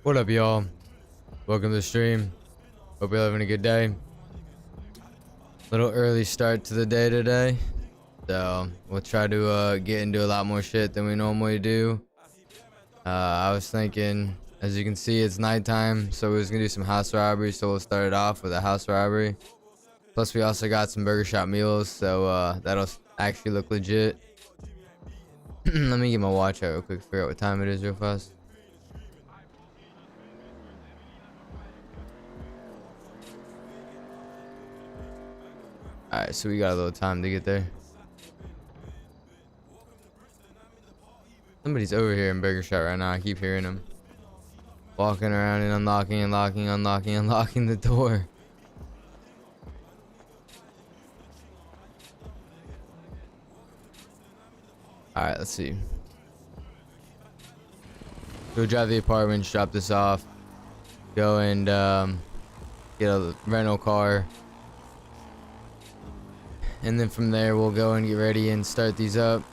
What up, y'all? Welcome to the stream. Hope you're having a good day. Little early start to the day today, so we'll try to get into a lot more shit than we normally do. I was thinking, as you can see, it's nighttime, so we was gonna do some house robbery. So we'll start it off with a house robbery. Plus, we also got some burger shop meals, so that'll actually look legit. Let me get my watch out real quick, figure out what time it is real fast. Alright, so we got a little time to get there. Somebody's over here in Burger Shot right now. I keep hearing them walking around and unlocking the door. Alright, let's see. Go drive the apartments, drop this off. Go and get a rental car. And then from there, we'll go and get ready and start these up.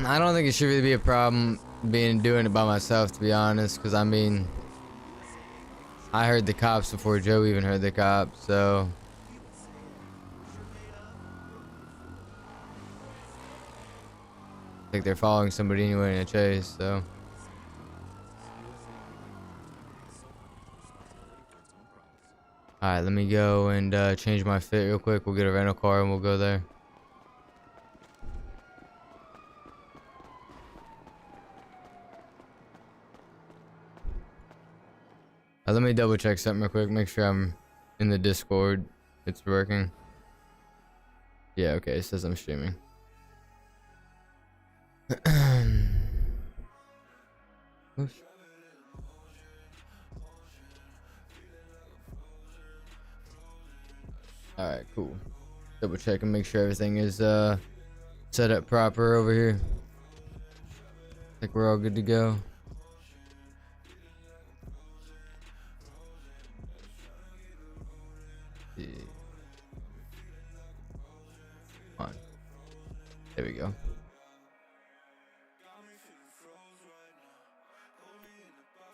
I don't think it should really be a problem doing it by myself, to be honest, because I mean, I heard the cops before Joe even heard the cops, so I think they're following somebody anyway in a chase, so alright, let me go and change my fit real quick. We'll get a rental car and we'll go there. Let me double check something real quick, make sure I'm in the Discord. It's working. Yeah, okay, it says I'm streaming. Oops. Alright, cool. Double check and make sure everything is set up proper over here. I think we're all good to go. On. There we go.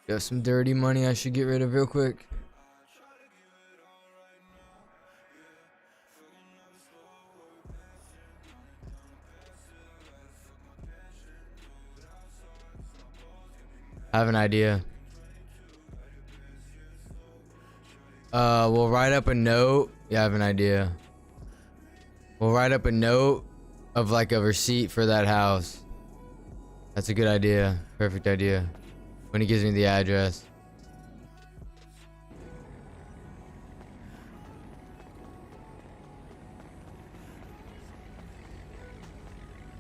Got some dirty money I should get rid of real quick. I have an idea. We'll write up a note. Yeah, I have an idea. We'll write up a note of like a receipt for that house. That's a good idea. Perfect idea. When he gives me the address.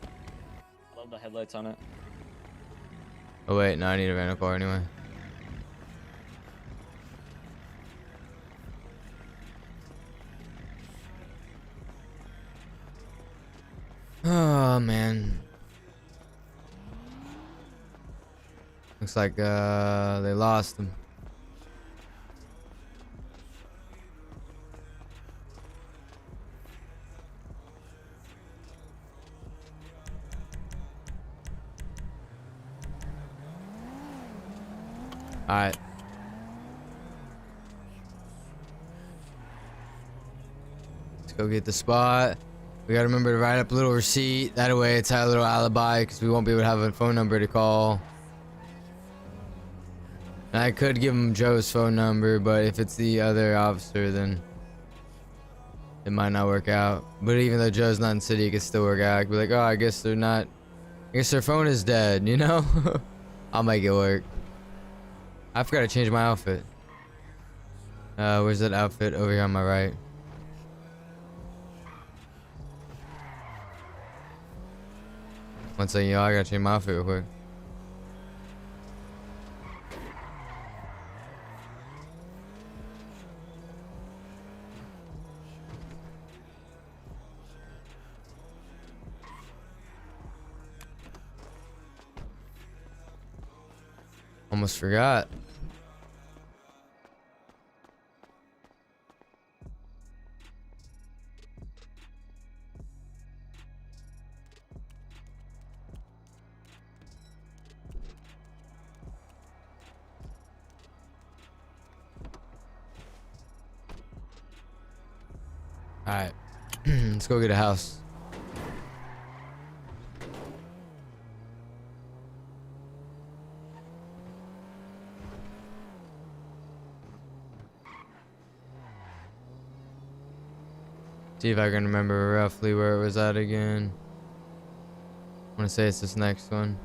I love the headlights on it. Oh wait, no, I need a rental car anyway. Oh man. Looks like they lost him. Alright. Let's go get the spot. We gotta remember to write up a little receipt. That way it's our little alibi, because we won't be able to have a phone number to call. And I could give him Joe's phone number, but if it's the other officer, then it might not work out. But even though Joe's not in city, it could still work out. I could be like, oh, I guess they're not. I guess their phone is dead, you know? I'll make it work. I forgot to change my outfit. Where's that outfit? Over here on my right. One second, y'all. I gotta change my outfit real quick. Almost forgot. Alright. Let's go get a house. See if I can remember roughly where it was at again. I want to say it's this next one.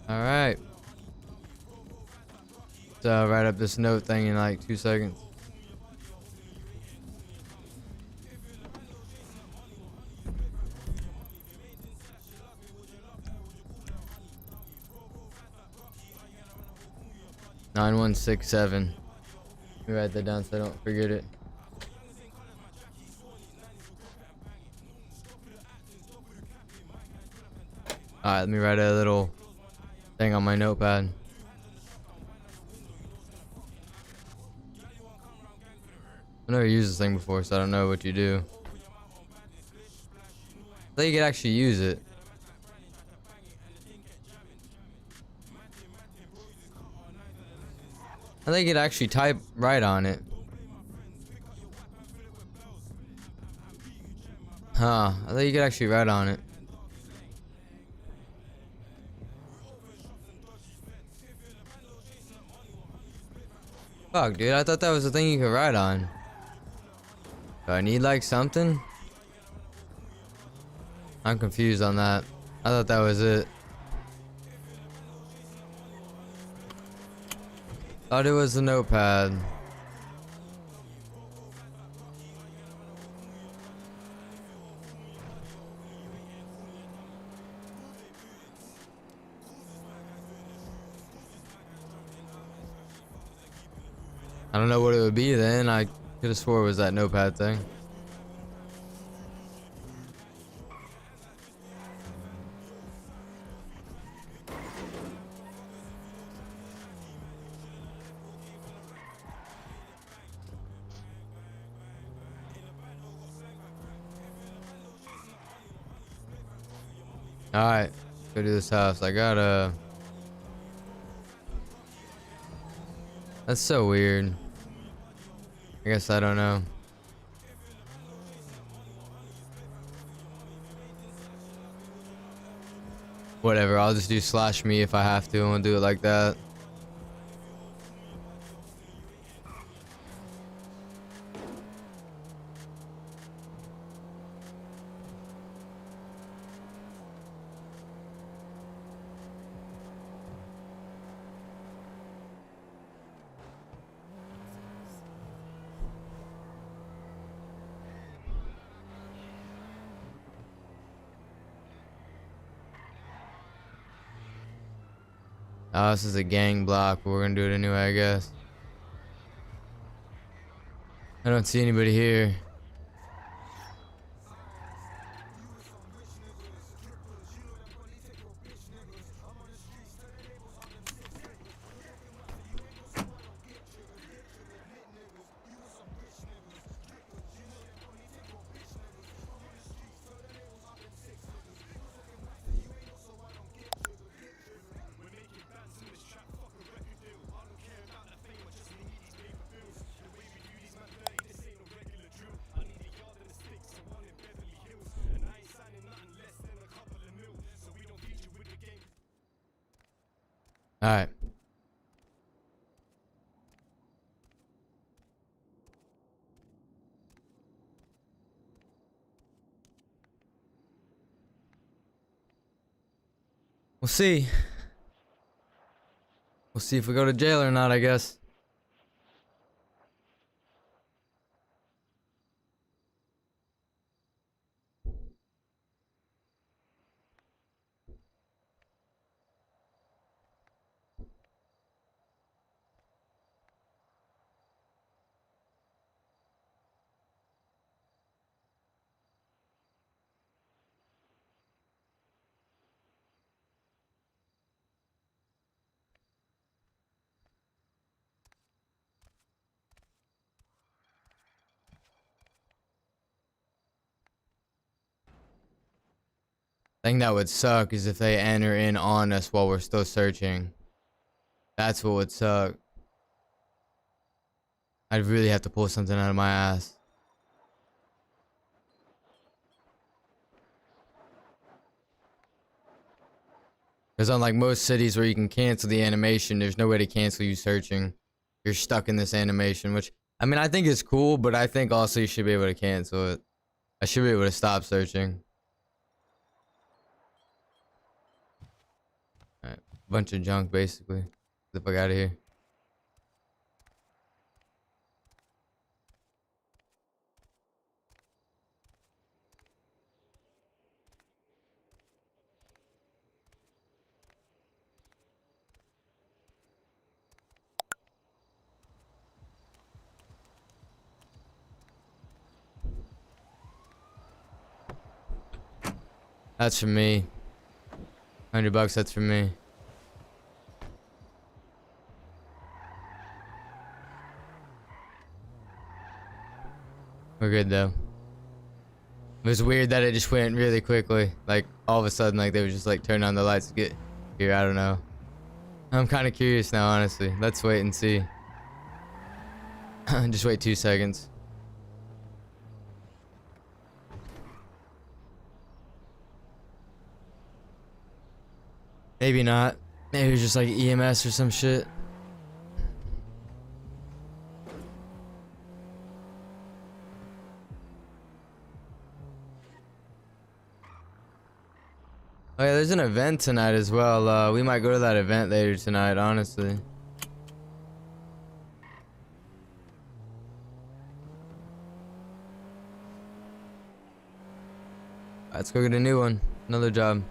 All right. So write up this note thing in like 2 seconds. "9167. Let me write that down so I don't forget it. Alright, let me write a little thing on my notepad. I've never used this thing before, so I don't know what you do. I think you could actually use it. I think you could actually type right on it. Huh, I think you could actually write on it. Fuck, dude, I thought that was the thing you could write on. Do I need like something? I'm confused on that. I thought that was it. Thought it was the notepad. I don't know what it would be then. I could have swore it was that notepad thing. Alright, go to this house. I gotta... That's so weird. I guess I don't know. Whatever, I'll just do /me if I have to, and we'll do it like that. Oh, this is a gang block, but we're gonna do it anyway, I guess. I don't see anybody here. Alright. We'll see. We'll see if we go to jail or not, I guess. Thing that would suck is if they enter in on us while we're still searching. That's what would suck. I'd really have to pull something out of my ass. Because unlike most cities where you can cancel the animation, there's no way to cancel you searching. You're stuck in this animation, which, I mean, I think is cool, but I think also you should be able to cancel it. I should be able to stop searching. Alright, bunch of junk, basically. Get the fuck out of here. That's for me. $100, that's for me. We're good though. It was weird that it just went really quickly. Like all of a sudden, like they would just like turn on the lights to get here. I don't know. I'm kind of curious now, honestly. Let's wait and see. Just wait 2 seconds. Maybe not. Maybe it was just like EMS or some shit. Oh yeah, there's an event tonight as well. We might go to that event later tonight, honestly. Let's go get a new one. Another job.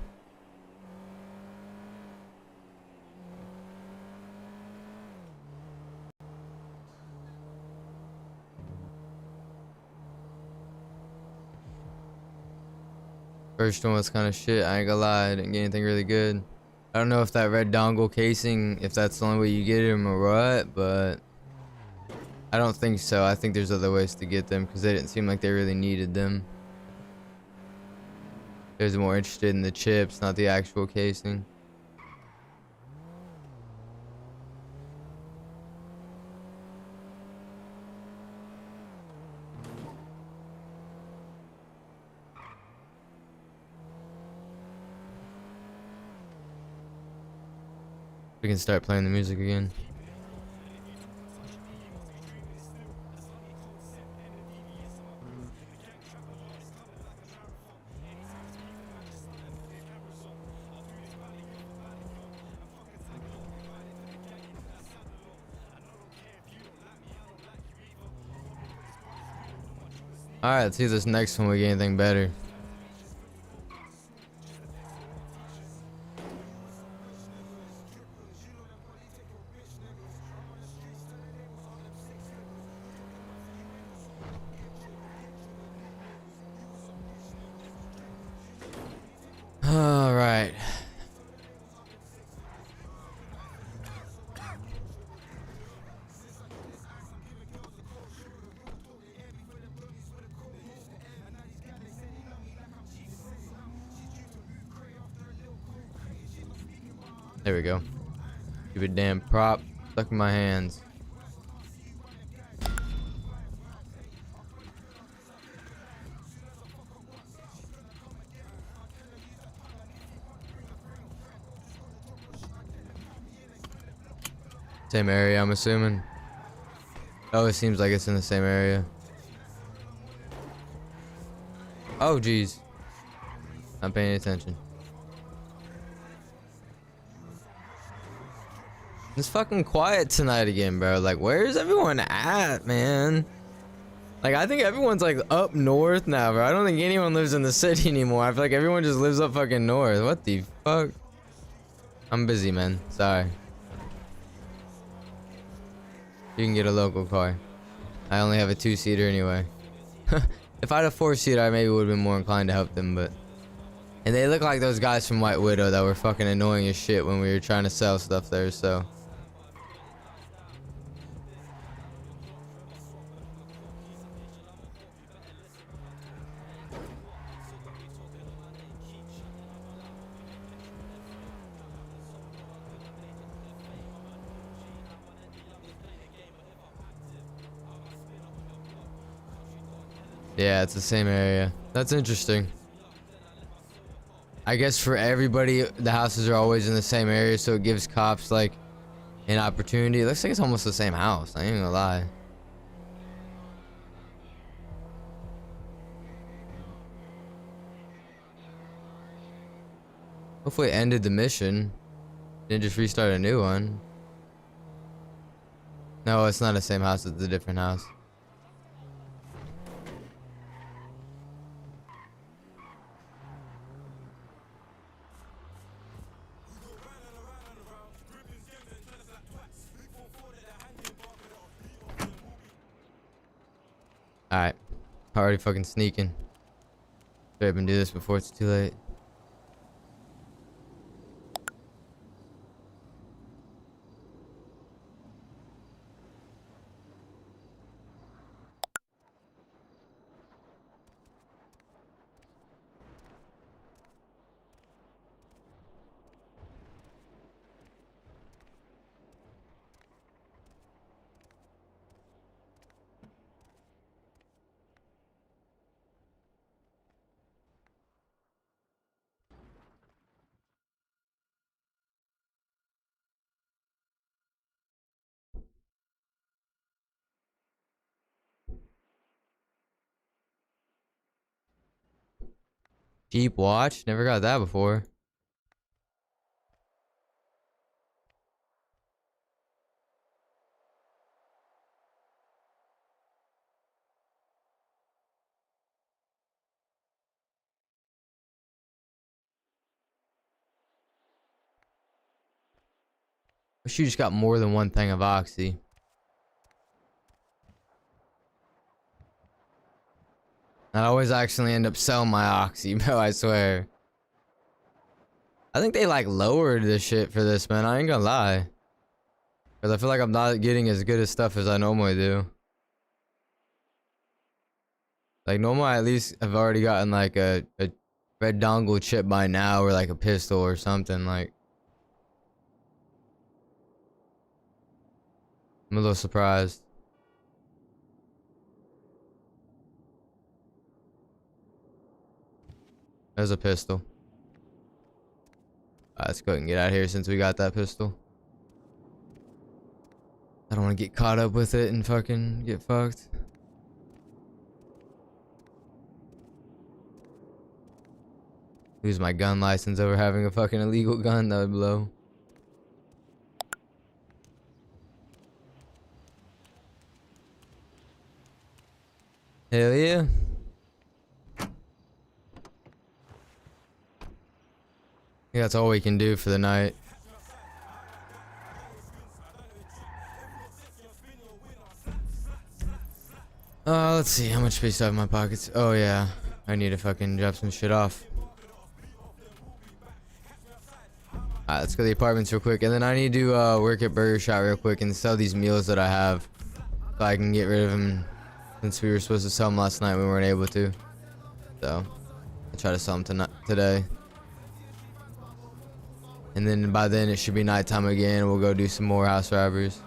First one was kind of shit. I ain't gonna lie. I didn't get anything really good. I don't know if that red dongle casing, if that's the only way you get them or what, but I don't think so. I think there's other ways to get them because they didn't seem like they really needed them. They was more interested in the chips, not the actual casing. We can start playing the music again. Alright, let's see if this next one we get anything better. Alright. There we go. Give a damn prop stuck in my hands. Same area, I'm assuming. Oh, it seems like it's in the same area. Oh, geez. Not paying any attention. It's fucking quiet tonight again, bro. Like, where's everyone at, man? Like, I think everyone's like up north now, bro. I don't think anyone lives in the city anymore. I feel like everyone just lives up fucking north. What the fuck? I'm busy, man. Sorry. You can get a local car. I only have a 2-seater anyway. If I had a 4-seater, I maybe would have been more inclined to help them, but... And they look like those guys from White Widow that were fucking annoying as shit when we were trying to sell stuff there, so... Yeah, it's the same area. That's interesting. I guess for everybody, the houses are always in the same area, so it gives cops like an opportunity. It looks like it's almost the same house. I ain't even gonna lie. Hopefully it ended the mission. Didn't just restart a new one. No, it's not the same house. It's a different house. Alright. Already fucking sneaking. Should have been do this before it's too late. Jeep watch? Never got that before. Wish you just got more than one thing of Oxy. I always actually end up selling my Oxy, bro, I swear. I think they like lowered this shit for this, man. I ain't gonna lie. Cause I feel like I'm not getting as good as stuff as I normally do. Like normal, I at least have already gotten like a red dongle chip by now, or like a pistol or something. Like I'm a little surprised. There's a pistol. Let's go ahead and get out of here since we got that pistol. I don't want to get caught up with it and fucking get fucked. Lose my gun license over having a fucking illegal gun. That would blow. Hell yeah. Yeah, that's all we can do for the night. Let's see how much space I have in my pockets. Oh yeah, I need to fucking drop some shit off. Alright, let's go to the apartments real quick, and then I need to work at Burger Shot real quick and sell these meals that I have, so I can get rid of them. Since we were supposed to sell them last night, we weren't able to. So I'll try to sell them today. And then by then it should be nighttime again. We'll go do some more house robberies.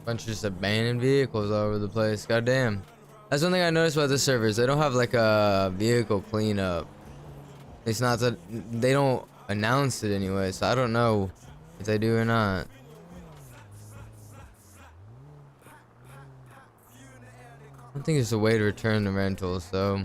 Bunch of just abandoned vehicles all over the place. Goddamn. That's one thing I noticed about the servers. They don't have like a vehicle cleanup. It's not that they don't announce it anyway, so I don't know if they do or not. I don't think there's a way to return the rentals, so.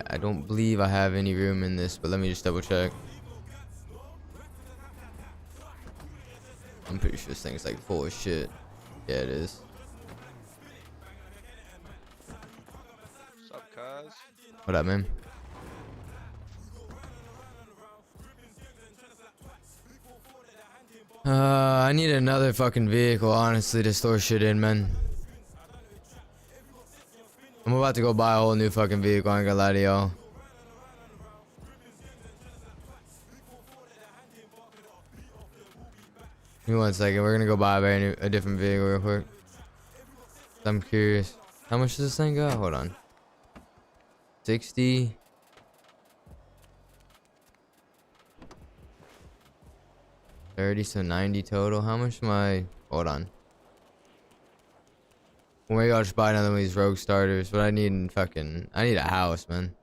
I don't believe I have any room in this, but let me just double check. I'm pretty sure this thing's like full of shit. Yeah, it is. What's up, cuz? What up, man? I need another fucking vehicle, honestly, to store shit in, man. I'm about to go buy a whole new fucking vehicle, I ain't gonna lie to y'all. Give me 1 second, we're gonna go buy a different vehicle real quick. I'm curious. How much does this thing go? Hold on. 60. 30, so 90 total. How much am I? Hold on. Well, maybe I'll just buy another one of these Rogue starters. But I need I need a house, man.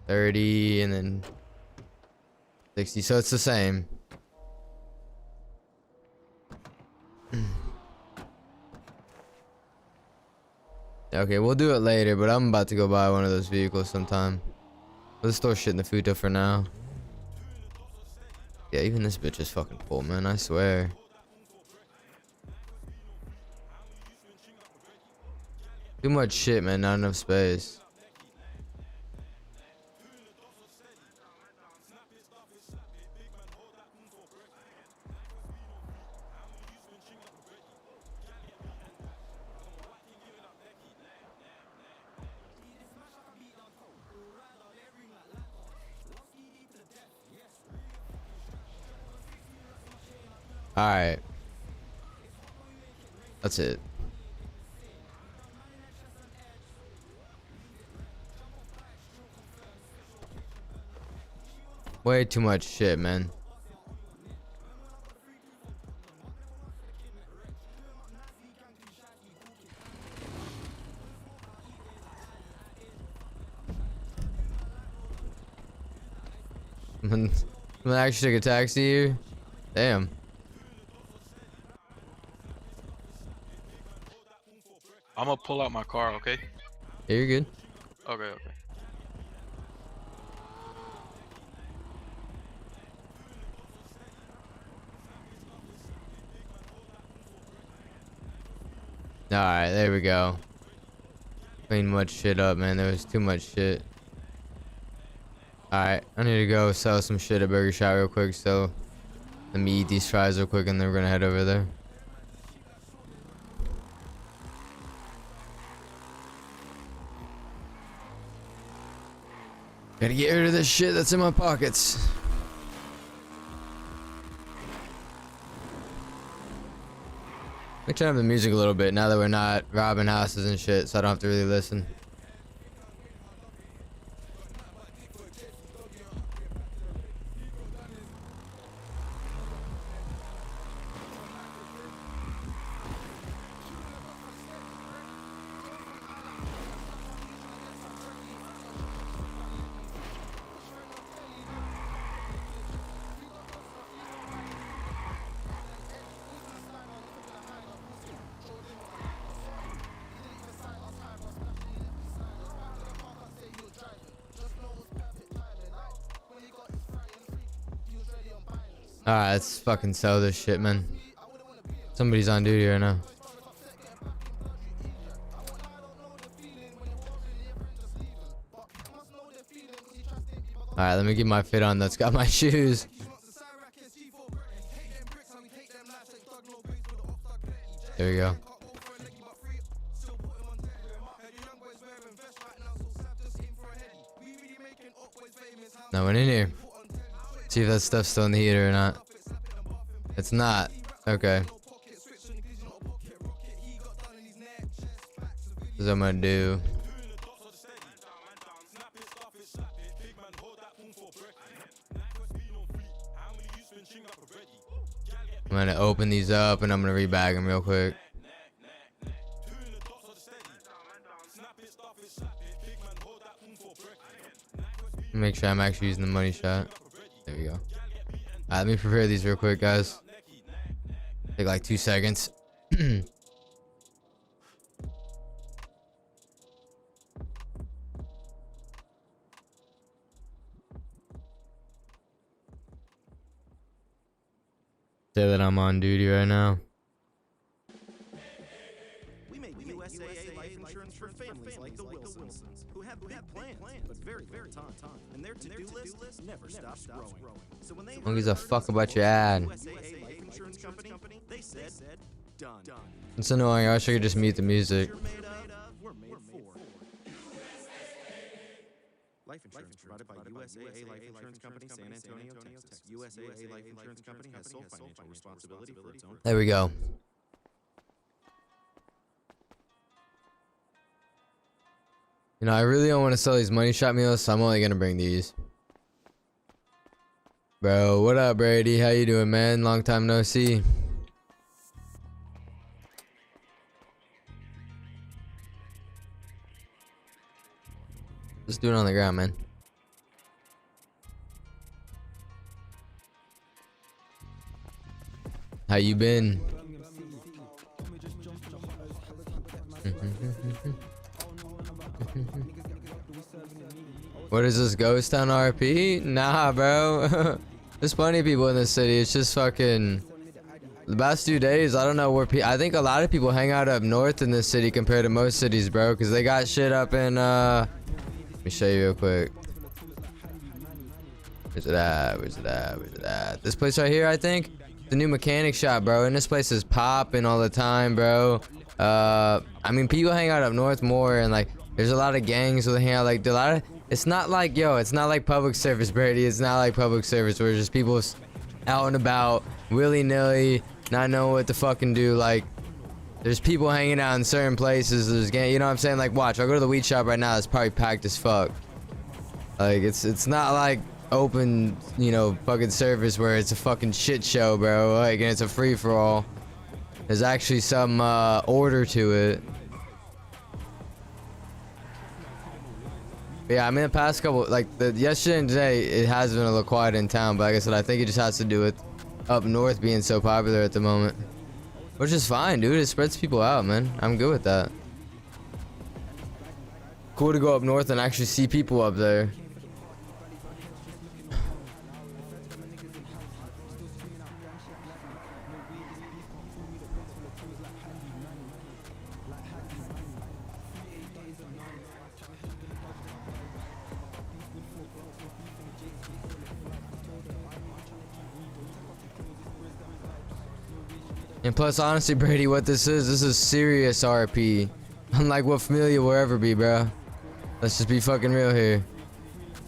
30 and then 60, so it's the same. Okay, we'll do it later, but I'm about to go buy one of those vehicles sometime. Let's store shit in the food for now. Yeah, even this bitch is fucking full, man, I swear. Too much shit, man, not enough space. Alright. That's it. Way too much shit, man. Someone actually took a taxi here? Damn. I'm gonna pull out my car, okay? Yeah, you're good. Okay, okay. Alright, there we go. Clean much shit up, man. There was too much shit. Alright, I need to go sell some shit at Burger Shot real quick, so let me eat these fries real quick and then we're gonna head over there. Gotta get rid of this shit that's in my pockets. Let me turn up the music a little bit now that we're not robbing houses and shit, so I don't have to really listen. Alright, let's fucking sell this shit, man. Somebody's on duty right now. Alright, let me get my fit on that's got my shoes. There we go. Now went in here. See if that stuff's still in the heater or not. It's not. Okay. This is what I'm gonna do. I'm gonna open these up and I'm gonna rebag them real quick. Make sure I'm actually using the money shot. There we go. Alright, let me prepare these real quick, guys. Take like 2 seconds. Say that I'm on duty right now. We make USAA life insurance for families like the Wilsons, who have big plans but very And their to-do list never stops growing. So when they Who gives a fuck about your ad? USAA Life Insurance Company, they said, done. It's annoying. I wish I could just mute the music. We're made for. Life insurance provided by USAA Life Insurance Company, San Antonio, Texas. USAA Life Insurance Company has sole financial responsibility for its own. There we go. You know, I really don't want to sell these money shot meals, so I'm only gonna bring these. Bro, what up, Brady? How you doing, man? Long time no see. Just do it on the ground, man. How you been? What is this, Ghost Town RP? Nah, bro. There's plenty of people in this city. It's just fucking the past 2 days. I don't know where I think a lot of people hang out up north in this city compared to most cities, bro, because they got shit up in let me show you real quick. Where's it at? Where's it at? Where's it at? This place right here, I think. The new mechanic shop, bro. And this place is popping all the time, bro. I mean, people hang out up north more, and like there's a lot of gangs where they hang out. Like a lot of, it's not like, yo, it's not like public service, Brady. It's not like public service where just people out and about willy-nilly, not knowing what to fucking do. Like there's people hanging out in certain places. There's gang, you know what I'm saying? Like, watch, I'll go to the weed shop right now. It's probably packed as fuck. Like it's not like open, you know, fucking service where it's a fucking shit show, bro. Like, and it's a free-for-all. There's actually some order to it. But yeah, I mean, the past couple, like yesterday and today, it has been a little quiet in town. But like I said, I think it just has to do with up north being so popular at the moment, which is fine, dude. It spreads people out, man. I'm good with that. Cool to go up north and actually see people up there. And plus, honestly, Brady, what this is serious RP. Unlike what Familia will ever be, bro. Let's just be fucking real here.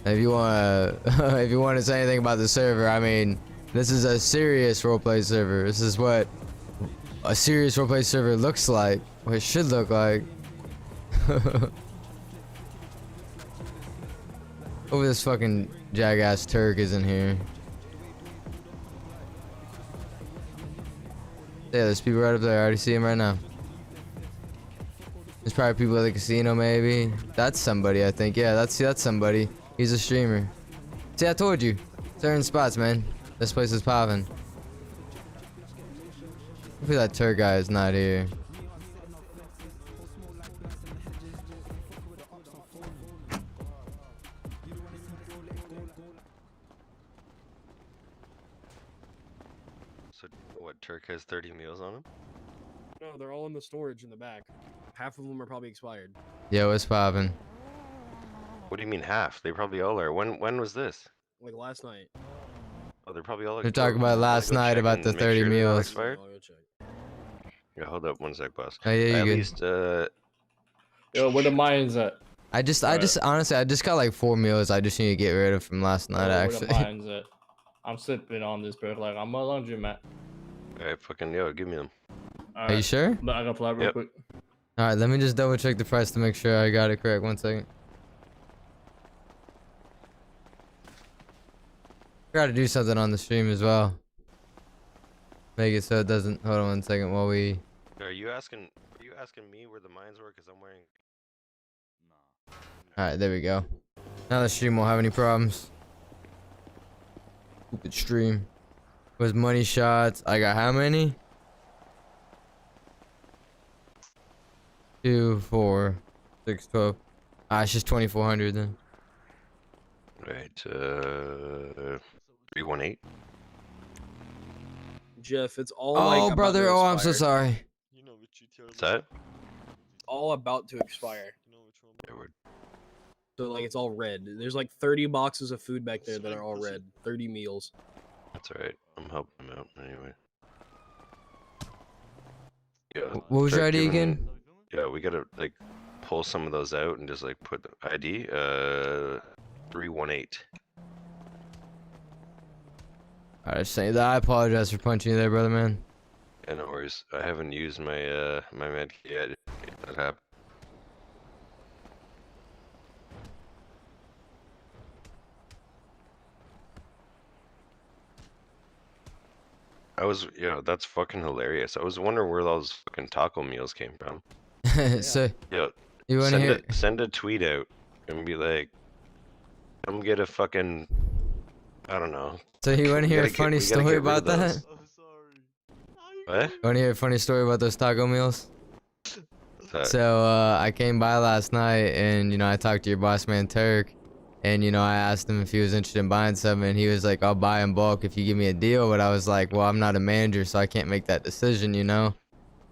If you wanna, if you want to say anything about the server, I mean, this is a serious roleplay server. This is what a serious roleplay server looks like. What it should look like. Hope this fucking jackass Turk is in here. Yeah, there's people right up there. I already see him right now. There's probably people at the casino, maybe. That's somebody, I think. Yeah, that's somebody. He's a streamer. See, I told you. Certain spots, man. This place is popping. Hopefully that tour guy is not here. So, what, Turk has 30 meals on him? No, they're all in the storage in the back. Half of them are probably expired. Yo, what's popping? What do you mean half? They probably all are. When was this? Like last night. Oh, they're probably all They're talking about last night about the 30 meals. Expired? I'll go check. Yeah, hold up one sec, boss. Oh, yeah, you At good. least, Yo, where the mines at? I just honestly, I just got like 4 meals I just need to get rid of from last night, Where actually. the mines at? I'm sipping on this, bro. Like, I'm a laundromat. alright, fucking, yo, give me them. Are you sure? But I gotta fly real Yep. quick. Alright, let me just double check the price to make sure I got it correct. 1 second. Gotta do something on the stream as well. Make it so it doesn't. Hold on 1 second while we. Are you asking me where the mines were? Because I'm wearing... Alright, there we go. Now the stream won't have any problems. Stupid stream. Was money shots. I got how many? 2, 4, 6, 12. Ah, it's just 2,400 then. Right, 318. Jeff, it's all Oh, like about brother. to Oh, I'm so expire. sorry. What's that? All about to expire. Yeah, we're... So like it's all red. There's like 30 boxes of food back there that are all red. 30 meals. That's alright. I'm helping him out anyway. Yeah. What was your start ID giving- again? Yeah, we gotta like pull some of those out and just like put the ID 318. Alright, saying that. I apologize for punching you there, brother man. Yeah, no worries. I haven't used my my med kit yet. That happened. That's fucking hilarious. I was wondering where those fucking taco meals came from. So Yeah, you want to hear? send a tweet out and be like, come get a fucking, I don't know. So you want to hear a We gotta funny get rid story of about that? those. What? You want to hear a funny story about those taco meals? What's that? So I came by last night and I talked to your boss man Turk, and I asked him if he was interested in buying something, and he was like, I'll buy in bulk if you give me a deal. But I was like, well, I'm not a manager, so I can't make that decision,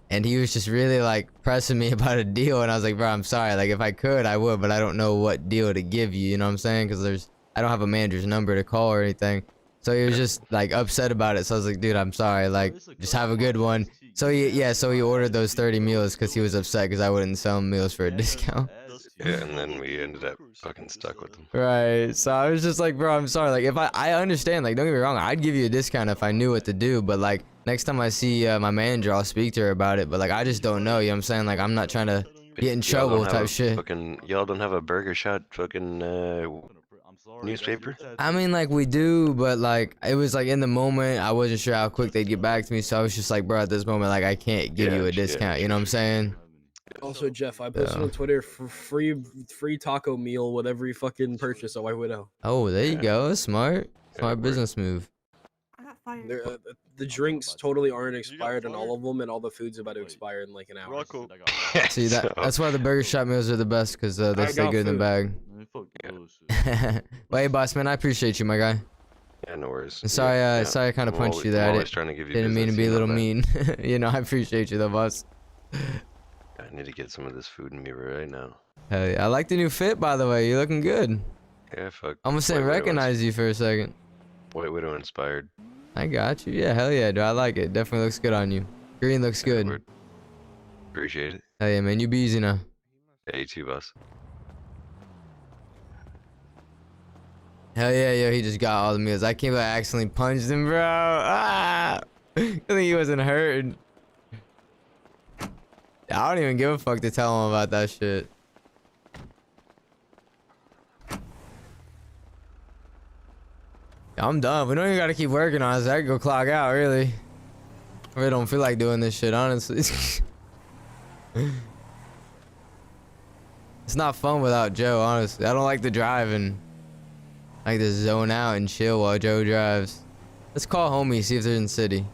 And he was just really like pressing me about a deal, and I was like, bro, I'm sorry, like if I could I would, but I don't know what deal to give you, you know what I'm saying? Because I don't have a manager's number to call or anything. So he was just like upset about it. So I was like, dude, I'm sorry, like just have a good one. So he ordered those 30 meals because he was upset because I wouldn't sell him meals for a discount. Yeah, and then we ended up fucking stuck with them. Right. So I was just like, bro, I'm sorry. Like if I understand, like don't get me wrong, I'd give you a discount if I knew what to do, but like next time I see my manager, I'll speak to her about it. But like I just don't know, you know what I'm saying? Like I'm not trying to get in trouble type shit. Y'all don't have a burger shot fucking newspaper? I mean, like we do, but like it was like in the moment, I wasn't sure how quick they'd get back to me, so I was just like, bro, at this moment, like I can't give you a discount. You know what I'm saying? Also, Jeff, I posted on Twitter for free taco meal with every fucking purchase at White Widow. Oh, there you go. That's smart. Smart business move. The drinks totally aren't expired on all of them, and all the food's about to expire in like an hour. See that's why the burger shop meals are the best, because they stay good in the bag. Well, hey, boss man, I appreciate you, my guy. Yeah, no worries. Sorry, sorry, I kind of punched you there. I'm always trying to give you Didn't mean to business, be a little that. mean. I appreciate you though, boss. I need to get some of this food in me right now. Hell yeah. I like the new fit, by the way. You're looking good. Yeah, fuck. I almost didn't recognize you for a second. White Widow inspired. I got you. Yeah, hell yeah, dude. I like it. Definitely looks good on you. Green looks good. Word. Appreciate it. Hell yeah, man. You be easy now. Yeah, you too, boss. Hell yeah, yo. He just got all the meals. I can't believe I accidentally punched him, bro. Ah! I think he wasn't hurt. I don't even give a fuck to tell him about that shit. I'm done. We don't even gotta keep working on this. I can go clock out, really. I really don't feel like doing this shit, honestly. It's not fun without Joe, honestly. I don't like to drive and I like to zone out and chill while Joe drives. Let's call homie, see if they're in the city.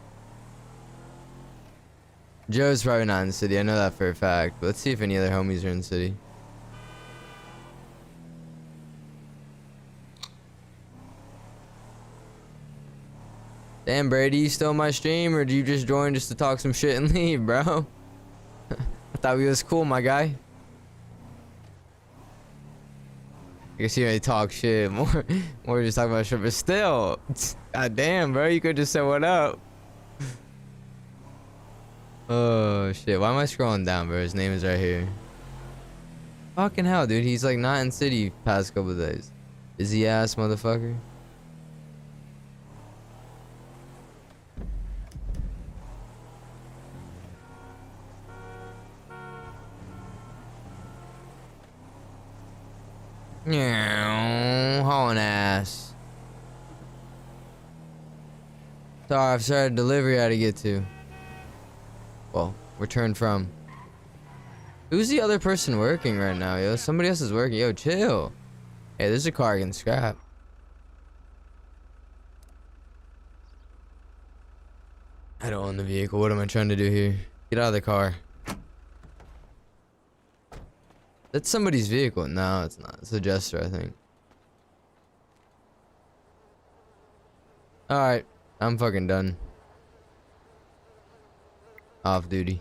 Joe's probably not in the city. I know that for a fact. But let's see if any other homies are in the city. Damn, Brady, you still on my stream, or do you just join just to talk some shit and leave, bro? I thought we was cool, my guy. I guess you already talk shit. More just talk about shit, but still. God damn, bro, you could just say what up. Oh shit, why am I scrolling down, bro? His name is right here. Fucking hell, dude, he's like not in city past couple of days. Busy ass motherfucker. Hauling ass. Sorry, I've started delivery I had to get to. Well, return from. Who's the other person working right now, yo? Somebody else is working. Yo, chill. Hey, there's a car getting scrapped. I don't own the vehicle. What am I trying to do here? Get out of the car. That's somebody's vehicle. No, it's not. It's a Jester, I think. Alright. I'm fucking done. Off duty.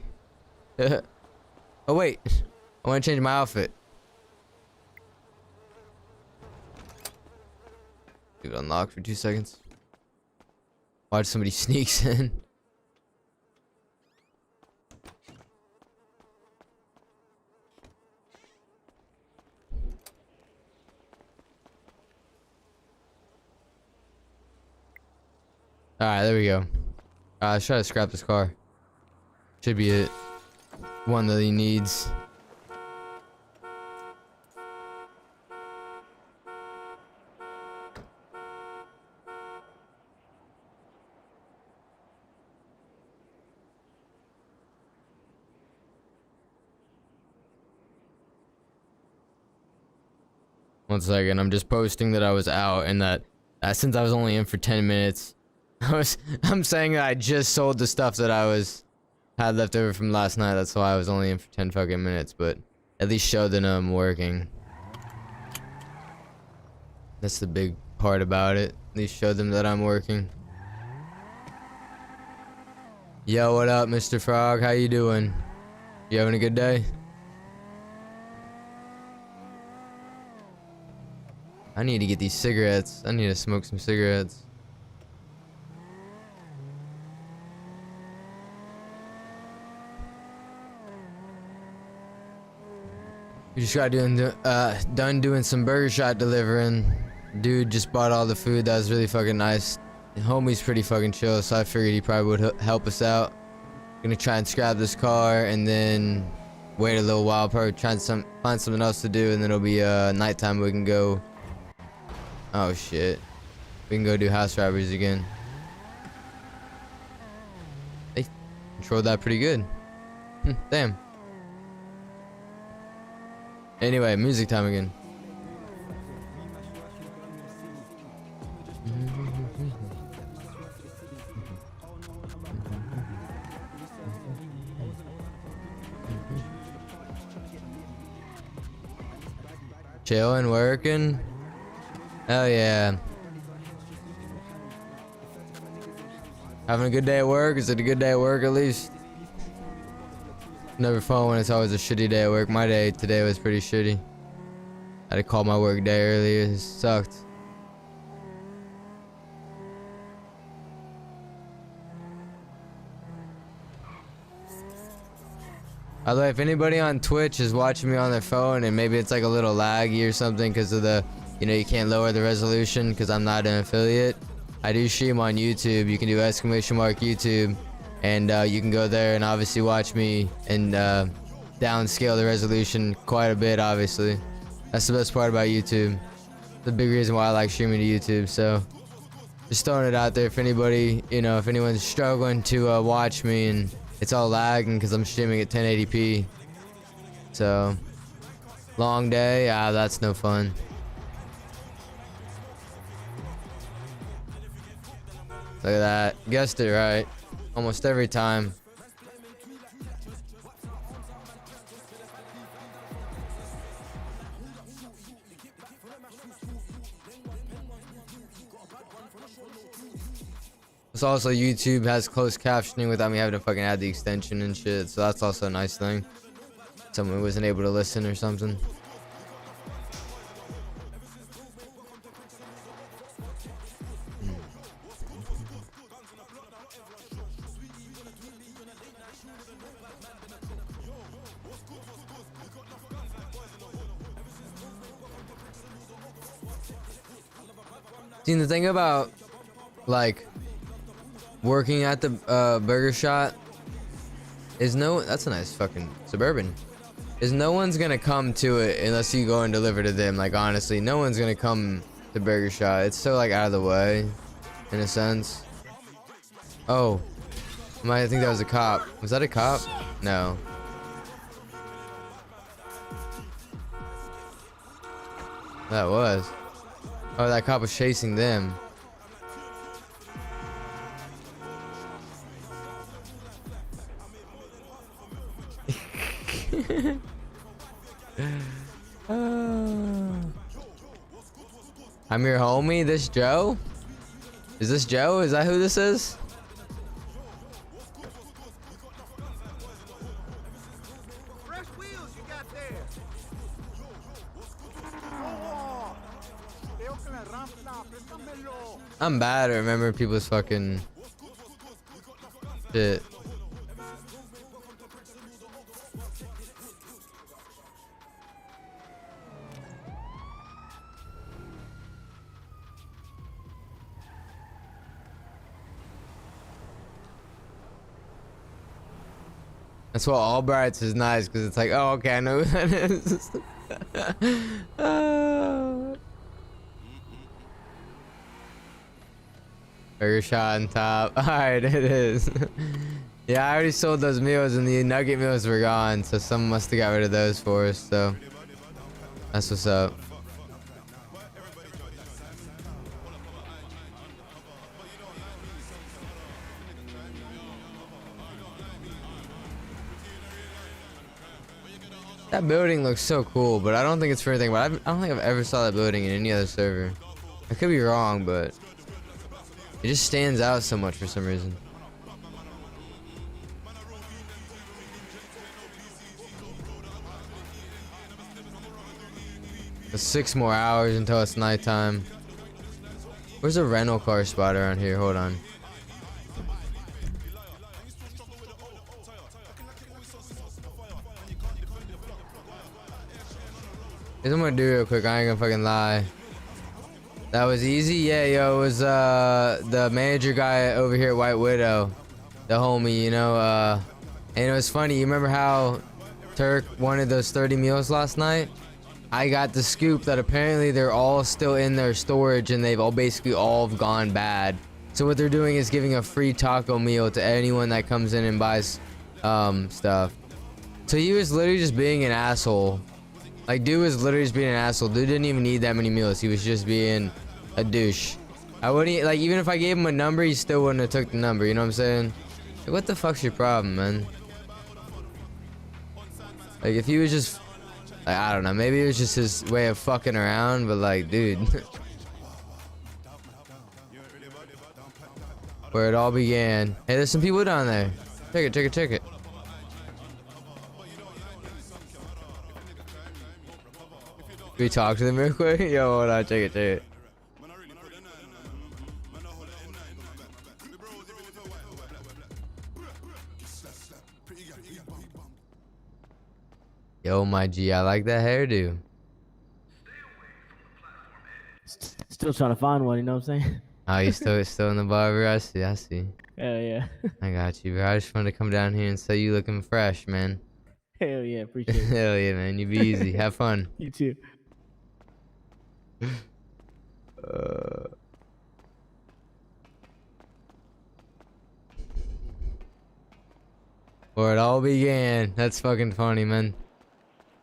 Oh, wait. I want to change my outfit. it unlocked for 2 seconds. Watch somebody sneaks in. Alright, there we go. Let's try to scrap this car. Should be it. One that he needs. One second, I'm just posting that I was out and that since I was only in for 10 minutes, I'm saying that I just sold the stuff that had left over from last night. That's why I was only in for 10 fucking minutes, but at least showed that I'm working. That's the big part about it. At least show them that I'm working. Yo, what up, Mr. Frog? How you doing? You having a good day? I need to get these cigarettes. I need to smoke some cigarettes. We just got done doing some burger shot delivering. Dude just bought all the food. That was really fucking nice. The homie's pretty fucking chill, so I figured he probably would help us out. Gonna try and scrap this car and then wait a little while. Probably try and find something else to do, and then it'll be nighttime. We can go. Oh shit. We can go do house robberies again. They controlled that pretty good. Damn. Anyway, music time again. Chilling, working. Hell yeah. Having a good day at work? Is it a good day at work at least? Never fun when it's always a shitty day at work. My day today was pretty shitty. I had to call my work day earlier. It sucked. By the way, if anybody on Twitch is watching me on their phone and maybe it's like a little laggy or something because of the, you know, you can't lower the resolution because I'm not an affiliate. I do stream on YouTube. You can do !YouTube and you can go there and obviously watch me and downscale the resolution quite a bit, obviously. That's the best part about YouTube. The big reason why I like streaming to YouTube. So just throwing it out there if anybody, you know, if anyone's struggling to watch me and it's all lagging because I'm streaming at 1080p. So long day, that's no fun. Look at that. Guessed it right. Almost every time. It's also YouTube has closed captioning without me having to fucking add the extension and shit. So that's also a nice thing. Someone wasn't able to listen or something. See, the thing about like working at the burger shop is that's a nice fucking Suburban. Is no one's gonna come to it unless you go and deliver to them. Like honestly, no one's gonna come to burger shop. It's so like out of the way, in a sense. Oh, I think that was a cop. Was that a cop? No. That was. Oh, that cop was chasing them. I'm your homie, this Joe? Is this Joe? Is that who this is? Fresh wheels you got there. Veo que la rampa, préstamelo. I'm bad at remembering people's fucking shit. That's why Albright's is nice, because it's like, oh, okay, I know who that is. Burger shot on top. Alright, it is. Yeah, I already sold those meals and the nugget meals were gone, so someone must have got rid of those for us, so that's what's up. That building looks so cool, but I don't think it's for anything. But I don't think I've ever saw that building in any other server. I could be wrong, but it just stands out so much for some reason. It's 6 more hours until it's nighttime. Where's a rental car spot around here? Hold on. Here's what I'm gonna do real quick. I ain't gonna fucking lie. That was easy. Yeah, yo, it was the manager guy over here at White Widow, the homie, you know. And it was funny. You remember how Turk wanted those 30 meals last night? I got the scoop that apparently they're all still in their storage and they've all basically all gone bad. So what they're doing is giving a free taco meal to anyone that comes in and buys stuff. So he was literally just being an asshole. Like, dude was literally just being an asshole. Dude didn't even need that many meals. He was just being a douche. I wouldn't, like, even if I gave him a number, he still wouldn't have took the number. You know what I'm saying? Like, what the fuck's your problem, man? Like, if he was just, like, I don't know. Maybe it was just his way of fucking around, but, like, dude. Where it all began. Hey, there's some people down there. Check it, check it, check it. Can we talk to them real quick? Yo, hold on, check it, check it. Yo, my G, I like that hairdo. Still trying to find one, you know what I'm saying? Oh, you still in the barber? I see, I see. Hell yeah. I got you, bro. I just wanted to come down here and say you looking fresh, man. Hell yeah, appreciate it. Hell yeah, man. You be easy. Have fun. You too. Where it all began. That's fucking funny, man.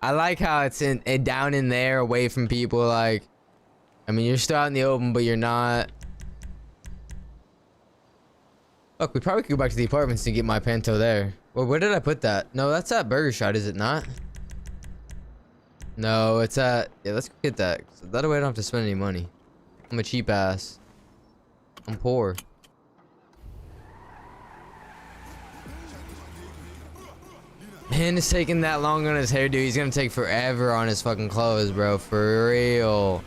I like how it's down in there, away from people. Like, I mean, you're still out in the open, but you're not. Look, we probably could go back to the apartments and get my Panto there. Well, where did I put that? No, that's at Burger Shot, is it not? No, it's at... Yeah, let's go get that. So that way I don't have to spend any money. I'm a cheap ass. I'm poor. Man, it's taking that long on his hairdo. He's gonna take forever on his fucking clothes, bro. For real.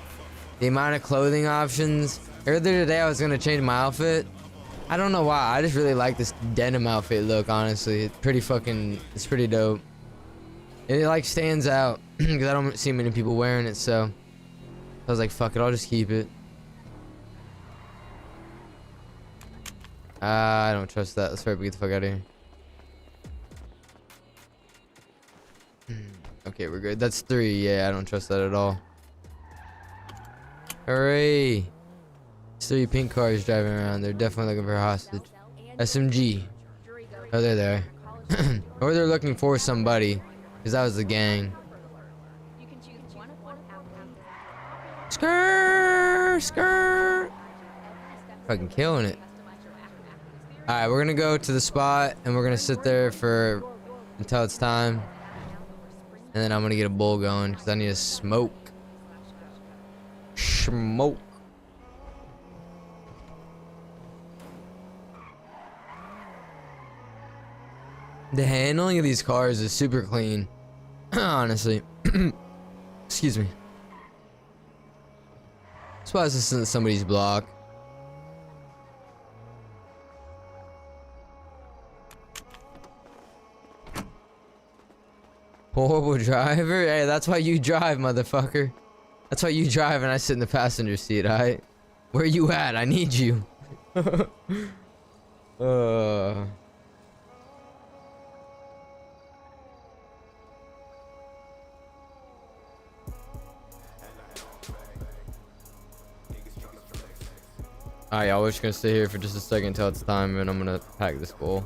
The amount of clothing options. Earlier today, I was gonna change my outfit. I don't know why. I just really like this denim outfit look, honestly. It's pretty fucking... It's pretty dope. It, like, stands out. Because I don't see many people wearing it, so... I was like, fuck it. I'll just keep it. I don't trust that. Let's hurry up and get the fuck out of here. Okay, we're good. That's 3. Yeah, I don't trust that at all. Hurry! There's 3 pink cars driving around. They're definitely looking for a hostage. SMG. Oh, they're there. Or they're looking for somebody. Because that was the gang. Skrrr! Skrrr! Fucking killing it. Alright, we're gonna go to the spot. And we're gonna sit there for... until it's time. And then I'm gonna get a bowl going. Because I need to smoke. Smoke. The handling of these cars is super clean. Honestly. Excuse me. Suppose this isn't somebody's block. Horrible driver? Hey, that's why you drive, motherfucker. That's why you drive and I sit in the passenger seat, alright? Where you at? I need you. Alright, y'all, we're just gonna stay here for just a second until it's time, and I'm gonna pack this bowl.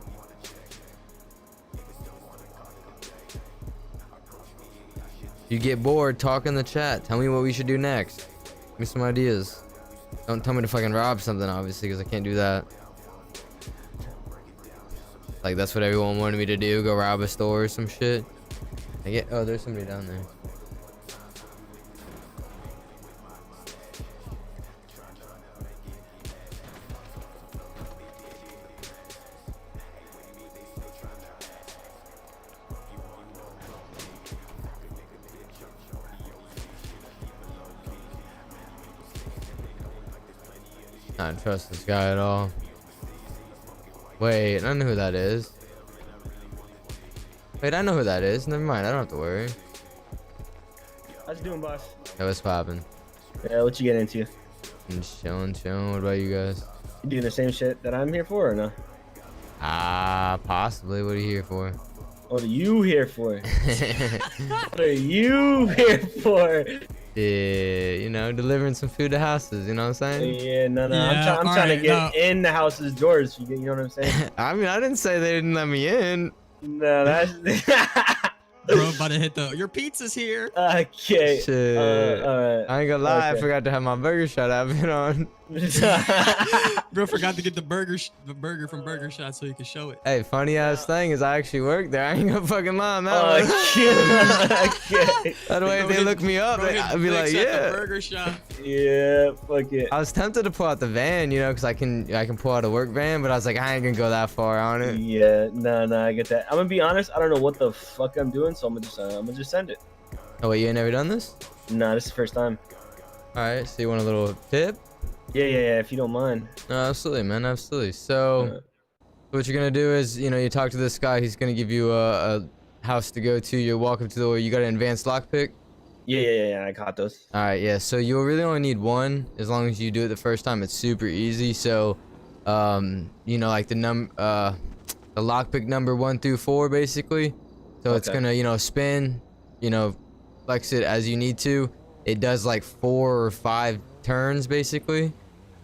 If you get bored, talk in the chat. Tell me what we should do next. Give me some ideas. Don't tell me to fucking rob something, obviously, because I can't do that. Like, that's what everyone wanted me to do, go rob a store or some shit. Oh, there's somebody down there. I don't trust this guy at all. Wait, I know who that is. Wait, I know who that is. Never mind, I don't have to worry. How's you doing, boss? Hey, what's poppin'? Yeah, what you get into? I'm just chilling. What about you guys? You doing the same shit that I'm here for, or no? Possibly. What are you here for? What are you here for? What are you here for? Yeah, you know, delivering some food to houses, you know what I'm saying? Yeah, no. Yeah, I'm trying to get in the house's doors. You know what I'm saying? I mean, I didn't say they didn't let me in. No, that's... Bro, about to hit your pizza's here. Okay. Shit. Alright. I ain't gonna lie, Okay. I forgot to have my burger shot outfit on. Bro forgot to get the burger from Burger Shot so you can show it. Hey, funny ass thing is I actually work there. I ain't gonna fucking lie on that one. Okay. That way, if they look me up, I'd be like, yeah. Burger Shot. Yeah, fuck it. I was tempted to pull out the van, you know, because I can pull out a work van, but I was like, I ain't gonna go that far on it. Yeah, no, I get that. I'm gonna be honest. I don't know what the fuck I'm doing, so I'm gonna just send it. Oh wait, you ain't never done this? Nah, this is the first time. All right, so you want a little tip? Yeah, if you don't mind. No, absolutely, man, absolutely. So, what you're gonna do is, you know, you talk to this guy. He's gonna give you a house to go to. You walk up to the door. You got an advanced lockpick. Yeah, I got those. All right, yeah. So you'll really only need one. As long as you do it the first time, it's super easy. So, you know, like the lockpick number 1 through 4, basically. So it's gonna, you know, spin, you know, flex it as you need to. It does like 4 or 5 turns, basically.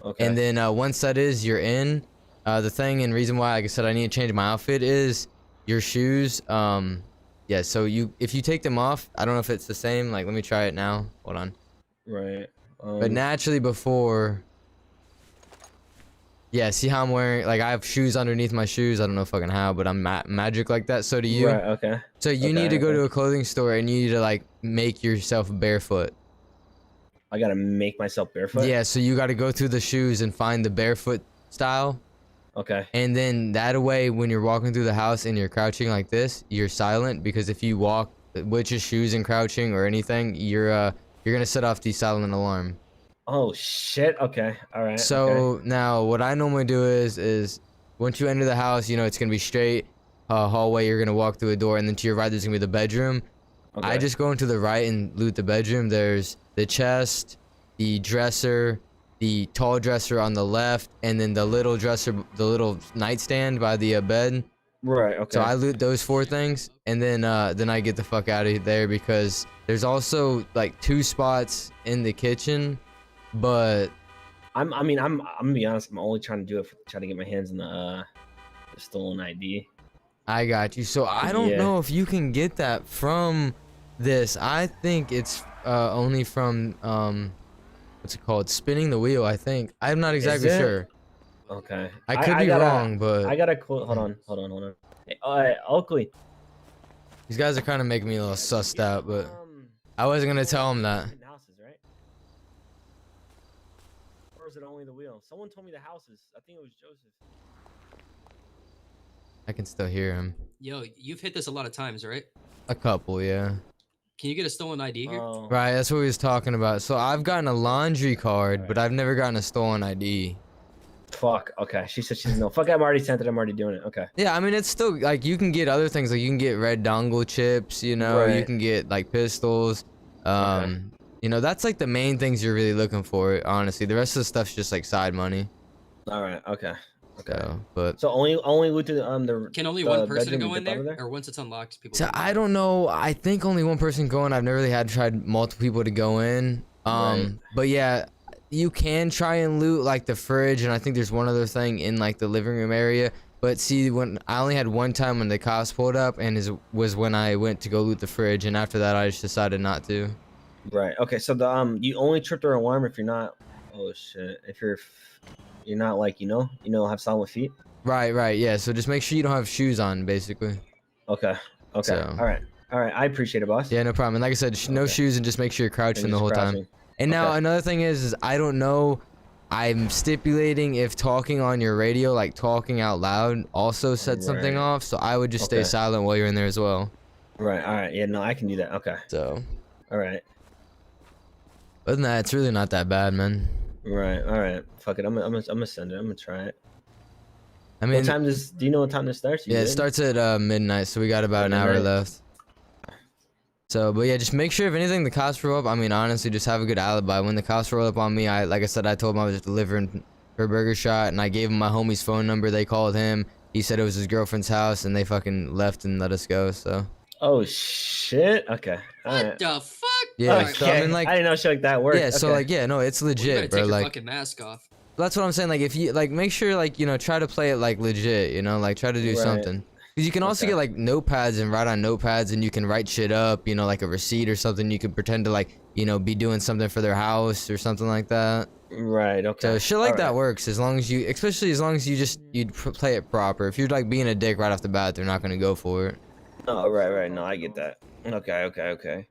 Okay. And then once that is, you're in. The thing and reason why, like I said, I need to change my outfit is your shoes. Yeah, so if you take them off, I don't know if it's the same. Like, let me try it now. Hold on. Right. But naturally before, yeah, see how I'm wearing, like, I have shoes underneath my shoes. I don't know fucking how, but I'm magic like that. So do you. Right, okay. So you need to go to a clothing store and you need to, like, make yourself barefoot. I gotta make myself barefoot? Yeah, so you gotta go through the shoes and find the barefoot style. Okay. And then that way, when you're walking through the house and you're crouching like this, you're silent, because if you walk with your shoes and crouching or anything, you're gonna set off the silent alarm. Oh shit. Okay. All right. So now what I normally do is once you enter the house, you know, it's gonna be straight hallway. You're gonna walk through a door, and then to your right there's gonna be the bedroom. Okay. I just go into the right and loot the bedroom. There's the chest, the dresser, the tall dresser on the left, and then the little dresser, the little nightstand by the bed. Right. Okay. So I loot those 4 things, and then I get the fuck out of there, because there's also like 2 spots in the kitchen, but I'm gonna be honest. I'm only trying to do it trying to get my hands in the stolen ID. I got you. So I don't know if you can get that from this. I think it's only from what's it called? Spinning the wheel, I think. I'm not exactly sure. Okay. I could be wrong, but I gotta quote. Hold on. Hey, Oakley. These guys are kind of making me a little sussed out, but I wasn't gonna tell them that. Houses, right? Or is it only the wheel? Someone told me the houses. I think it was Joseph. I can still hear him. Yo, you've hit this a lot of times, right? A couple, yeah. Can you get a stolen ID here? Right, that's what we was talking about. So I've gotten a laundry card, but I've never gotten a stolen ID. fuck. Okay. She said she's no. Fuck, I'm already sent it. I'm already doing it. Okay. Yeah, I mean, it's still like you can get other things, like you can get red dongle chips, you know, you Right. can get like pistols. You know, that's like the main things you're really looking for, honestly. The rest of the stuff's just like side money. All right. Okay. Okay. So, but So only loot the Can only the one person bedroom go you in get out there? of Or once it's unlocked, people so can go I in? don't know. I think only one person going. I've never really tried multiple people to go in. Right. But yeah, you can try and loot like the fridge, and I think there's one other thing in like the living room area. But see, when I only had one time when the cops pulled up, and was when I went to go loot the fridge, and after that I just decided not to. Right. Okay. So the you only trip their alarm if you're not. Oh shit. If you're not like have solid feet. Right, yeah. So just make sure you don't have shoes on, basically. Okay. Okay. So- All right. I appreciate it, boss. Yeah, no problem. And like I said, no Okay. shoes, and just make sure you're crouching And the just whole time. crouching. And now Okay. another thing is I don't know. I'm stipulating if talking on your radio, like talking out loud, also set something Right. off. So I would just stay Okay. silent while you're in there as well. Right. All right. Yeah. No, I can do that. Okay. So All right. other than that, it's really not that bad, man. Right. All right. Fuck it. I'm gonna send it. I'm gonna try it. I mean, What time does? Do you know what time this starts? You yeah, it good? starts at midnight, so we got about an hour Midnight. left. So, but yeah, just make sure if anything the cops roll up. I mean, honestly, just have a good alibi. When the cops roll up on me, like I said, I told them I was delivering her burger shot, and I gave them my homie's phone number. They called him. He said it was his girlfriend's house, and they fucking left and let us go. So Oh shit. Okay. All What right. the fuck? yeah, Alright, so, I Okay. mean, like, I didn't know shit like that worked. yeah, so Okay. like, yeah, no, it's Well, you better legit, take bro. your Like, fucking mask off. that's what I'm saying. Like, if you like, make sure like try to play it like legit. You know, like try to do Right. something. Because you can also Okay. get like notepads and write on notepads, and you can write shit up. You know, like a receipt or something. You could pretend to like be doing something for their house or something like that. Right. Okay. So shit like All that right. works as long as you, especially as long as you play it proper. If you're like being a dick right off the bat, they're not gonna go for it. Oh, right. No, I get that. Okay.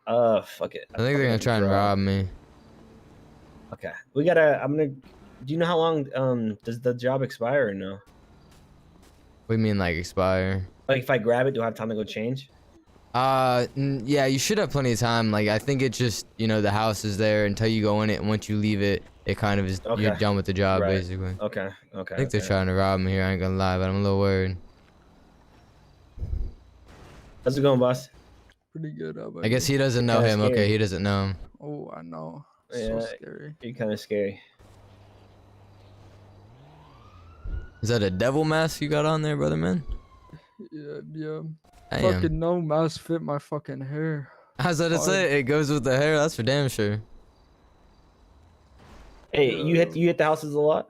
Fuck it. I think they're gonna try and rob me. Okay. We gotta. Do you know how long does the job expire or no? What do you mean like expire? Like if I grab it, do I have time to go change? Yeah, you should have plenty of time. Like I think it's just the house is there until you go in it, and once you leave it, it kind of is you're Okay. done with the job Right. basically. Okay. I think they're trying to rob me here. I ain't gonna lie, but I'm a little worried. How's it going, boss? Pretty good. I guess he doesn't know Kinda him. scary. Okay, he doesn't know him. Oh, I know. Yeah. So scary. You're kind of scary. Is that a devil mask you got on there, brother man? Yeah. Damn. Fucking no mask fit my fucking hair. How's that? It's it goes with the hair. That's for damn sure. Hey, you hit the houses a lot?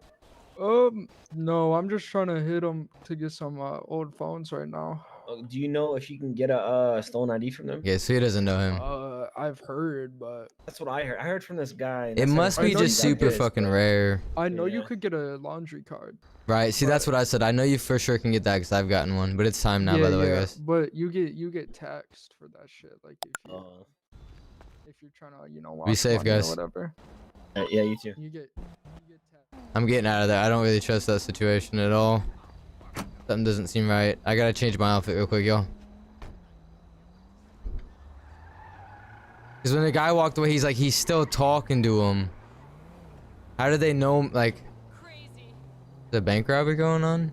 No, I'm just trying to hit them to get some old phones right now. Do you know if you can get a stolen ID from them? Yeah, so he doesn't know him. I've heard, but That's what I heard. I heard from this guy. It that's must how be know just you super fucking rare. I know you Yeah. could get a laundry card. Right, see that's what I said. I know you for sure can get that because I've gotten one, but it's time now, by the way, guys. But you get taxed for that shit. Like if you're trying to wash safe, money or guys. whatever. Yeah, you too. You get taxed. I'm getting out of there. I don't really trust that situation at all. Something doesn't seem right. I gotta change my outfit real quick, y'all. Because when the guy walked away, he's still talking to him. How did they know, like... There's a bank robbery going on?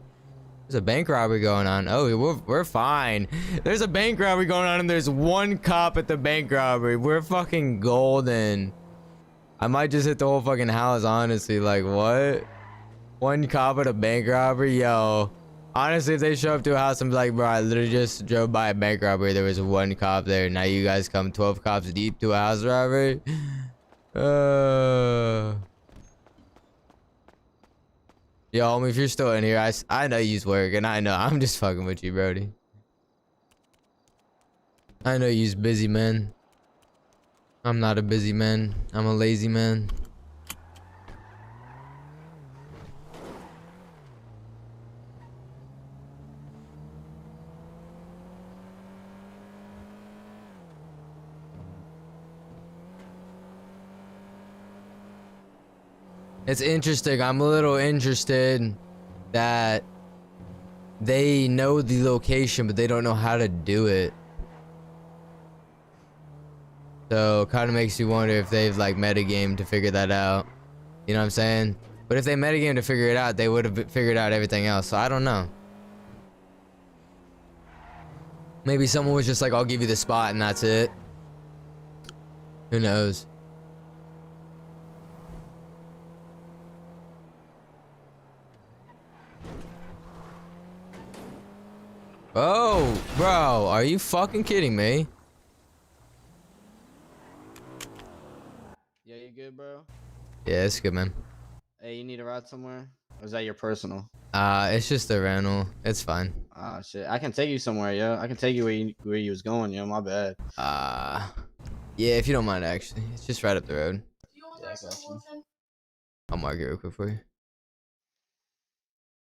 There's a bank robbery going on. Oh, we're fine. There's a bank robbery going on and there's one cop at the bank robbery. We're fucking golden. I might just hit the whole fucking house, honestly. Like, what? One cop at a bank robbery? Yo. Honestly, if they show up to a house and be like, bro, I literally just drove by a bank robbery. There was one cop there. Now you guys come 12 cops deep to a house robbery? Yo, homie, if you're still in here, I know you's working. I know. I'm just fucking with you, Brody. I know you's busy, man. I'm not a busy man. I'm a lazy man. It's interesting. I'm a little interested that they know the location, but they don't know how to do it. So kind of makes you wonder if they've like metagamed to figure that out. You know what I'm saying? But if they metagamed to figure it out, they would have figured out everything else. So I don't know. Maybe someone was just like, I'll give you the spot and that's it. Who knows? Oh, bro, are you fucking kidding me? Yeah, you good, bro? Yeah, it's good, man. Hey, you need a ride somewhere? Or is that your personal? It's just a rental. It's fine. Ah, shit. I can take you somewhere, yo. I can take you where you was going, yo. My bad. Yeah, if you don't mind, actually. It's just right up the road. Yeah, I got you. I'll mark it real quick for you.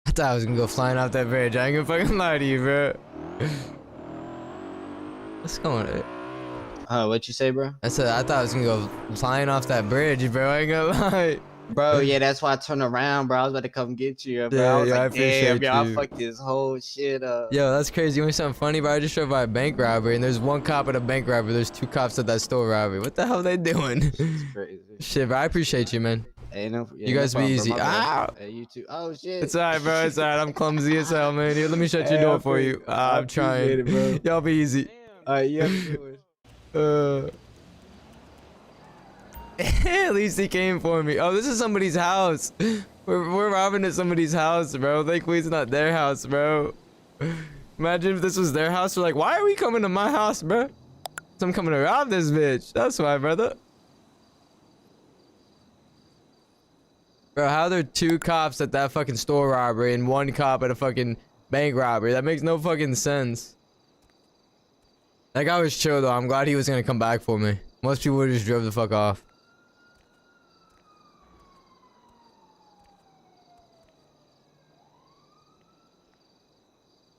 I thought I was gonna go flying off that bridge. I ain't gonna fucking lie to you, bro. What's going on? What you say, bro? I said I thought I was gonna go flying off that bridge, bro. I ain't gonna lie. Bro, yeah, that's why I turned around, bro. I was about to come get you, bro. Yeah, I was yeah, I like, damn, appreciate yo, I you. fucked this whole shit up. Yo, that's crazy. You want something funny, bro? I just drove by a bank robbery, and there's one cop at a bank robbery. There's 2 cops at that store robbery. What the hell are they doing? It's crazy. Shit, bro. I appreciate you, man. Hey, no, yeah, You no guys be problem, bro. easy. My bad. Ow! Hey, you too. Oh, shit. It's alright, bro. It's alright. I'm clumsy as hell, man. Here, let me shut your Hey, door I for you. I'm appreciate trying. it, bro. Y'all be easy. Alright, yeah. At least he came for me. Oh, this is somebody's house. We're robbing at somebody's house, bro. Thankfully, it's not their house, bro. Imagine if this was their house. We're like, why are we coming to my house, bro? So I'm coming to rob this bitch. That's why, brother. Bro, how are there 2 cops at that fucking store robbery and 1 cop at a fucking bank robbery? That makes no fucking sense. That guy was chill, though. I'm glad he was gonna come back for me. Most people would just drove the fuck off.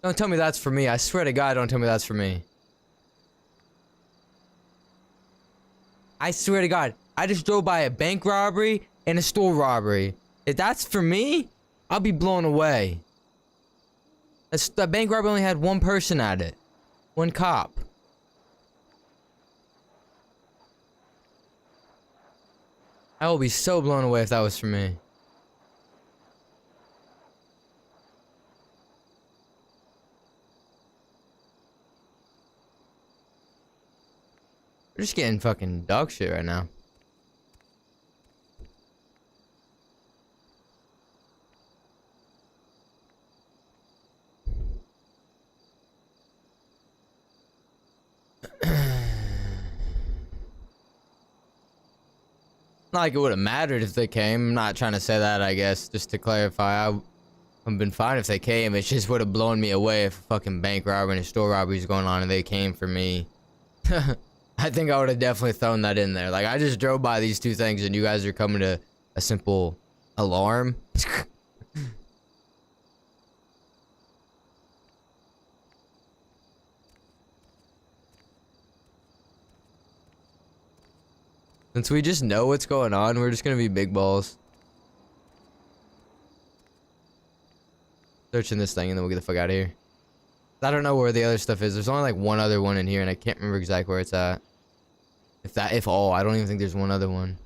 Don't tell me that's for me. I swear to God, don't tell me that's for me. I swear to God, I just drove by a bank robbery and a store robbery. If that's for me, I'll be blown away. The bank robbery only had 1 person at it. 1 cop. I will be so blown away if that was for me. We're just getting fucking dog shit right now. Not like it would have mattered if they came. I'm not trying to say that, I guess. Just to clarify, I've been fine if they came. It just would have blown me away if a fucking bank robbery and a store robbery is going on and they came for me. I think I would have definitely thrown that in there. Like, I just drove by these 2 things and you guys are coming to a simple alarm. Since we just know what's going on, we're just gonna be big balls. Searching this thing and then we'll get the fuck out of here. I don't know where the other stuff is. There's only like 1 other one in here and I can't remember exactly where it's at. If all, I don't even think there's 1 other one.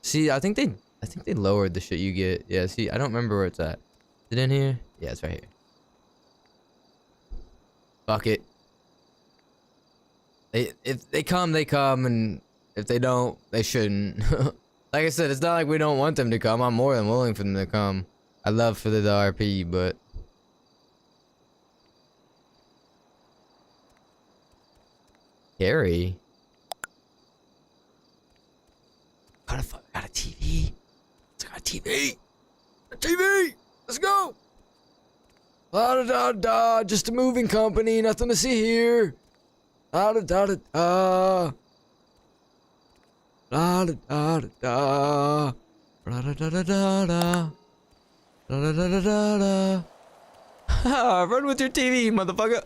See, I think they lowered the shit you get. Yeah, see, I don't remember where it's at. Is it in here? Yeah, it's right here. Fuck it. If they come, they come, and if they don't, they shouldn't. Like I said, it's not like we don't want them to come. I'm more than willing for them to come. I love for the RP, but Gary. Got a TV. It's got a TV. A TV. Let's go. La da da da. Just a moving company. Nothing to see here. La da da da da. La da da da da. La da da da da da. La da da da da da. Run with your TV, motherfucker.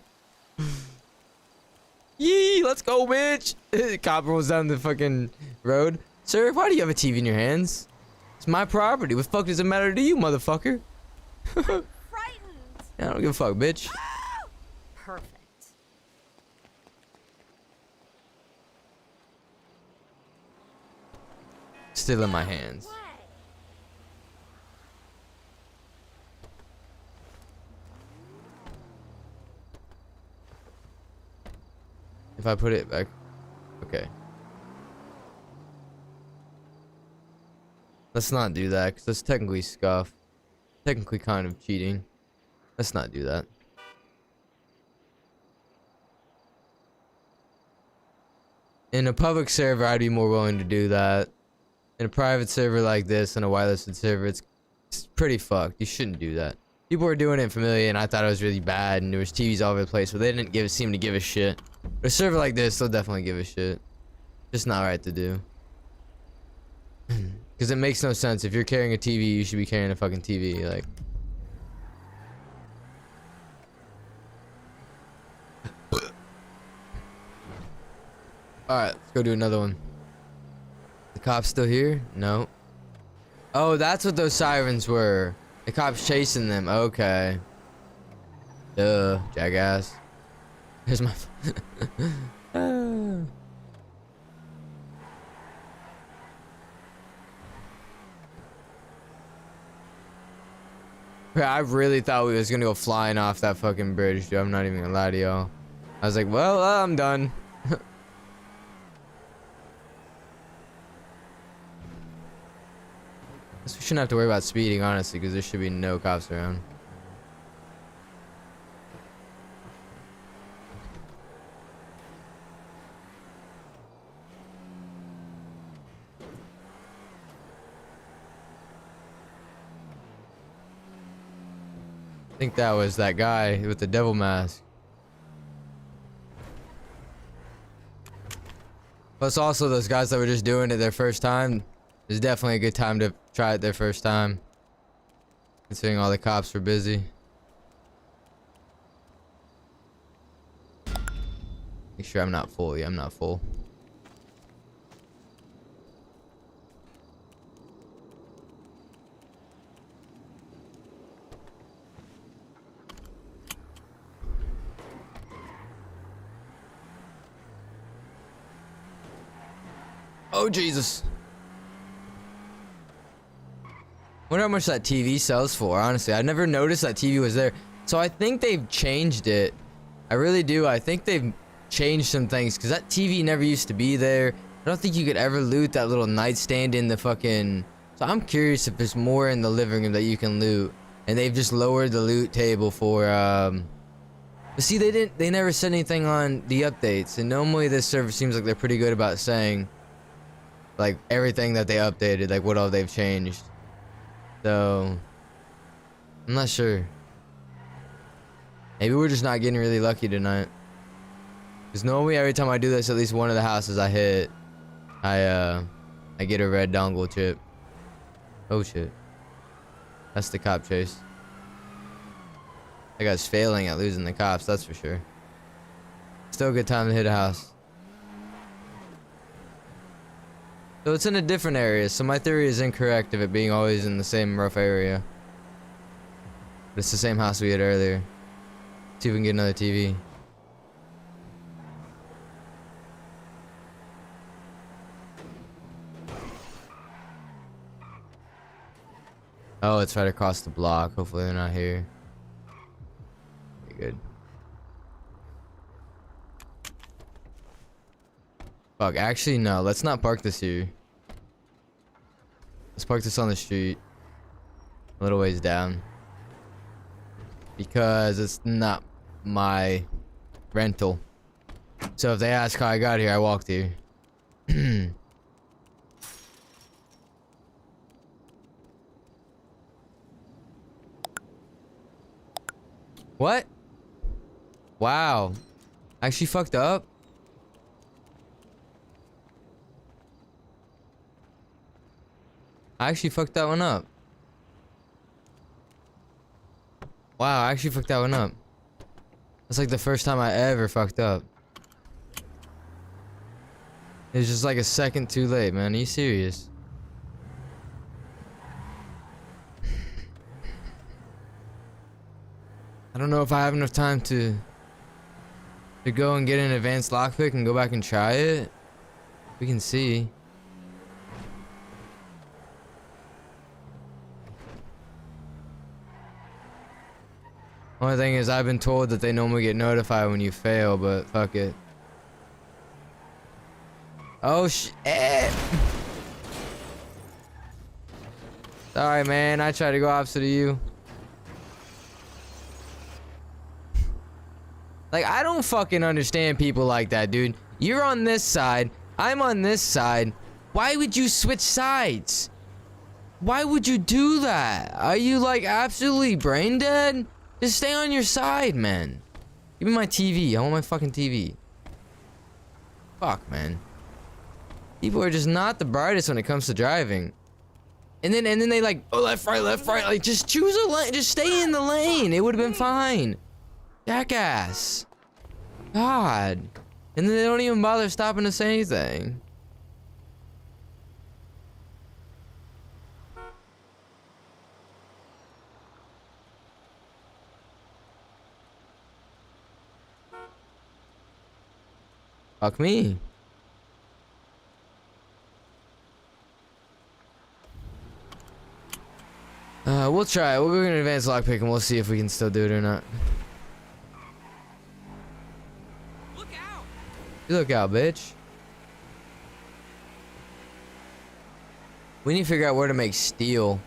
Yee, let's go, bitch. Cop rolls down the fucking road. Sir, why do you have a TV in your hands? It's my property. What the fuck does it matter to you, motherfucker? Frightened. I don't give a fuck, bitch. Perfect. Still in my hands. If I put it back, okay. Let's not do that, because that's technically scuff. Technically kind of cheating. Let's not do that. In a public server, I'd be more willing to do that. In a private server like this, in a whitelisted server, it's pretty fucked. You shouldn't do that. People were doing it in Familia, and I thought it was really bad, and there was TVs all over the place, but they didn't seem to give a shit. But a server like this, they'll definitely give a shit. Just not right to do. Because it makes no sense. If you're carrying a TV, you should be carrying a fucking TV. Like, alright, let's go do another one. The cops still here? No. Oh, that's what those sirens were. The cops chasing them. Okay. Duh, jackass. Here's my. I really thought we was gonna go flying off that fucking bridge, dude. I'm not even gonna lie to y'all. I was like, well, I'm done. We shouldn't have to worry about speeding, honestly, because there should be no cops around. I think that was that guy with the devil mask. Plus also those guys that were just doing it their first time. It's definitely a good time to try it their first time, considering all the cops were busy. Make sure I'm not full. Yeah, I'm not full. Oh Jesus. Wonder how much that TV sells for, honestly. I never noticed that TV was there. So I think they've changed it. I really do. I think they've changed some things, because that TV never used to be there. I don't think you could ever loot that little nightstand in the fucking... So I'm curious if there's more in the living room that you can loot. And they've just lowered the loot table for... But see, they never said anything on the updates. And normally this server seems like they're pretty good about saying, like, everything that they updated, like what all they've changed. So, I'm not sure. Maybe we're just not getting really lucky tonight. Because normally every time I do this, at least one of the houses I hit, I get a red dongle chip. Oh shit. That's the cop chase. That guy's failing at losing the cops, that's for sure. Still a good time to hit a house. So it's in a different area, so my theory is incorrect of it being always in the same rough area. But it's the same house we had earlier. See if we can get another TV. Oh, it's right across the block. Hopefully they're not here. Okay, good. Fuck, actually no, let's not park this here. Let's park this on the street. A little ways down. Because it's not my rental. So if they ask how I got here, I walked here. What? Wow. I actually fucked up? I actually fucked that one up. Wow, I actually fucked that one up. That's like the first time I ever fucked up. It was just like a second too late, man. Are you serious? I don't know if I have enough time to go and get an advanced lockpick and go back and try it. We can see. Only thing is, I've been told that they normally get notified when you fail, but fuck it. Oh shit. Sorry, man. I tried to go opposite of you. Like, I don't fucking understand people like that, dude. You're on this side. I'm on this side. Why would you switch sides? Why would you do that? Are you, like, absolutely brain dead? Just stay on your side, man. Give me my TV. I want my fucking TV. Fuck, man. People are just not the brightest when it comes to driving. And then they like, oh, left, right. Like, just choose a lane. Just stay in the lane. It would have been fine. Jackass. God. And then they don't even bother stopping to say anything. Fuck me. We'll try it. We'll go get an advanced lockpick and we'll see if we can still do it or not. Look out! You look out, bitch. We need to figure out where to make steel.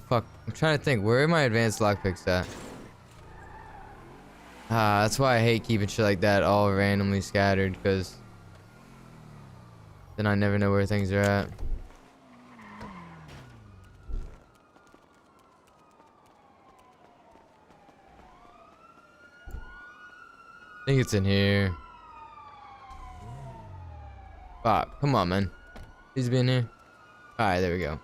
Fuck. I'm trying to think. Where are my advanced lockpicks at? That's why I hate keeping shit like that all randomly scattered, because then I never know where things are at. I think it's in here. Fuck. Come on, man. Please be in here. Alright, there we go.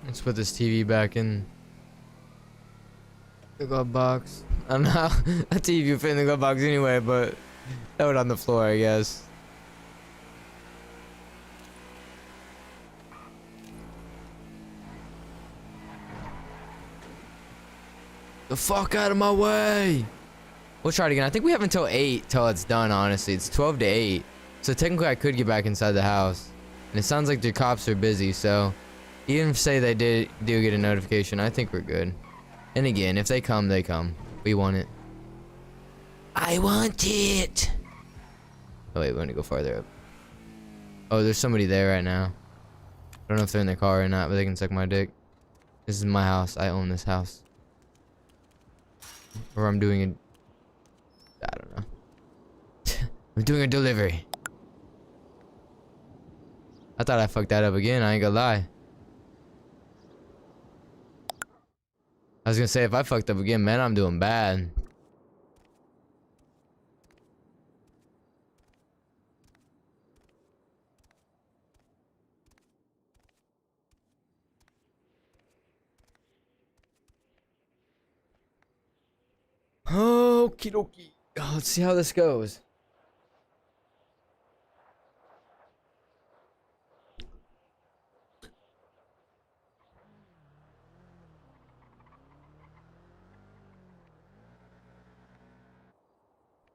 Let's put this TV back in the glove box. I don't know how a TV would fit in the glove box anyway, but throw it on the floor, I guess. The fuck out of my way! We'll try it again. I think we have until 8 till it's done, honestly. It's 12 to 8. So technically I could get back inside the house. And it sounds like the cops are busy, so even if say they do get a notification, I think we're good. And again, if they come, they come. We want it. I want it! Oh wait, we're gonna go farther up. Oh, there's somebody there right now. I don't know if they're in their car or not, but they can suck my dick. This is my house. I own this house. Or I'm doing a... I don't know. I'm doing a delivery. I thought I fucked that up again, I ain't gonna lie. I was gonna say, if I fucked up again, man, I'm doing bad. Okie dokie. Oh, let's see how this goes.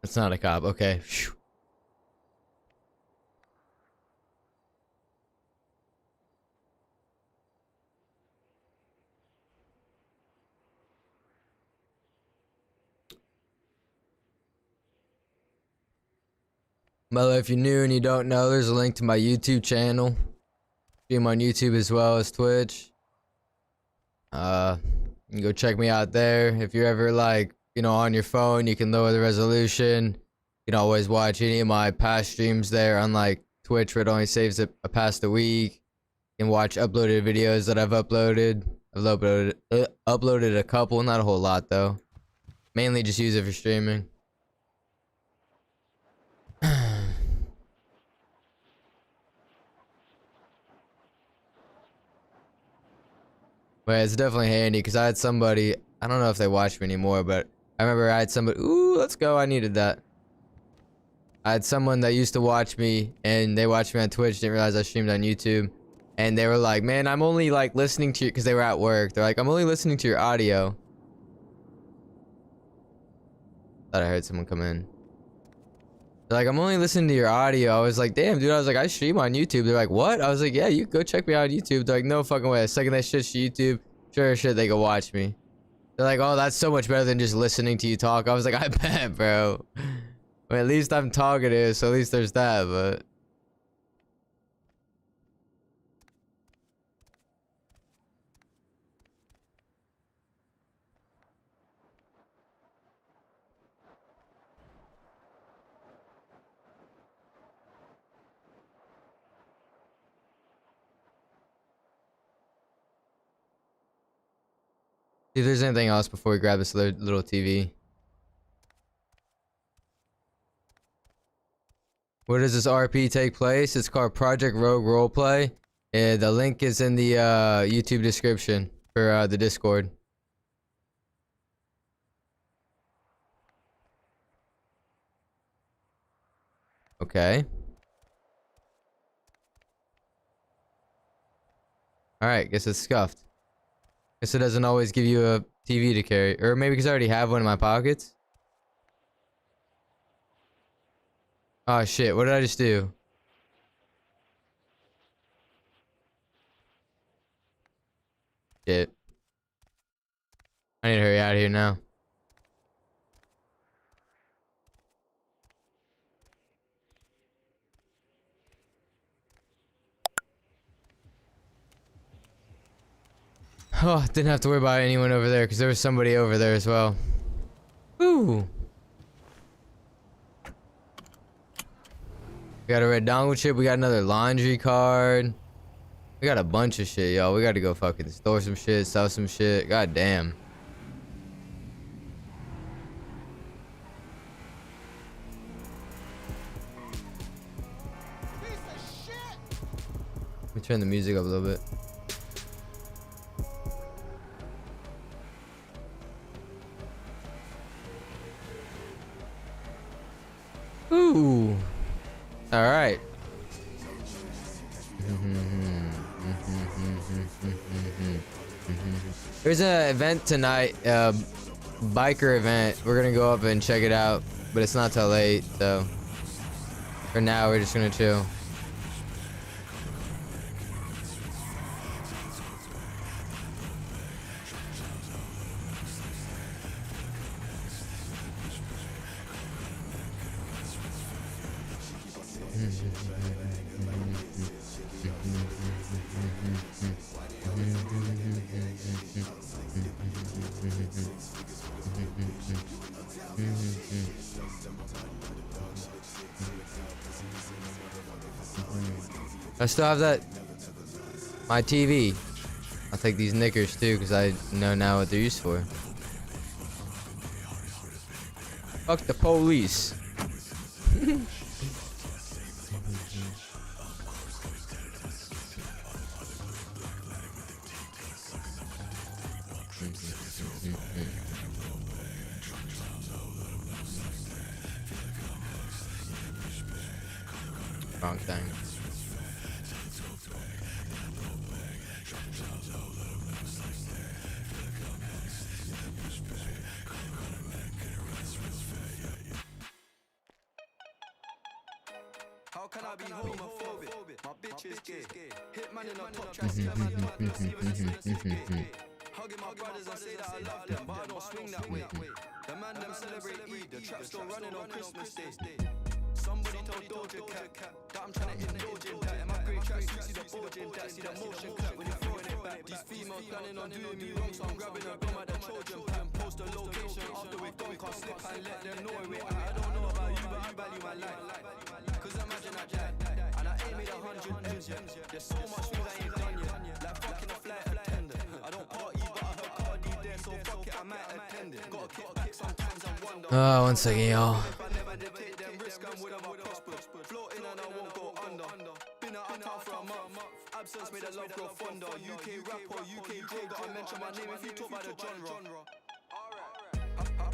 It's not a cop. Okay. Phew. By the way, if you're new and you don't know, there's a link to my YouTube channel. Stream on YouTube as well as Twitch. You can go check me out there. If you're ever like, you know, on your phone. You can lower the resolution. You can always watch any of my past streams there, unlike Twitch where it only saves it past a week. You can watch uploaded videos that I've uploaded. I've uploaded a couple, not a whole lot though. Mainly just use it for streaming. But it's definitely handy because I had somebody, I don't know if they watch me anymore, but I remember I had somebody, ooh, let's go, I needed that. I had someone that used to watch me and they watched me on Twitch, didn't realize I streamed on YouTube. And they were like, man, I'm only like listening to you, because they were at work. They're like, I'm only listening to your audio. Thought I heard someone come in. They're like, I'm only listening to your audio. I was like, damn, dude. I was like, I stream on YouTube. They're like, what? I was like, yeah, you go check me out on YouTube. They're like, no fucking way. The second that shit's to YouTube, sure as shit, they can watch me. They're like, oh, that's so much better than just listening to you talk. I was like, I bet, bro. Well, at least I'm talkative, so at least there's that, but... See if there's anything else before we grab this little TV. Where does this RP take place? It's called Project Rogue Roleplay. And the link is in the YouTube description for the Discord. Okay. Alright, guess it's scuffed. Guess it doesn't always give you a TV to carry. Or maybe because I already have one in my pockets. Oh shit, what did I just do? Shit. I need to hurry out of here now. Oh, didn't have to worry about anyone over there because there was somebody over there as well. Ooh. We got a red dongle chip. We got another laundry card. We got a bunch of shit, y'all. We got to go fucking store some shit, sell some shit. God damn. Let me turn the music up a little bit. Ooh. All right. There's an event tonight, biker event. We're gonna go up and check it out, but it's not till late, so for now we're just gonna chill. I still have that, my TV. I'll take these knickers too, because I know now what they're used for. Fuck the police. Wrong thing. How can I be homophobic? My bitch is gay. Hitman in a top track, see a man in my class, see when it's gay. Hugging my brothers and say that I love them, but I don't swing that way. The man them celebrate Eid, the trap still running on Christmas Day. Somebody told Doja Cat that I'm trying to indulge in that. And my great track, see the bulge in that, see the motion cut when you're throwing it back. These females planning on doing me wrong, so I'm grabbing a gun at the Trojan pack. Post a location after we're done, can't slip and let them know where we at. I don't know about you, but you value my life. Cause imagine I died, and I ain't made 100 M's yet. There's so much things I ain't done yet. Like fucking a flight attendant. I don't party, but I heard Cardi there, so fuck it, I might attend it. Gotta kick back sometimes and wonder. One second, y'all. Floating and I won't go under. Been out of town for a month. Absence made a love grow fonder. UK rapper, UK droga. I mention my name if you talk about the genre.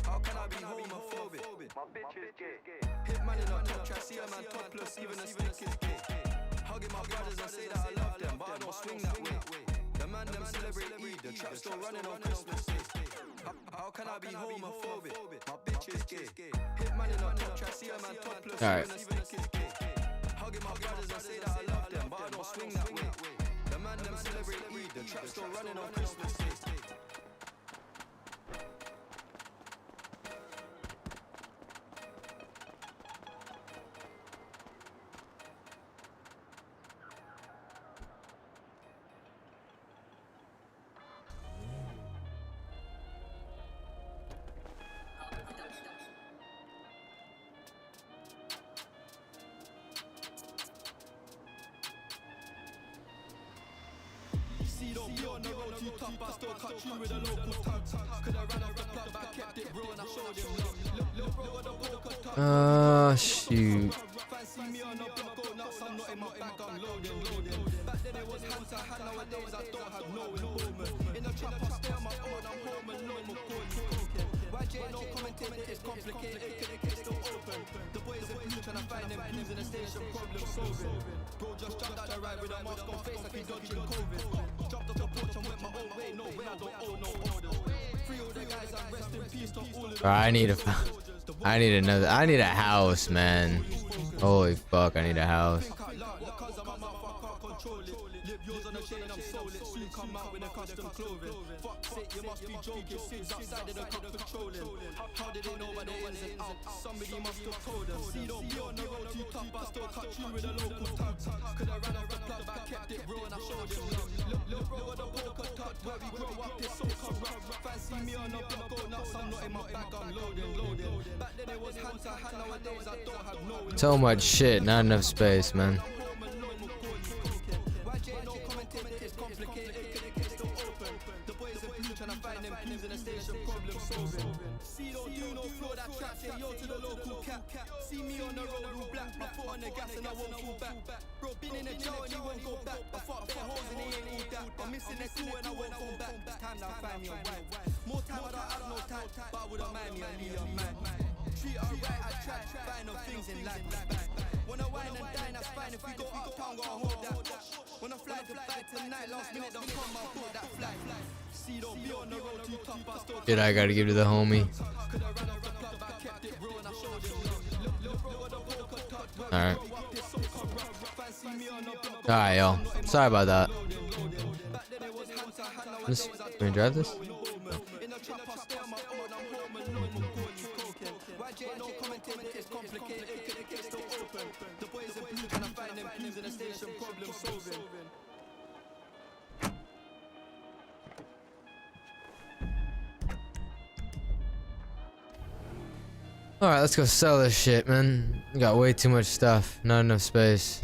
How can I be homophobic? My bitch is gay. Hit man in a top track, see a man topless, even a snake is gay. Hugging my brothers and say that I love them, but I don't swing that way. The man them celebrate Eid, the trap still running on Christmas Day. How can I be homophobic? My bitch is gay. Hit man in a top track, see a man topless, Alright. even a snake is gay. Hugging my brothers and say that I love them, but I don't swing that way. The man them celebrate Eid, the trap still running on Christmas Day. Don't be on the road too tough, I still cut you with a local tug. Could I ran off the plug, but I kept it real and I showed him love. Look, bro, with the poker tug. Oh, shoot. Fancy me on the block, go nuts, I'm not in my back, I'm loading. Back then it was hand to hand, nowadays I don't have no involvement. In the trap, I stay on my own, I'm home alone, McCoy. YJ no commentator, it's complicated, it's still open. The boys are blue, trying to find them clues in the station, problem solving. Bro just jumped out the ride with a mask on face like he dodging COVID. Jumped off the porch and went my own way, no way, I don't owe no orders. Free all the guys and rest in peace to all of them. I need a house, man. Holy fuck, I need a house. Live yours on a chain, I'm sold it. Soon come out with a custom clothing. Fuck's sake, you must be joking. Sids outside of the cup patrolling. How did they know about the ins and outs? Somebody must have told them. See, don't be on the road too tough, I still cut you with a local tug. Could I ran off the plug, but I kept it real and I showed him love. Little bro with a poker tug, where we grow up is so corrupt. Fancy me on the block, go nuts, I'm not in my bag, I'm loading. Back then it was hand to hand, nowadays I don't have no. So much shit, not enough space, man. It's complicated, it's still open. The boys are blue, trying to find them clues in the station, problem solving. See, don't do no flow, that trap, say yo to the local cat. See me on the road, all black, my foot on the gas and I won't fall back. Bro, been in the jail and he won't go back. I fuck their hoes and he ain't all that. I'm missing the crew and I won't fall back. Time now, find me a wife. More time, I don't have no time, but I wouldn't mind me a Leah, man. Treat her right, I try, find no things in life. Wanna wine and dine, that's fine. If we go uptown, gotta hold that. Wanna fly to Dubai tonight, last minute don't come, I'll book that flight. See, don't be on the road too tough, I still Shit, I gotta give to the homie. Alright. Alright, y'all. Sorry about that. Can we drive this? The boys are blue, trying to find them clues in the station, problem solving. Alright, let's go sell this shit, man. We got way too much stuff, not enough space.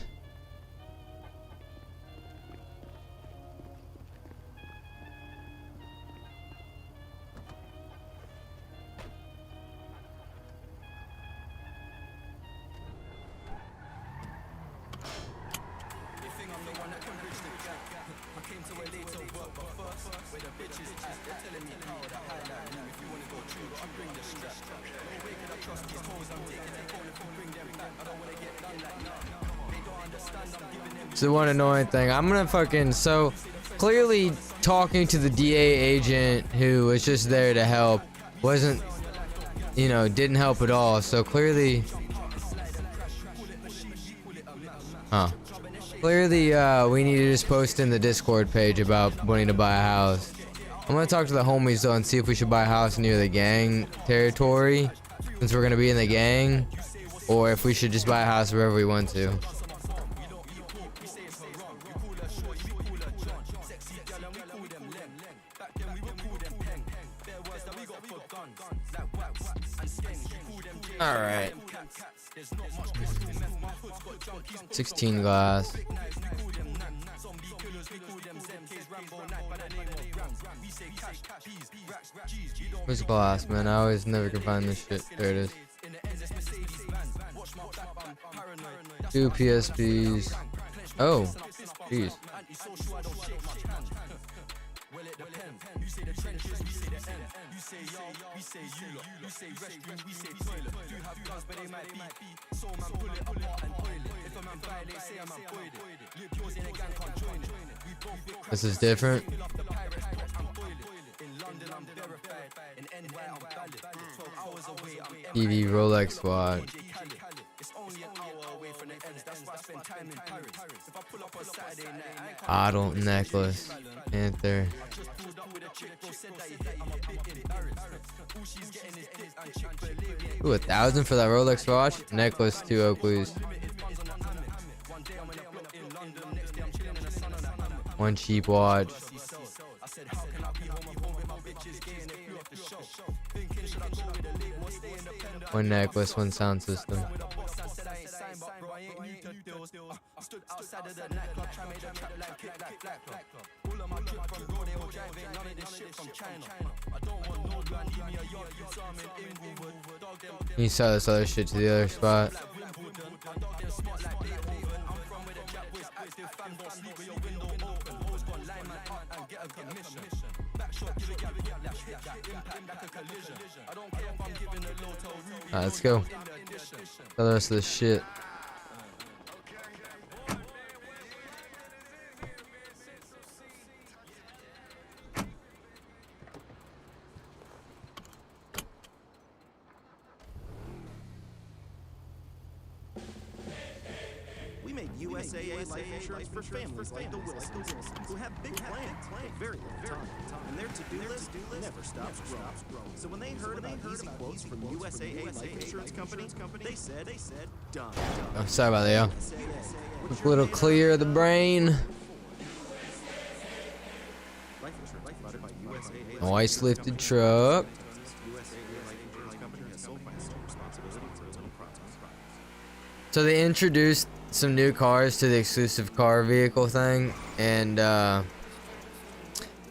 It's the one annoying thing. I'm gonna fucking, so clearly talking to the DA agent who was just there to help wasn't, you know, didn't help at all. So clearly, clearly we need to just post in the Discord page about wanting to buy a house. I'm gonna talk to the homies though and see if we should buy a house near the gang territory since we're gonna be in the gang, or if we should just buy a house wherever we want to. All right. 16 glass. Where's glass, man? I always never can find this shit. There it is. 2 PSPs. Oh, jeez. This is different. TV Rolex watch. Idol necklace. Panther. Ooh, 1,000 for that Rolex watch. Necklace, 2 Oakleys. 1 cheap watch. 1 necklace, 1 sound system. Can you sell this other shit to the other spot? Alright, let's go. Sell the rest of this shit. We made USAA life insurance for families like the Wilsons, who have big plans but very little time, and their to-do list never stops growing. So when they heard about easy quotes from USAA Life Insurance Company, they said, done. Oh, sorry about that, y'all. A little clear of the brain. Nice lifted truck. So they introduced some new cars to the exclusive car vehicle thing, and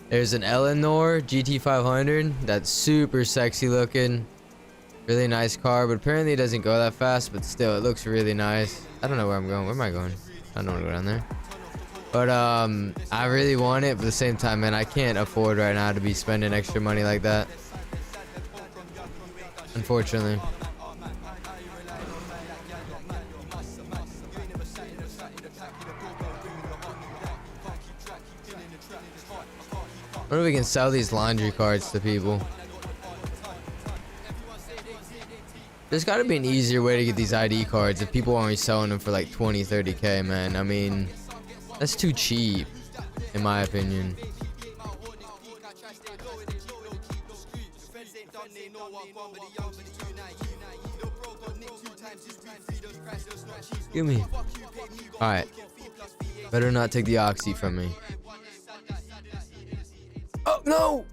there's an Eleanor GT500 that's super sexy looking, really nice car, but apparently it doesn't go that fast, but still it looks really nice. I don't know where I'm going. Where am I going? I don't want to go down there. But I really want it, but at the same time, man, I can't afford right now to be spending extra money like that, unfortunately. I wonder if we can sell these laundry cards to people. There's got to be an easier way to get these ID cards if people aren't selling them for like 20, 30K, man. I mean, that's too cheap, in my opinion. Give me. Alright. Better not take the oxy from me. Oh, no!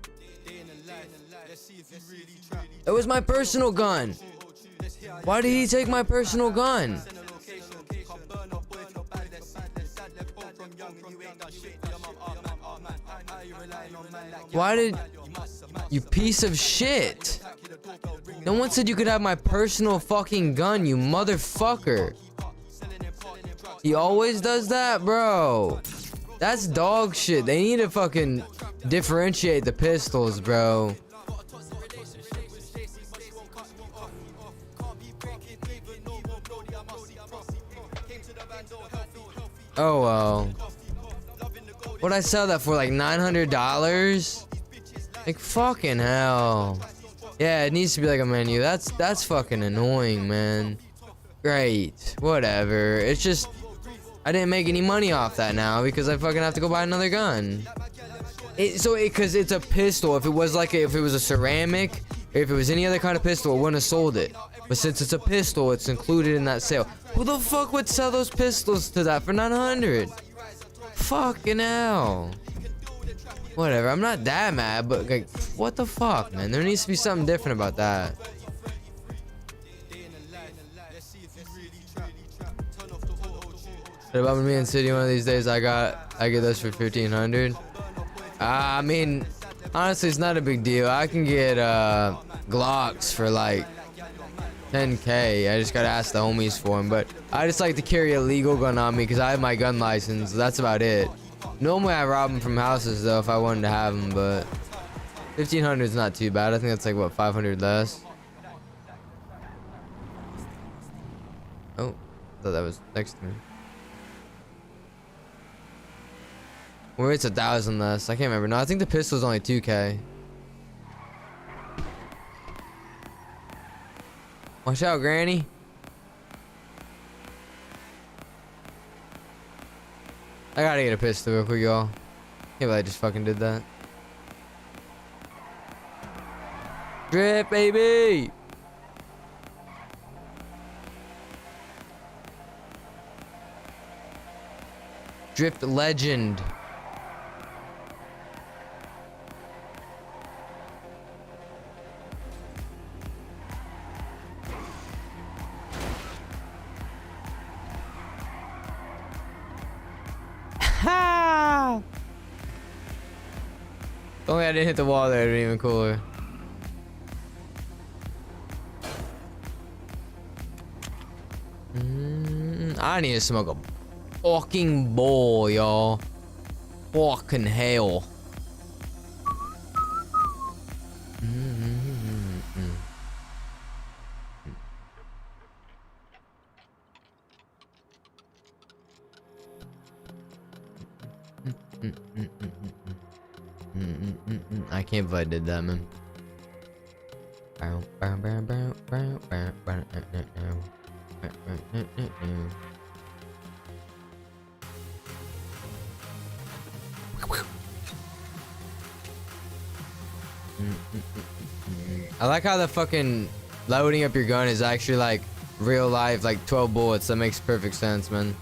It was my personal gun. Why did he take my personal gun? Why did... You piece of shit. No one said you could have my personal fucking gun, you motherfucker. He always does that, bro. That's dog shit. They need to fucking differentiate the pistols, bro. Oh well. What'd I sell that for? Like $900? Like fucking hell. Yeah, it needs to be like a menu. That's fucking annoying, man. Great. Whatever. It's just I didn't make any money off that now because I fucking have to go buy another gun. Cause it's a pistol. If it was a ceramic, or if it was any other kind of pistol, I wouldn't have sold it. But since it's a pistol, it's included in that sale. Who the fuck would sell those pistols to that for 900? Fucking hell. Whatever, I'm not that mad, but like, what the fuck, man? There needs to be something different about that. What about me in city one of these days? I get this for 1500. I mean, honestly, it's not a big deal. I can get Glocks for like 10K. I just gotta ask the homies for them. But I just like to carry a legal gun on me because I have my gun license. That's about it. Normally I rob them from houses though if I wanted to have them, but 1500 is not too bad. I think that's like what, 500 less. Oh, I thought that was next to me. Or it's 1,000 less. I can't remember. No, I think the pistol's only 2K. Watch out, Granny. I gotta get a pistol real quick, y'all. Can't believe I just fucking did that. Drip, baby! Drift legend. Ha! If only I didn't hit the wall there, it'd be even cooler. I need to smoke a fucking bowl, y'all. Fucking hell. I can't believe I did that, man. I like how the fucking loading up your gun is actually like real life, like 12 bullets. That makes perfect sense, man.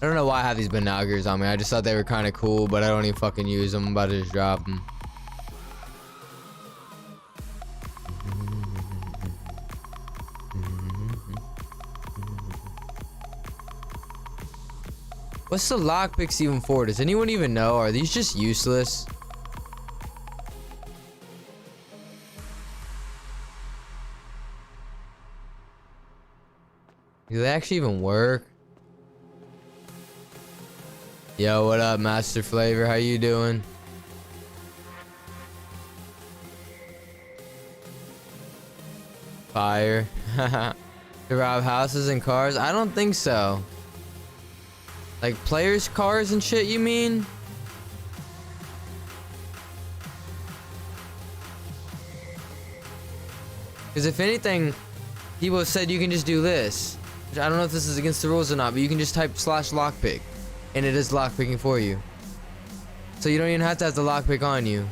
I don't know why I have these binoculars on me. I just thought they were kind of cool, but I don't even fucking use them. I'm about to just drop them. What's the lockpicks even for? Does anyone even know? Are these just useless? Do they actually even work? Yo, what up, Master Flavor? How you doing? Fire. To rob houses and cars? I don't think so. Like players' cars and shit, you mean? Because if anything, people have said you can just do this. Which I don't know if this is against the rules or not, but you can just type /lockpick. And it is lockpicking for you. So you don't even have to have the lockpick on you.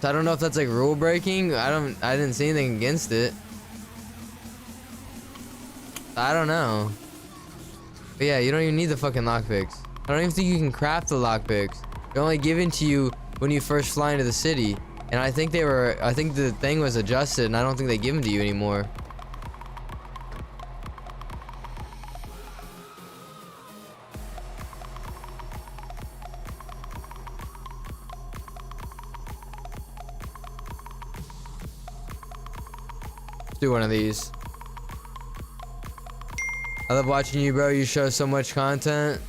So I don't know if that's like rule breaking. I didn't see anything against it. I don't know. But yeah, you don't even need the fucking lockpicks. I don't even think you can craft the lockpicks. They're only given to you when you first fly into the city. And I think the thing was adjusted and I don't think they give them to you anymore. Do one of these. I love watching you, bro. You show so much content.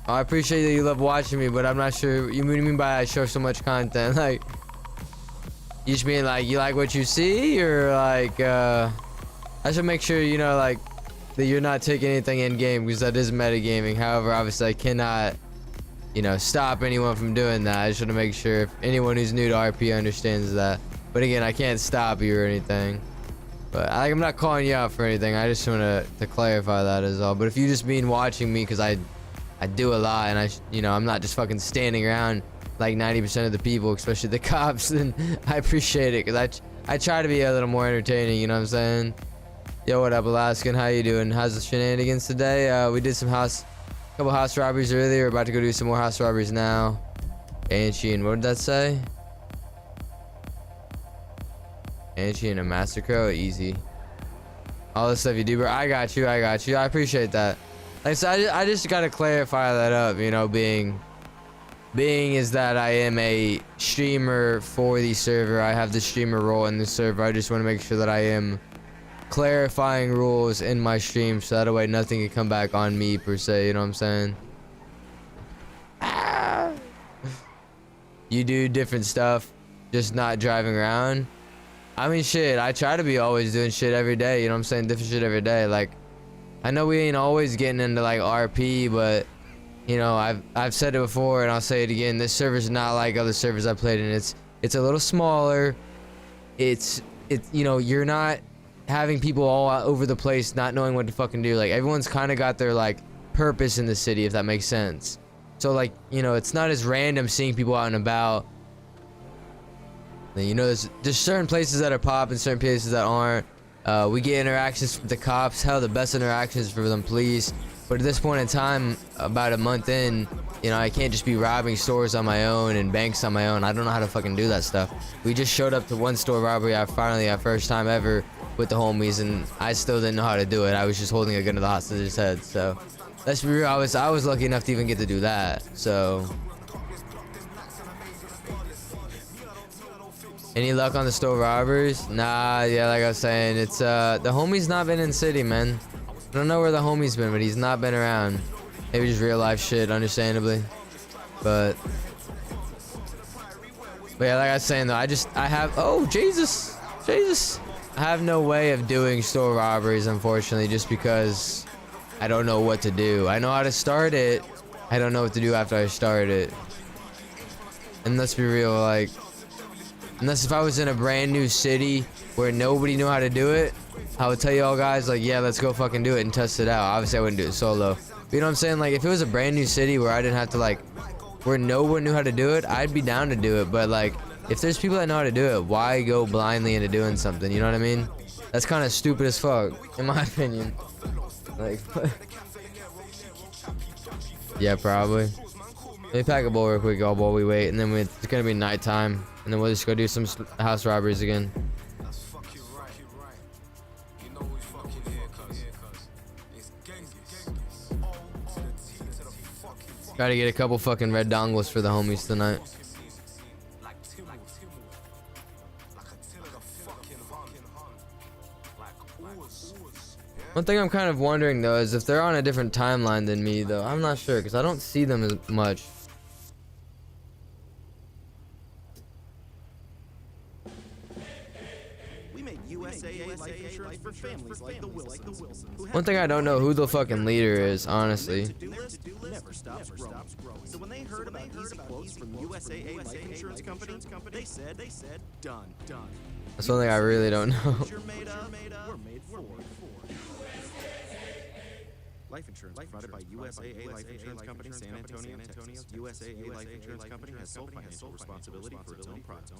Oh, I appreciate that you love watching me, but I'm not sure what you mean by I show so much content. Like, you just mean like you like what you see, or like I should make sure you know like that you're not taking anything in game because that is metagaming. However, obviously I cannot, you know, stop anyone from doing that. I just want to make sure if anyone who's new to RP understands that. But again, I can't stop you or anything. But I'm not calling you out for anything. I just want to clarify that is all. But if you just mean watching me, because I do a lot, and you know, I'm not just fucking standing around like 90% of the people, especially the cops, then I appreciate it, because I try to be a little more entertaining, you know what I'm saying? Yo, what up, Alaskan? How you doing? How's the shenanigans today? We did some couple house robberies earlier. We're about to go do some more house robberies now. Anchi, and what did that say? Anchi and a massacre? Easy. All the stuff you do, bro. I got you. I appreciate that. Like, so I just gotta clarify that up, you know, being is that I am a streamer for the server. I have the streamer role in the server. I just want to make sure that I am clarifying rules in my stream, so that way nothing can come back on me per se, you know what I'm saying? You do different stuff, just not driving around. I mean, shit, I try to be always doing shit every day, you know what I'm saying? Different shit every day. Like, I know we ain't always getting into like RP, but you know, I've said it before and I'll say it again. This server's not like other servers I played in. It's a little smaller. It's you know, you're not having people all over the place not knowing what to fucking do. Like, everyone's kind of got their like purpose in the city, if that makes sense. So like, you know, it's not as random seeing people out and about. You know, there's certain places that are popping, certain places that aren't. We get interactions from the cops. Hell, the best interactions for them, please. But at this point in time, about a month in, you know, I can't just be robbing stores on my own and banks on my own. I don't know how to fucking do that stuff. We just showed up to one store robbery. Finally, our first time ever with the homies, and I still didn't know how to do it. I was just holding a gun to the hostage's head. So let's be real. I was lucky enough to even get to do that. So. Any luck on the store robbers? Nah, yeah, like I was saying, it's the homie's not been in city, man. I don't know where the homie's been, but he's not been around. Maybe just real life shit, understandably. But yeah, like I was saying though, I have, oh Jesus, I have no way of doing store robberies, unfortunately, just because I don't know what to do. I know how to start it. I don't know what to do after I start it. And let's be real, like, unless if I was in a brand new city where nobody knew how to do it, I would tell you all guys, like, yeah, let's go fucking do it and test it out. Obviously, I wouldn't do it solo. But you know what I'm saying? Like, if it was a brand new city where I didn't have to, like, where no one knew how to do it, I'd be down to do it. But, like, if there's people that know how to do it, why go blindly into doing something? You know what I mean? That's kind of stupid as fuck, in my opinion. Like, yeah, probably. Let me pack a bowl real quick, y'all, while we wait. And then it's gonna be nighttime. And then we'll just go do some house robberies again. Gotta get a couple fucking red dongles for the homies tonight. One thing I'm kind of wondering though is if they're on a different timeline than me though. I'm not sure because I don't see them as much. One thing I don't know who the fucking leader is, honestly. So when they heard about these quotes from USAA Life Insurance Company, they said, done. That's one thing I really don't know. Life insurance provided by USAA Life Insurance Company, San Antonio, Texas. USAA Life Insurance Company has sole financial responsibility for its own products.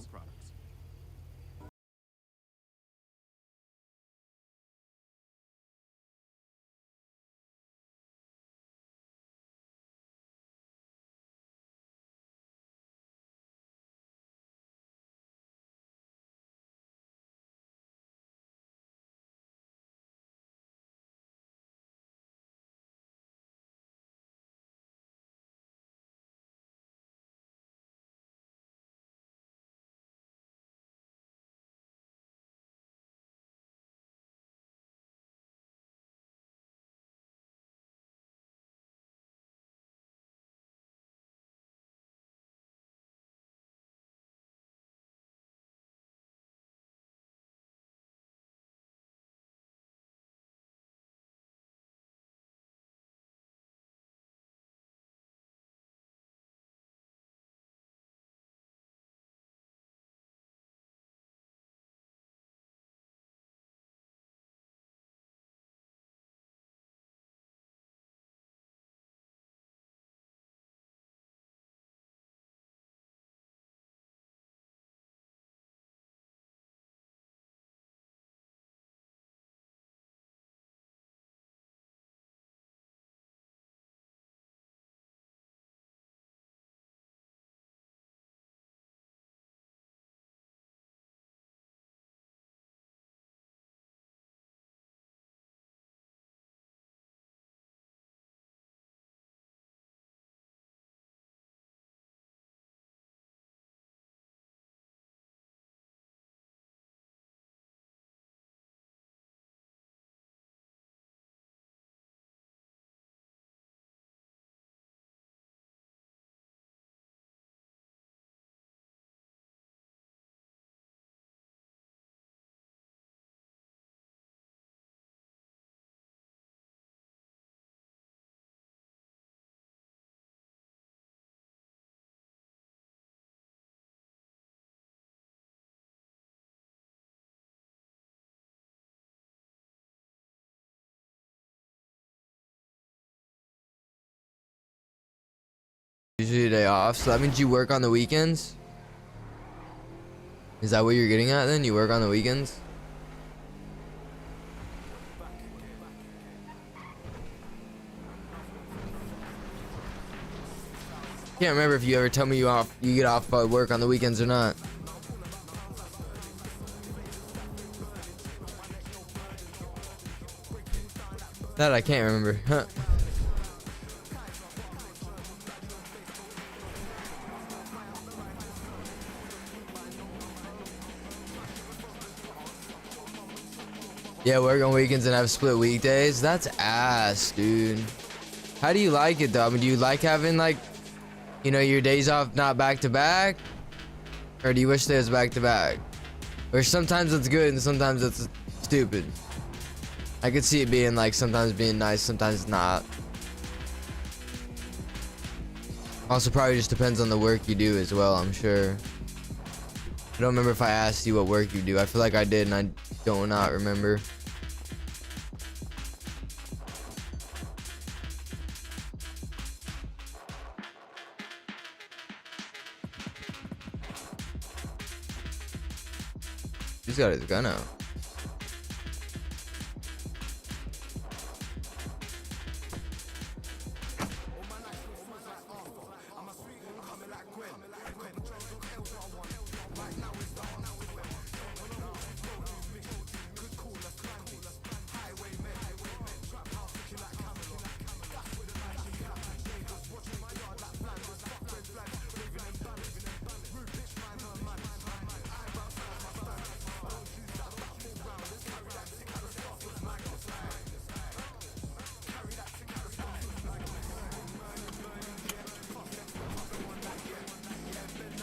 off, so that means you work on the weekends? Is that what you're getting at then? You work on the weekends? Can't remember if you ever tell me you get off work on the weekends or not. That I can't remember. Huh. Yeah, work on weekends and have split weekdays. That's ass, dude. How do you like it though? I mean, do you like having like, you know, your days off not back to back? Or do you wish they was back to back? Or sometimes it's good and sometimes it's stupid. I could see it being like sometimes being nice, sometimes not. Also probably just depends on the work you do as well, I'm sure. I don't remember if I asked you what work you do. I feel like I did and I do not remember. He's got his gun out.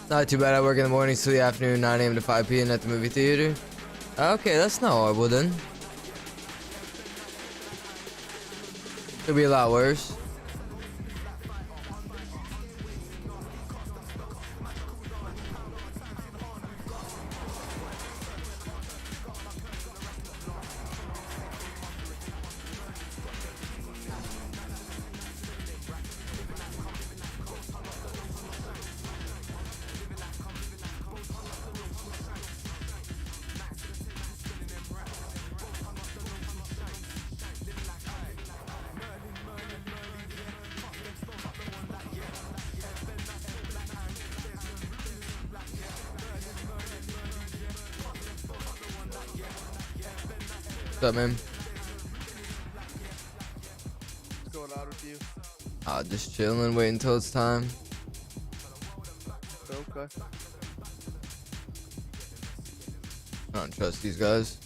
Not too bad. I work in the mornings to the afternoon, 9 a.m. to 5 p.m. at the movie theater. Okay, that's not horrible then. Could be a lot worse. What's up, man? What's going on with you? Just chilling, waiting until it's time. Okay. I don't trust these guys.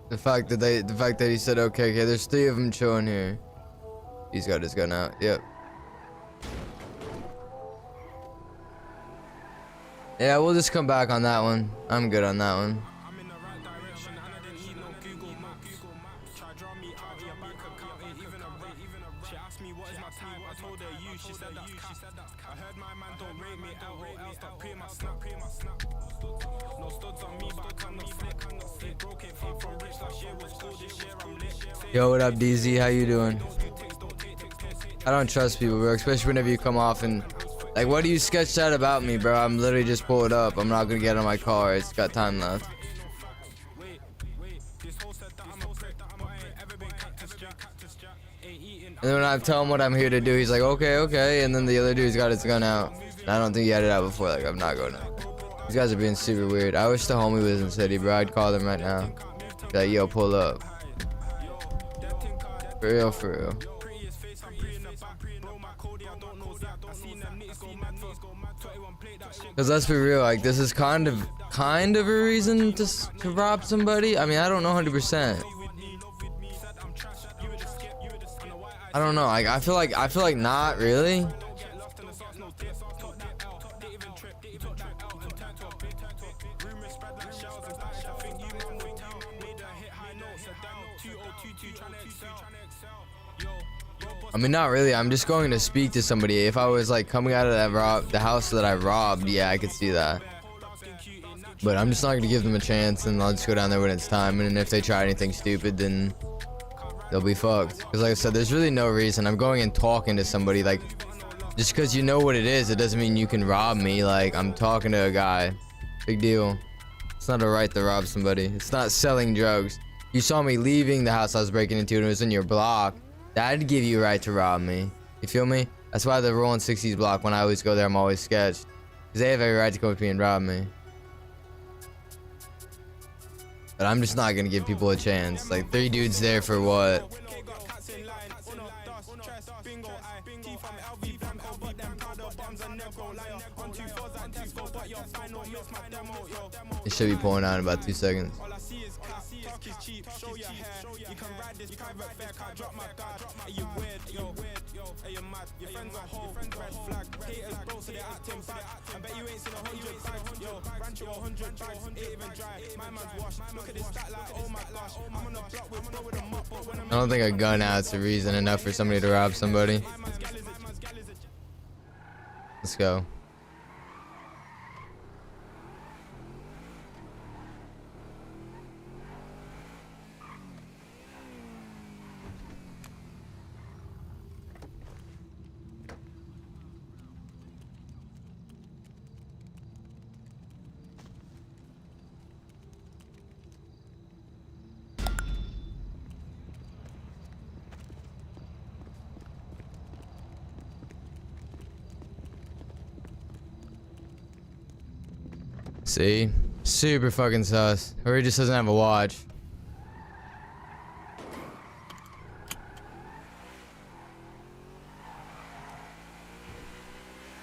The fact that he said okay, there's 3 of them chilling here. He's got his gun out. Yep. Yeah, we'll just come back on that one. I'm good on that one. Yo, what up, DZ? How you doing? I don't trust people, bro, especially whenever you come off and like, what do you sketch out about me, bro? I'm literally just pulled up. I'm not gonna get on my car. It's got time left. And then when I tell him what I'm here to do, he's like, okay, okay. And then the other dude's got his gun out. And I don't think he had it out before. Like, I'm not going to. These guys are being super weird. I wish the homie was in city, bro. I'd call them right now. Be like, yo, pull up. For real, for real. Cause let's be real, like this is kind of a reason to rob somebody. I mean, I don't know 100%. I don't know. Like I feel like not really. I mean, not really. I'm just going to speak to somebody. If I was like coming out of the house that I robbed, yeah, I could see that. But I'm just not gonna give them a chance, and I'll just go down there when it's time. And if they try anything stupid, then they'll be fucked. Because like I said, there's really no reason. I'm going and talking to somebody. Like, just because you know what it is, it doesn't mean you can rob me. Like, I'm talking to a guy. Big deal. It's not a right to rob somebody. It's not selling drugs. You saw me leaving the house I was breaking into and it was in your block. That'd give you a right to rob me. You feel me? That's why the Rolling 60s block, when I always go there, I'm always sketched. Because they have every right to come up to me and rob me. But I'm just not gonna give people a chance. Like, 3 dudes there for what? It should be pulling out in about 2 seconds. I don't think a gun out's a reason enough for somebody to rob somebody. Let's go. See? Super fucking sus. Or he just doesn't have a watch.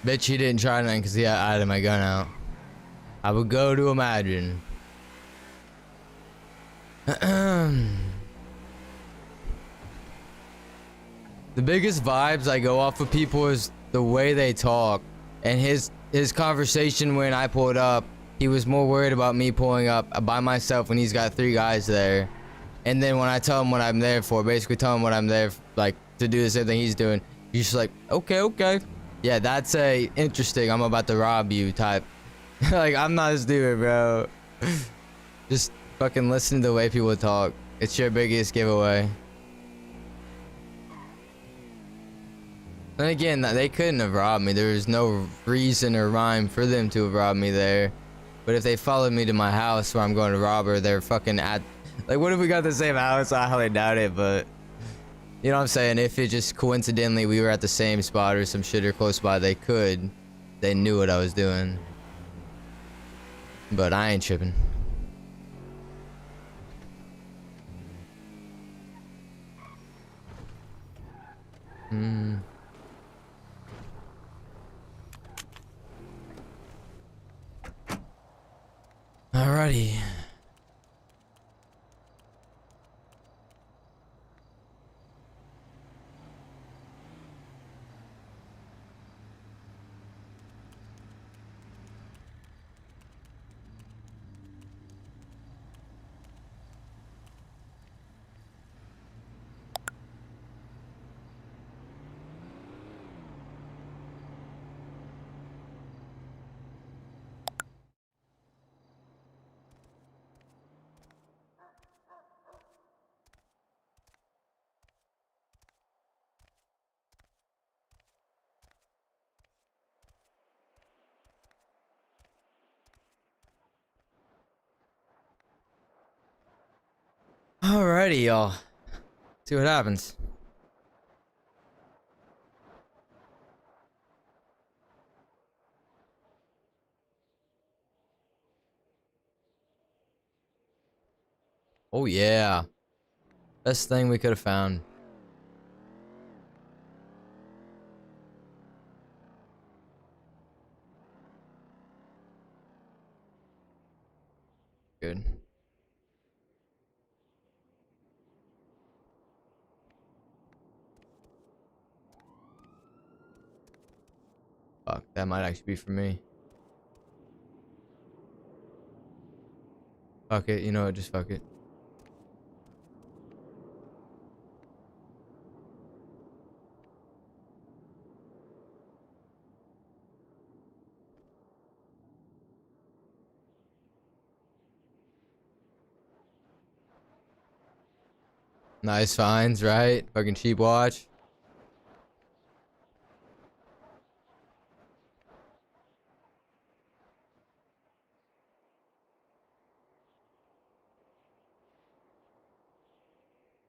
Bet he didn't try nothing because I had my gun out. I would go to imagine. The biggest vibes I go off of people is the way they talk. And his conversation when I pulled up, he was more worried about me pulling up by myself when he's got 3 guys there. And then when I tell him what I'm there for, basically tell him what I'm there like to do the same thing he's doing, he's just like, okay. Yeah, that's a interesting, I'm about to rob you type. Like, I'm not stupid, bro. Just fucking listen to the way people talk. It's your biggest giveaway. And again, they couldn't have robbed me. There was no reason or rhyme for them to have robbed me there. But if they followed me to my house where I'm going to rob her, they're fucking at... Like, what if we got the same house? I highly doubt it, but... You know what I'm saying? If it just coincidentally we were at the same spot or some shit or close by, they could. They knew what I was doing. But I ain't tripping. Alrighty. Alrighty, y'all. See what happens. Oh yeah. Best thing we could have found. Good. Fuck, that might actually be for me. Fuck it, you know what, just fuck it. Nice finds, right? Fucking cheap watch.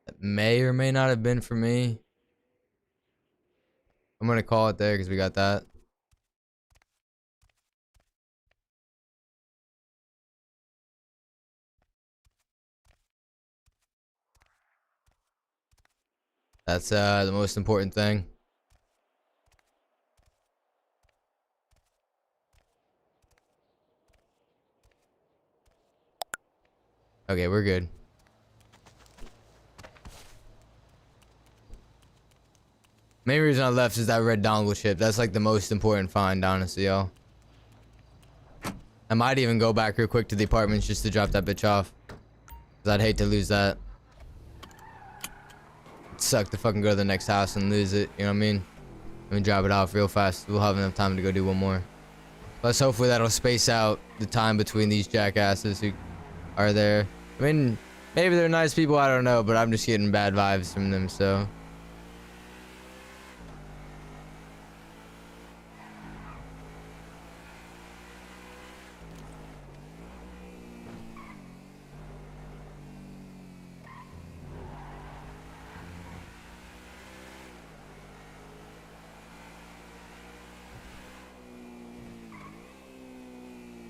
That may or may not have been for me. I'm gonna call it there because we got that. That's the most important thing. Okay, we're good. Main reason I left is that red dongle chip. That's like the most important find, honestly, y'all. I might even go back real quick to the apartments just to drop that bitch off. Cause I'd hate to lose that. It'd suck to fucking go to the next house and lose it, you know what I mean? Let me drop it off real fast. We'll have enough time to go do one more. Plus, hopefully that'll space out the time between these jackasses who are there. I mean, maybe they're nice people, I don't know, but I'm just getting bad vibes from them, so.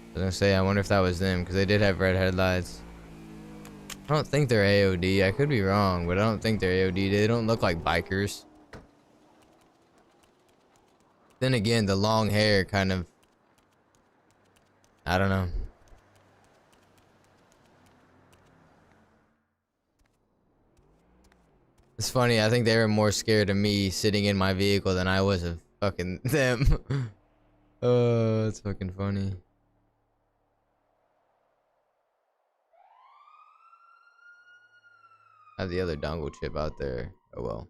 I was gonna say, I wonder if that was them, because they did have red headlights. I don't think they're AOD. I could be wrong, but I don't think they're AOD. They don't look like bikers. Then again, the long hair kind of... I don't know. It's funny, I think they were more scared of me sitting in my vehicle than I was of fucking them. Oh, that's fucking funny. I have the other dongle chip out there. Oh well.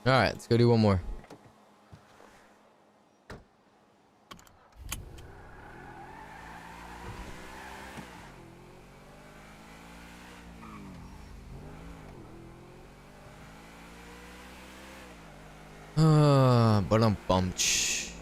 Alright, let's go do one more. But I'm bumped.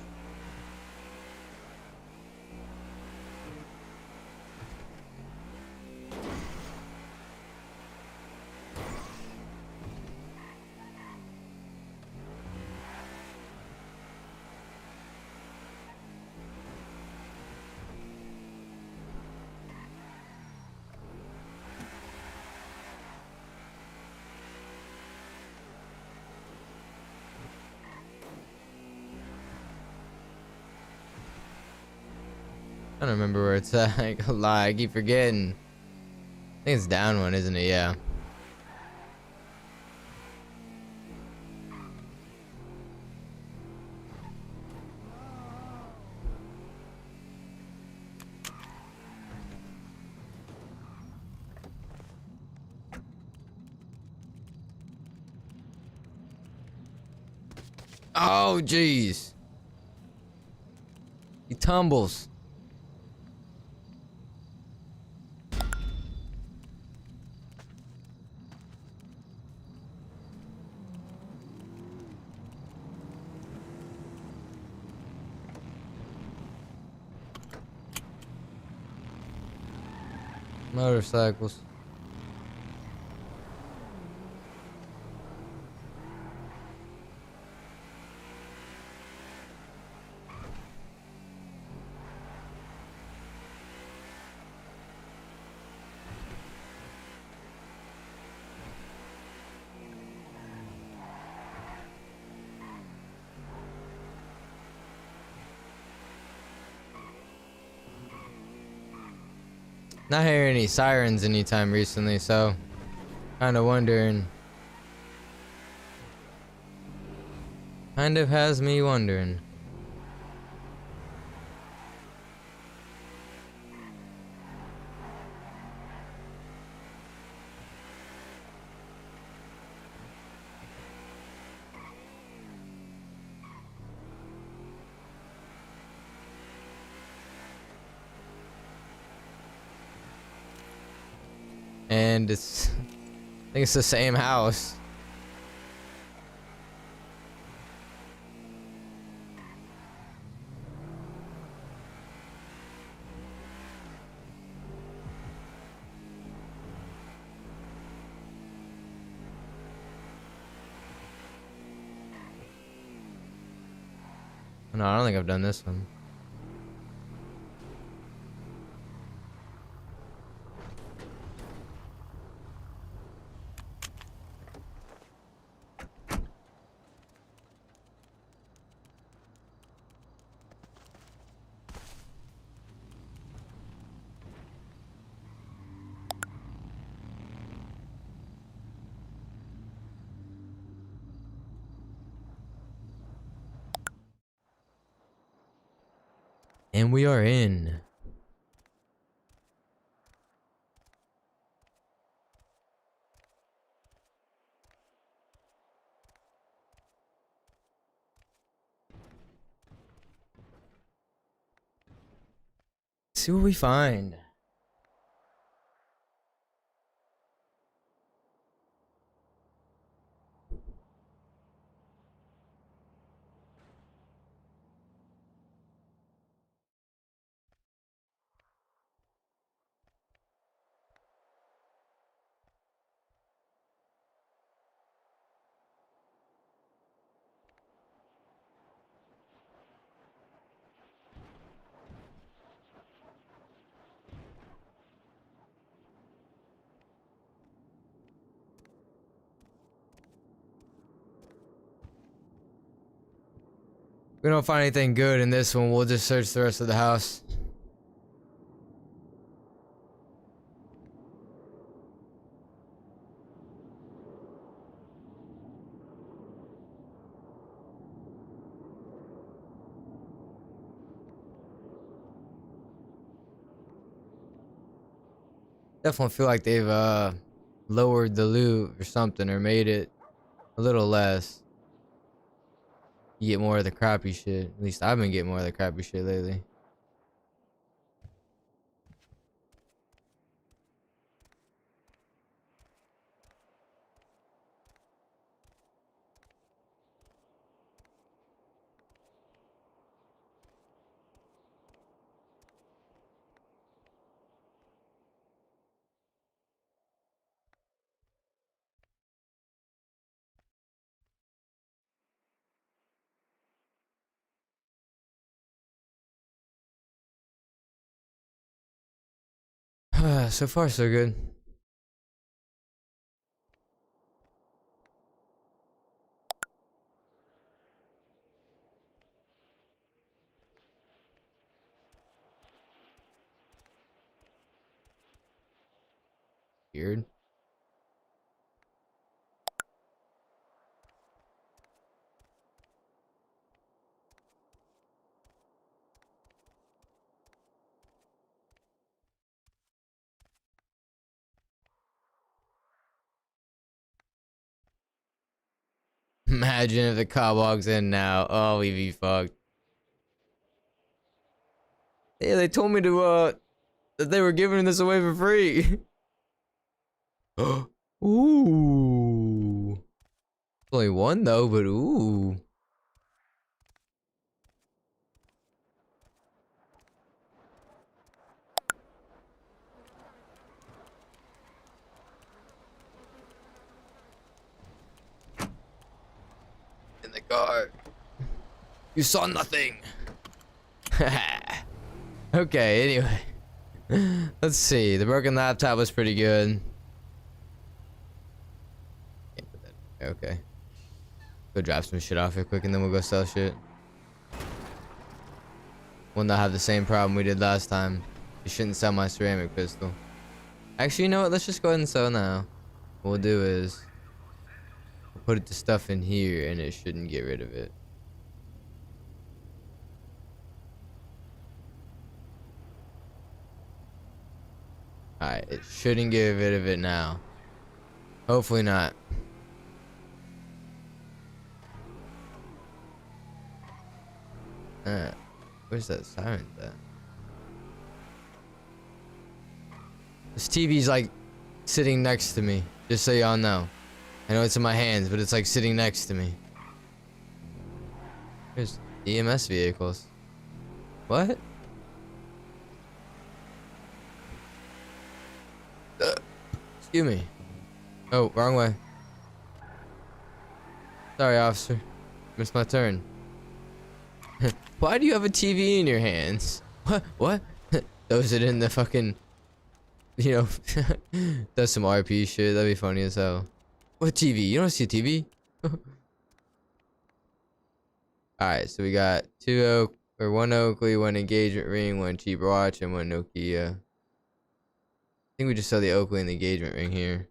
I don't remember where it's at. I ain't gonna lie, I keep forgetting. I think it's down one, isn't it? Yeah. Oh, jeez. He tumbles. Motorcycles. Not hearing any sirens anytime recently, so kind of wondering. Kind of has me wondering. and I think it's the same house. No, I don't think I've done this one. And we are in. See what we find. If we don't find anything good in this one, we'll just search the rest of the house. Definitely feel like they've lowered the loot or something, or made it a little less. You get more of the crappy shit. At least I've been getting more of the crappy shit lately. So far, so good. Weird. Imagine if the cop walks in now. Oh, we'd be fucked. Yeah, they told me to that they were giving this away for free. Ooh. Only one though, but ooh. In the car. You saw nothing. Okay, anyway. Let's see. The broken laptop was pretty good. Okay. Go drop some shit off real quick and then we'll go sell shit. We'll not have the same problem we did last time. You shouldn't sell my ceramic pistol. Actually, you know what? Let's just go ahead and sell now. What we'll do is we'll put the stuff in here and it shouldn't get rid of it. Alright, it shouldn't get rid of it now. Hopefully not. Where's that siren at? This TV's like sitting next to me. Just so y'all know. I know it's in my hands, but it's like sitting next to me. There's EMS vehicles. What? Excuse me. Oh, wrong way. Sorry, officer. Missed my turn. Why do you have a TV in your hands? What? What? Throws it in the fucking... You know, does some RP shit. That'd be funny as hell. What TV? You don't see a TV? Alright, so we got one Oakley, one engagement ring, one cheap watch, and one Nokia. I think we just saw the Oakley and the engagement ring here.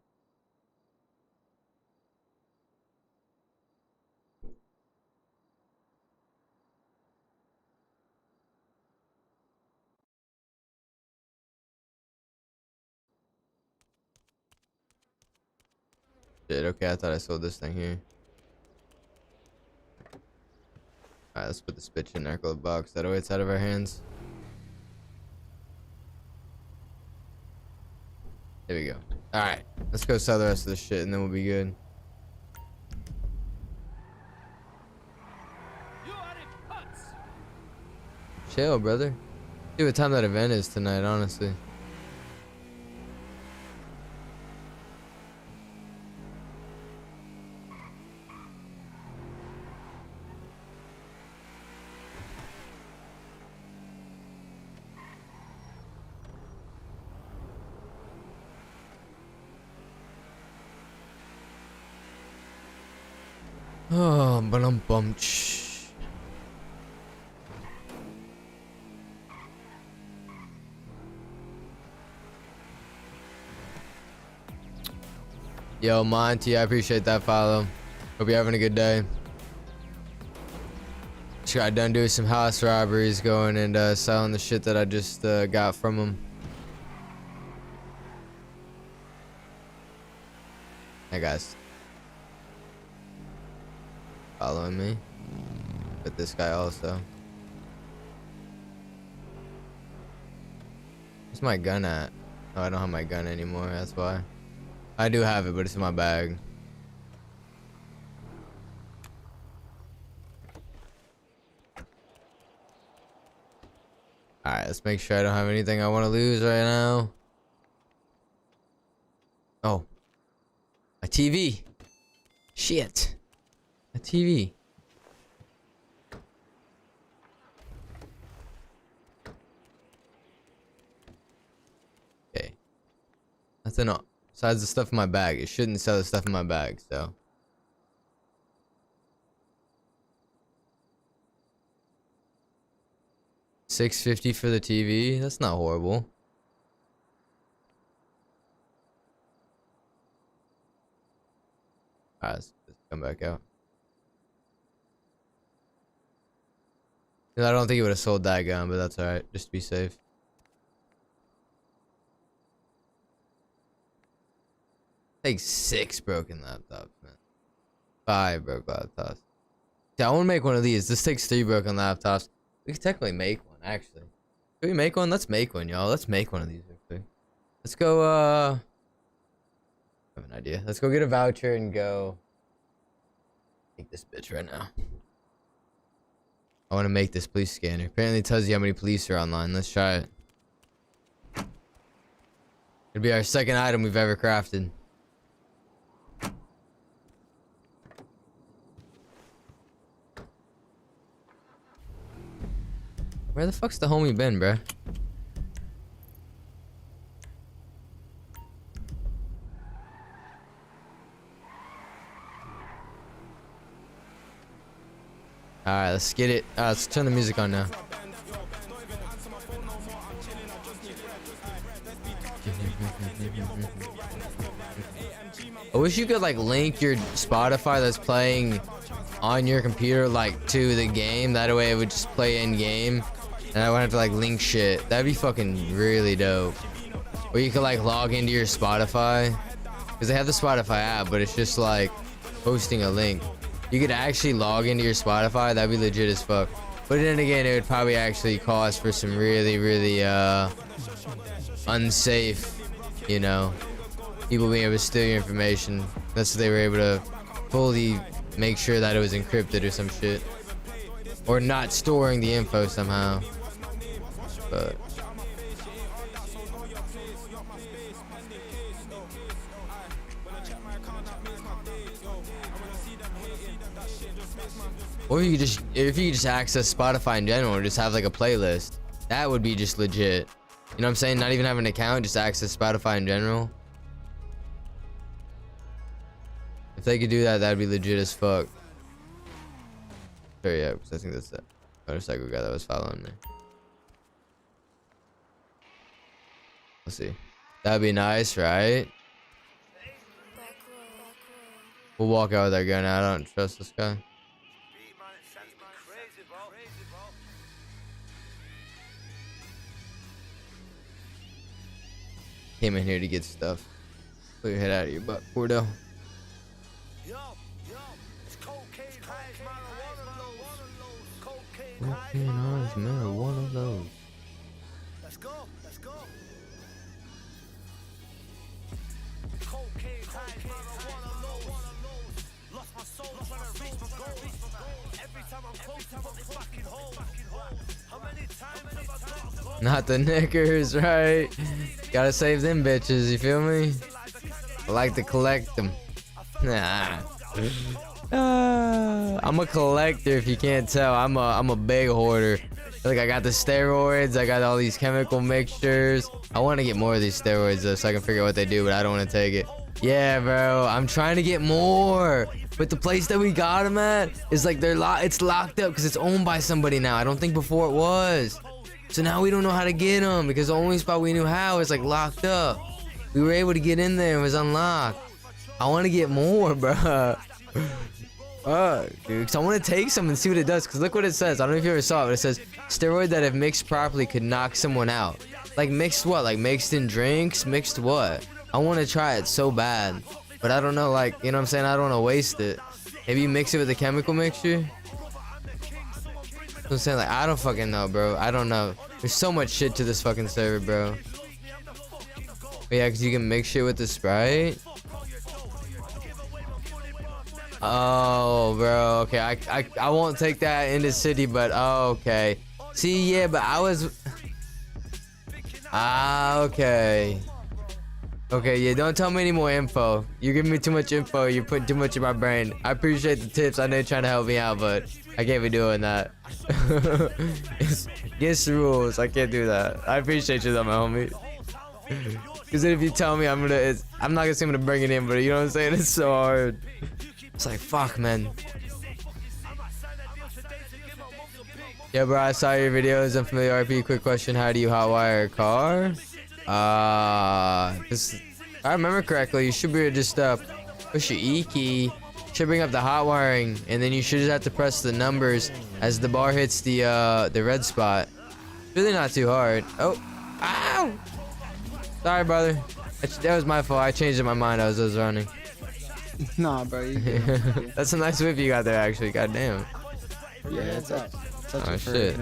Shit, okay, I thought I sold this thing here. Alright, let's put the spitch in our glove box. That way it's out of our hands. There we go. Alright, let's go sell the rest of the shit and then we'll be good. Chill, brother. See what time that event is tonight, honestly. Oh, bum-bum-ch. Yo, Monty, I appreciate that follow. Hope you're having a good day. Just got done doing some house robberies, going and selling the shit that I just got from them. Hey guys, following me, but this guy also. Where's my gun at? Oh, I don't have my gun anymore, that's why. I do have it, but it's in my bag. Alright, let's make sure I don't have anything I want to lose right now. Oh. A TV. Shit. A TV. Okay. Nothing else. Besides the stuff in my bag. It shouldn't sell the stuff in my bag, so. $650 for the TV? That's not horrible. Alright, let's come back out. I don't think it would have sold that gun, but that's alright, just to be safe. Take 6 broken laptops, man. 5 broke laptops. Yeah, I want to make one of these. This takes 3 broken laptops. We could technically make one, actually. Can we make one? Let's make one, y'all. Let's make one of these. Let's go, I have an idea. Let's go get a voucher and go take this bitch right now. I want to make this police scanner. Apparently it tells you how many police are online. Let's try it. It'll be our second item we've ever crafted. Where the fuck's the homie been, bruh? Alright, let's get it. Let's turn the music on now. I wish you could like link your Spotify that's playing on your computer like to the game. That way it would just play in game. And I wouldn't have to like link shit. That'd be fucking really dope. Or you could like log into your Spotify. Because they have the Spotify app, but it's just like posting a link. You could actually log into your Spotify. That'd be legit as fuck. But then again, it would probably actually cost for some really, really unsafe, you know, people being able to steal your information. That's what they were able to fully make sure that it was encrypted or some shit. Or not storing the info somehow. But or you could just, if you could just access Spotify in general, or just have like a playlist, that would be just legit. You know what I'm saying? Not even have an account, just access Spotify in general. If they could do that, that'd be legit as fuck. Sure, yeah, because I think that's that motorcycle guy that was following me. Let's see. That'd be nice, right? We'll walk out with our gun. I don't trust this guy. Came in here to get stuff. Put your head out of your butt, Porto. Cocaine eyes, marijuana lows. Let's go. Lost my soul trying to reach my goals. Every time I'm close, I'm on this fucking hole. How many times have I got? Not the knickers, right? Gotta save them bitches, you feel me? I like to collect them. Nah. I'm a collector if you can't tell. I'm a big hoarder. Like I got the steroids, I got all these chemical mixtures. I want to get more of these steroids though so I can figure out what they do, but I don't want to take it. Yeah, bro, I'm trying to get more. But the place that we got them at is like it's locked up because it's owned by somebody now. I don't think before it was. So now we don't know how to get them because the only spot we knew how is like locked up. We were able to get in there, it was unlocked. I want to get more, bro. Dude, because I want to take some and see what it does. Because look what it says. I don't know if you ever saw it, but it says steroid that if mixed properly could knock someone out. Like mixed what? Like mixed in drinks? Mixed what? I want to try it so bad, but I don't know. Like, you know what I'm saying? I don't want to waste it. Maybe you mix it with a chemical mixture. You know what I'm saying? Like, I don't fucking know, bro. I don't know. There's so much shit to this fucking server, bro. But yeah, because you can mix shit with the Sprite. Oh, bro. Okay, I won't take that in the city, but okay. See, yeah, but I was. Okay. Okay, yeah, don't tell me any more info. You're giving me too much info. You're putting too much in my brain. I appreciate the tips. I know you're trying to help me out, but I can't be doing that. It's against the rules. I can't do that. I appreciate you though, my homie. Because if you tell me, I'm not gonna say I'm gonna bring it in, but you know what I'm saying? It's so hard. It's like, fuck, man. Yeah, bro, I saw your videos. I'm familiar RP. Quick question: how do you hotwire a car? If I remember correctly, you should be able to just push your E key. Should bring up the hot wiring, and then you should just have to press the numbers as the bar hits the red spot. Really not too hard. Oh, ow! Sorry, brother. That was my fault. I changed my mind. I was running. Nah, bro. You good. That's a nice whip you got there, actually. Goddamn. Yeah, it's up. Oh shit.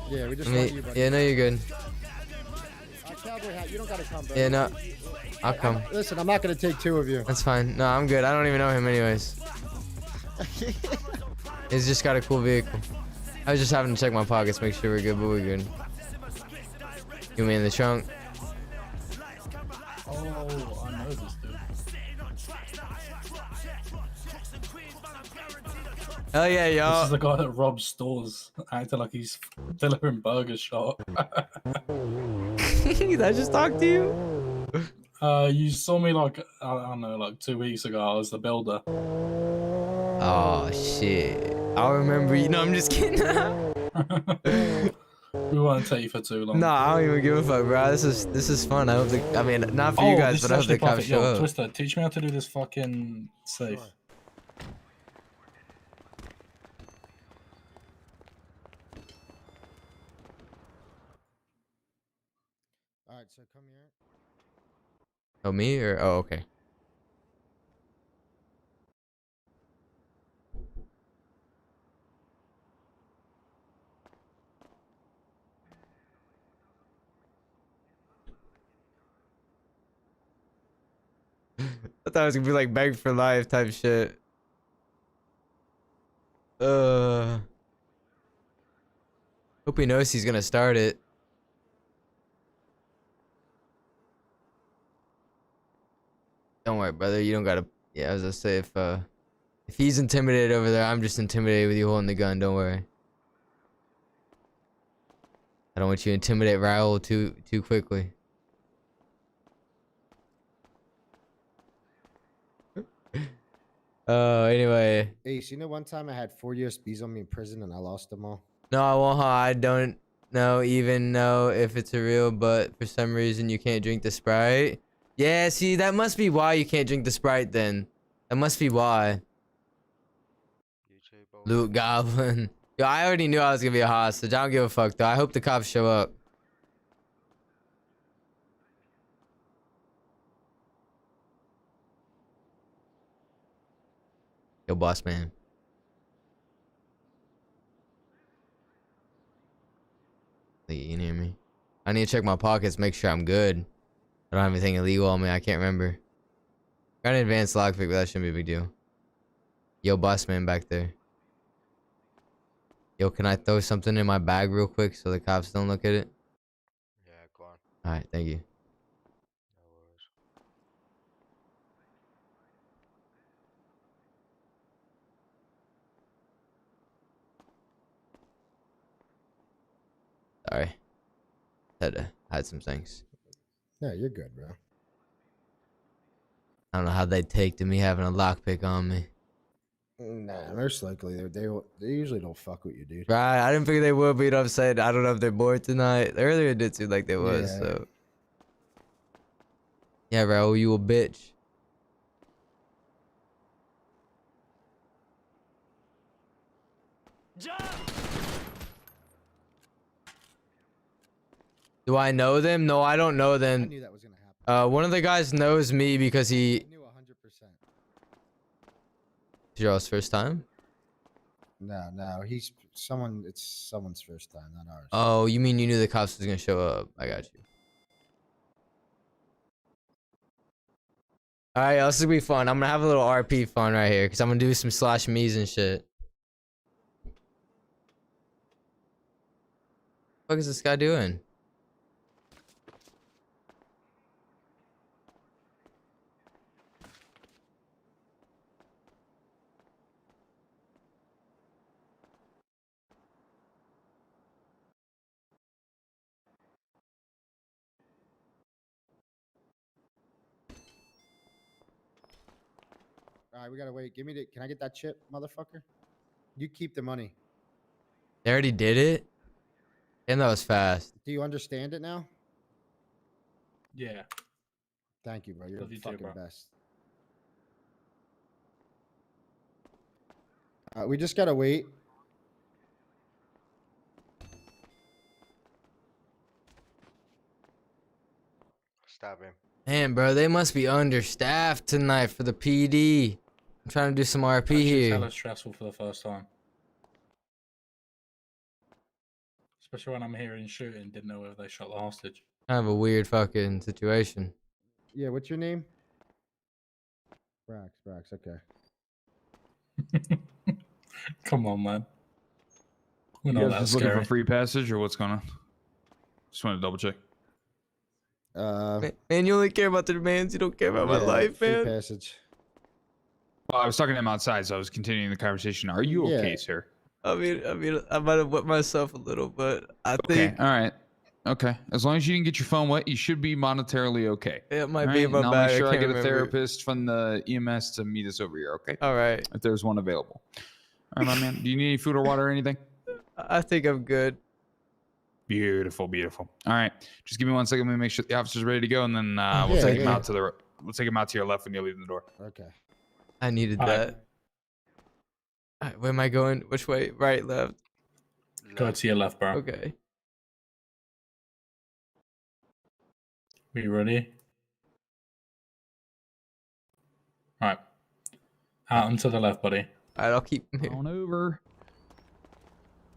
Yeah, we just want you, buddy. Yeah, no, you're good. Cowboy hat, you don't gotta come, bro. Yeah, no. I'll come. Listen, I'm not gonna take two of you. That's fine. No, I'm good. I don't even know him anyways. He's just got a cool vehicle. I was just having to check my pockets, make sure we're good, but we're good. You mean in the trunk? Oh, I know this dude. Hell yeah, y'all. This is the guy that robs stores, acting like he's delivering burger shop. Did I just talk to you? You saw me like, I don't know, like 2 weeks ago. I was the builder. Oh shit. I'll remember you. No, I'm just kidding. We won't take you for too long. No, I don't even give a fuck, bro. This is fun. I hope I mean, not for you guys, but I hope the cops show up. Twister, teach me how to do this fucking safe. Alright, so come here. Oh, me or oh, okay. I thought it was gonna be like beg for life type shit. Hope he knows he's gonna start it. Don't worry, brother. You don't gotta. Yeah, I was gonna say if he's intimidated over there, I'm just intimidated with you holding the gun. Don't worry. I don't want you to intimidate Raul too quickly. Anyway. Ace, you know one time I had 4 USBs on me in prison and I lost them all? No, I won't. I don't even know if it's a real, but for some reason you can't drink the Sprite. Yeah, see, that must be why you can't drink the Sprite then. That must be why. Luke Goblin. Yo, I already knew I was gonna be a hostage. I don't give a fuck though. I hope the cops show up. Yo, boss man. You can hear me? I need to check my pockets, make sure I'm good. I don't have anything illegal on me. I can't remember. Got an advanced lockpick, but that shouldn't be a big deal. Yo, boss man back there. Yo, can I throw something in my bag real quick so the cops don't look at it? Yeah, go on. Alright, thank you. Sorry. Had to hide some things. Yeah, you're good, bro. I don't know how they take to me having a lockpick on me. Nah, most likely they usually don't fuck with you, dude. Right, I didn't figure they would, but you know what I'm saying? I don't know if they're bored tonight. Earlier it did seem like they was, Yeah. so. Yeah, Raul, you a bitch. Do I know them? No, I don't know them. I knew that was gonna happen. One of the guys knows me because he. I knew 100%. Is y'all's first time? No, it's someone's first time, not ours. Oh, you mean you knew the cops was gonna show up? I got you. All right, this is gonna be fun. I'm gonna have a little RP fun right here because I'm gonna do some slash me's and shit. What is this guy doing? All right, we gotta wait. Can I get that chip, motherfucker? You keep the money. They already did it? And that was fast. Do you understand it now? Yeah. Thank you, bro. You're Love the you too, fucking bro. best. We just gotta wait. Stop him. Man, bro, they must be understaffed tonight for the PD. I'm trying to do some RP That shit's here. hella stressful for the first time. Especially when I'm hearing shooting, didn't know whether they shot the hostage. Kind of a weird fucking situation. Yeah, what's your name? Brax, okay. Come on, man. We're You not guys that just looking scary. for free passage or what's going on? Just want to double check. Man, you only care about the demands. You don't care about my life, free man. passage. Well, I was talking to him outside, so I was continuing the conversation. Are you okay, sir? I mean, I might have wet myself a little, but I think All right. Okay. As long as you didn't get your phone wet, you should be monetarily okay. it might All be right? in my And I'll bag. make sure I can't get a remember. therapist from the EMS to meet us over here, okay? All right. If there's one available. All right, my man. Do you need any food or water or anything? I think I'm good. Beautiful, beautiful. All right. Just give me 1 second. Let me make sure the officer's ready to go, and then we'll take him out to the. We'll take him out to your left when you're leaving the door. Okay. I needed that. All right, where am I going? Which way? Right, left? Go to your left, bro. Okay. Are you ready? Right. Out and to the left, buddy. All right, I'll keep him here. On over.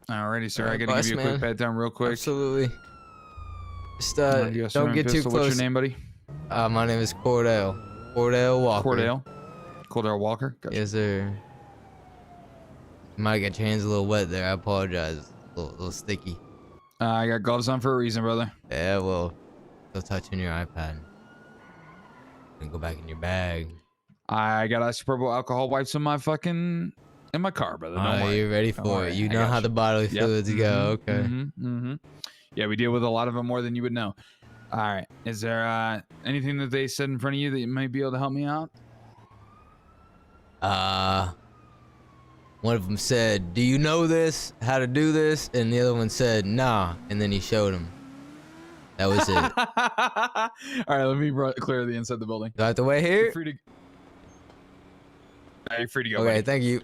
Alrighty, sir. I gotta Boss give you a quick man. pat down real quick. Absolutely. Just You got don't get too pistol. close. What's your name, buddy? My name is Cordell. Cordell Walker. Cordell Walker. Gotcha. Yes, sir. You might get your hands a little wet there. I apologize. A little sticky. I got gloves on for a reason, brother. Yeah, well, still touching your iPad. And go back in your bag. I got isopropyl alcohol wipes in my car, brother. Don't worry. You're ready for it. You know how the bodily fluids go. Okay. Yeah, we deal with a lot of them more than you would know. All right. Is there anything that they said in front of you that you might be able to help me out? One of them said, "Do you know this? How to do this?" And the other one said, "Nah." And then he showed him. That was it. All right, let me clear the inside the building. Do I have to wait here? You're free to go. Okay, buddy. thank you.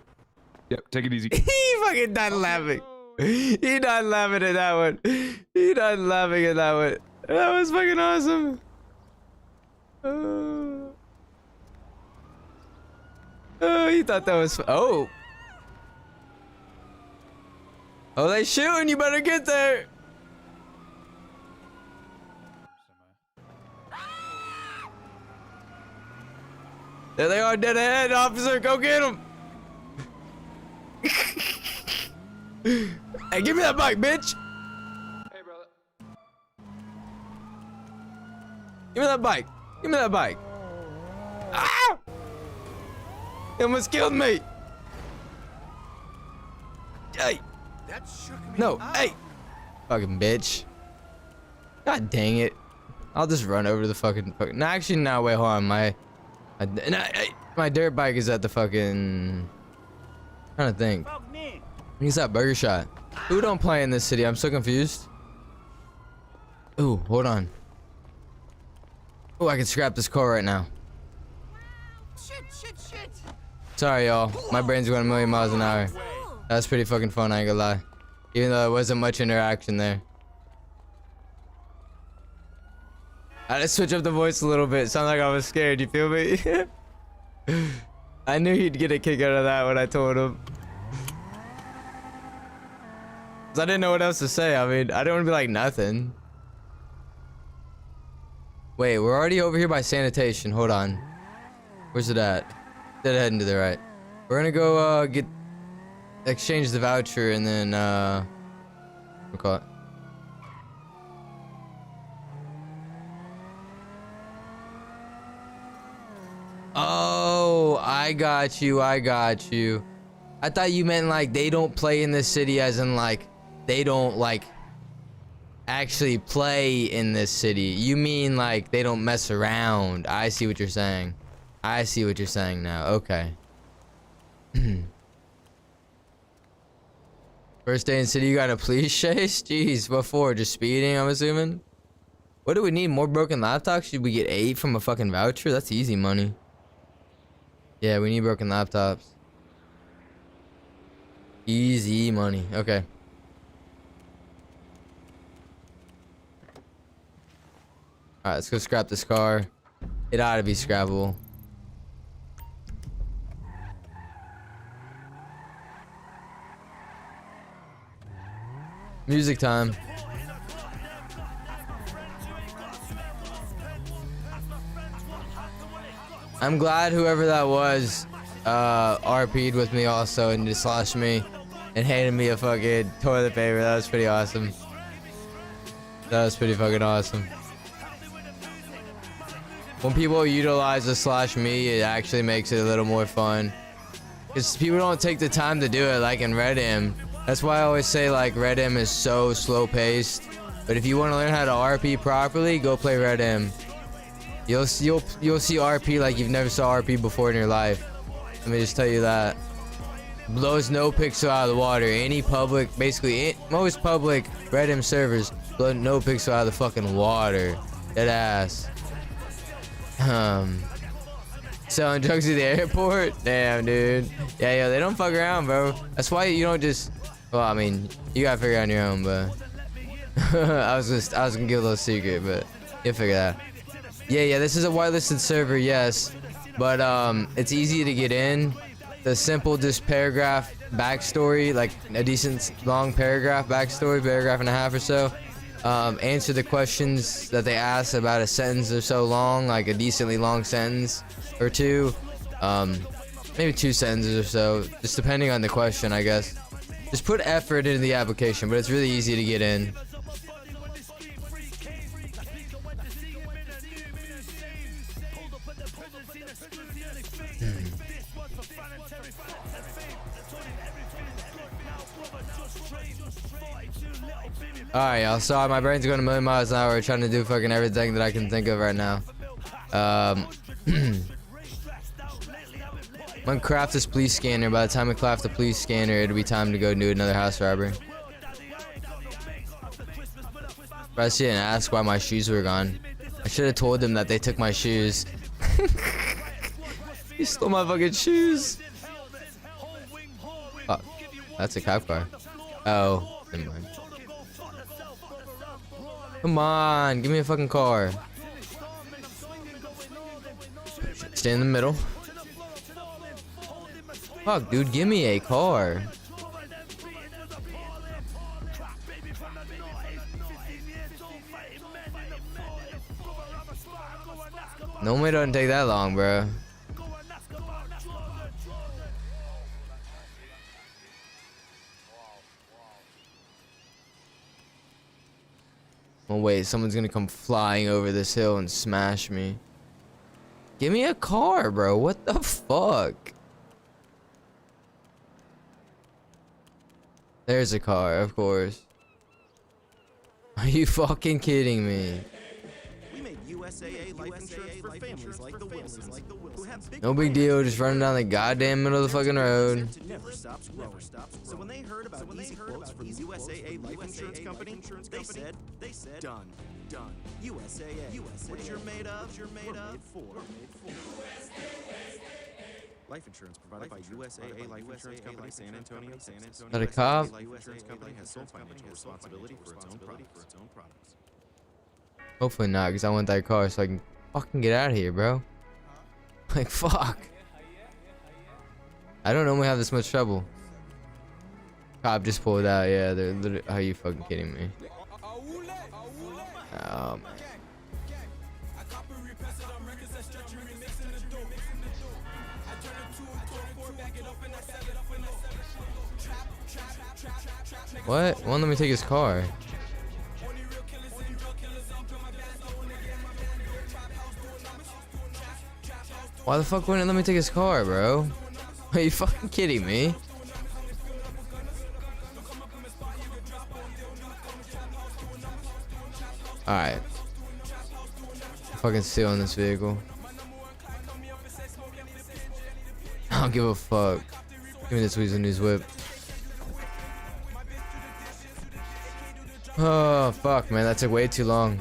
Yep, take it easy. He fucking done laughing. He done laughing at that one. He done laughing at that one. That was fucking awesome. Oh, he thought that was. Oh, they shooting. You better get there. There they are, dead ahead, officer. Go get them. Hey, give me that bike, bitch. Hey, brother. Give me that bike. Give me that bike. Ah! He almost killed me. Hey. No, hey. Fucking bitch. God dang it. I'll just run over the fucking. No, actually, no, wait, hold on. My dirt bike is at the fucking. I'm trying to think. He's that burger shot. Who don't play in this city? I'm so confused. Ooh, hold on. Oh, I can scrap this car right now. Shit. Sorry, y'all. My brain's going a million miles an hour. That's pretty fucking fun, I ain't gonna lie. Even though there wasn't much interaction there. I had to switch up the voice a little bit. Sound like I was scared, you feel me? I knew he'd get a kick out of that when I told him. Cause I didn't know what else to say. I mean, I didn't want to be like nothing. Wait, we're already over here by sanitation. Hold on. Where's it at? Dead ahead and to the right. We're gonna go exchange the voucher and then we'll call it. Oh, I got you. I thought you meant like they don't play in this city as in like they don't like actually play in this city. You mean like they don't mess around. I see what you're saying. I see what you're saying now. Okay. First day in city, you got a police chase? Jeez, what for? Just speeding, I'm assuming? What do we need? More broken laptops? Should we get 8 from a fucking voucher? That's easy money. Yeah, we need broken laptops. Easy money. Okay. Alright, let's go scrap this car. It ought to be scrappable. Music time. I'm glad whoever that was RP'd with me also and just slashed me and handed me a fucking toilet paper. That was pretty awesome. That was pretty fucking awesome. When people utilize the slash me, it actually makes it a little more fun. Because people don't take the time to do it like in Red M. That's why I always say like Red M is so slow paced. But if you want to learn how to RP properly, go play Red M. You'll see RP like you've never saw RP before in your life. Let me just tell you that. Blows no pixel out of the water. Any public, basically most public Red M servers blow no pixel out of the fucking water. Dead ass. Selling drugs at the airport? Damn, dude. Yeah, they don't fuck around, bro. That's why you don't just. Well, I mean, you gotta figure it out on your own, but I was gonna give a little secret, but you'll figure that out. Yeah, this is a whitelisted server, yes, but it's easy to get in. The simple just paragraph backstory, like a decent long paragraph backstory, paragraph and a half or so, answer the questions that they ask about a sentence or so long, like a decently long sentence or two, maybe 2 sentences or so, just depending on the question, I guess. Just put effort into the application, but it's really easy to get in. Alright, y'all. Sorry, my brain's going a million miles an hour trying to do fucking everything that I can think of right now. I'm gonna craft this police scanner. By the time I craft the police scanner, it'll be time to go do another house robbery. But I didn't ask why my shoes were gone. I should have told them that they took my shoes. You stole my fucking shoes. Fuck. That's a cop car. Oh, never mind. Come on, give me a fucking car. Stay in the middle. Fuck, dude, give me a car. Normally it doesn't take that long, bro. Oh wait, someone's gonna come flying over this hill and smash me. Give me a car, bro. What the fuck? There's a car, of course. Are you fucking kidding me? We made USAA life insurance for families like the Wilsons, who have big No big deal, just running down the goddamn middle of the fucking road. never stops growing. So when they heard about easy quotes from USAA life insurance company, they said, done. USAA. What you're made of, we're made for. Life insurance provided by USAA Life Insurance Company, San Antonio, Texas. That a cop? Life Insurance Company has sole financial responsibility for its own products. Hopefully not, because I want that car so I can fucking get out of here, bro. Like, fuck. I don't normally have this much trouble. Cop just pulled out, yeah, they're literally, are you fucking kidding me? Oh, man. What? Won't let me take his car. Why the fuck wouldn't it let me take his car, bro? Are you fucking kidding me? Alright. Fucking stealing this vehicle. I don't give a fuck. Give me this Weasel News whip. Oh, fuck, man. That took way too long.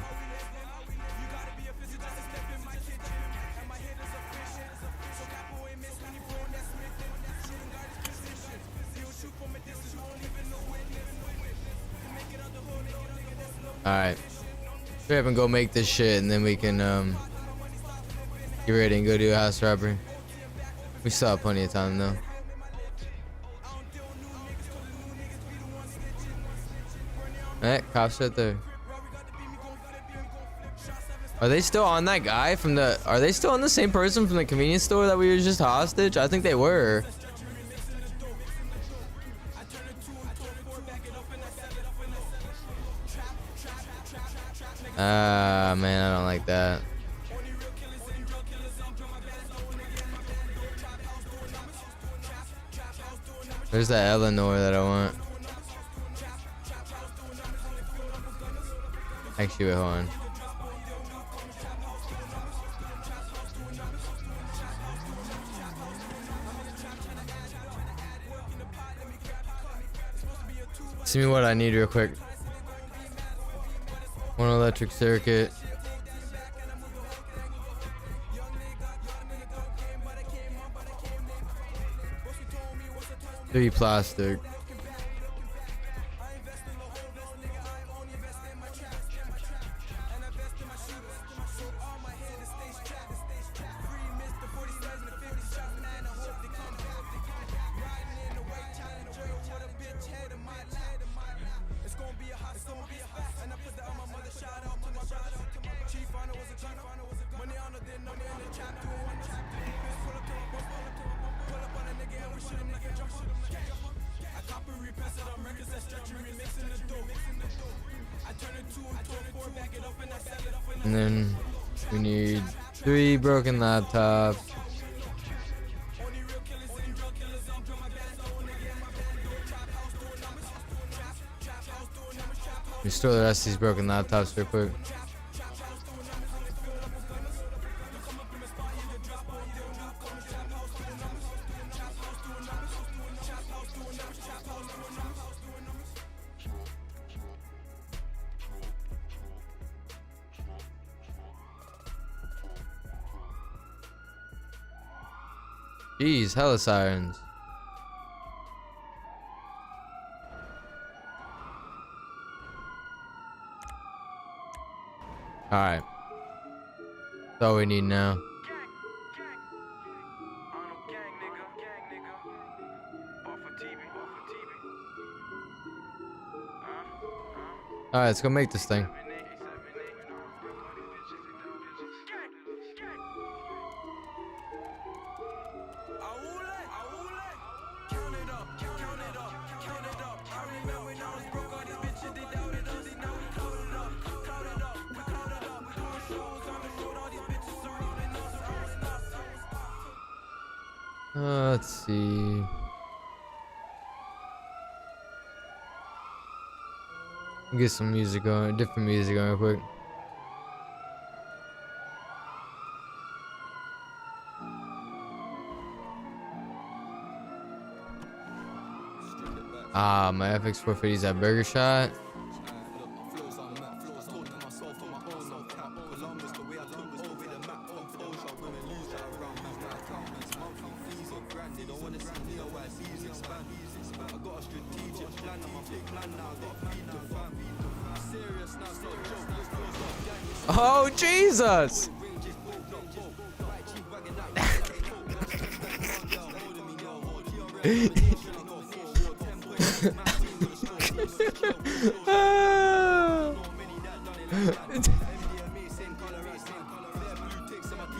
Alright. Hurry up and go make this shit, and then we can, get ready and go do a house robbery. We still have plenty of time, though. Alright, cops right there. Are they still on that guy from the... Are they still on the same person from the convenience store that we were just hostage? I think they were. Ah, man, I don't like that. There's that Eleanor that I want. Actually, wait, hold on. See me what I need real quick. One electric circuit. 3 plastic. And then we need 3 broken laptops. Restore the rest of these broken laptops real quick. Jeez, hella sirens. Alright. That's all we need now. Alright, let's go make this thing. Let's see. Get some music going, different music going real quick. Ah, my FX 450 is at Burger Shot. Oh, Jesus!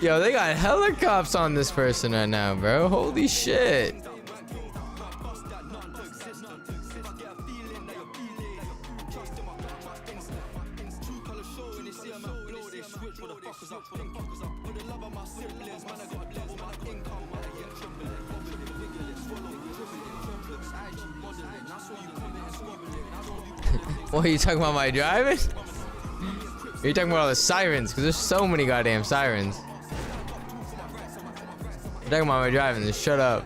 Yo, they got helicopters on this person right now, bro. Holy shit. What are you talking about, my driving? Are you talking about all the sirens? Because there's so many goddamn sirens. You're talking about my driving, just shut up.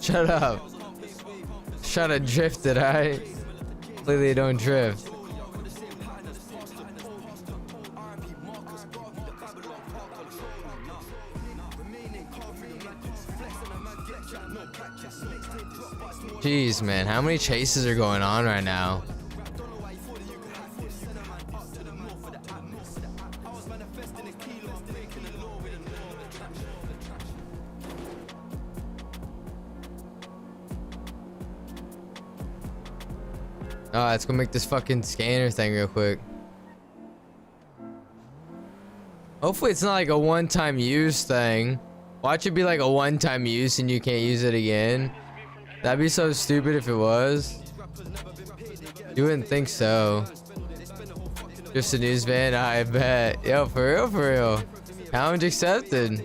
Shut up. Try to drift it, alright? Clearly don't drift. Jeez, man, how many chases are going on right now? Alright, let's go make this fucking scanner thing real quick. Hopefully it's not like a one-time use thing. Watch it be like a one-time use and you can't use it again. That'd be so stupid if it was. You wouldn't think so. Just a news van, I bet. Yo, for real, for real. Challenge accepted.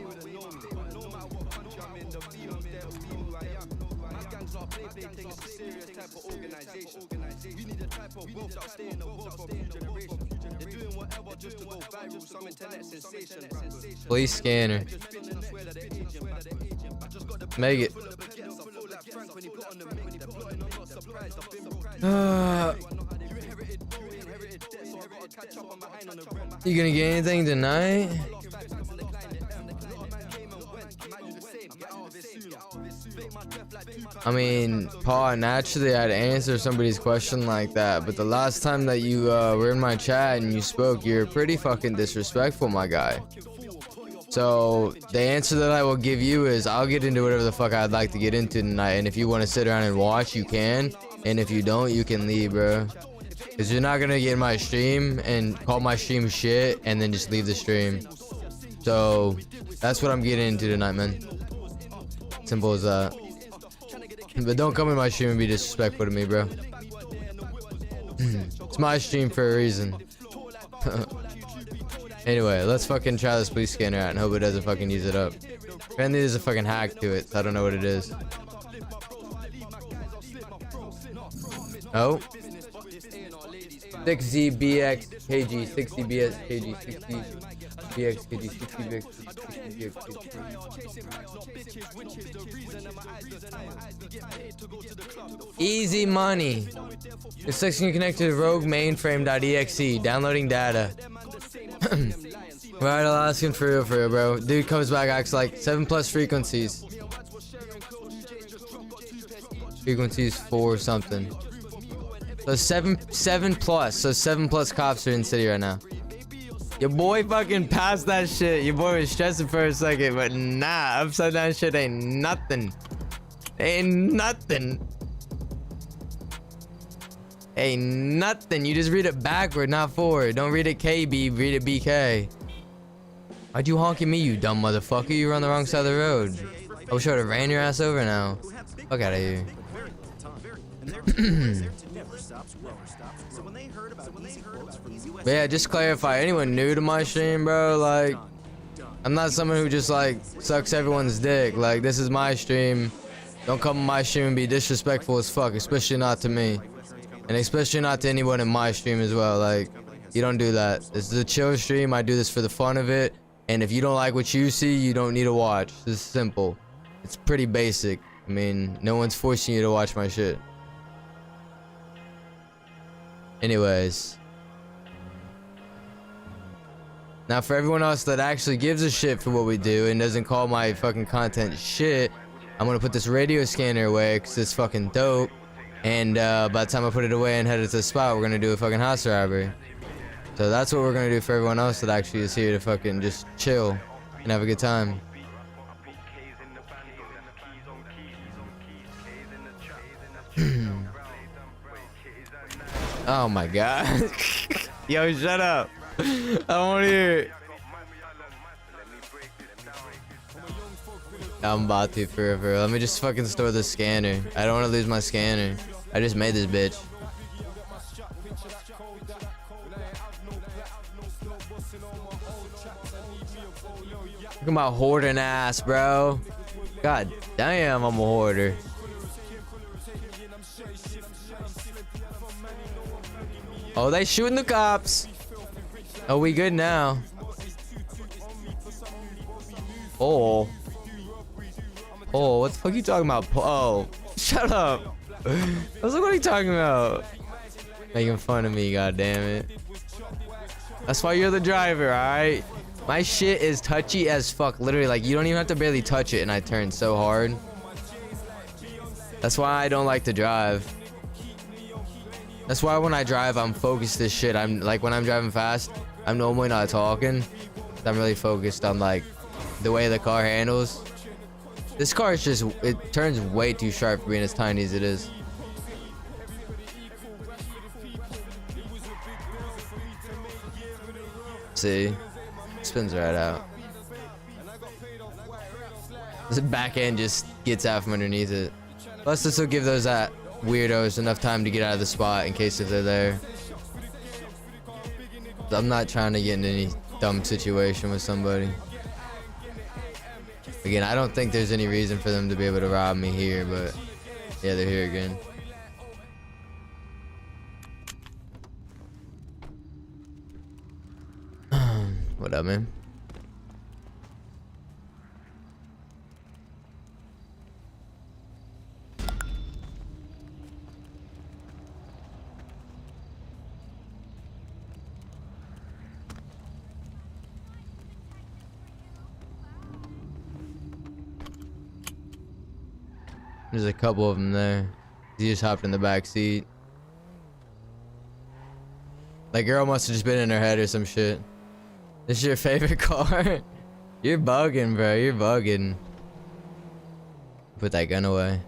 Police scanner. Make it. You gonna get anything tonight? I mean, Paul, naturally I'd answer somebody's question like that, but the last time that you were in my chat and you spoke, you're pretty fucking disrespectful, my guy. So the answer that I will give you is I'll get into whatever the fuck I'd like to get into tonight, and if you want to sit around and watch, you can, and if you don't, you can leave, bro. Because you're not gonna get in my stream and call my stream shit and then just leave the stream. So that's what I'm getting into tonight, man. Simple as that. But don't come in my stream and be disrespectful to me, bro. It's my stream for a reason. Anyway, let's fucking try this police scanner out and hope it doesn't fucking use it up. Apparently there's a fucking hack to it, so I don't know what it is. Oh. 6ZBX KG, 60BS KG, 60BX KG, 60BX KG. Easy money. This section connected to Rogue mainframe.exe. Downloading data. Right, Alaskan for real, bro. Dude comes back, acts like 7+ frequencies. Frequencies 4 something. So 7+. So 7+ cops are in city right now. Your boy fucking passed that shit. Your boy was stressing for a second, but nah, upside down shit ain't nothing. Ain't nothing. Ain't nothing. You just read it backward, not forward. Don't read it KB, read it BK. Why'd you honk at me, you dumb motherfucker? You were on the wrong side of the road. I wish I would've ran your ass over now. Fuck out of here. But yeah, just clarify, anyone new to my stream, bro, like, I'm not someone who just like sucks everyone's dick. Like, this is my stream. Don't come on my stream and be disrespectful as fuck, especially not to me. And especially not to anyone in my stream as well. Like, you don't do that. This is a chill stream. I do this for the fun of it. And if you don't like what you see, you don't need to watch. This is simple. It's pretty basic. I mean, no one's forcing you to watch my shit. Anyways. Now for everyone else that actually gives a shit for what we do and doesn't call my fucking content shit, I'm gonna put this radio scanner away because it's fucking dope. And by the time I put it away and head to the spot, we're gonna do a fucking house robbery. So that's what we're gonna do for everyone else that actually is here to fucking just chill and have a good time. Oh my god. Yo, shut up. I don't want to hear it. I'm about to forever. Let me just fucking store the scanner. I don't want to lose my scanner. I just made this bitch. Look at my hoarding ass, bro. God damn, I'm a hoarder. Oh, they shooting the cops. Oh, we good now. Oh. Oh, what the fuck are you talking about? Oh, shut up. I was like, what are you talking about? Making fun of me, goddammit. That's why you're the driver, alright? My shit is touchy as fuck. Literally, like, you don't even have to barely touch it and I turn so hard. That's why I don't like to drive. That's why when I drive, I'm focused as shit. I'm like, when I'm driving fast, I'm normally not talking. I'm really focused on like the way the car handles. This car is just, it turns way too sharp for being as tiny as it is. See, spins right out. This back end just gets out from underneath it. Plus this will give those weirdos enough time to get out of the spot in case if they're there. I'm not trying to get in any dumb situation with somebody. Again, I don't think there's any reason for them to be able to rob me here, but yeah, they're here again. What up, man? There's a couple of them there. He just hopped in the back seat. That girl must have just been in her head or some shit. This is your favorite car? You're bugging, bro. You're bugging. Put that gun away.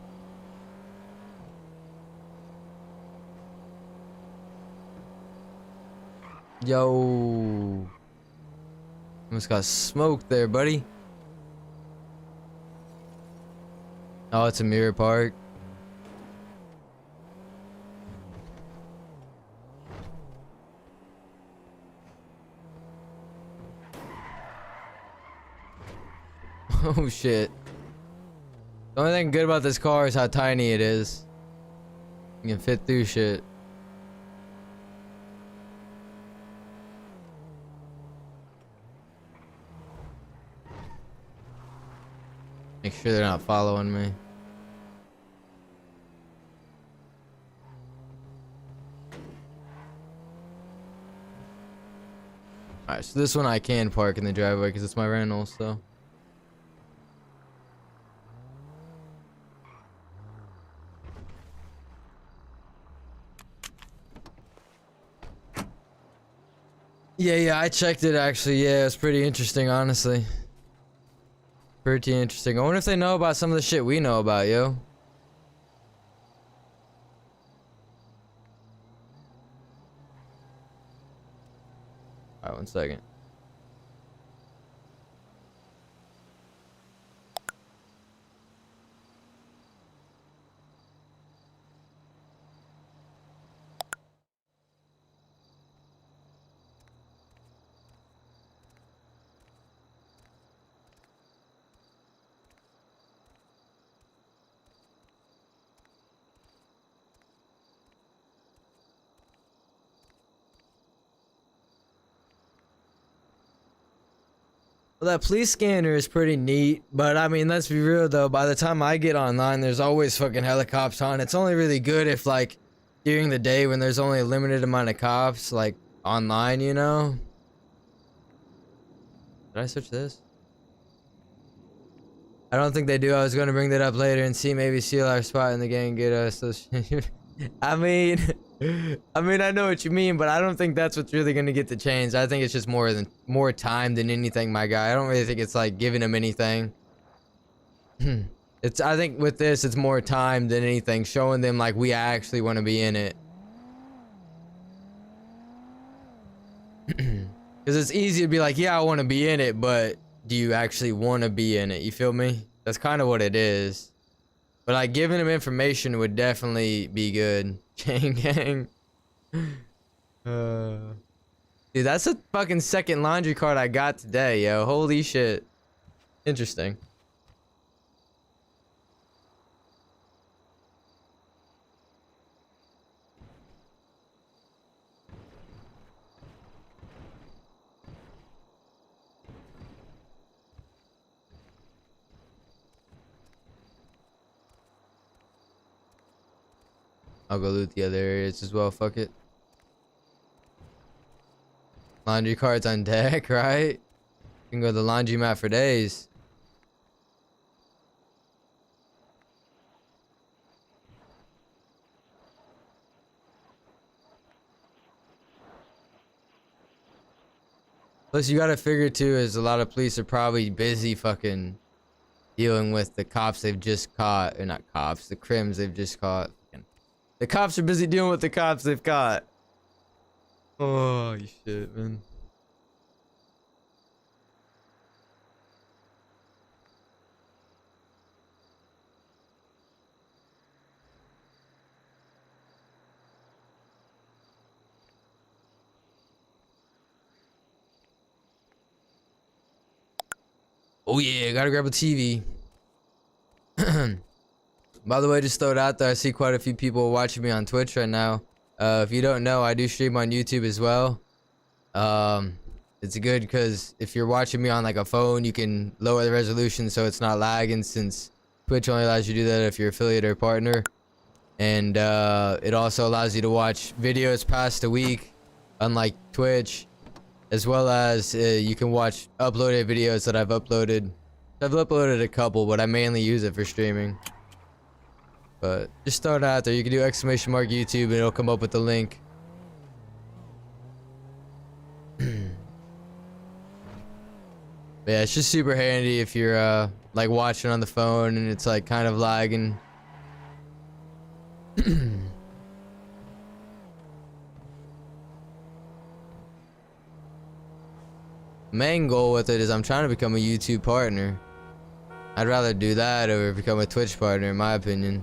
Yo. Almost got smoked there, buddy. Oh, it's a mirror park. Oh shit. The only thing good about this car is how tiny it is. You can fit through shit. Make sure they're not following me. Alright, so this one I can park in the driveway because it's my rental, so. Yeah, I checked it actually. Yeah, it's pretty interesting, honestly. Pretty interesting. I wonder if they know about some of the shit we know about, yo. Alright, 1 second. Well, that police scanner is pretty neat, but I mean, let's be real though, by the time I get online, there's always fucking helicopters on. It's only really good if like during the day when there's only a limited amount of cops, like online, you know? Did I switch this? I don't think they do. I was going to bring that up later and see, maybe seal our spot in the gang and get us those. I mean, I know what you mean, but I don't think that's what's really gonna get the change. I think it's just more time than anything, my guy. I don't really think it's like giving them anything. I think with this, it's more time than anything, showing them like we actually want to be in it. Because it's easy to be like, yeah, I want to be in it, but do you actually want to be in it? You feel me? That's kind of what it is. But like giving them information would definitely be good. Chain gang. Dude, that's a fucking second laundry card I got today, yo. Holy shit. Interesting. I'll go loot the other areas as well, fuck it. Laundry cards on deck, right? You can go to the laundromat for days. Plus, you gotta figure too, is a lot of police are probably busy fucking dealing with the cops they've just caught. Or not cops, the crims they've just caught. The cops are busy dealing with the cops they've caught. Oh, shit, man. Oh, yeah, gotta grab a TV. By the way, just throw it out there. I see quite a few people watching me on Twitch right now. If you don't know, I do stream on YouTube as well. It's good because if you're watching me on like a phone, you can lower the resolution so it's not lagging, since Twitch only allows you to do that if you're affiliate or partner. And it also allows you to watch videos past a week, unlike Twitch, as well as you can watch uploaded videos that I've uploaded. I've uploaded a couple, but I mainly use it for streaming. But just throw it out there. You can do !YouTube and it'll come up with the link. Yeah, it's just super handy if you're like watching on the phone and it's like kind of lagging. main goal with it is I'm trying to become a YouTube partner. I'd rather do that over become a Twitch partner, in my opinion.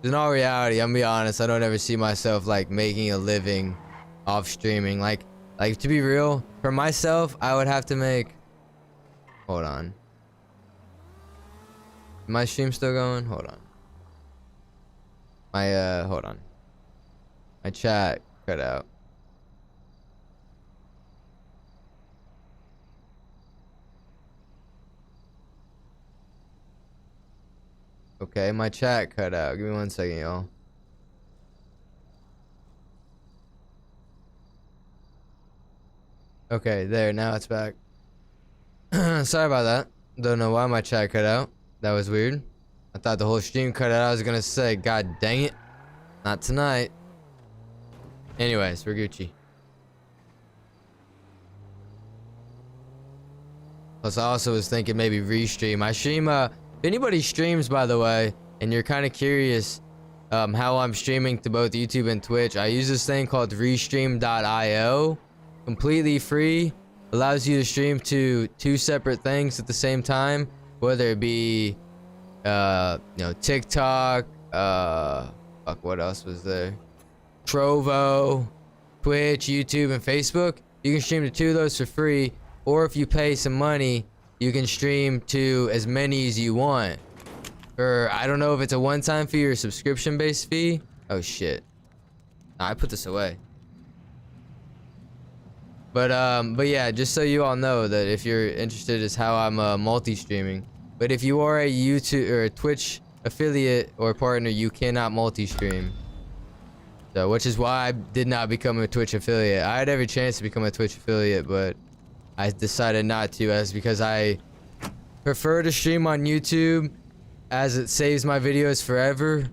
In all reality, I'm gonna be honest, I don't ever see myself like making a living off streaming. Like to be real, for myself, I would have to make, hold on. My stream still going? Hold on. Hold on. My chat cut out. Okay, my chat cut out. Give me 1 second, y'all. Okay, there, now it's back. Sorry about that. Don't know why my chat cut out. That was weird. I thought the whole stream cut out. I was gonna say, God dang it. Not tonight. Anyways, we're Gucci. Plus, I also was thinking maybe restream. I stream, if anybody streams, by the way, and you're kind of curious how I'm streaming to both YouTube and Twitch, I use this thing called restream.io. Completely free. Allows you to stream to 2 separate things at the same time, whether it be you know, TikTok, fuck, what else was there? Trovo, Twitch, YouTube, and Facebook. You can stream to 2 of those for free, or if you pay some money, you can stream to as many as you want. Or I don't know if it's a one-time fee or a subscription-based fee. Oh shit. Nah, I put this away. But yeah, just so you all know that if you're interested is how I'm multi-streaming. But if you are a YouTube or a Twitch affiliate or partner, you cannot multi-stream. So, which is why I did not become a Twitch affiliate. I had every chance to become a Twitch affiliate, but I decided not to, as because I prefer to stream on YouTube as it saves my videos forever.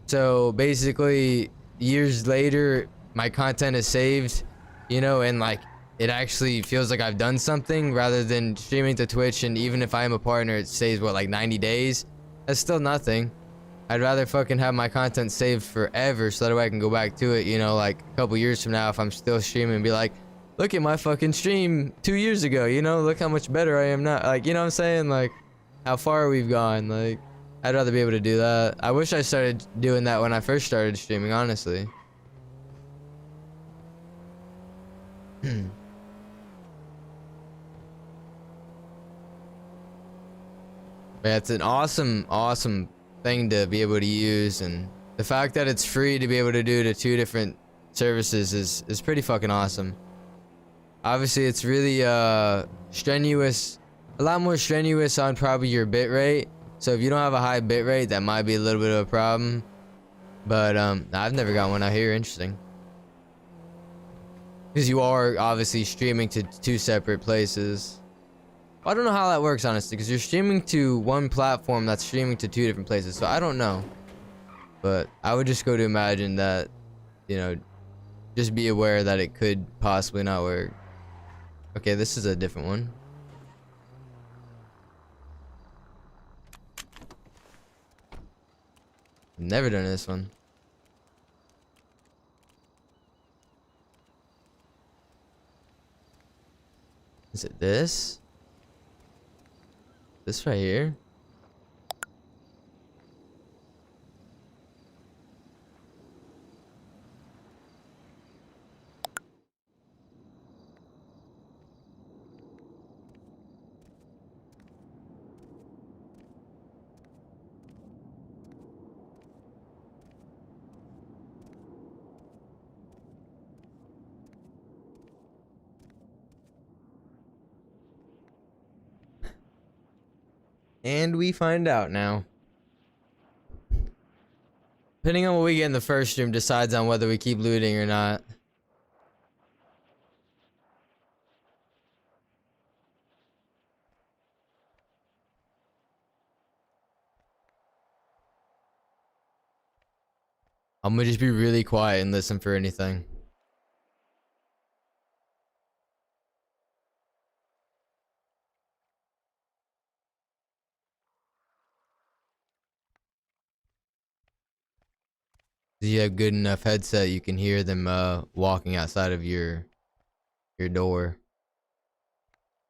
So basically, years later, my content is saved, you know, and like it actually feels like I've done something rather than streaming to Twitch. And even if I am a partner, it saves what, like 90 days. That's still nothing. I'd rather fucking have my content saved forever so that way I can go back to it, you know, like a couple years from now if I'm still streaming and be like, look at my fucking stream 2 years ago, you know, look how much better I am now. Like, you know what I'm saying? Like, how far we've gone. Like, I'd rather be able to do that. I wish I started doing that when I first started streaming, honestly. Yeah, it's an awesome thing to be able to use, and the fact that it's free to be able to do to 2 different services is pretty fucking awesome. Obviously, it's really strenuous, a lot more strenuous on probably your bit rate. So if you don't have a high bit rate, that might be a little bit of a problem. But I've never got one out here. Interesting. Because you are obviously streaming to 2 separate places. I don't know how that works, honestly, because you're streaming to one platform that's streaming to 2 different places. So I don't know. But I would just go to imagine that, you know, just be aware that it could possibly not work. Okay, this is a different one. Never done this one. Is it this? This right here? And we find out now. Depending on what we get in the first stream decides on whether we keep looting or not. I'm gonna just be really quiet and listen for anything. You have good enough headset, you can hear them walking outside of your door.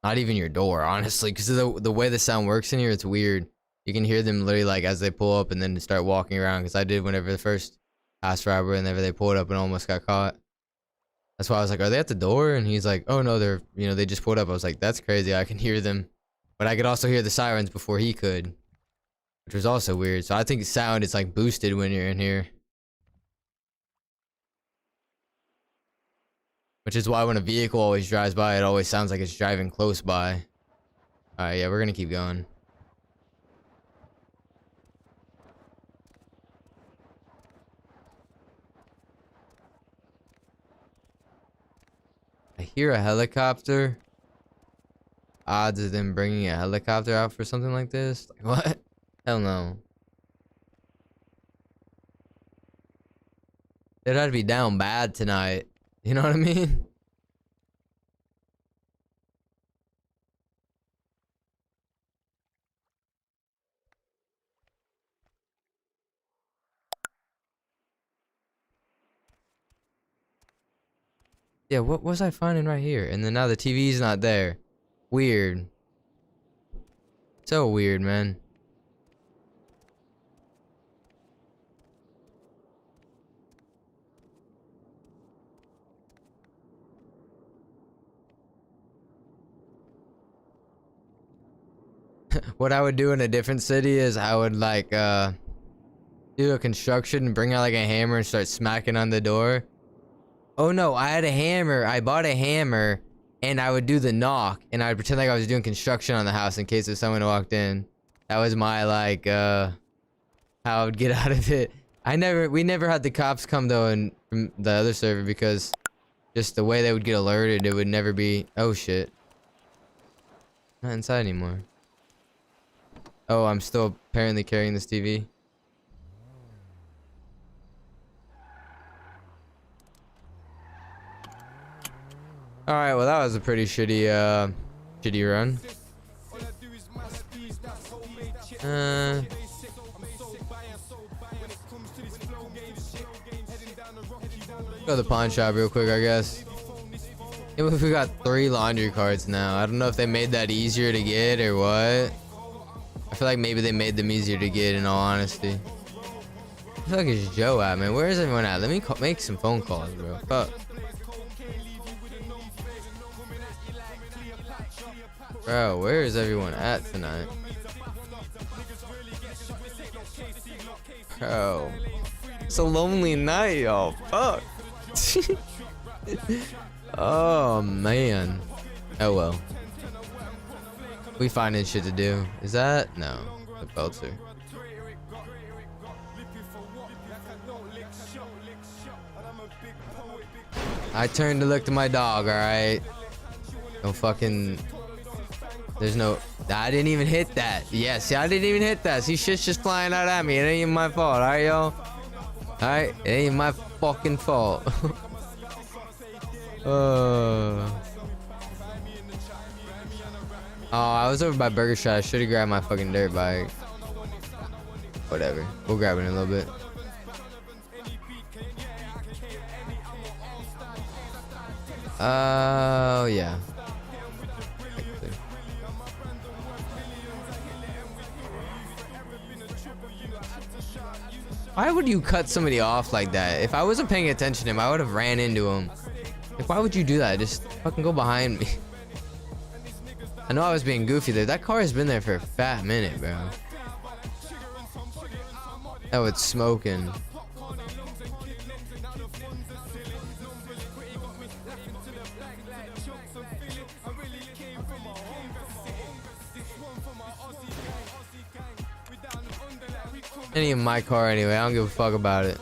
Not even your door, honestly, because the way the sound works in here, it's weird. You can hear them literally like as they pull up and then start walking around. Because I did whenever the first ass robber, whenever they pulled up and almost got caught. That's why I was like, "Are they at the door?" And he's like, "Oh no, they're they just pulled up." I was like, "That's crazy. I can hear them, but I could also hear the sirens before he could," which was also weird. So I think sound is like boosted when you're in here. Which is why when a vehicle always drives by, it always sounds like it's driving close by. Alright, yeah, we're gonna keep going. I hear a helicopter. Odds of them bringing a helicopter out for something like this? Like, what? Hell no. It had to be down bad tonight. You know what I mean? Yeah, what was I finding right here? And then now the TV's not there. Weird. So weird, man. What I would do in a different city is I would like do a construction and bring out like a hammer and start smacking on the door. Oh no, I had a hammer. I bought a hammer and I would do the knock and I'd pretend like I was doing construction on the house in case if someone walked in. That was my like how I would get out of it. We never had the cops come though from the other server because just the way they would get alerted, it would never be, oh shit. Not inside anymore. Oh, I'm still apparently carrying this TV. Alright, well that was a pretty shitty run. Go to the pawn shop real quick, I guess. We got 3 laundry carts now. I don't know if they made that easier to get or what. I feel like maybe they made them easier to get, in all honesty. I feel like it's Joe at, man. Where is everyone at? Let me make some phone calls, bro. Fuck. Bro, where is everyone at tonight? Bro. It's a lonely night, y'all. Fuck. Oh, man. Oh, well. We finding shit to do. Is that? No. The Belter. I turned to look to my dog, alright? No fucking... There's no... I didn't even hit that. Yeah, see, I didn't even hit that. See, shit's just flying out at me. It ain't even my fault, alright, y'all? Alright? It ain't my fucking fault. Oh, I was over by Burger Shot. I should have grabbed my fucking dirt bike. Whatever. We'll grab it in a little bit. Oh, yeah. Why would you cut somebody off like that? If I wasn't paying attention to him, I would have ran into him. Like, why would you do that? Just fucking go behind me. I know I was being goofy there. That car has been there for a fat minute, bro. Oh, it's smoking. Any in my car anyway. I don't give a fuck about it.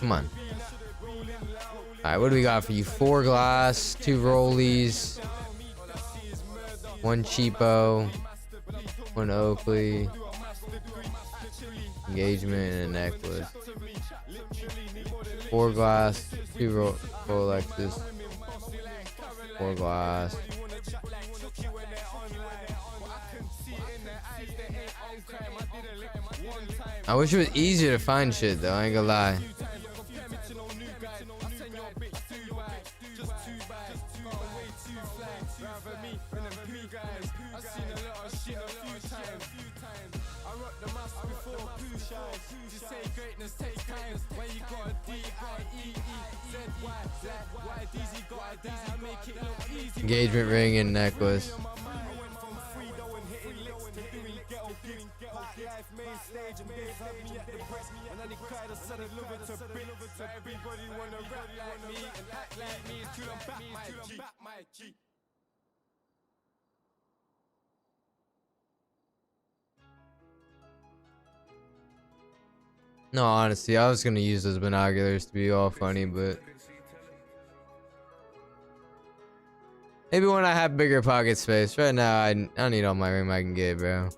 Come on. Alright, what do we got for you? 4 glass, 2 rollies, 1 cheapo, 1 Oakley, engagement, and a necklace. 4 glass, 2 Rolexes, 4 glass. I wish it was easier to find shit though, I ain't gonna lie. Engagement ring and necklace. No, honestly, I was gonna use those binoculars to be all funny, but maybe when I have bigger pocket space. Right now, I don't need all my room I can get, bro.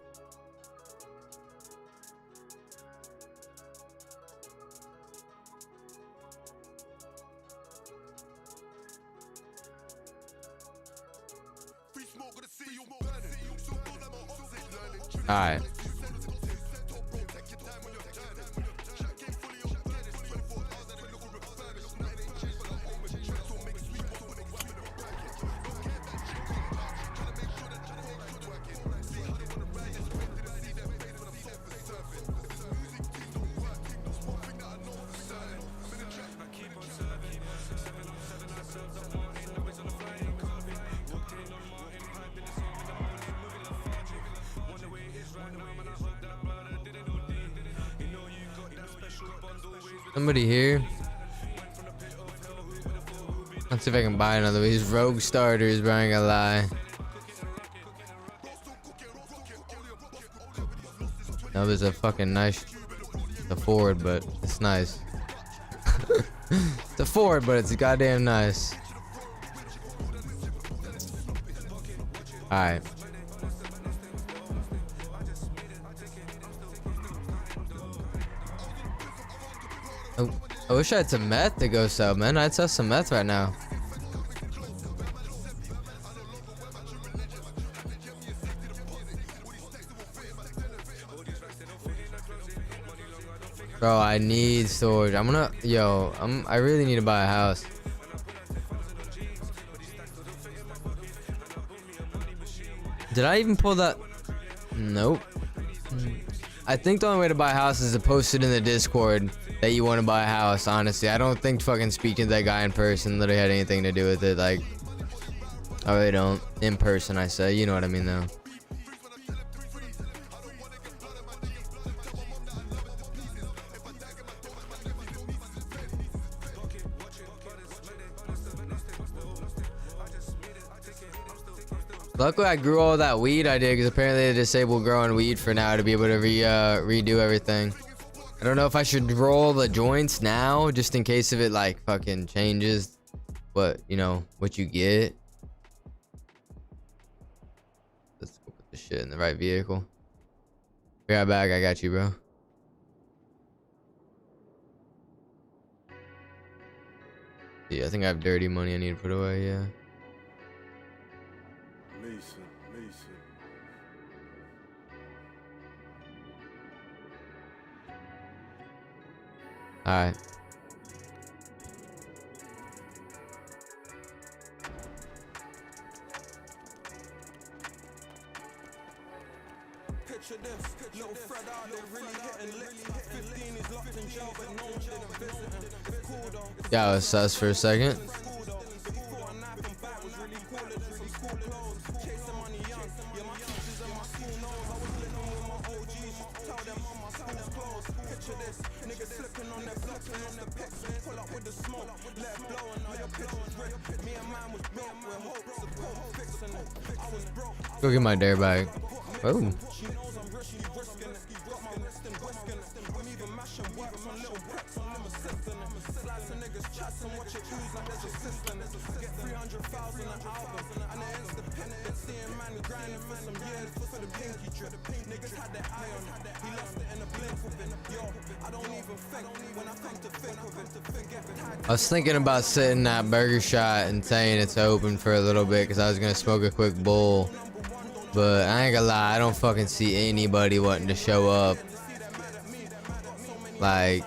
All right. Somebody here. Let's see if I can buy another of these rogue starters, bro. I ain't gonna lie. Now there's a fucking nice the Ford, but it's nice. It's a Ford, but it's goddamn nice. Alright. Oh, I wish I had some meth to go sell, man. I'd sell some meth right now. Bro, I need storage. I'm gonna, I really need to buy a house. Did I even pull that? Nope. I think the only way to buy a house is to post it in the Discord that you want to buy a house, honestly. I don't think fucking speaking to that guy in person literally had anything to do with it. Like, I really don't. In person, I say. You know what I mean, though. Luckily, I grew all that weed I did because apparently they disabled growing weed for now to be able to redo everything. I don't know if I should roll the joints now just in case if it like fucking changes what you get. Let's go put the shit in the right vehicle. Be right back. I got you, bro. Yeah, I think I have dirty money I need to put away. Yeah. All right. Picture this, little Fred out there really hitting licks. 15 is locked in jail, but no one didn't visit him. It's cool though. Yeah, I was sus for a second. Go get my dare bag. Oh. I was thinking about sitting at Burger Shot and saying it's open for a little bit because I was gonna smoke a quick bowl, but I ain't gonna lie, I don't fucking see anybody wanting to show up. Like,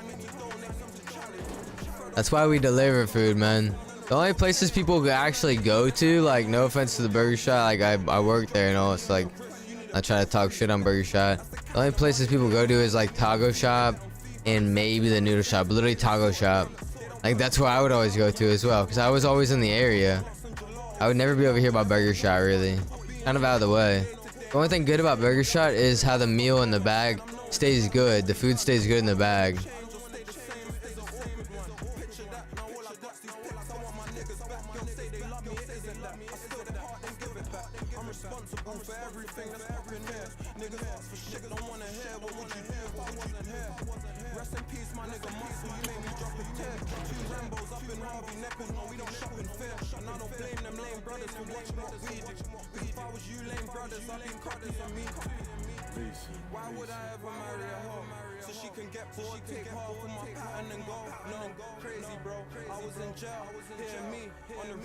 that's why we deliver food, man. The only places people actually go to, like, no offense to the burger shop, like I work there, you know, it's like I try to talk shit on burger shop. The only places people go to is like taco shop and maybe the noodle shop, literally taco shop. Like that's where I would always go to as well, because I was always in the area. I would never be over here by burger shop, really. Kind of out of the way. The only thing good about burger shop is how the meal in the bag stays good. The food stays good in the bag.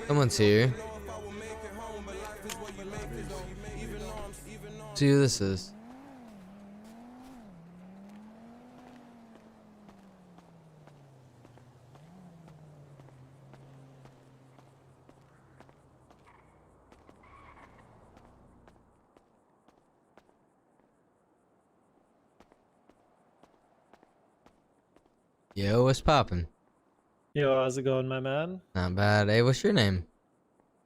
Someone's here. See who this is. Yo, what's poppin'? Yo, how's it going, my man? Not bad. Hey, what's your name?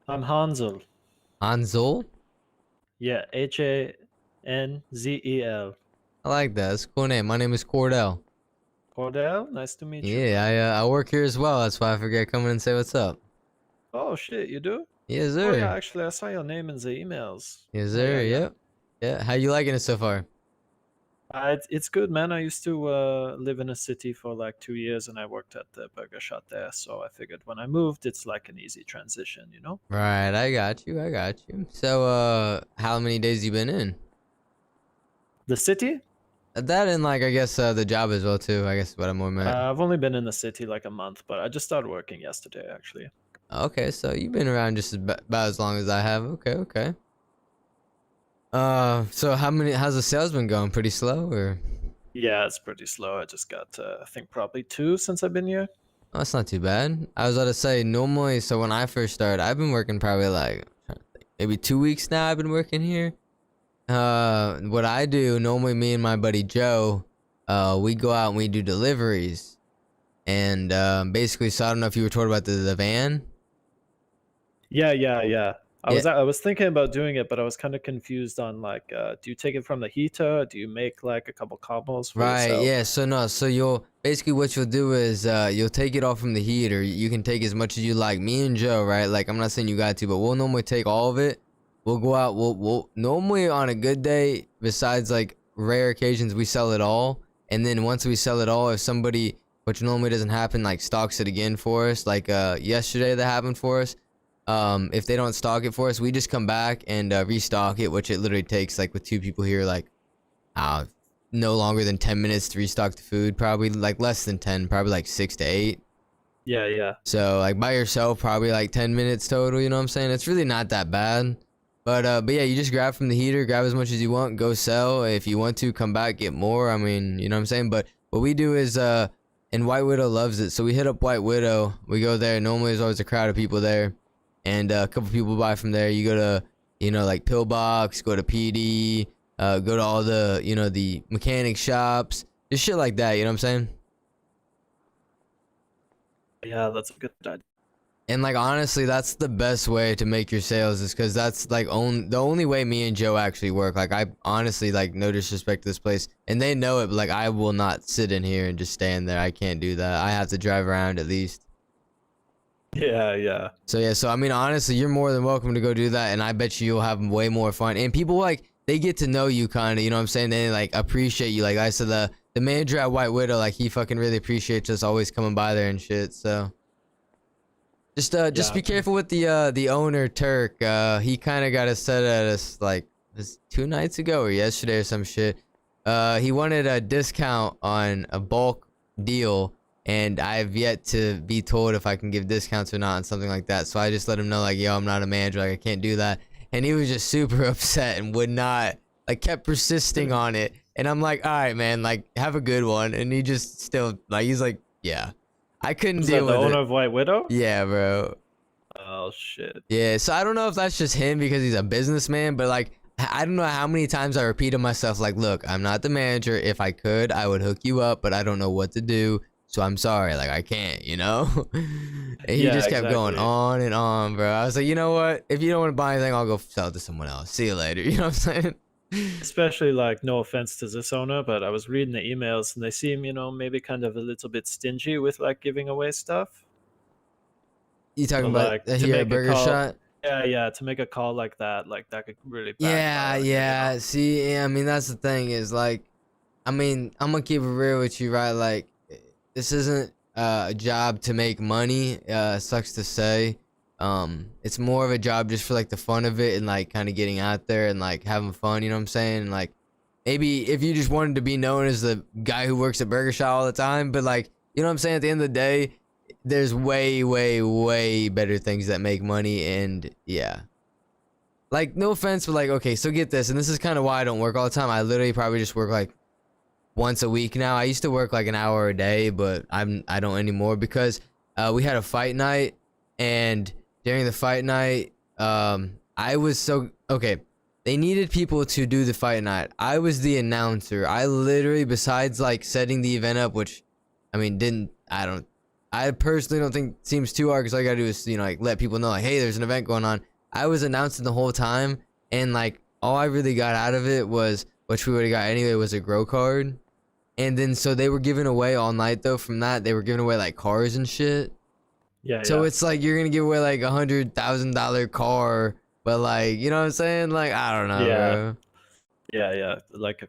I'm Hansel. Hansel? Yeah, Hanzel. I like that. That's a cool name. My name is Cordell. Cordell, nice to meet you. Yeah, I work here as well. That's why I forget come in and say what's up. Oh shit, you do? Yes, Oh sir. yeah, actually, I saw your name in the emails. Yes, sir. Yeah. Yep. Yeah. How you liking it so far? It's good, man. I used to live in a city for like 2 years, and I worked at the burger shop there. So I figured when I moved, it's like an easy transition, you know? Right. I got you. So, how many days you been in? The city? That and like I guess the job as well too. I guess what I'm more meant. I've only been in the city like a month, but I just started working yesterday, actually. Okay, so you've been around just about as long as I have. Okay. So how's the sales been going? Pretty slow or? Yeah, it's pretty slow. I just got, I think probably 2 since I've been here. Oh, that's not too bad. I was about to say normally. So when I first started, I've been working probably like maybe 2 weeks now. I've been working here. What I do normally, me and my buddy Joe, we go out and we do deliveries, and basically. So I don't know if you were told about the van. Yeah. I was thinking about doing it, but I was kind of confused on like, do you take it from the heater? Do you make like a couple combos for yourself? Yeah. So you'll basically what you'll do is you'll take it off from the heater. You can take as much as you like. Me and Joe, right? Like I'm not saying you got to, but we'll normally take all of it. We'll go out. We'll normally on a good day, besides like rare occasions, we sell it all. And then once we sell it all, if somebody, which normally doesn't happen, like stocks it again for us, like yesterday that happened for us. If they don't stock it for us, we just come back and restock it, which it literally takes like with 2 people here, like no longer than 10 minutes to restock the food. Probably like less than 10, probably like 6 to 8. Yeah. So like by yourself, probably like 10 minutes total. You know what I'm saying? It's really not that bad. But yeah, you just grab from the heater, grab as much as you want, go sell. If you want to, come back, get more. I mean, you know what I'm saying? But what we do is, and White Widow loves it. So we hit up White Widow. We go there. Normally there's always a crowd of people there. And a couple people buy from there. You go to, like Pillbox, go to PD, go to all the, the mechanic shops. Just shit like that, you know what I'm saying? Yeah, that's a good idea. And like honestly, that's the best way to make your sales, is because that's like the only way me and Joe actually work. Like I honestly, like, no disrespect to this place, and they know it, but like I will not sit in here and just stand there. I can't do that. I have to drive around at least. Yeah. So I mean, honestly, you're more than welcome to go do that, and I bet you'll have way more fun. And people like they get to know you, kind of, you know what I'm saying? They like appreciate you. Like I said, the manager at White Widow, like he fucking really appreciates us always coming by there and shit. So. Just be careful with the owner Turk. He kind of got us set at us like 2 nights ago or yesterday or some shit. He wanted a discount on a bulk deal, and I've yet to be told if I can give discounts or not on something like that. So I just let him know like, yo, I'm not a manager, like I can't do that. And he was just super upset and would not, like, kept persisting on it. And I'm like, all right, man, like have a good one. And he just still like he's like, yeah, I couldn't Was deal that the with owner it. of White Widow? Yeah, bro. Oh shit. Yeah, so I don't know if that's just him because he's a businessman, but like I don't know how many times I repeat to myself like, look, I'm not the manager. If I could, I would hook you up, but I don't know what to do. So I'm sorry, like I can't, you know? And he Yeah, just kept going exactly. on and on, bro. I was like, you know what? If you don't want to buy anything, I'll go sell it to someone else. See you later. You know what I'm saying? Especially like, no offense to this owner, but I was reading the emails and they seem, maybe kind of a little bit stingy with like giving away stuff. You talking So, about like, here to at make a Burger call- Shot? Yeah, to make a call like that could really Yeah, backfire, yeah. See, yeah, I mean, that's the thing is like, I mean, I'm gonna keep it real with you, right? Like, this isn't a job to make money. Sucks to say. It's more of a job just for like the fun of it and like kind of getting out there and like having fun. You know what I'm saying? And, like, maybe if you just wanted to be known as the guy who works at Burger Shot all the time, but like, you know what I'm saying? At the end of the day, there's way, way, way better things that make money, and yeah. Like, no offense, but like, okay, so get this, and this is kind of why I don't work all the time. I literally probably just work like once a week now. I used to work like an hour a day, but I don't anymore because we had a fight night, and during the fight night, I was so okay. They needed people to do the fight night. I was the announcer. I literally, besides like setting the event up, which I mean, I personally don't think seems too hard because all you gotta do is, like let people know like, hey, there's an event going on. I was announcing the whole time, and like all I really got out of it was, which we would have got anyway, was a grow card. And then so they were giving away all night though. From that, they were giving away like cars and shit. Yeah. So it's like you're gonna give away like $100,000 car, but like, you know what I'm saying? Like, I don't know, Yeah. bro. Yeah. Like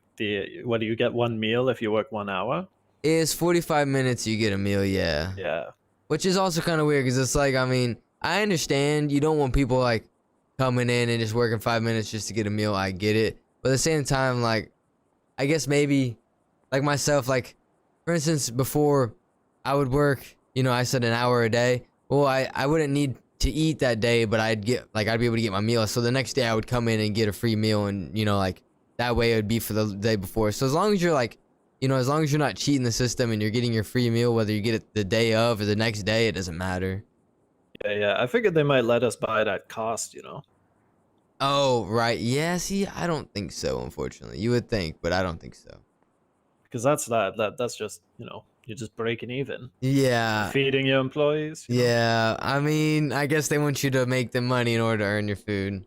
what do you get, 1 meal if you work 1 hour? It's 45 minutes, you get a meal, yeah. Yeah. Which is also kind of weird because it's like, I mean, I understand you don't want people like coming in and just working 5 minutes just to get a meal. I get it. But at the same time, like, I guess maybe like myself, like, for instance, before I would work, I said an hour a day. Well, I wouldn't need to eat that day, but I'd be able to get my meal. So the next day I would come in and get a free meal, and, like, that way it would be for the day before. So as long as you're like, as long as you're not cheating the system and you're getting your free meal, whether you get it the day of or the next day, it doesn't matter. Yeah. I figured they might let us buy it at cost, Oh, right. Yeah, see, I don't think so, unfortunately. You would think, but I don't think so. Because that's just, you're just breaking even. Yeah. Feeding your employees. Yeah, I mean, I guess they want you to make the money in order to earn your food.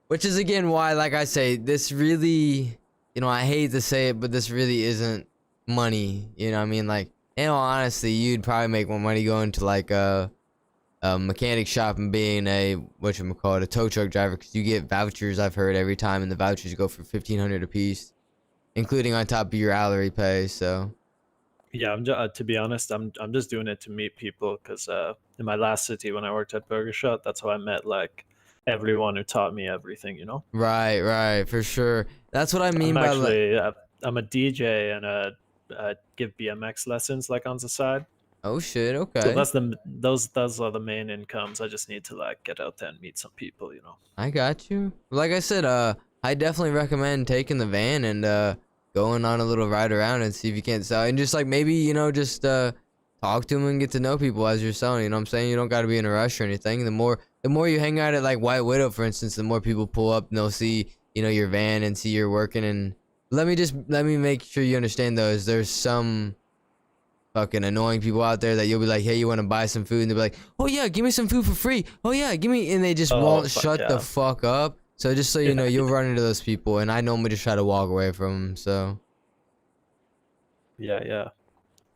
Which is, again, why, like I say, this really, I hate to say it, but this really isn't money. You know what I mean? Like, in all honesty, you'd probably make more money going to, like, a mechanic shop and being a tow truck driver, because you get vouchers, I've heard, every time, and the vouchers go for $1,500 a piece, including on top of your hourly pay. So yeah, to be honest, I'm just doing it to meet people, because in my last city when I worked at Burger Shot, that's how I met like everyone who taught me everything. Right, for sure. That's what I mean by I'm a DJ and I give BMX lessons like on the side. Oh shit, okay. So those are the main incomes. I just need to like get out there and meet some people, I got you. Like I said, I definitely recommend taking the van and going on a little ride around and see if you can't sell, and just like maybe just talk to them and get to know people as you're selling. You know what I'm saying? You don't got to be in a rush or anything. The more you hang out at like White Widow, for instance, the more people pull up and they'll see your van and see you're working. And let me make sure you understand though, is there's some fucking annoying people out there that you'll be like, hey, you want to buy some food, and they'll be like, oh yeah, give me some food for free, oh yeah, give me, and they just won't shut the fuck up. So just so you know, you'll run into those people, and I normally just try to walk away from them. So yeah,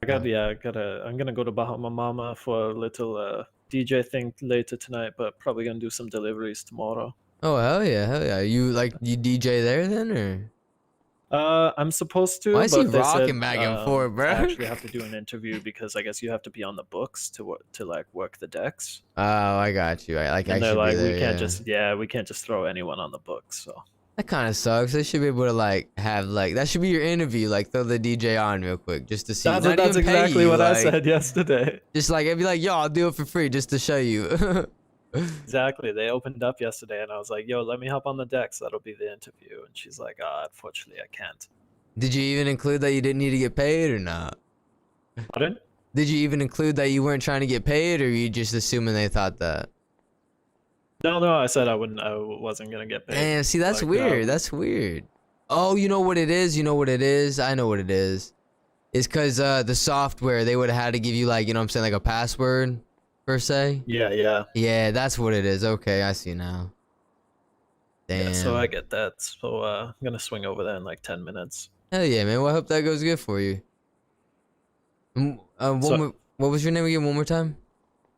I'm gonna go to Bahama Mama for a little DJ thing later tonight, but probably gonna do some deliveries tomorrow. Oh hell yeah. You DJ there then, or? I'm supposed to. Why is he but they rocking said, back and forth, bro? I actually have to do an interview because I guess you have to be on the books to like work the decks. Oh, I got you. And they're like, we can't just throw anyone on the books. So that kind of sucks. They should be able to like have like, that should be your interview. Like throw the DJ on real quick just to see. That's exactly what I said yesterday. Just like it'd be like, yo, I'll do it for free just to show you. Exactly. They opened up yesterday and I was like, yo, let me hop on the decks. That'll be the interview. And she's like, unfortunately I can't. Did you even include that you didn't need to get paid or not? Pardon? Did you even include that you weren't trying to get paid, or you just assuming they thought that? No, I said I wasn't gonna get paid. Damn, see, that's Like, weird. That's weird. Oh, you know what it is? You know what it is? I know what it is. It's because the software, they would have had to give you, like, you know what I'm saying, like a password, per se? Yeah. Yeah, that's what it is. Okay, I see now. Damn. Yeah, so I get that. So I'm gonna swing over there in like 10 minutes. Hell yeah, man. Well, I hope that goes good for you. What was your name again one more time?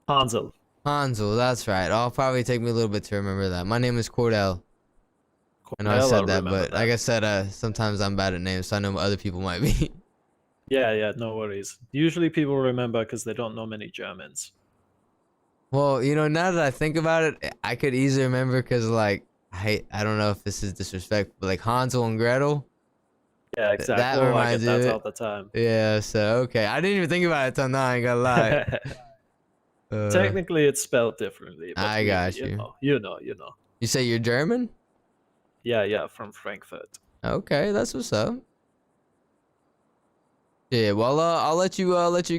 Hansel. Hansel, that's right. It'll probably take me a little bit to remember that. My name is Cordell. I know I I'll said that, remember but like I said, sometimes I'm bad at names, so I know other people might be. Yeah, no worries. Usually people remember because they don't know many Germans. Well, you know, now that I think about it, I could easily remember because, like, I don't know if this is disrespectful, but like Hansel and Gretel. Yeah, exactly. That I reminds get you of that it. all the time. Yeah, so okay. I didn't even think about it till now, I ain't gonna lie. Technically, it's spelled differently. But I got you. You know. You say you're German? Yeah, from Frankfurt. Okay, that's what's up. Yeah, well, I'll let you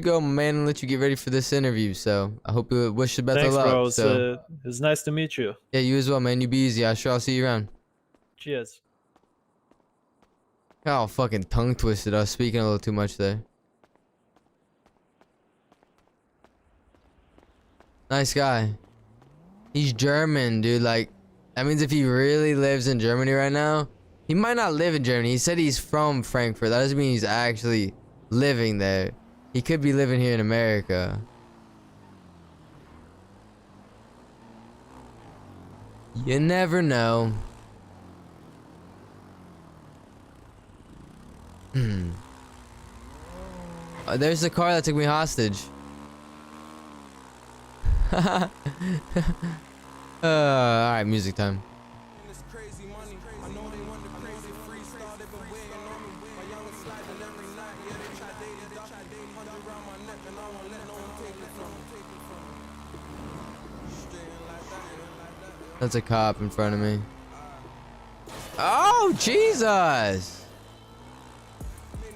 go, my man, and let you get ready for this interview. So I hope you wish the best Thanks, of luck. bro. So It's nice to meet you. yeah, you as well, man. You be easy. I'm sure I'll see you around. Cheers. Got all fucking tongue twisted. I was speaking a little too much there. Nice guy. He's German, dude. Like, that means if he really lives in Germany right now, he might not live in Germany. He said he's from Frankfurt. That doesn't mean he's actually living there. He could be living here in America. You never know. There's the car that took me hostage. Alright, music time. That's a cop in front of me. Oh, Jesus!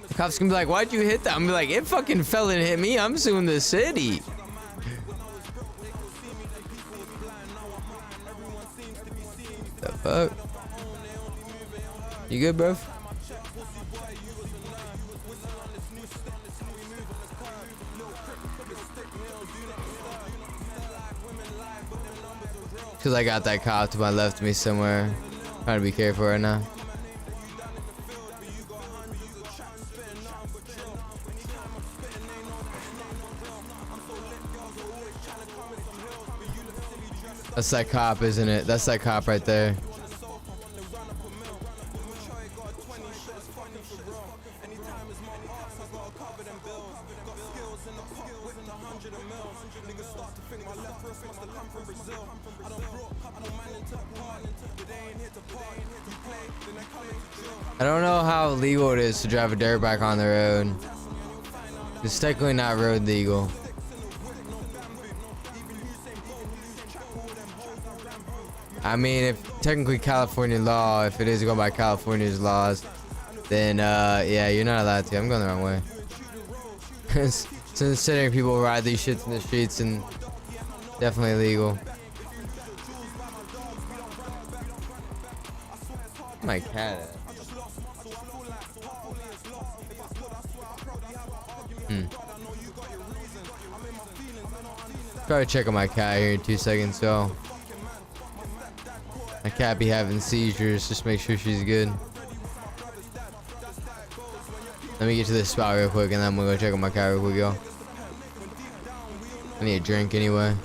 The cop's gonna be like, why'd you hit that? I'm gonna be like, it fucking fell and hit me. I'm suing the city. The fuck? You good, bro? Cause I got that cop to my left of me somewhere. Trying to be careful right now. That's that cop, isn't it? That's that cop right there. I don't know how legal it is to drive a dirt bike on the road. It's technically not road legal. I mean, if technically California law, if it is going by California's laws, then yeah, you're not allowed to. I'm going the wrong way. Considering people ride these shits in the streets, and definitely illegal. My cat. Try to check on my cat here in 2 seconds, y'all. My cat be having seizures. Just make sure she's good. Let me get to this spot real quick, and then I'm gonna go check on my cat real quick, y'all. I need a drink anyway.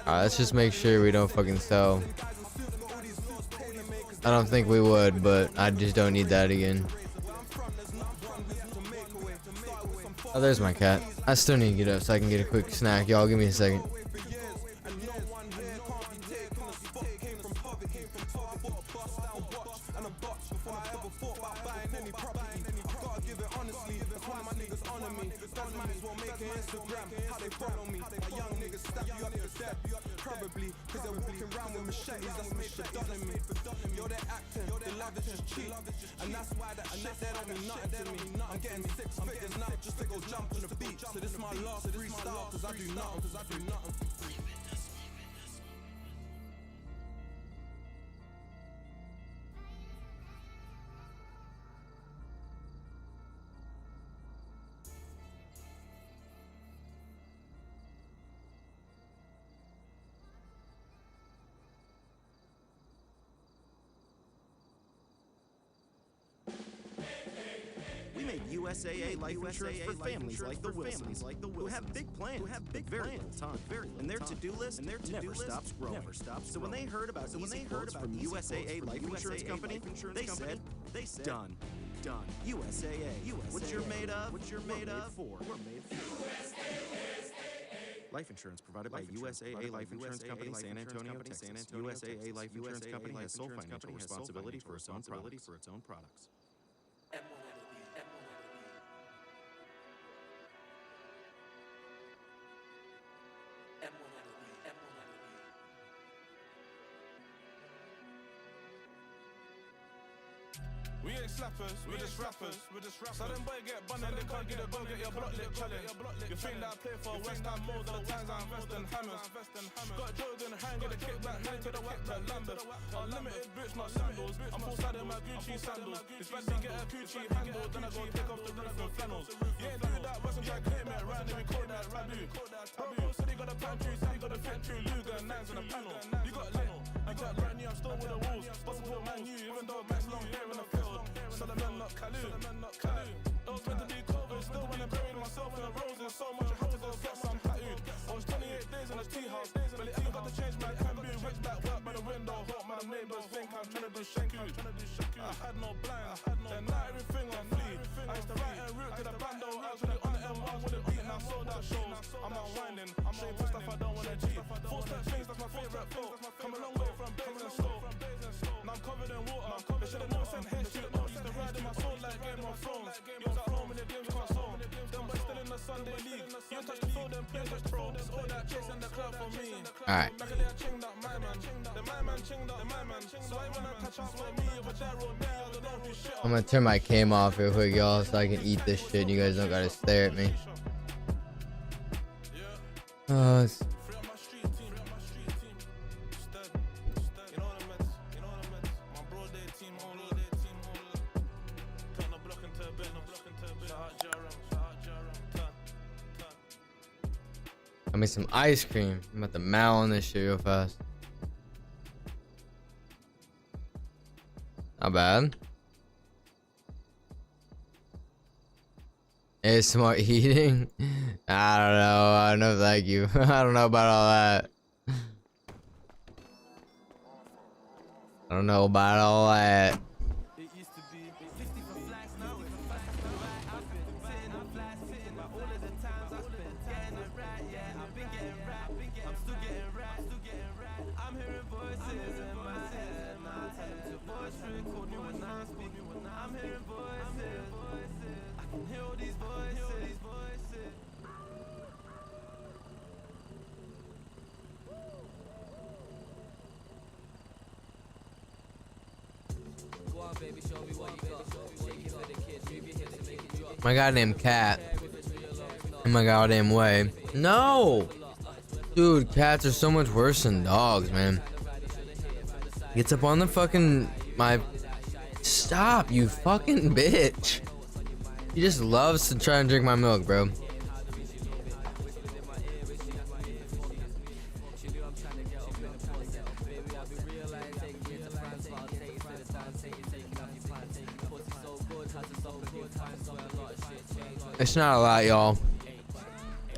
Alright, let's just make sure we don't fucking sell. I don't think we would, but I just don't need that again. Oh, there's my cat. I still need to get up so I can get a quick snack. Y'all, give me a second. me. That's minds won't make it Instagram. How they follow me. A young nigga stab you up to death. Probably, cause they're walking around with machetes. That's made for done me. You're the acting, the love is just cheap. And that's why that shit, they don't mean nothing to me. I'm getting 6 figures now just to go jump on the beach. So this my last freestyle, cause I do nothing. We made USAA life insurance for families like the Wilsons, who have big plans, very little time, and their to-do list never stops growing. So when they heard about easy quotes from USAA Life Insurance Company, they said, done. USAA, what you're made of, we're made for. Life insurance provided by USAA Life Insurance Company, San Antonio, Texas. USAA Life Insurance Company has sole financial responsibility for its own products. We ain't slappers, we're just rappers. Southern boy get bun and they can't get a bun, get your block lit challenge. You think that I play for West Ham more than the times I invest in hammers. Got Jordan hang, get a kickback, hang to the whack like Lambert. Unlimited boots, not sandals. I'm full side in my Gucci sandals. If I get a Gucci handle, then I go take off the roof and flannels. You ain't do that, wasn't try claim it, right? Then we call that taboo. Bro said he got a pantry, said he got a factory, Luger and nines in a panel. You got lit, I got brand new, I'm still with the walls. Possible man, you, even though Max long hair in the field. Solomon, not Kalu. It was meant to be COVID, still when I buried myself in the roses. So much I had to go get some tattooed. I was 28 days in a tea house, but it ain't got to change my can be. Rich back work by the window, hope my neighbors think I'm trying to do shaku. I had no blind, and now everything on flee. I used to ride en route to the bando, I was really on the M1 with a beat, now sold out shows. I'm unwinding, shaping stuff I don't wanna G. 4 step things, that's my favorite flow. Come a long way from Bays and Slow. Now I'm covered in water, they should've never sent hate shit. Used to ride in my soul like Game of Thrones. You was at home in the games console. Them boys still in the Sunday league. You touch the phone, them play touch pro. All that chasing the club for me. Alright. I'm gonna turn my cam off real quick, y'all, so I can eat this shit. You guys don't gotta stare at me. Got me some ice cream. I'm about to mow on this shit real fast. Not bad. ASMR eating? I don't know. No, thank you. I don't know about all that. I don't know about all that. My goddamn cat in my goddamn way. No, dude, cats are so much worse than dogs, man. Gets up on the fucking Stop, you fucking bitch. He just loves to try and drink my milk, bro. It's not a lot, y'all.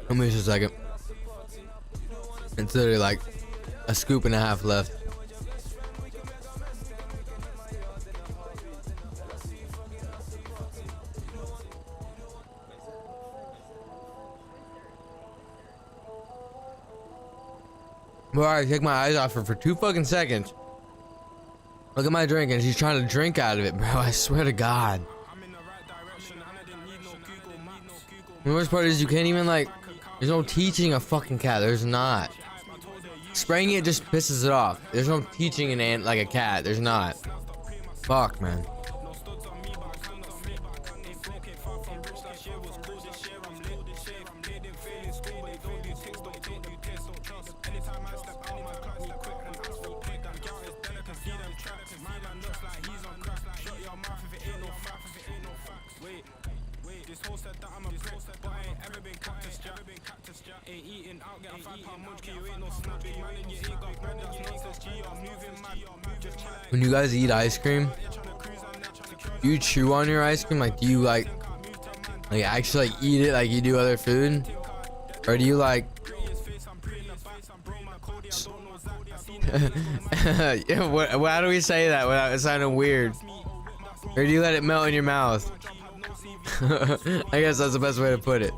Let me just a second. It's literally like a scoop and a half left. Bro, I take my eyes off her for 2 fucking seconds. Look at my drink and she's trying to drink out of it, bro. I swear to God. The worst part is you can't even like. There's no teaching a fucking cat. There's not. Spraying it just pisses it off. There's no teaching an ant like a cat. There's not. Fuck, man. When you guys eat ice cream, do you chew on your ice cream? Like, do you like actually like eat it like you do other food, or do you like? Yeah, how do we say that without it sounding weird? Or do you let it melt in your mouth? I guess that's the best way to put it.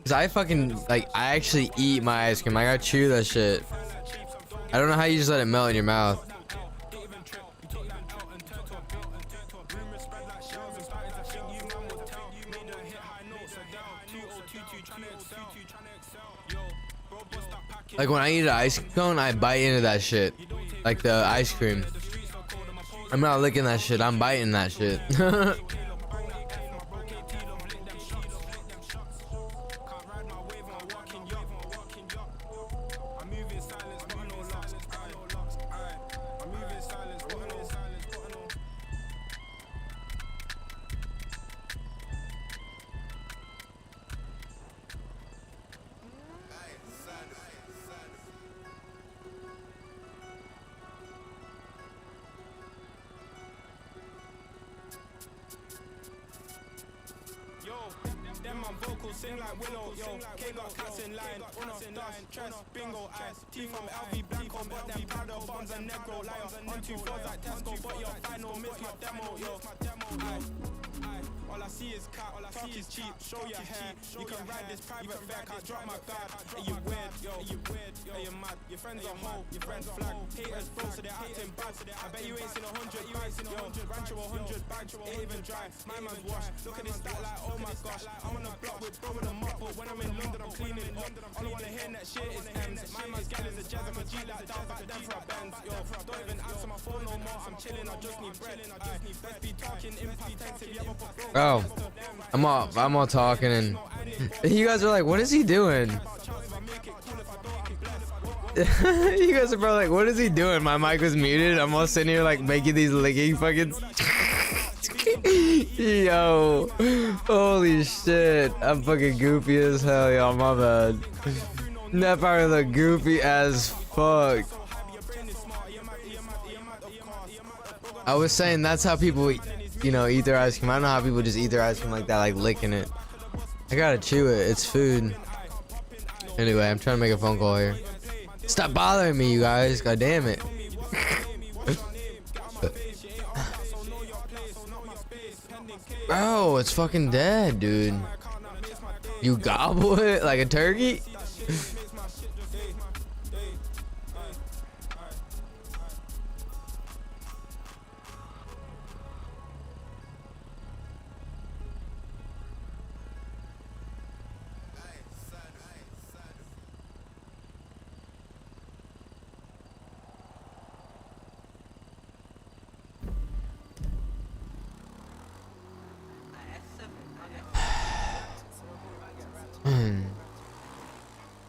Cause I fucking like I actually eat my ice cream. I gotta chew that shit. I don't know how you just let it melt in your mouth. Like when I eat an ice cone, I bite into that shit. Like the ice cream. I'm not licking that shit, I'm biting that shit. Sing like Willow, yo. K got cats in line. Uno, dust, chest, bingo, eyes. T from LV Blanco, but them powder bombs and negro liar. On 2 floors like Tesco, but your final miss my demo, yo. All I see is cat, talk is cheap, show your hair. You can ride this private fair, can't drop my guard. Hey, you weird, yo, hey, you mad. Your friends are hoe, your friends flag. Haters bro, so they're acting bad. I bet you ain't seen 100 bags, yo. Rancho 100 bags, ain't even dry. My man's washed. Look at this stat like, oh my gosh. I'm on the block with bro with a mop, but when I'm in London, I'm cleaning up. All I wanna hear that shit is M's. My man's gal is a jazz, I'm a G like down back then for a Benz, yo. Don't even answer my phone no more, I'm chilling, I just need bread. Let's be talking in past tense if you ever put bro. Oh, I'm all talking and you guys are like, what is he doing? You guys are probably like, what is he doing? My mic was muted. I'm all sitting here like making these licking fucking. Yo, holy shit! I'm fucking goofy as hell, y'all. My bad. That part look goofy as fuck. I was saying that's how people, you know, eat their ice cream. I don't know how people just eat their ice cream like that, like licking it. I gotta chew it. It's food. Anyway, I'm trying to make a phone call here. Stop bothering me, you guys. God damn it. Bro, it's fucking dead, dude. You gobble it like a turkey?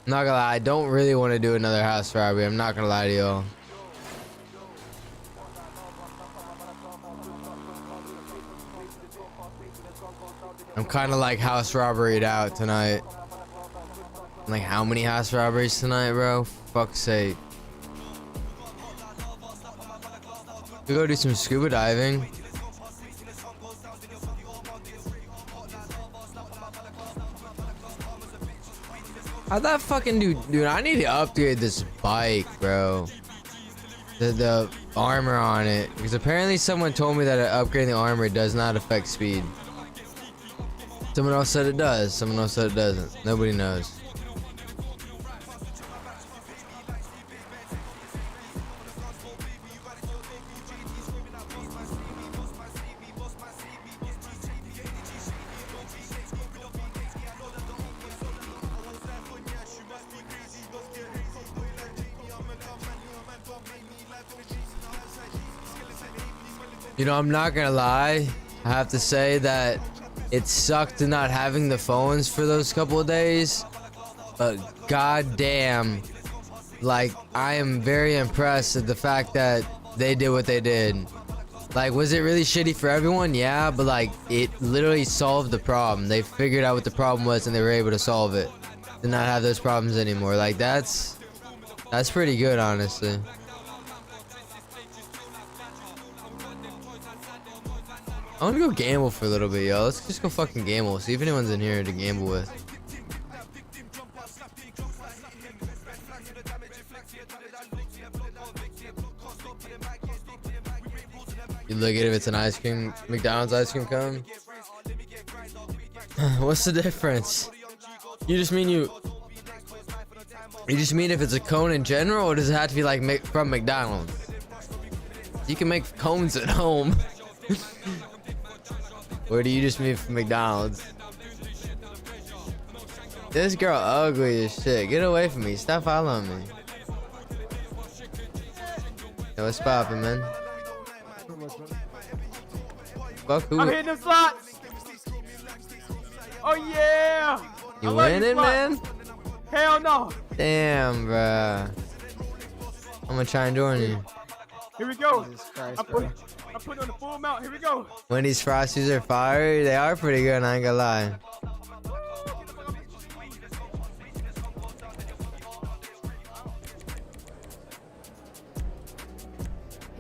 Not gonna lie, I don't really want to do another house robbery. I'm not gonna lie to y'all. I'm kind of like house robberyed out tonight. Like, how many house robberies tonight, bro? Fuck's sake. We go do some scuba diving. How'd that fucking dude, I need to upgrade this bike, bro. The armor on it, because apparently someone told me that upgrading the armor does not affect speed. Someone else said it does, someone else said it doesn't. Nobody knows. You know, I'm not gonna lie. I have to say that it sucked not having the phones for those couple of days. But goddamn, like, I am very impressed at the fact that they did what they did. Like, was it really shitty for everyone? Yeah, but like, it literally solved the problem. They figured out what the problem was and they were able to solve it. To not have those problems anymore. Like, that's pretty good, honestly. I want to go gamble for a little bit, yo. Let's just go fucking gamble. See if anyone's in here to gamble with. You look at it if it's an ice cream, McDonald's ice cream cone. What's the difference? You just mean you just mean if it's a cone in general, or does it have to be like from McDonald's? You can make cones at home. Or do you just mean from McDonald's? This girl ugly as shit. Get away from me. Stop following me. Yo, what's poppin', man? Fuck who? I'm hitting the slots. Oh yeah. You winning, man? Hell no. Damn, bruh. I'm gonna try and join you. Here we go. I'm putting on the full amount. Here we go. Wendy's Frosties are fire. They are pretty good, I ain't gonna lie.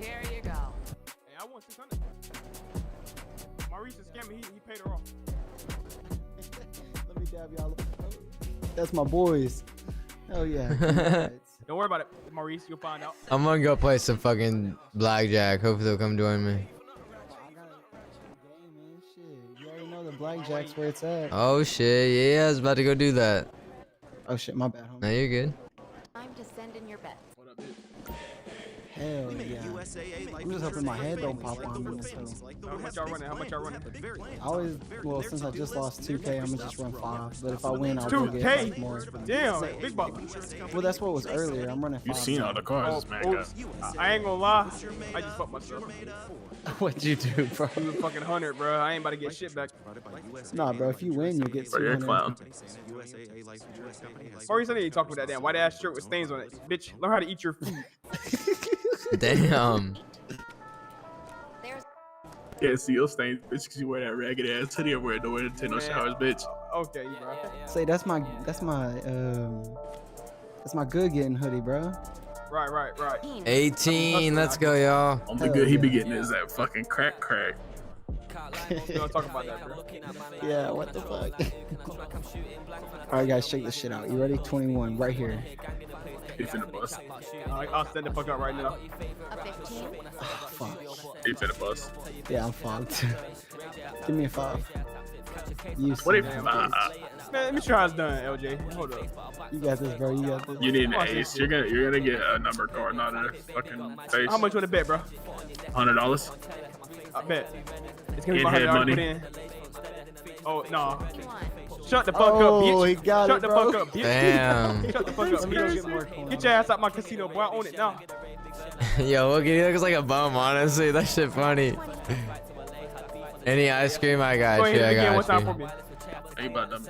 Here you go. Hey, I want 600. Maurice is scamming. He paid her off. Let me dab y'all. That's my boys. Hell yeah. Don't worry about it, Maurice. You'll find out. I'm gonna go play some fucking blackjack. Hopefully they'll come join me. You already know the blackjack's where it's at. Oh shit, yeah, I was about to go do that. Oh shit, my bad, homie. No, you're good. Time to send in your bets. Hell yeah. I'm just hoping my head don't pop on this. How much y'all running? How much y'all running? I always, well, since I just lost 2K, I'm gonna just run 5. But if I win, I'll go get 2K? like more. Damn, big buck. Well, that's what was earlier. I'm running 5. You seen all the cars this man got. I ain't gonna lie. I just fucked myself. What'd you do, bro? You was fucking 100, bro. I ain't about to get shit back. Nah, bro. If you win, you get 200. You're a clown. Maurice, I need to talk about that damn white ass shirt with stains on it. Bitch, learn how to eat your food. Damn. Yeah, see your stains, bitch, because you wear that ragged ass hoodie and wear the way to take no showers, bitch. Okay, bro. Say that's my good getting hoodie, bro. Right. 18, let's go, y'all. Only good he be getting is that fucking crack. We don't talk about that, bro. Yeah, what the fuck? Alright, guys, check this shit out. You ready? 21, right here. He finna bust. I'll stand the fuck up right now. Fuck. He finna bust. Yeah, I'm fucked. Give me a 5. What if Man, let me try how it's done, LJ. Hold up. You got this, bro. You got this. You need an ace. You're gonna get a number card, not a fucking face. How much would it bet, bro? $100. I bet. It's gonna be In-head $100 money. put in. Oh no. Shut the fuck up, Oh, bitch. he got Shut it, the bro. fuck up, bitch. Damn. Shut the fuck up, bitch. Get your ass out my casino, boy. I own it now. Yo, look, he looks like a bum, honestly. That shit funny. Any ice cream? I got Go you. ahead I and begin. What's got time for you. me? Ain't about them.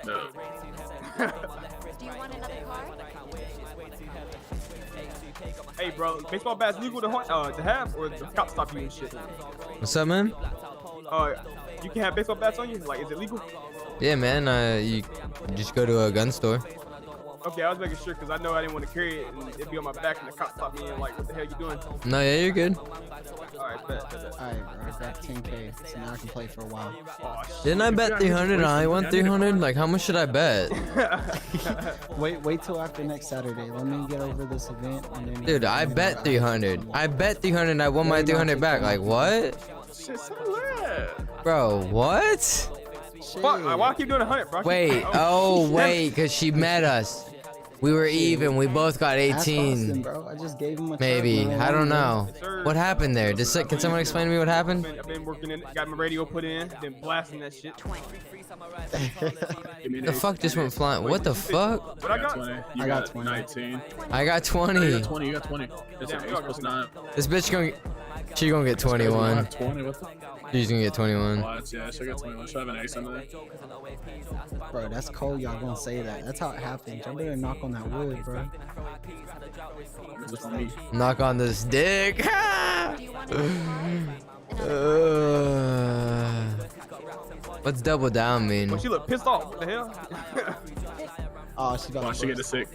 Do you want another card? Hey, bro, baseball bats legal to have, or the cops stop you and shit? What's up, man? You can have baseball bats on you. Like, is it legal? Yeah, man. You just go to a gun store. Okay, I was making sure because I know I didn't want to carry it and it'd be on my back and the cops stop me and like, what the hell you doing? No, yeah, you're good. Alright, bet. Alright, bro. I got 10K, so now I can play for a while. Didn't I bet 300? I won 300. Like, how much should I bet? Wait till after next Saturday. Let me get over this event and then. Dude, I bet 300. I bet 300 and I won my 300 back. Like, what? Shit, so lit. Bro, what? Fuck, why I keep doing 100, bro? Wait, oh, wait, because she met us. We were even. We both got 18. Austin, bro. I just gave him a Maybe. try, I don't know. sir. What happened there? Can someone explain to me what happened? I've been working in it, got my radio put in, been blasting that shit. The fuck just went flying? What the fuck? What I got? 20. I got 20. 19. I got 20. You got 20. You got 20. That's Damn, an you ace plus 9. This bitch gonna. She gonna get 21. 20. What the? She's gonna get 21. Yeah, she got 21. She have an ace under there. Bro, that's cold. Y'all gonna say that. That's how it happens. Y'all better knock on that wood, bro. Knock on this dick. What's double down mean? Well, she look pissed off. What the hell? Oh, she got. She get the 6.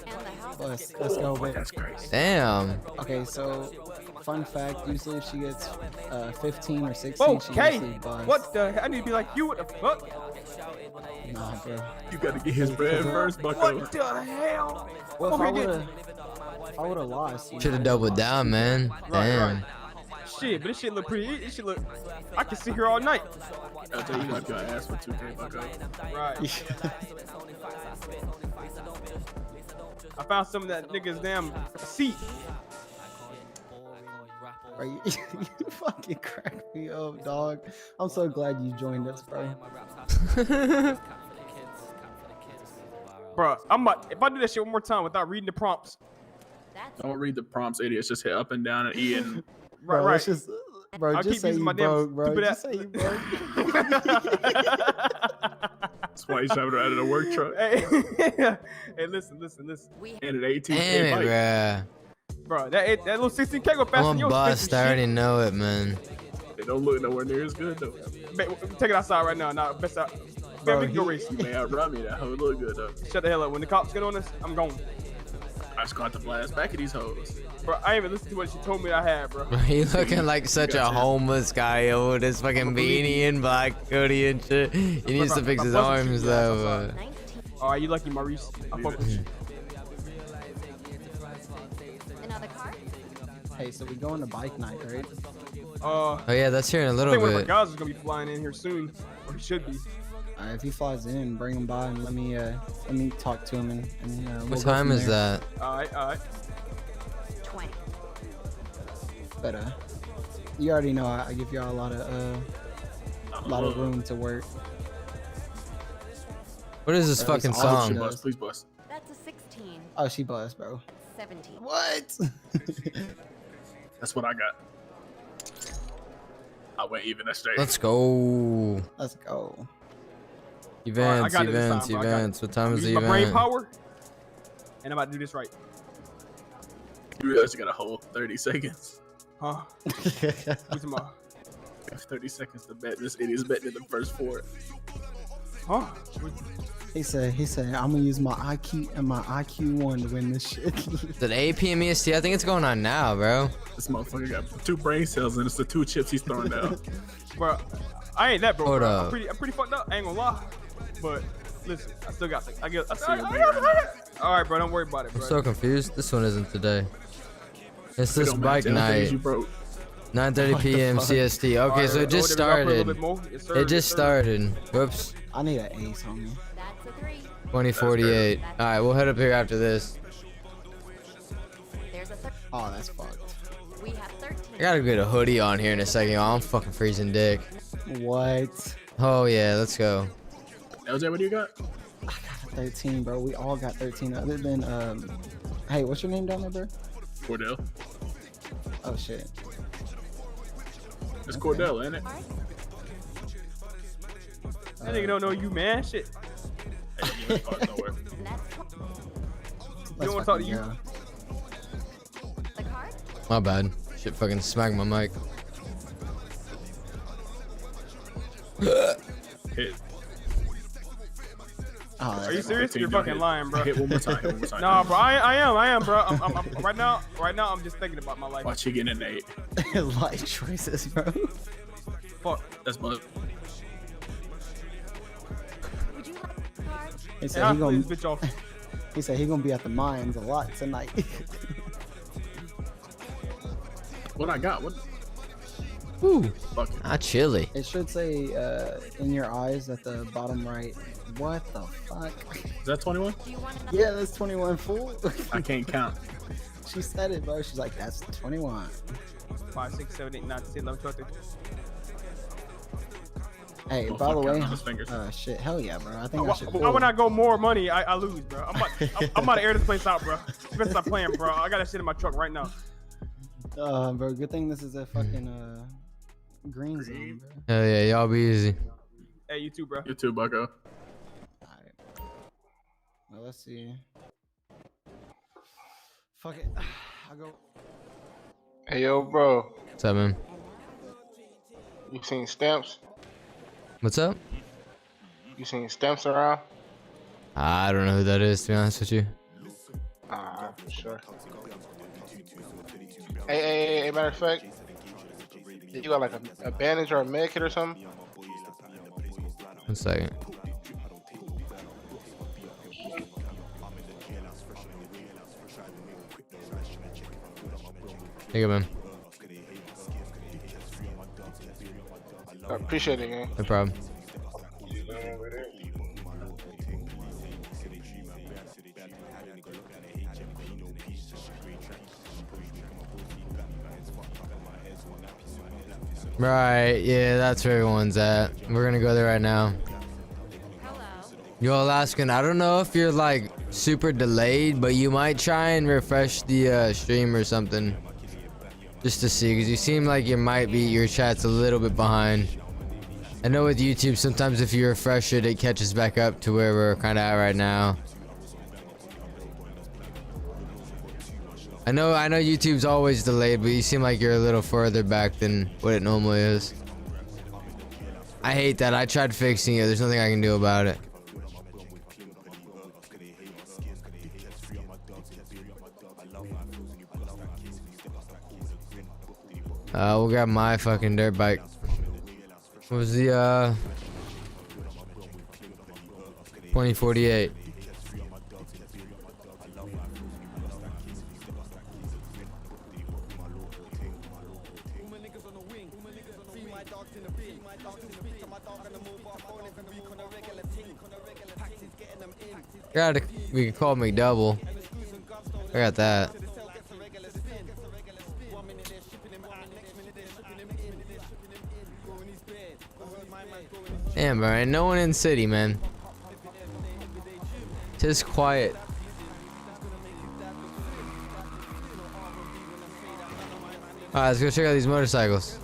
Let's go, babe. That's crazy. Damn. Okay, so fun fact: usually if she gets 15 or 16, she Okay. usually busts. What the? I need to be like you. What the fuck? Nah, bro. You gotta get his bread first, Bucko. What the hell? Well, Over if here. I would have lost. Should have doubled down, man. Damn. Shit, but this shit look pretty. This shit look. I can sit here all night. I'll tell you, like your ass for 2K, Bucko. Right. I found some of that nigga's damn seat. Bro, you fucking cracked me up, dog. I'm so glad you joined us, bro. Bro, I'm about, if I do that shit one more time without reading the prompts. Don't read the prompts, idiots. Just hit up and down and E and. Bro, right. let's just, bro, I'll just keep say using you my damn broke, bro. stupid Just ass. say you broke. That's why he's driving out of the work truck. Hey, listen. And an 18K Damn it, bike. bruh. Bro, that little 16K go faster than I'm a your bust. expensive I already shit. know it, man. It don't look nowhere near as good though. Take it outside right now. Nah, best out. Bro, Man, we can go race. You may outrun me. That hoe look good though. Shut the hell up. When the cops get on us, I'm gone. I just got to blast back at these hoes. Bro, I ain't even listened to what she told me I had, bro. You looking like such a homeless guy, yo, with his fucking beanie and black hoodie and shit. He needs to fix his arms, though. Alright, you lucky, Maurice. I fuck with you. Another card? Hey, so we going to bike night, right? Oh, yeah, that's here in a I little think one of our bit. guys is gonna be flying in here soon, or he should be. Alright, if he flies in, bring him by and let me talk to him and we'll What go time from is there. that? Alright. 20. But you already know I give y'all a lot of room to work. What is this Or at least fucking all she song? does. Please bust. That's a 16. Oh, she buzzed, bro. 17. What? That's what I got. I went even that straight. Let's go. Let's go. Events, got it this events, time, bro. I got events. it. What time I'm is the using my brain event? power, and I'm about to do this right. You realize you got a whole 30 seconds. Huh? What's my? 30 seconds to bet. This idiot's betting in the first 4. Huh? He said, I'm gonna use my IQ and my IQ1 to win this shit. Is it 8 PM EST? I think it's going on now, bro. This motherfucker got 2 brain cells and it's the 2 chips he's throwing down. Bro, I ain't that broke. Hold Bro. up. I'm pretty fucked up. I ain't gonna lie. But listen, I still got. I see your brain. All right, bro. Don't worry about it, I'm bro. so confused. This one isn't today. It's It this don't bike matter. Them things night. You broke. 9:30 What the PM fuck? CST. Okay, so it just started. It just started. Whoops. I need an ace, homie. That's a 3. 2048. All right, we'll head up here after this. There's a Oh, that's fucked. We have 13. I gotta get a hoodie on here in a second. Oh, I'm fucking freezing dick. What? Oh yeah, let's go. LJ, what do you got? I got a 13, bro. We all got 13 other than hey, what's your name down there, bro? Cordell. Oh shit. It's Cordell, ain't it? That nigga don't know you, man. Shit. You don't Let's want to talk to fucking you? go. The card? My bad. Shit, fucking smacked my mic. Hit. Oh, Are you that's serious? 15, You're don't fucking hit. lying, bro. Hit one more time. Hit one more time. Nah, bro. I am, bro. I'm right now, I'm just thinking about my life. Watch you getting an 8. life choices, bro. Fuck. That's my. Would you like the card? He Hey, said I'll he play gonna. this bitch off. He said he gonna be at the mines a lot tonight. What I got? What? Ooh. Fuck it. Ah, chilly. It should say in your eyes at the bottom right. What the fuck? Is that 21? Do you want another? Yeah, that's 21 fool. I can't count. She said it, bro. She's like, that's 21. 5, 6, 7, 8, 9, 10, 11, 12, 13. Hey, Oh, by the fuck, way, count on his fingers. shit, hell yeah, bro. I think I should. When I go more money, I lose, bro. I'm about to air this place out, bro. You better stop playing, bro. I got that shit in my truck right now. Bro, good thing this is a fucking green zone, bro. Hell yeah, y'all be easy. Hey, you too, bro. You too, Bucko. Alright. Well, let's see. Fuck it. I'll go. Hey, yo, bro. What's up, man? You seen Stamps? What's up? You seen Stamps around? I don't know who that is, to be honest with you. For sure. Hey, matter of fact, you got like a bandage or a med kit or something? 1 second. Here you go, man. I appreciate it, man. No problem. Right, yeah, that's where everyone's at. We're gonna go there right now. Yo, Alaskan, I don't know if you're like super delayed, but you might try and refresh the stream or something. Just to see, because you seem like your chat's a little bit behind. I know with YouTube, sometimes if you refresh it, it catches back up to where we're kind of at right now. I know YouTube's always delayed, but you seem like you're a little further back than what it normally is. I hate that. I tried fixing it. There's nothing I can do about it. We'll grab my fucking dirt bike. What was the 2048? We can call McDouble. I got that. Damn, bro, ain't no one in city, man. Just quiet. Alright, let's go check out these motorcycles.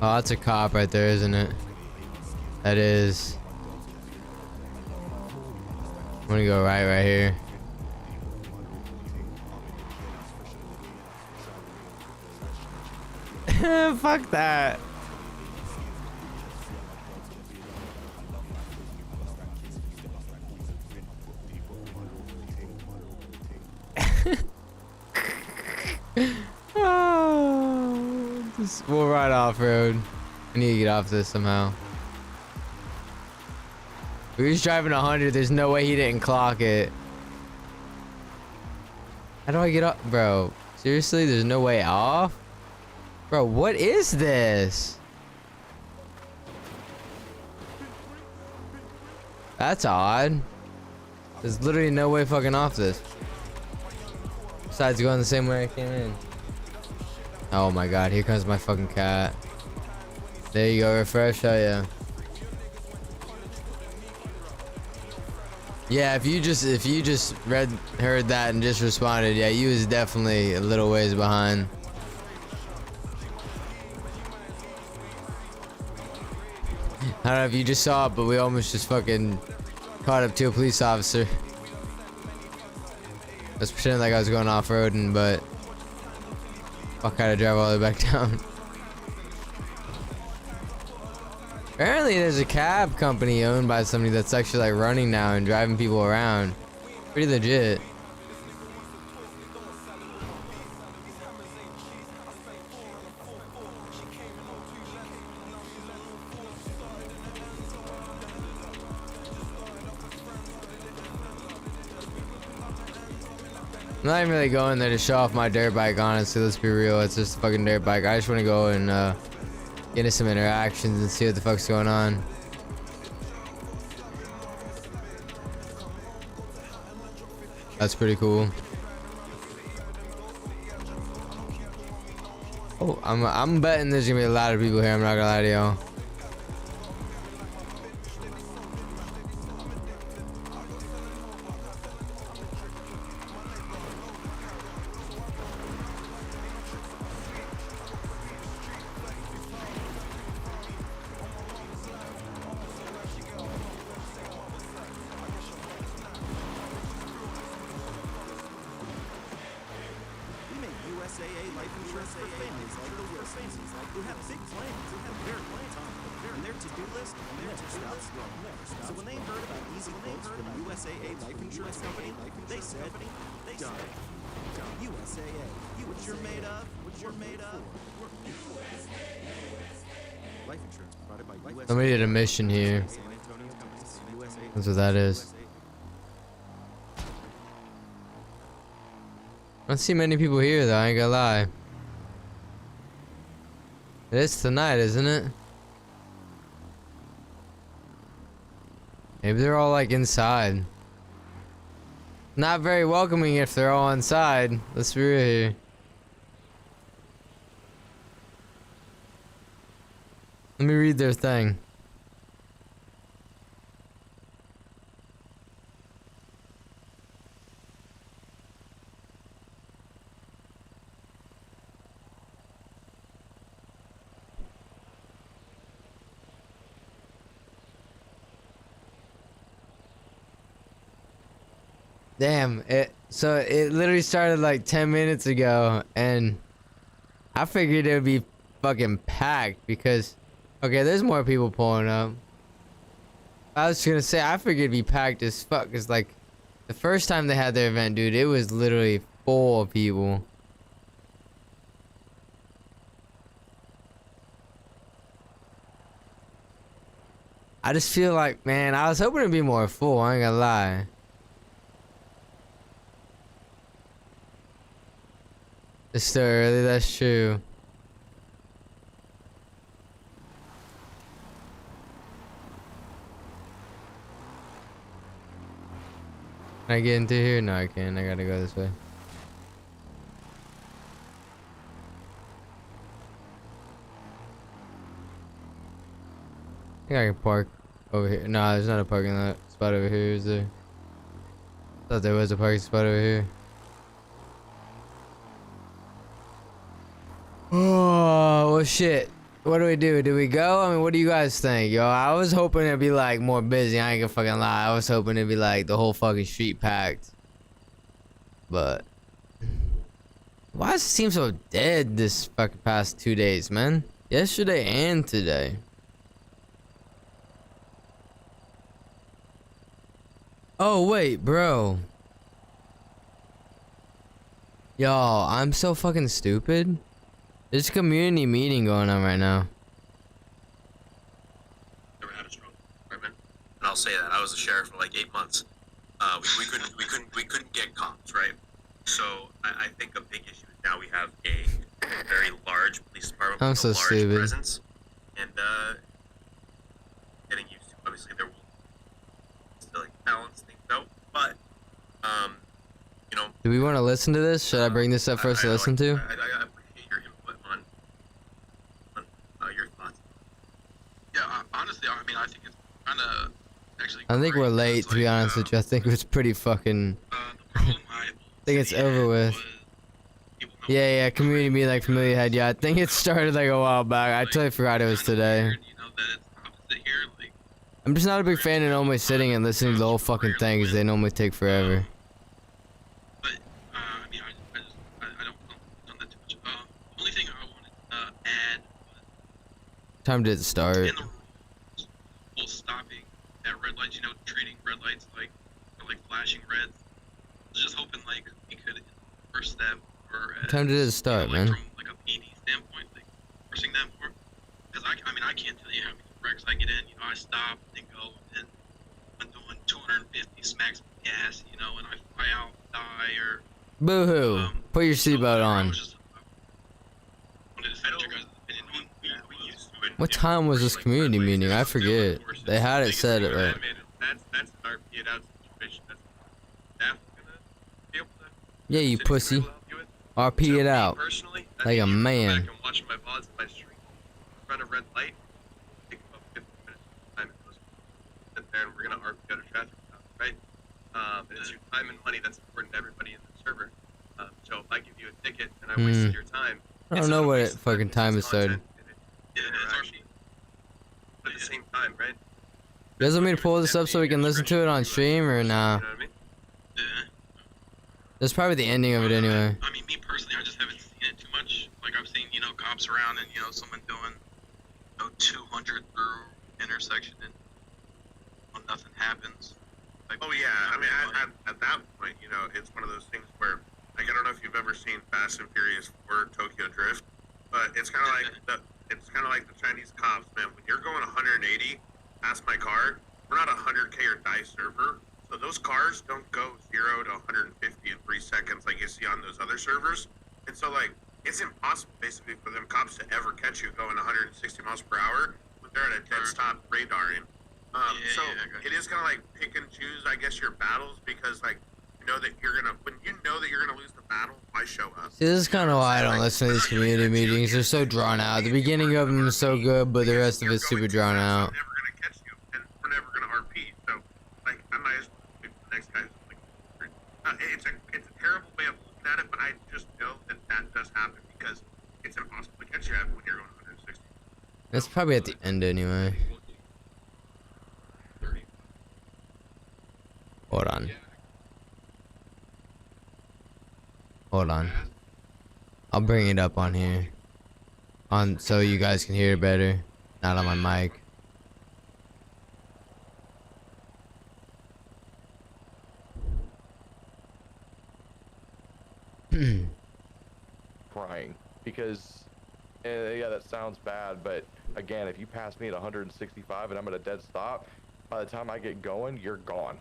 Oh, that's a cop right there, isn't it? That is. I'm gonna go right here. Fuck that. We'll ride off road. I need to get off this somehow. He was driving 100. There's no way he didn't clock it. How do I get up, bro? Seriously, there's no way off, bro. What is this? That's odd. There's literally no way fucking off this. Besides going the same way I came in. Oh my god, here comes my fucking cat. There you go, refresh. Oh yeah. Yeah, if you just heard that and just responded, yeah, you was definitely a little ways behind. I don't know if you just saw it, but we almost just fucking caught up to a police officer. I was pretending like I was going off-roading, but fuck, I had to drive all the way back down. Apparently there's a cab company owned by somebody that's actually like running now and driving people around. Pretty legit. I'm not even really going there to show off my dirt bike, honestly. Let's be real. It's just a fucking dirt bike. I just want to go and get into some interactions and see what the fuck's going on. That's pretty cool. Oh, I'm betting there's gonna be a lot of people here. I'm not gonna lie to y'all. We make USAA life insurance for families like the Wilsons, who have big plans, who have very little time, and their to-do list never stops growing. So when they heard about easy quotes from USAA Life Insurance Company, they said, done. USAA, what you're made of, what you're made of. Life insurance provided by USAA. Somebody did a mission here. San Antonio companies, USA. That's what that is. I don't see many people here though, I ain't gonna lie. It is tonight, isn't it? Maybe they're all like inside. Not very welcoming if they're all inside. Let's be real here. Let me read their thing. Damn, so it literally started like 10 minutes ago, and I figured it would be fucking packed because, okay, there's more people pulling up. I was gonna say, I figured it'd be packed as fuck, cause like, the first time they had their event, dude, it was literally full of people. I just feel like, man, I was hoping it'd be more full, I ain't gonna lie. It's still early, that's true. Can I get into here? No, I can't. I gotta go this way. I think I can park over here. No, there's not a parking lot spot over here, is there? I thought there was a parking spot over here. Oh, well, shit. What do we do? Do we go? I mean, what do you guys think? Yo, I was hoping it'd be like more busy. I ain't gonna fucking lie. I was hoping it'd be like the whole fucking street packed. But why does it seem so dead this fucking past 2 days, man? Yesterday and today. Oh, wait, bro. Y'all, I'm so fucking stupid. There's a community meeting going on right now. Never had a strong department, and I'll say that I was a sheriff for like 8 months. We couldn't get cops, right? So I think a big issue is now we have a very large police department I'm with so a large stupid. presence, and getting used to. Obviously, there will still like balance things out, but you know. Do we want to listen to this? Should I bring this up for us to listen to? I appreciate your input on your thoughts. Yeah, honestly, I mean, I think it's kind of actually. I think we're late, to be honest with you. I think it's pretty fucking. I think it's over with. Yeah, community meeting like Familia had. Yeah, I think it started like a while back. I totally forgot it was today. I'm just not a big fan of normally sitting and listening to the whole fucking thing because they normally take forever. Time did it start. In the rules, full stopping at red lights, you know, treating red lights like flashing reds. I was just hoping like we could first step or What time did it start, man? from like a PD standpoint, like forcing them more. Because I mean I can't tell you how many wrecks I get in. You know, I stop and go and I'm doing 250 smacks of gas, you know, and I fly out, die or. Boo-hoo. Put your seatbelt on. What time was this community meeting? I forget. They had it said it right. That's an RP out situation. That's staff gonna be able to. Yeah, you pussy. RP it out. Like a man. Back and watch watching my VODs and my stream, run a red light, take about 50 minutes of time, and goes sit there, and we're gonna RP out a traffic stop, right? And it's your time and money that's important to everybody in the server. So if I give you a ticket and I wasted your time, I don't know what fucking time it started. it's RP. But at the same time, right? You guys want me to pull this up so we can listen to it on stream or nah? You know what I mean? Yeah. That's probably the ending of it anyway. I mean, me personally, I just haven't seen it too much. Like, I've seen, you know, cops around and, you know, someone doing, you know, 200 through intersection and nothing happens. Like, oh, yeah. I mean, at that point, you know, it's one of those things where, like, I don't know if you've ever seen Fast and Furious 4 Tokyo Drift, but it's kind of like the Chinese cops, man. When you're going 180 past my car, we're not a 100K or die server. So those cars don't go 0 to 150 in 3 seconds like you see on those other servers. And so, like, it's impossible basically for them cops to ever catch you going 160 miles per hour when they're at a dead stop radaring. It is kind of like pick and choose, I guess, your battles, because, like, you know that you're gonna, when you know that you're gonna lose the battle, why show up? See, this is kind of why I don't listen to these community meetings. They're so drawn out. The beginning of them is so good, but the rest of it's super drawn out. We're never gonna catch you, and we're never gonna RP. So, like, I might as well pick the next guy's. Like, it's a terrible way of looking at it, but I just know that does happen because it's impossible to catch you when you're going 160. That's probably at the end anyway. Hold on. Hold on. I'll bring it up on here. So you guys can hear it better. Not on my mic. Crying because yeah, that sounds bad, but again, if you pass me at 165 and I'm at a dead stop, by the time I get going, you're gone.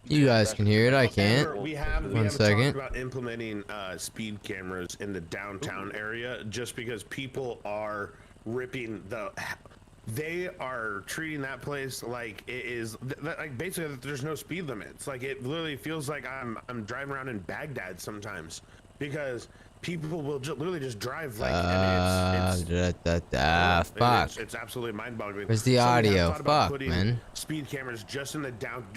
You guys can hear it, I can't. We haven't talked about implementing speed cameras in the downtown area just because people are ripping they are treating that place like it is like basically there's no speed limits. Like it literally feels like I'm driving around in Baghdad sometimes because people will literally just drive like fuck. It's absolutely mind-boggling. Where's the audio? Fuck, man. Speed cameras just in the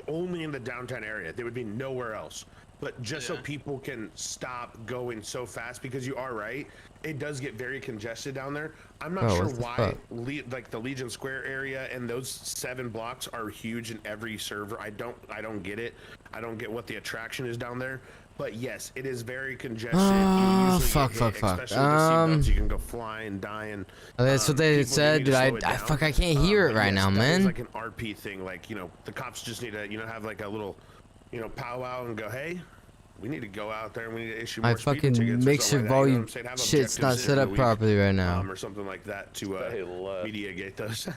only in the downtown area. They would be nowhere else. But just so people can stop going so fast, because you are right, it does get very congested down there. I'm not sure why, like the Legion Square area and those 7 blocks are huge in every server. I don't get it. I don't get what the attraction is down there. But yes, it is very congested. Oh, fuck. Especially with the seatbelts, you can go flying, dying. That's what they said, dude. I can't hear it right now, man. It's like an RP thing. Like, you know, the cops just need to, you know, have like a little, you know, powwow and go, hey, we need to go out there and we need to issue more my speeding fucking tickets mixer volume shit's not set up properly right now. Or something like that to mediate those.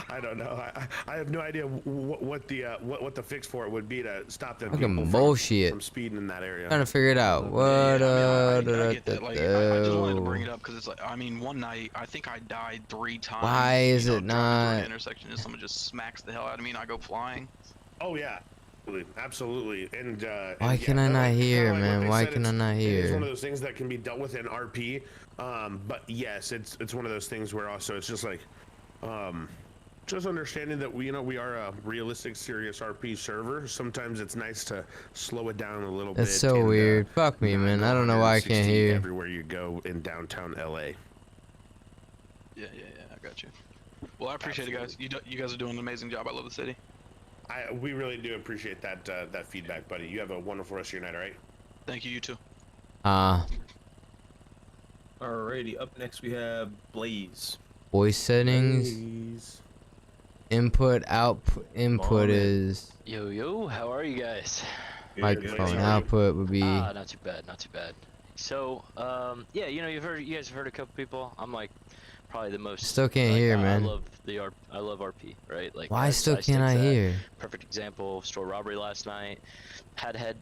I don't know. I have no idea what the fix for it would be to stop them from speeding in that area. Trying to figure it out. I get that. Like, I just wanted to bring it up because it's like, I mean, one night I think I died 3 times. Why is it not? An intersection and someone just smacks the hell out of me and I go flying. Oh yeah. Absolutely. And why can I not hear, man? Why can I not hear? It's one of those things that can be dealt with in RP. But yes, it's one of those things where also it's just like just understanding that we are a realistic, serious RP server. Sometimes it's nice to slow it down a little bit. That's so weird. Fuck me, man. I don't know why I can't hear. Everywhere you go in downtown LA. Yeah, I got you. Well, I appreciate it, guys. You guys are doing an amazing job. I love the city. We really do appreciate that feedback, buddy. You have a wonderful rest of your night, all right? Thank you, you too. Alrighty, up next we have Blaze. Voice settings. Input, input is. Yo, how are you guys? Microphone output would be. Not too bad. So, yeah, you guys have heard a couple people. I'm like probably the most. Still can't hear, man. I love RP, right? Like. Why still can't I hear? Perfect example: store robbery last night.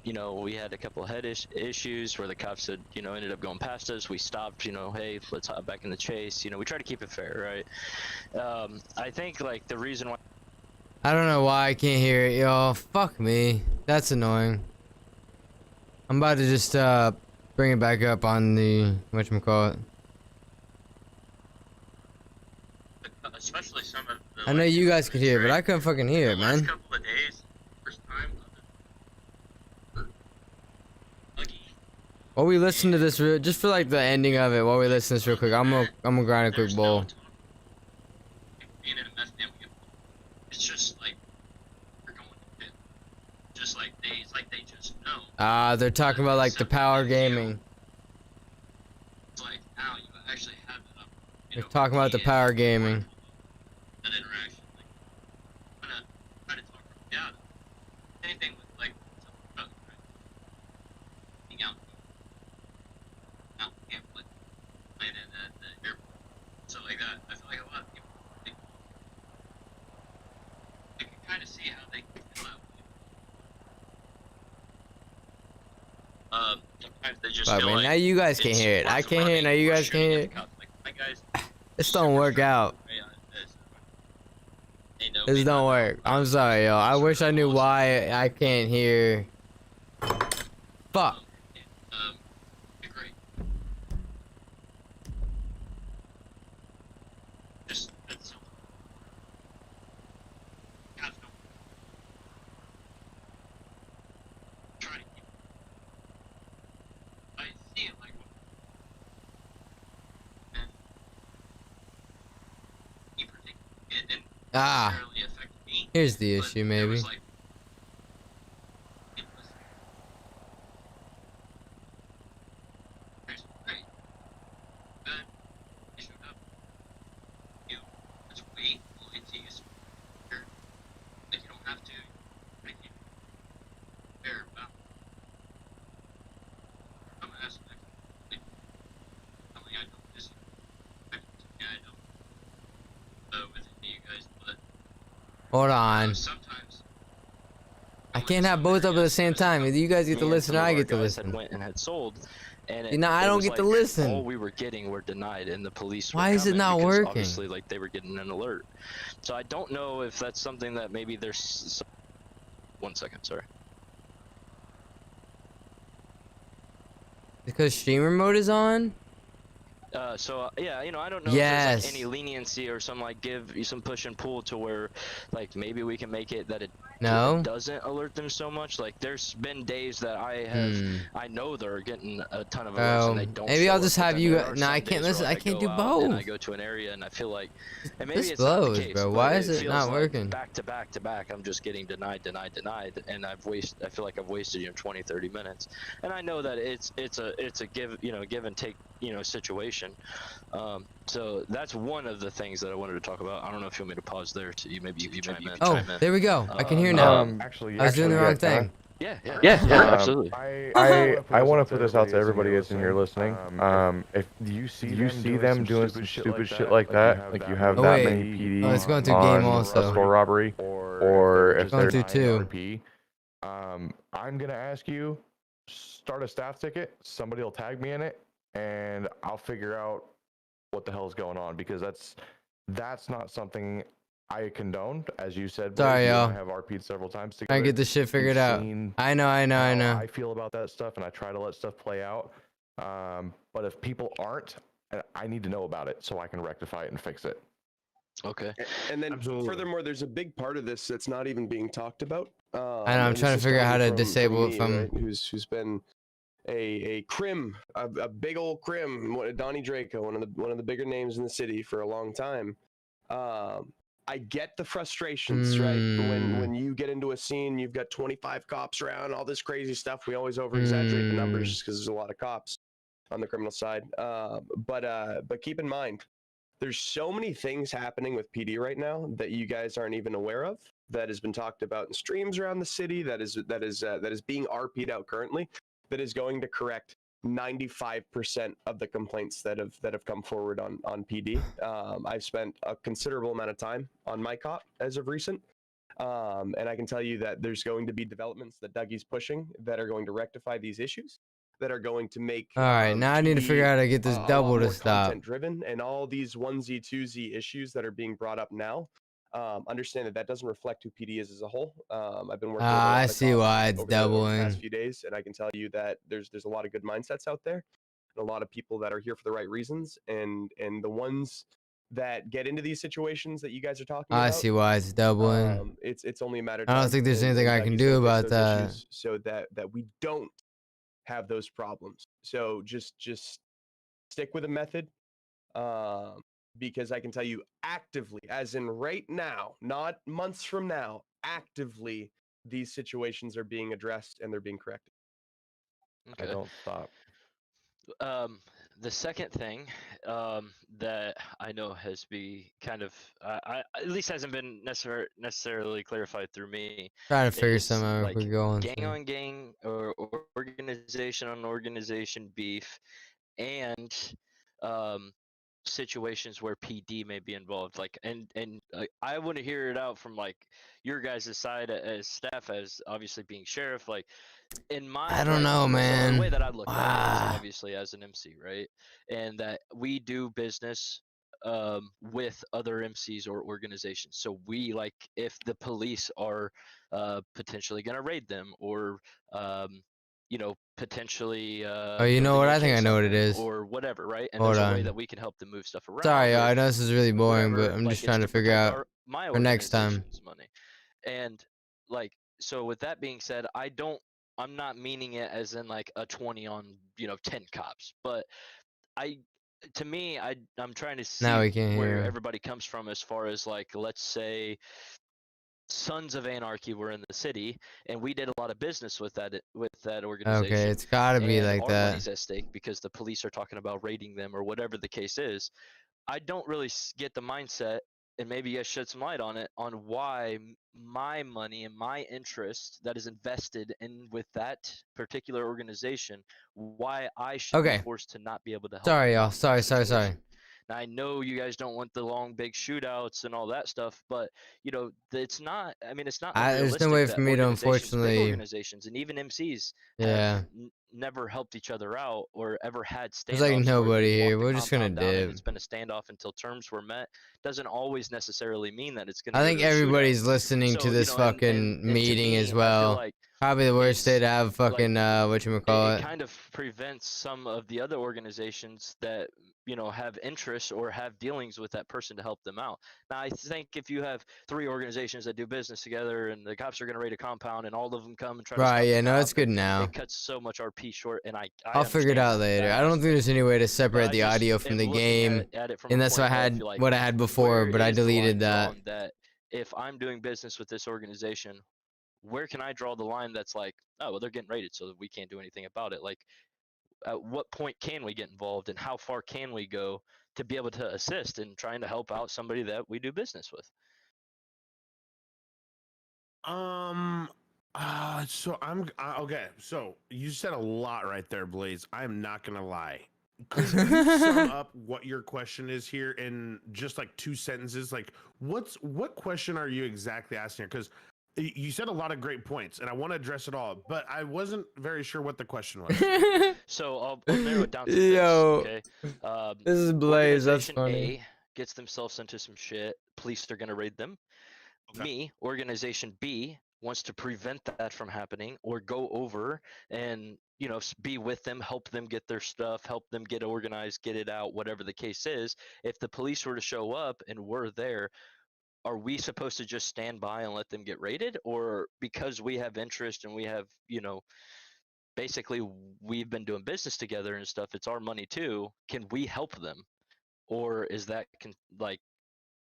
We had a couple of issues where the cops had, ended up going past us. We stopped, hey, let's hop back in the chase. We try to keep it fair, right? I think like the reason why. I don't know why I can't hear it, y'all. Fuck me. That's annoying. I'm about to just bring it back up on the whatchamacallit. especially some of the. I know you guys could hear it, but I couldn't fucking hear it, man. Couple of days, first time. While we listen to this, just for like the ending of it, while we listen to this real quick, I'm gonna grind a quick bowl. Being in a mess damn good. It's just like we're going to fit. Just like days, like they just know. They're talking about like the power gaming. It's like, ow, you actually have it up. They're talking about the power gaming. That interaction. Like, I'm gonna try to talk from down. Anything with like something right? Being out can't play in the airport. So like that, I feel like a lot of people I can kind of see how they can feel out. Sometimes they just But feel man, like now you guys can hear it. I can't hear it. Now you guys can hear it. This don't work out. This don't work. I'm sorry, yo. I wish I knew why I can't hear. Fuck. Just that's so. God, no. Try to keep. I see it like. And he predicted it didn't necessarily affect me. Here's the issue, maybe. It was like, great. Good. They showed up. You just wait while it takes here. Like you don't have to make it fair about. I'm gonna ask next. Like, I mean, I don't just. Yeah, I don't. With any of you guys, but. Hold on. I can't have both up at the same time. Either you guys get to listen or I get to listen. Went and had sold, and You know, I don't get to listen. All we were getting were denied, and the police. Why were is it coming not because working? Obviously, like they were getting an alert. So I don't know if that's something that maybe there's. 1 second, sorry. Because streamer mode is on? Yeah, you know, I don't know if there's like any leniency or some like give you some push and pull to where like maybe we can make it that it doesn't alert them so much. Like there's been days that I have I know they're getting a ton of alerts and they don't. Maybe show I'll up, just but have then you. there are No, some I can't days listen. where I can't go do out and both. I go to an area and I feel like, and maybe This it's not the blows, case, bro. but Why is it feels not like working? Back to back to back, I'm just getting denied, and I feel like I've wasted 20-30 minutes, and I know that it's a give and take situation. So that's one of the things that I wanted to talk about. I don't know if you want me to pause there to you maybe chime in. Oh, there we go. I can hear now. I was doing the wrong thing. Yeah, absolutely. I want to put this out to everybody that's in here listening. If you see them doing some stupid shit like that, like you have that many PDs it's going through on game also. a store robbery, or if Going they're through RP, I'm gonna ask you, start a staff ticket. Somebody will tag me in it, and I'll figure out what the hell is going on, because that's not something I condone. As you said, Sorry, Blaze, you y'all. and I have RP'd several times together. Trying to get this shit figured You've out. seen I know. how I feel about that stuff, and I try to let stuff play out. But if people aren't, I need to know about it so I can rectify it and fix it. Okay. And then furthermore, there's a big part of this that's not even being talked about. I know. I'm trying to figure out how to disable it from. Right? Who's been a crim, a big old crim, Donnie Draco, one of the bigger names in the city for a long time. I get the frustrations, right? When you get into a scene, you've got 25 cops around, all this crazy stuff. We always over exaggerate the numbers just because there's a lot of cops on the criminal side. But keep in mind, there's so many things happening with PD right now that you guys aren't even aware of. That has been talked about in streams around the city. That is being RP'd out currently. That is going to correct 95% of the complaints that have come forward on PD. I've spent a considerable amount of time on my cop as of recent, and I can tell you that there's going to be developments that Dougie's pushing that are going to rectify these issues, that are going to make. All right, now I need to figure out how to get this double to stop. Content driven, and all these 1Z, 2Z issues that are being brought up now. Understand that doesn't reflect who PD is as a whole. I've been working. With a lot I of see cops why it's over doubling. the past few days, and I can tell you that there's a lot of good mindsets out there, and a lot of people that are here for the right reasons, and the ones that get into these situations that you guys are talking I about. see why it's doubling. It's only a matter of I time. don't think there's anything I can Dougie's do gonna fix about those that. issues so that we don't have those problems. So just stick with a method, because I can tell you actively, as in right now, not months from now, actively these situations are being addressed and they're being corrected. I don't stop. The second thing that I know has be kind of I at least hasn't been necessarily clarified through me. Trying to figure is, something out if like, we go on. gang on gang or organization on organization beef, and situations where PD may be involved. Like, and I want to hear it out from like your guys' side as staff, as obviously being sheriff. Like, in my I don't know, man. So the way that I look at it is obviously as an MC, right? And that we do business with other MCs or organizations. So we, like, if the police are potentially going to raid them, or potentially Oh, you know building what? a I think I case know on what it them is. or whatever, right? And Hold there's a way on. that we can help them move stuff around. Sorry, or I know this is really boring, whatever, but I'm like, just it's trying to figure protect out my for next time. organization's money. And like, so with that being said, I'm not meaning it as in like a 20 on 10 cops, but to me, I'm trying to see Now we can't where hear. everybody comes from, as far as, like, let's say Sons of Anarchy were in the city and we did a lot of business with that organization. Okay, it's gotta be and like our that. money's at stake because the police are talking about raiding them or whatever the case is. I don't really get the mindset, and maybe you guys shed some light on it, on why my money and my interest that is invested in with that particular organization, why I should be Okay. forced to not be able to help. Sorry, them y'all. out in that Sorry. situation. Now, I know you guys don't want the long, big shootouts and all that stuff, but it's not. I mean, it's not There's no unrealistic way that for me to organizations, big unfortunately. organizations, and even MCs Yeah. have never helped each other out or ever had standoffs. There's like where nobody they walk here. the We're just gonna compound down and dip. it's been a standoff until terms were met. Doesn't always necessarily mean that it's going to. I think everybody's listening to this fucking and to meeting me, as I feel well. like Probably the worst day to have fucking whatchamacallit. it kind of prevents some of the other organizations that have interests or have dealings with that person to help them out. Now, I think if you have 3 organizations that do business together and the cops are going to raid a compound and all of them come and try to stop Right, yeah, the no, it's cop, good now. it cuts so much RP short, and I'll figure it out later. I don't think there's any way to separate the audio from the game, and that's what I had what I had before, but I deleted that. That if I'm doing business with this organization, where can I draw the line that's like, oh, well, they're getting raided, so we can't do anything about it? Like, at what point can we get involved, and how far can we go to be able to assist in trying to help out somebody that we do business with? So I'm okay. So you said a lot right there, Blaze. I'm not gonna lie. Could you sum up what your question is here in just like 2 sentences? Like, what question are you exactly asking here? Because you said a lot of great points, and I want to address it all, but I wasn't very sure what the question was. So I'll narrow it down to Yo, this. Okay. this is Blaze. That's Organization funny. A gets themselves into some shit. Police are gonna raid them. Me, organization B, wants to prevent that from happening, or go over and be with them, help them get their stuff, help them get organized, get it out, whatever the case is. If the police were to show up and we're there, are we supposed to just stand by and let them get raided? Or because we have interest and we have basically we've been doing business together and stuff, it's our money too, can we help them? Or is that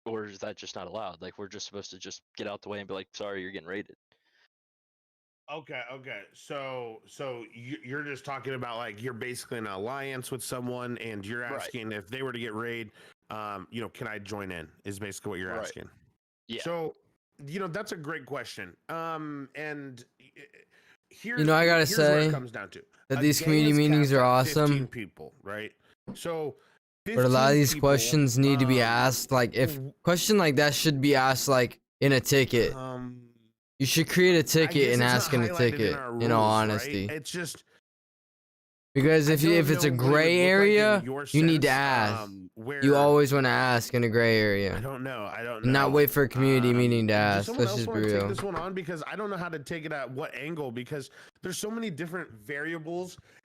or is that just not allowed? Like, we're just supposed to just get out the way and be like, sorry, you're getting raided. Okay. So you're just talking about, like, you're basically in an alliance with someone, and you're asking if they were to get raided, can I join in? Is basically what you're asking. Yeah. So, that's a great question. And here, I gotta here's what say it comes down to. that A these gang community is meetings capped are at awesome. 15 people, right? So, But a lot of 15 these people, questions need to be asked. Like, if question like that should be asked like in a ticket. You should create a ticket and ask in a ticket. In all honesty, it's just because if it's a gray area, you need to ask. You always want to ask in a gray area. I don't know. And not wait for a community meeting to ask. Does someone Let's else just be want to take real. this one on? Because I don't know how to take it at what angle, because there's so many different variables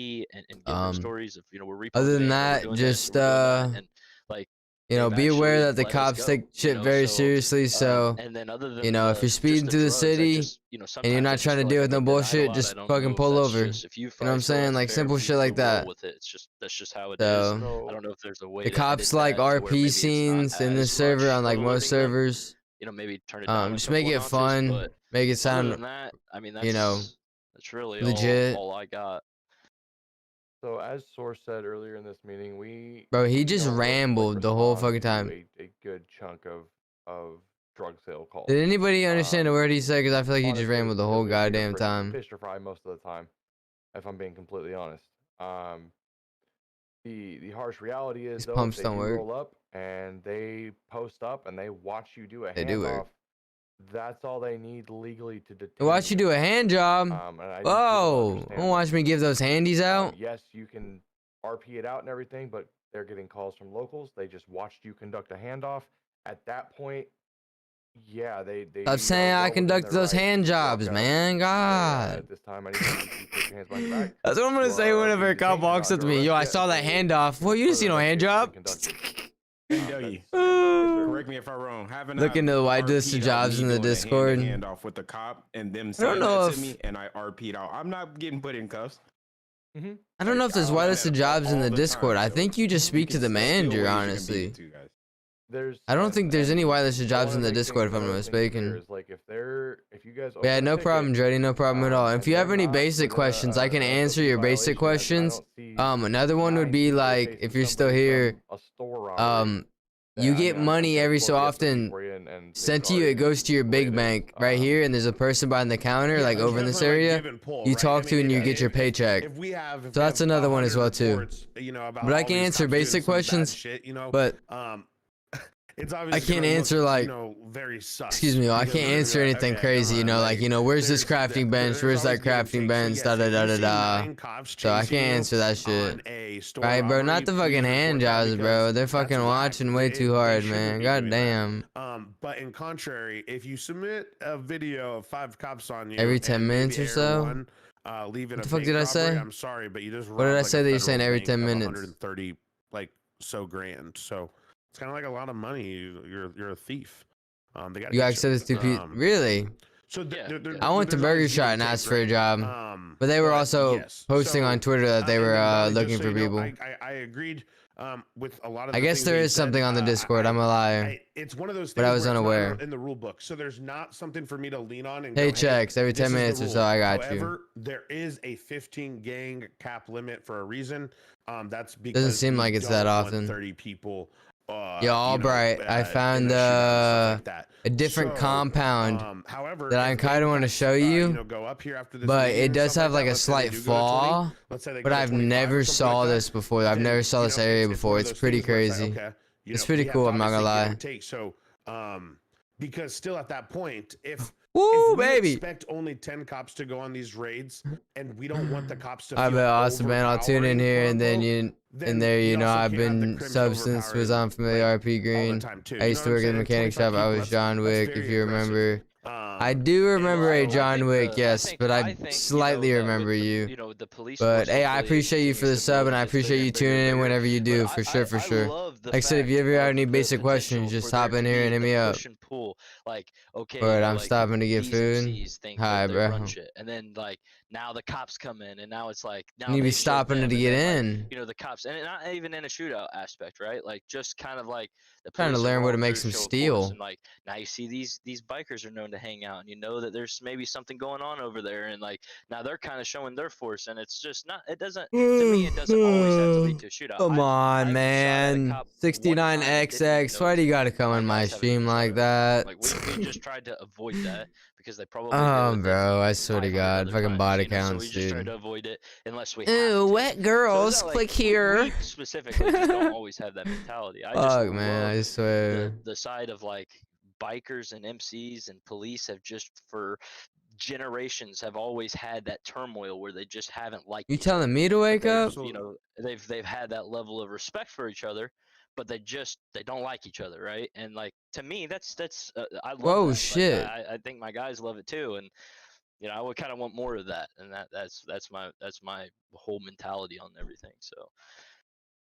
lucky and give them stories of, you know, we're repo other than today, or we're that, doing this, just or we're doing that, and like you know, they've be aware actually that the let us cops go, take you shit know, very so, seriously. So, and then other than you know, if you're just speeding the through the drugs, I city just, you know, and you're sometimes I not just trying to feel deal like with no I've been bullshit, idle. I just don't fucking know if pull that's over. just, if you You know what I'm feel saying? that's Like fair simple for you shit to like that. roll with it. It's just, that's just how it is. So, I don't know if there's a way the to edit cops like that to where maybe RP it's not scenes in as this server much on like most overloading them. servers. You know, maybe turn it down a Just make couple it of notches, fun, but make it other sound, than that, I mean, you know, that's really legit. all I got. So as Source said earlier in this meeting, we Bro, he we just don't rambled the whole fucking respond time. to a good chunk of drug sale calls. Did anybody understand a word he said? Because I feel like he just Honestly, it's rambled the because whole we have bigger goddamn time. fish to fry most of the time, if I'm being completely honest. The harsh reality is These though, if pumps they don't do work. roll up and they post up and they watch you do a They do work. handoff, that's all they need legally to detain Watch you do a hand job. and I need people to Whoa! understand Don't watch me give those handies out. yes, you can RP it out and everything, but they're getting calls from locals. They just watched you conduct a handoff. At that point, yeah, they Stop saying I conduct those hand jobs, man. God. At this time, I need you to put your hands behind your back. That's what I'm gonna say whenever a cop walks up to me. Yo, I saw that handoff. Well, you didn't see no hand job. Correct me if I'm wrong. Look into the white list of jobs in the Discord. Handoff with the cop and them I don't saying know that if- to me, and I RP'd out. I'm not getting put in cuffs. I don't know if there's white list of jobs in the Discord. I think you just speak to the manager, honestly. I don't think there's any white list of jobs in the Discord, if I'm not mistaken. If you guys Yeah, no problem, Dreddy. No problem at all. If you have any basic questions, I can answer your basic questions. Another one would be like, if you're still here, you get money every so often sent to you. It goes to your big bank right here, and there's a person behind the counter, like over in this area. You talk to and you get your paycheck. So that's another one as well too. But I can answer basic questions, but It's I can't answer like, excuse me, I can't answer anything crazy, you know, like, you know, where's this crafting bench, where's that crafting bench, da da da da da. So I can't answer that shit. Right, bro, not the fucking hand jobs, bro. They're fucking watching way too hard, man. God damn. But in contrary, if you submit a video of 5 cops on you Every 10 and minutes maybe or so? one, leave it What a the fuck bank did I robbery, say? I'm sorry, but you just What did I robbed, say like, a that you're saying federal every bank 10 of minutes? 130 like so grand. So it's kind of like a lot of money. You're a thief. They got You accept this 2 people? Really? So I went to Burger Shot and asked for a job, but they were also posting on Twitter that they were looking for people. I agreed with a lot of. I guess there is something on the Discord. I'm a liar. It's one of those things but I was where it's not unaware. in the rule book, so there's not something for me to lean on and Hey, go, checks every this 10 is the minutes or rule. so. I got However, there is a 15 gang cap limit for a reason. That's because Doesn't seem like it's that don't want often. 30 people. Yo, Albright, I found a different compound that I kind of want to show you, but it does have like a slight flaw. But I've never saw this before. I've never saw this area before. It's pretty crazy. It's pretty cool. I'm not gonna lie. So, because still at that point, if Woo, we baby. expect only 10 cops to go on these raids, and we don't want the cops to. I feel bet awesome, man. I'll tune in here and then you know, I've been Substance was on Familiar RP Green. I used to work at the mechanic shop. I was John Wick, if you remember. I do remember a John Wick, yes, but I slightly remember you. But hey, I appreciate you for the sub, and I appreciate you tuning in whenever you do, for sure, for sure. Like I said, if you ever have any basic questions, just hop in here and hit me up. But I'm stopping to get food. Hi, bro. And then like now the cops come in, and now it's like now You need to be they show stopping them, to and get then, like, in. you know, the cops, and not even in a shootout aspect, right? Like just kind of like the Trying to police are learn where to going make through some show of force, steel. and like now you see these bikers are known to hang out, and you know that there's maybe something going on over there, and like now they're kind of showing their force, and it's just not. It doesn't. To me, it doesn't always have to lead to a shootout. Come on, man. 69XX. Why do you gotta come on my stream like that? Like we just tried to avoid that because they probably. Oh, bro, I swear to God, fucking body So counts, we just tried dude. to avoid it unless we. Ooh, wet girls, click here. We specifically just don't always have that mentality. I just Fuck, man, I love swear. the side of like bikers and MCs and police have just for generations have always had that turmoil where they just haven't liked. You telling me to wake up? You know, they've had that level of respect for each other, but they don't like each other, right? And like to me, that's I love Whoa, that. Like, shit. I think my guys love it too, and you know I would kind of want more of that, and that's my whole mentality on everything. So.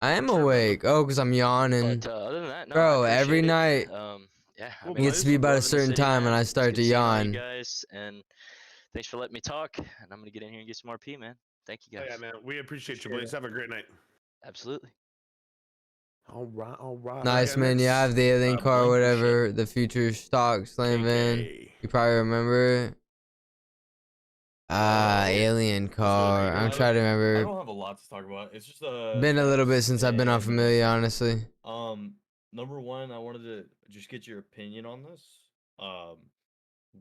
I am awake. Oh, because I'm yawning. But other than that, no, Bro, I every appreciate it. night Yeah, it gets to be about a certain time and I start to yawn. Guys, and thanks for letting me talk. And I'm gonna get in here and get some RP, man. Thank you guys. Oh, yeah, man. We appreciate you, Blaze. Have a great night. Absolutely. All right. Nice, man. You have the alien car, whatever, the future stock slam van. You probably remember it. Alien car. I'm trying to I remember. don't have a lot to talk about. It's just Been a little bit since I've been on and, Familiar, honestly. Number one, I wanted to just get your opinion on this.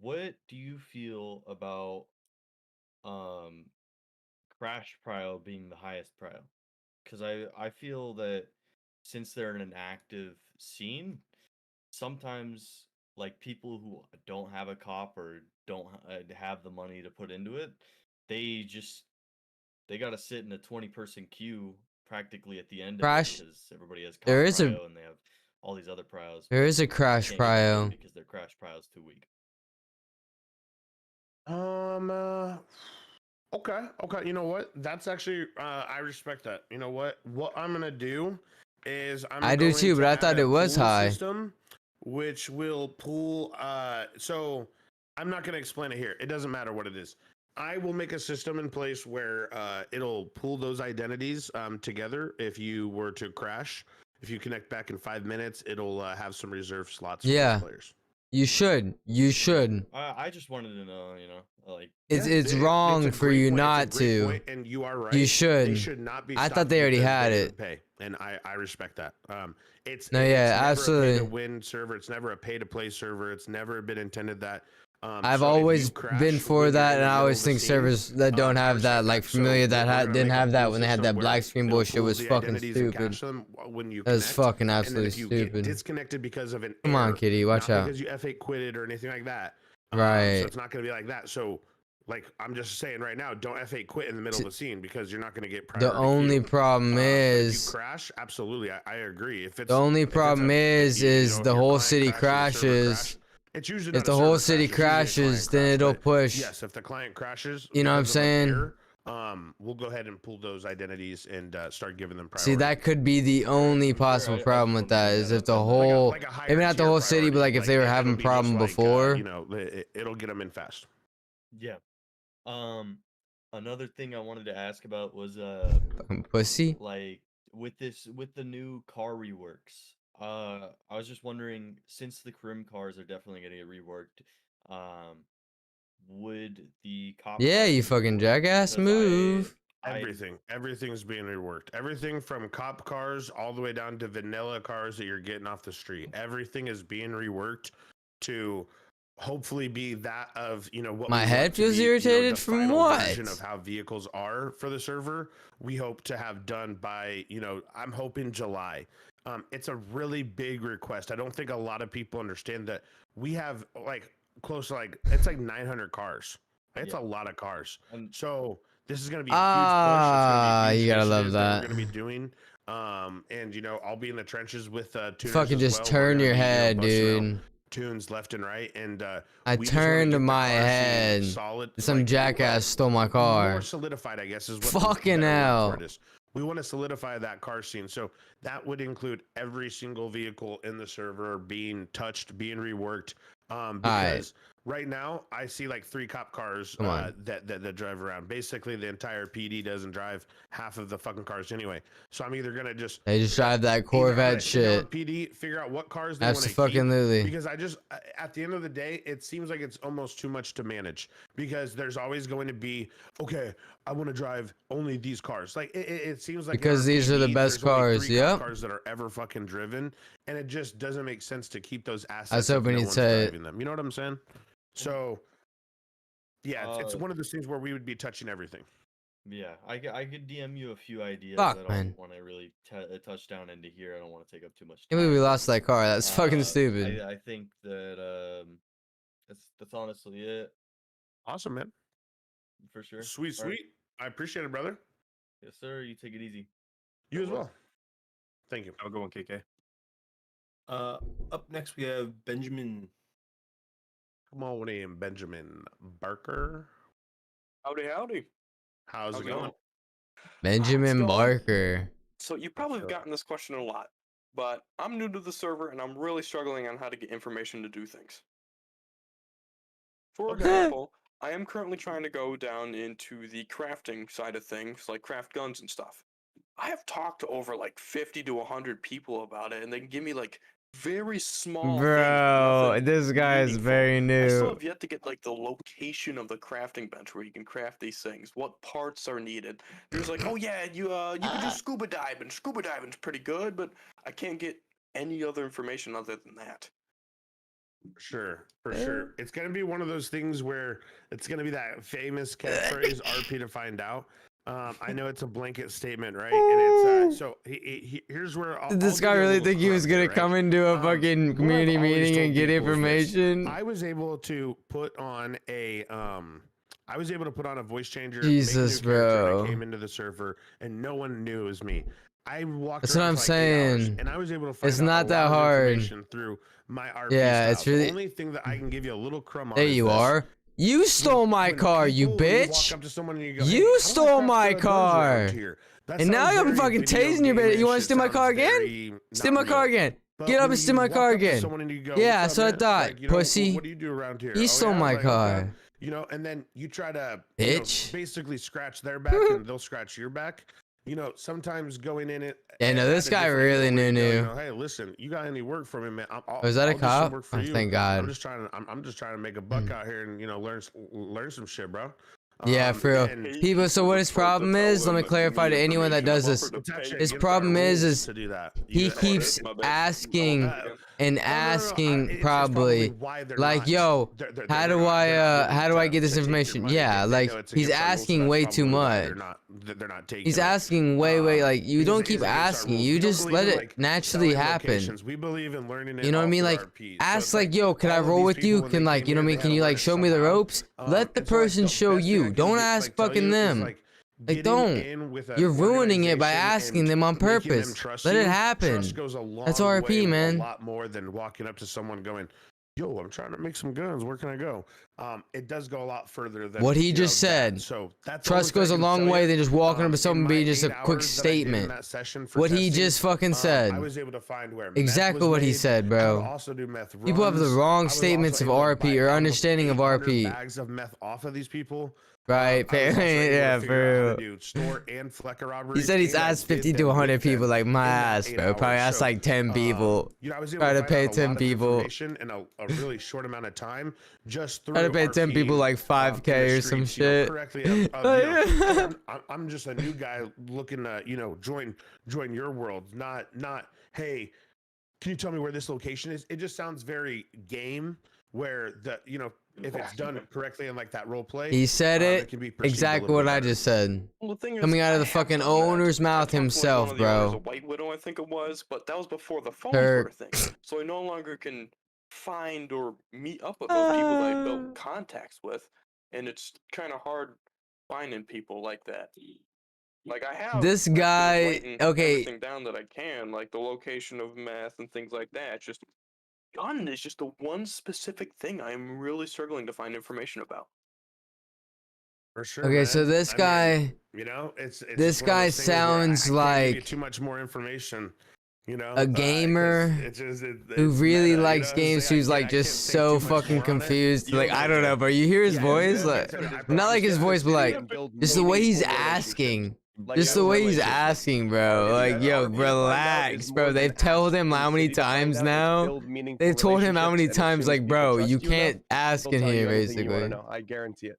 What do you feel about crash prio being the highest prio? Because I feel that since they're in an active scene, sometimes like people who don't have a cop or don't have the money to put into it, they got to sit in a 20-person queue practically at the end of it Crash. because everybody has cop There is prio and they have all these other prios. There but is a they crash can't get them done prio. because their crash prio is too weak. Okay. You know what? That's actually I respect that. You know what? What I'm gonna do is I do too, but I thought it was high. system, which will pull. So I'm not gonna explain it here. It doesn't matter what it is. I will make a system in place where it'll pull those identities together. If you were to crash, if you connect back in 5 minutes, it'll have some reserve slots for Yeah. those players. You should. You should. I just wanted to know, like It's wrong for you not to. Point, and you are right. You should. They should not be. I thought they already had it. Pay, and I respect that. It's No, it's yeah, never absolutely. A pay to win server. It's never a pay to play server. It's never been intended that. I've So if you always crash been for when you're that, in and the I middle always of the think scene, servers that don't have that, like Familiar that didn't have that when they had that black screen bullshit was fucking stupid. When you That was connect, fucking and then absolutely if you get stupid. disconnected because of an Come on, error, kitty, watch not out. because you F8 quitted or anything like that. Right. So it's not going to be like that. So, like, I'm just saying right now, don't F8 quit in the middle of the scene because you're not going to get priority The only queue. problem If is you crash, absolutely, I agree. If it's the only problem is the whole city crashes. it's usually If not the a whole server city crash, it's usually a crashes, client then crash, it'll but push. Yes, if the client crashes, You know what I'm because of an saying? error, we'll go ahead and pull those identities and start giving them priority. See, that could be the only possible problem with that is if the whole, maybe not the whole city, but like if they were having a problem before. It'll get them in fast. Yeah. Another thing I wanted to ask about was Fucking pussy. like with the new car reworks. I was just wondering, since the Crim cars are definitely gonna get reworked, would the cop Yeah, cars you be fucking reworked? jackass Because move. Everything's being reworked. Everything from cop cars all the way down to vanilla cars that you're getting off the street. Everything is being reworked to hopefully be that of what My we head want to feels be, irritated the from final what? version of how vehicles are for the server. We hope to have done by I'm hoping July. It's a really big request. I don't think a lot of people understand that we have like close to it's like 900 cars. It's a lot of cars. So this is going to be a huge push. It's gonna be a huge You gotta love initiative that. we're going to be doing. And I'll be in the trenches with tuners Fucking as just well. We're turn gonna your be, head, busting out dude. tunes left and right, and I we just wanna get turned the my car scene head. solid, Some jackass stole my car. more solidified, I guess, is what Fucking the better word hell. for it is. We want to solidify that car scene, so that would include every single vehicle in the server being touched, being reworked. Because right now I see like 3 cop cars Come on. that drive around. Basically, the entire PD doesn't drive half of the fucking cars anyway. So I'm either gonna just They just drive that Corvette shit. PD, figure out what cars they want to keep. Absolutely. Because at the end of the day, it seems like it's almost too much to manage. Because there's always going to be, okay, I want to drive only these cars. Like it seems like Because these are the best cars. There's only 3 cop Yep. cars that are ever fucking driven, and it just doesn't make sense to keep those assets. I was if hoping no you'd one's say it. driving them. You know what I'm saying? So, yeah, it's one of those things where we would be touching everything. Yeah, I could DM you a few ideas. Fuck, I don't man. want to really touch down into here. I don't want to take up too much Maybe time. we lost that car. That's fucking stupid. I think that that's honestly it. Awesome, man. For sure. Sweet, All right. sweet. I appreciate it, brother. Yes, sir. You take it easy. You as well. Thank you. Have a good one, KK. Up next we have Benjamin. Come on in, Benjamin Barker. Howdy, howdy. How's it going? Benjamin Barker. So you probably have gotten this question a lot, but I'm new to the server and I'm really struggling on how to get information to do things. For example, I am currently trying to go down into the crafting side of things, like craft guns and stuff. I have talked to over like 50 to 100 people about it, and they can give me like very small Bro, things, this guy is very I still new. have yet to get like the location of the crafting bench where you can craft these things. What parts are needed? There's like, oh yeah, you can do scuba diving. Scuba diving's pretty good, but I can't get any other information other than that. For sure. It's gonna be one of those things where it's gonna be that famous catchphrase RP to find out. I know it's a blanket statement, right? And it's so here's where Did this guy really think he was gonna come into a fucking community meeting and get information? I was able to put on a voice changer. Jesus, make a new character, and bro. I came into the server and no one knew it was me. I walked. That's what I'm saying. And I was able to find It's out not a that lot of hard. information through my RP Yeah, style. it's really. The only thing that I can give you a little crumb on. There is you this. are. You stole my car, you bitch. You stole my car. And now I'm fucking tasing your bitch. You want to steal my car again? Steal my car again. Get up and steal my car again. Yeah, that's what I thought, pussy. What do you do around here? You stole my car. You know, and then you try to Bitch. basically scratch their back and they'll scratch your back. You know, sometimes going in it. Yeah, no, this guy really knew. Hey, listen, you got any work for me, man? Was that a I'll do some cop? work for Oh, you. thank God. I'm just trying to make a buck out here and learn some shit, bro. Yeah, for real. and- People, so what his problem is, let me clarify to anyone that does this. His problem is he keeps asking and asking probably like, yo, how do I get this information? Yeah, like he's asking way too much. He's asking way like you don't keep asking, you just let it naturally happen. We believe in learning. You know what I mean? Like ask like, yo, can I roll with you? Can like, you know what I mean? Can you like show me the ropes? Let the person show you. Don't ask fucking them. Like don't. You're ruining it by asking them on purpose. Let it happen. That's RP, man. A lot more than walking up to someone going, yo, I'm trying to make some guns. Where can I go? It does go a lot further than what he just said. So that's trust goes a long way than just walking up to someone being just a quick statement. What he just fucking said. I was able to find where exactly what he said, bro. Also do meth People have the runs. wrong statements of RP or understanding of RP. Bags of meth off of these people. Right, yeah, for real. Store and Flecker robbery. He said he's asked 50 to 100 people, like my ass, bro. Probably asked like 10 people. I was able Try to find pay out a 10 lot of people. information in a really short amount of time. Just through Try to pay 10 RP, people like 5K or some shit. I'm just a new guy looking to, join your world. Not, hey, can you tell me where this location is? It just sounds very game where if it's done correctly in like that role play. He said it can be perceived a exactly little what bit I better. just said. Well, the thing is, Coming out of the I have fucking done that. owner's mouth I talked to, like, one himself, of the owners, bro. a White Widow, I think it was, but that was before the phones Kirk. were a thing. So I no longer can find or meet up with those people that I built contacts with, and it's kind of hard finding people like that. Like I have This I've been guy, writing okay. everything down that I can, like the location of meth and things like that. It's just gun is just the one specific thing I'm really struggling to find information about. For sure. Okay, man. so this I guy, mean, it's this one of guy those things where I sounds can't give you like too much more information. a gamer who really likes games, who's like just so fucking confused. Like I don't know, bro. You hear his voice, like not like his voice, but like just the way he's asking. Just the way he's asking, bro. Like, yo, relax, bro. They've told him how many times now? They've told him how many times, like, bro, you can't ask in here, basically. I guarantee it.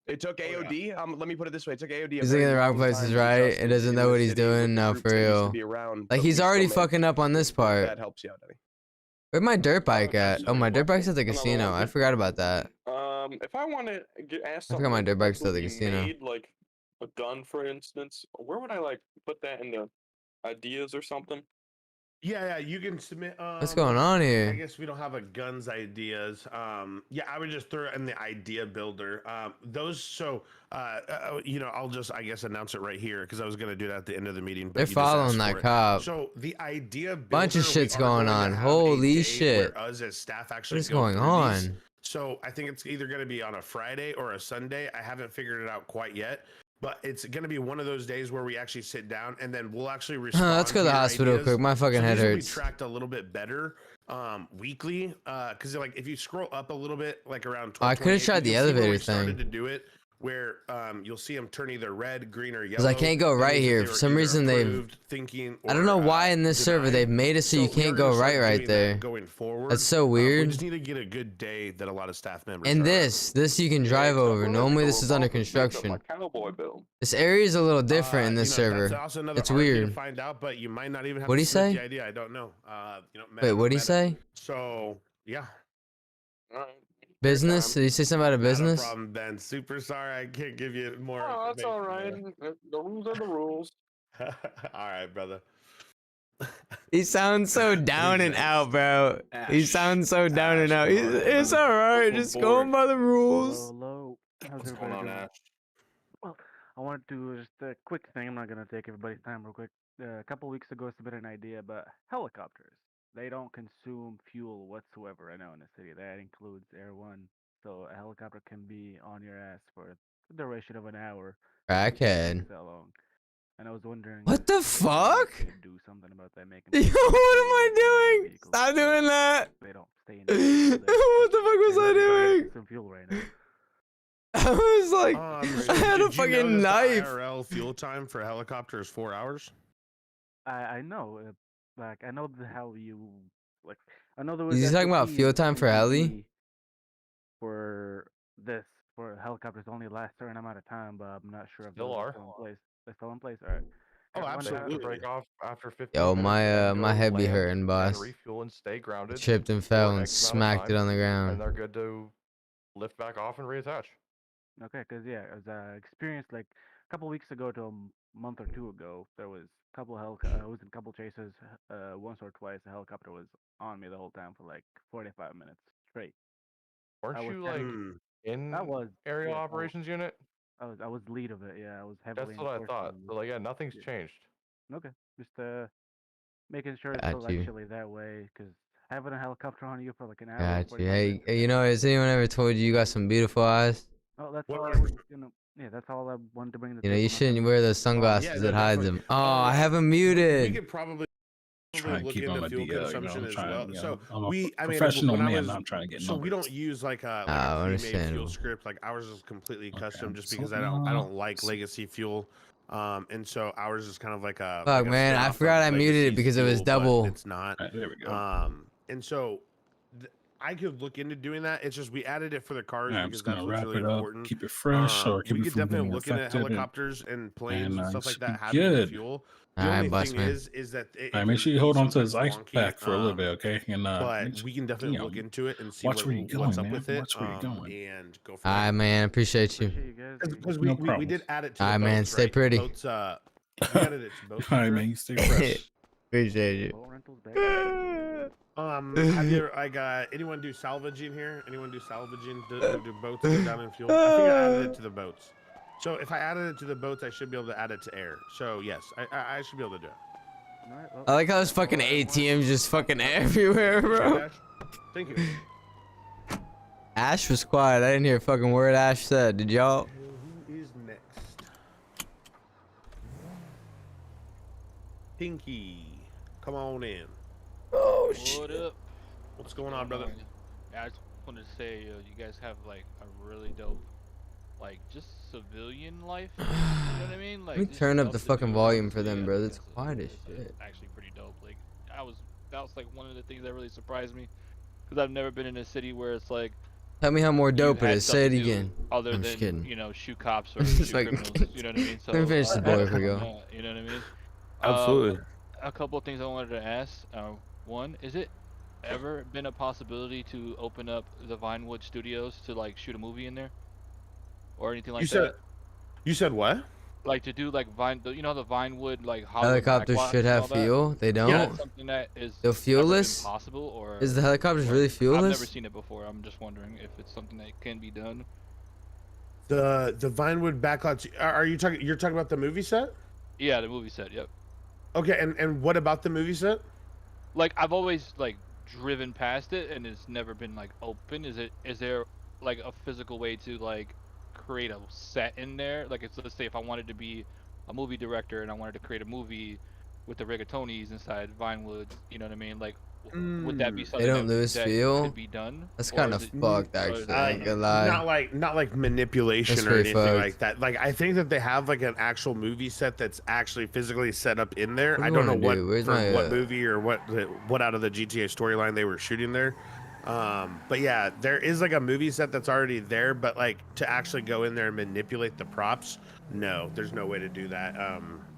It took AOD. Let me put it this way: it took AOD. He's thinking the wrong places, right? It doesn't know what he's doing. No, for real. Like, he's already fucking up on this part. That helps you out, Eddie. Where'd my dirt bike at? Oh, my dirt bike's at the casino. I forgot about that. If I want to ask I forgot my dirt bike's at the something casino. made, like a gun, for instance, where would I like put that in the ideas or something? Yeah, you can submit. What's going on here? I guess we don't have a guns ideas. Yeah, I would just throw it in the idea builder. Those, so, I'll just, I guess, announce it right here because I was gonna do that at the end of the meeting. But They're you just following asked that for it. cop. So the idea builder, Bunch of shit's we are going to on. have a Holy day shit. where us as staff What actually is go going through on? these. So I think it's either going to be on a Friday or a Sunday. I haven't figured it out quite yet, but it's going to be one of those days where we actually sit down and then we'll actually respond. Let's go to the your hospital ideas. quick. My fucking So head these will be hurts. tracked a little bit better weekly because like if you scroll up a little bit, like around Oh, I could have 28, tried you the can see where we elevator started thing. to do it where you'll see them turn either red, green, or yellow. Because I can't go That right means that here. they For were some either reason they've. approved, thinking, I don't know or, why in this server denied. they've made it so you we can't are go gonna start right doing that there. going forward. That's so We weird. just need to get a good day that a lot of staff members. And are this you can drive over. Normally this is under construction. Cowboy bill. This area is a little different in this server. That's also another It's RP to weird. find out, but you might not even have What'd to he submit say? the idea. I don't know. Wait, what'd he say? So yeah. Business? Did he say something about a business? Not a problem, Ben. Super sorry I can't give you more. Oh, that's all right. information The rules are the rules. there. All right, brother. He sounds so down and out, bro. He sounds so down and out. It's alright, just going by the rules. Hello. How's What's everybody going on, doing? Ash? Well, I wanted to just a quick thing. I'm not gonna take everybody's time real quick. A couple weeks ago, I submitted an idea, but helicopters, they don't consume fuel whatsoever. I know in the city that includes Air One, so a helicopter can be on your ass for the duration of an hour. Crackhead. That long. And I was wondering. What the fuck? Could do something about that. Making. Yo, what am I doing? Stop doing that. They don't stay in. What the fuck was I doing? Some fuel right now. I was like, So I had a did you know fucking that knife. The IRL fuel time for a helicopter is 4 hours. I know, like I know how you like. I know there was. Is he talking about SOPs fuel time in for heli? DB For this, for helicopters only last a certain amount of time, but I'm not sure if Still those are. still in place. They're still in place. All right. Oh, I wanted to They have to ask- break off after 15 Yo, minutes my and my go head be land hurting, and boss. refuel and stay grounded. Tripped and for fell and X amount of smacked it time, on the and ground. they're good to lift back off and reattach. Okay, because yeah, as I experienced like a couple weeks ago to a month or two ago, there was a couple I was in a couple chases. Once or twice, a helicopter was on me the whole time for like 45 minutes straight. Weren't you like in I was aerial yeah, operations unit? I was lead of it. Yeah, I was heavily. That's what I thought. So like, yeah, nothing's changed. Okay, just making sure it's Got still you. actually that way, because having a helicopter on you for like an hour. Got 45 you. minutes, Hey, you know, has anyone ever told you you got some beautiful eyes? Oh, that's all I was, yeah, that's all I wanted to bring to the You know, you table, shouldn't wear those sunglasses that hide them. Oh, I have them We muted. could probably Trying to look keep into on a fuel DL, you know, consumption I'm as trying, well. you know, So I'm a we, I mean, professional when I man, was, I'm trying to get so we numbers. don't use like a Oh, pre-made fuel understandable. script. Like ours is completely custom, just so, because I don't like legacy fuel. And so ours is kind of like a. Fuck, like a man, I spin-off forgot of I muted it Legacy's because it was fuel, but double. It's not. There we go. And so I could look into doing that. It's just we added it for the cars Yeah, I'm because just gonna that's what's wrap really it up, important. keep it fresh, or keep we it could from definitely being look into affected, helicopters and planes and and stuff like should that be having the good. fuel. The Alright, only boss thing man. is that it All right, make can sure you be hold on to his sometimes ice wonky. pack for a little bit, okay? And But make we can sure, definitely you know, look into it and see watch where you're what's going, up man. with it, Watch where you're going. and go from Alright, man, appreciate you. Because No we did add it to the Alright, boats, man, stay right? pretty. Boats, we added it to boats. All right, sure. man, you stay fresh. Appreciate you. Have you like anyone do salvaging here? Anyone do salvaging? Do boats go down in fuel? I think I added it to the boats. So if I added it to the boats, I should be able to add it to air. So yes, I should be able to do it. I like how those fucking ATMs just fucking everywhere, bro. Thank you. Ash was quiet. I didn't hear a fucking word Ash said. Did y'all? Who is next? Pinky, come on in. Oh What up? What's going on, brother? I just wanted to say you guys have like a really dope, like just civilian life. You know what I mean? Like Let me just turn up stuff the to fucking do volume for around the them, city. I bro. think It's quiet as shit. actually pretty dope. Like that was like one of the things that really surprised me, because I've never been in a city where it's like. Tell me how more dope it had is. stuff Say it to do again. Other I'm than just kidding. you know, shoot cops or Just shoot like- criminals. You know what I mean? So Let me finish this boy if we go. You know what I mean? Absolutely. A couple of things I wanted to ask. One, is it ever been a possibility to open up the Vinewood Studios to like shoot a movie in there, or anything like that? You said what? Like to do like you know, the Vinewood like Helicopters should have fuel. They don't. Yeah, something that is They're fuelless. possible, or Is the helicopters really I've never fuelless? seen it before. I'm just wondering if it's something that can be done. The Vinewood backlots. Are you talking? You're talking about the movie set? Yeah, the movie set. Yep. Okay, and what about the movie set? Like I've always like driven past it and it's never been like open. Is there like a physical way to like create a set in there? Like let's say if I wanted to be a movie director and I wanted to create a movie with the rigatonis inside Vinewoods. You know what I mean? Like, would that be They something don't lose that feel. could be done? That's Or kind is of it- fucked, or is actually. it I ain't gonna lie. Not like manipulation That's or pretty anything fucked. like that. Like I think that they have like an actual movie set that's actually physically set up in there. What do I you don't know wanna what do? Where's for my, what movie or what out of the GTA storyline they were shooting there. But yeah, there is like a movie set that's already there, but like to actually go in there and manipulate the props, no, there's no way to do that.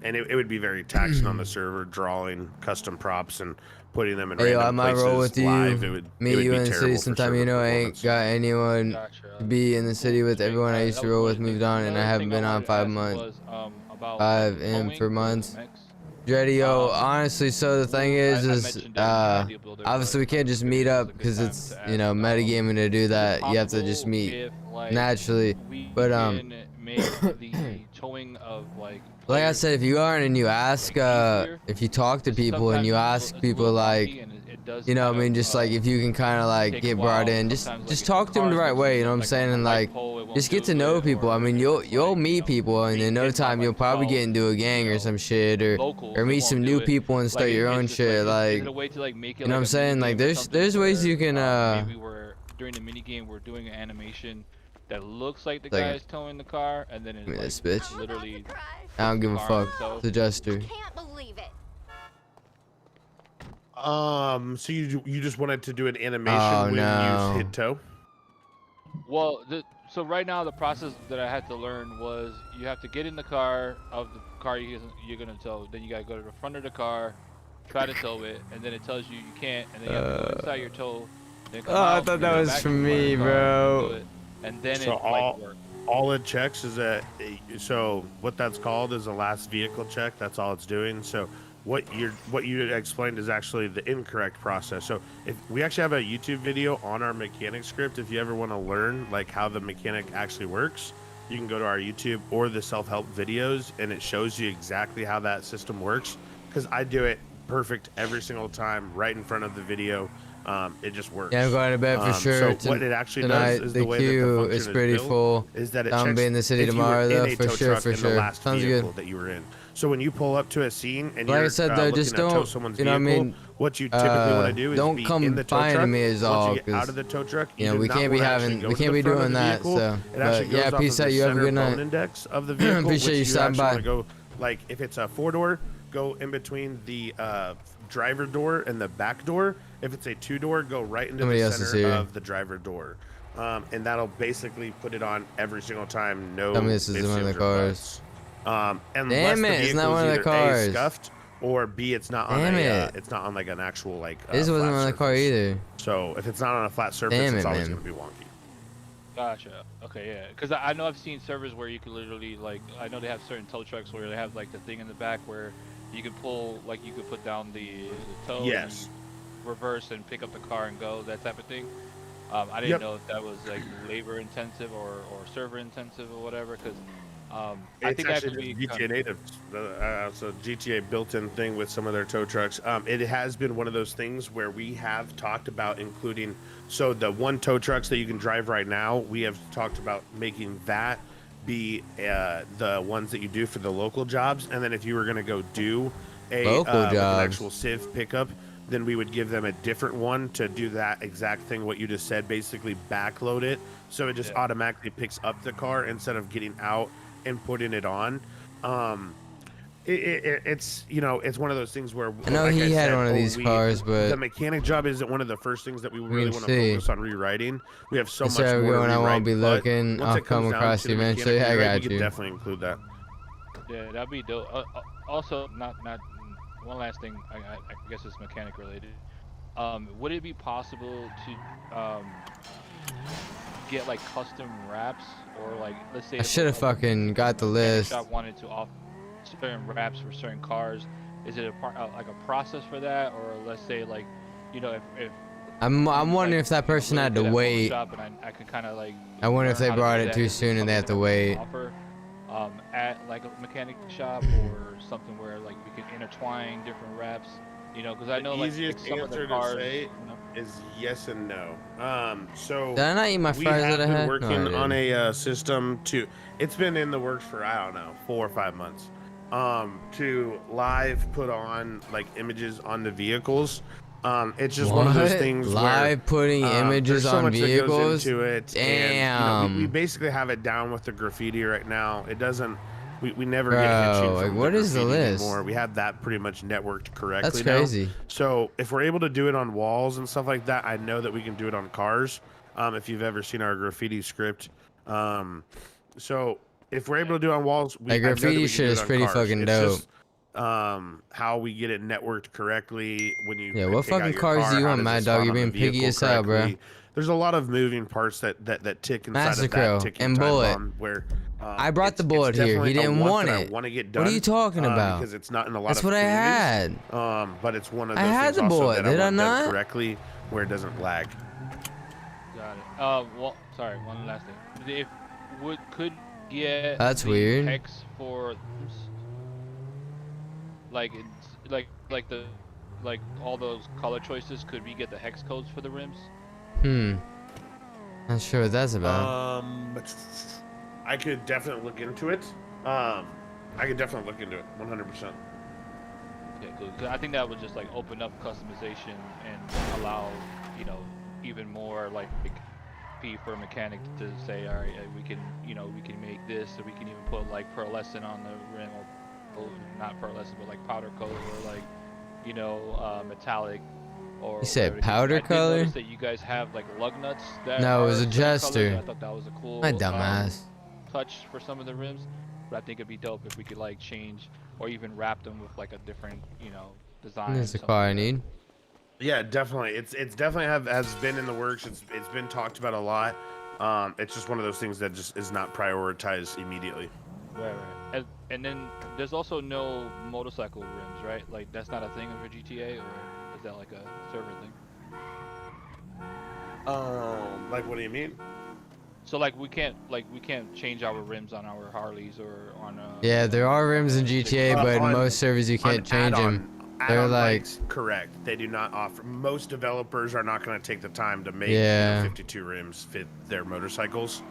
And it would be very taxing on the server, drawing custom props and putting them in Hey, yo, random I might places roll with you. live. It would Meet be you in the city terrible for sometime. server You know, I ain't performance. got anyone to be in the city with. Everyone I used to roll with moved on, and I haven't been on 5 months. about 5 towing for months. mechs. Dreddy, yo, honestly, so the thing is, mentioned it in the idea builder, obviously we can't just meet up because it's, you know, metagaming to do that. You have to just meet if, like, naturally. we But can make the towing of like like I said, if you aren't and you ask, if you talk to people and you ask people like, you know, what I mean, just like if you can kind of like get brought in, just talk to them the right way. You know what I'm saying? And like, just get to know people. I mean, you'll meet people, and in no time you'll probably get into a gang or some shit, or meet some new people and start your own shit. Like, you know what I'm saying? Like, there's ways you can maybe we're during the mini game we're doing an animation that looks like the guy is towing the car, and then it's Give me like this bitch. literally. I don't give a car fuck. himself. It's a jester. Can't believe it. So you just wanted to do an animation Oh, when no. you hit tow? Well, so right now the process that I had to learn was you have to get in the car of the car you're gonna tow. Then you gotta go to the front of the car, try to tow it, and then it tells you you can't, and then you have to go inside your tow. Then come Oh, I out, thought and that go was back for to the front of me, the car and do bro. it, and then So it like works. all it checks is that, so what that's called is a last vehicle check. That's all it's doing. So what you explained is actually the incorrect process. So if we actually have a YouTube video on our mechanic script, if you ever want to learn like how the mechanic actually works, you can go to our YouTube or the self-help videos, and it shows you exactly how that system works. Because I do it perfect every single time, right in front of the video. It just works. Yeah, I'm going to bed for sure. So what it actually tonight, does is the the way that the queue function is pretty built full. is that it I'm checks be in the city if you tomorrow, were in though, a for tow sure, truck for in sure. the last Sounds vehicle good. that you were in. So when you pull up to a scene and Like I you're said, though, looking just to tow don't, someone's you know what I vehicle, mean, what you typically want to do is don't be come in the tow find truck. me is Once all, you get out 'cause, of the tow truck, you know, do we not can't be wanna actually having, go we to can't the be front of doing the that, vehicle. so. It actually But goes yeah, off peace of out. the You have a center good bone night. index of the vehicle. Appreciate which you stopping actually by. wanna go, like if it's a 4-door, go in between the driver door and the back door. If it's a 2-door, go right into Somebody the else is center here. of the driver door. And that'll basically put it on every single time. No, Tell me this is ifs, one of the ands, or cars. buts. Unless Damn the it, it's not vehicle one is of the either A, cars. scuffed, or B, it's not on Damn a it. it's not on like an actual like This wasn't flat on the car surface. either. So if it's not on a flat surface, Damn it's it, always man. gonna be wonky. Gotcha. Okay, yeah. Because I know I've seen servers where you can literally like I know they have certain tow trucks where they have like the thing in the back where you can pull like you could put down the tow. Yes. And you reverse and pick up the car and go, that type of thing. I didn't Yep. know if that was like labor intensive or server intensive or whatever. Because I It's think that could actually be just GTA native. So GTA built-in thing with some of their tow trucks. It has been one of those things where we have talked about including. So the one tow trucks that you can drive right now, we have talked about making that be the ones that you do for the local jobs, and then if you were going to go do a Local like an jobs. actual civ pickup, then we would give them a different one to do that exact thing what you just said, basically backload it so it just automatically picks up the car instead of getting out and putting it on. It's you know, it's one of those things where I know like he had said, one of these cars, but the mechanic job isn't one of the first things that we We really can want see. to focus on rewriting. We have so It's much ever more to going, I rewrite, won't be but looking. once I'll it come comes down across to you the eventually. mechanic I rewrite, got we could you. definitely include that. Yeah, that'd be dope. Also, not one last thing. I guess it's mechanic related. Would it be possible to get like custom wraps or like let's say I should have fucking got the list. shop wanted to offer certain wraps for certain cars? Is it like a process for that, or let's say like, you know, if I'm wondering if that person had to wait. Shop and I can kind of like. I wonder if learn they how to brought do it that. too Is it soon and they have to something that we wait. can offer, at like a mechanic shop or something where like we can intertwine different wraps, you know, because I know The like easiest some of the answer cars, to say you know? is yes and no. So Did I not eat my we fries have that I been had? No, I working on didn't. a system to. It's been in the works for I don't know 4 or 5 months. to live put on like images on the vehicles. It's just one of those things live putting images there's so on much vehicles. that goes into it. Damn. And, we basically have it down with the graffiti right now. It doesn't. We never Bro, get hitching like from what is the graffiti list? anymore. We have that pretty much networked correctly. That's crazy. Now. So if we're able to do it on walls and stuff like that, I know that we can do it on cars. If you've ever seen our graffiti script, so if we're able to do it on walls, That graffiti shit is pretty fucking dope. Just, how we get it networked correctly when you what take out fucking your cars car, do you how want, does Mad it Dog? spawn You're on the being piggy vehicle as hell, bro. correctly. There's a lot of moving parts that tick inside of Massacro that ticking and time Bullet. bomb where I brought the bullet here. He didn't want it. Want to get done. What are you talking about? Because it's not in a lot That's of what I had. but it's one of I those had things the also bullet. that Did I want done not? correctly where it doesn't lag. Got it. Well, sorry. One last thing. If could get That's the weird. hex for like it's like the all those color choices. Could we get the hex codes for the rims? Not sure what that's about. I could definitely look into it. 100%. Okay, cool. 'Cause I think that would just like open up customization and allow, even more like fee for a mechanic to say, all right, we can make this, or we can even put like pearlescent on the rim, or not pearlescent, but like powder color, or like, metallic. Or You said whatever. powder I did color? notice that you guys have like lug nuts. That No, it was are a certain jester. colors. I thought that was a cool. My dumbass. Touch for some of the rims, but I think it'd be dope if we could like change or even wrap them with like a different, design. There's the car I need. Yeah, definitely. It's definitely has been in the works. It's been talked about a lot. It's just one of those things that just is not prioritized immediately. Right. And then there's also no motorcycle rims, right? Like that's not a thing for GTA, or is that like a server thing? Like what do you mean? So like we can't change our rims on our Harleys or on. Yeah, there are rims in GTA, but in most servers you can't change them. They're Add-on like, bikes, correct. They do not offer. Most developers are not going to take the time to make 52 rims fit their motorcycles.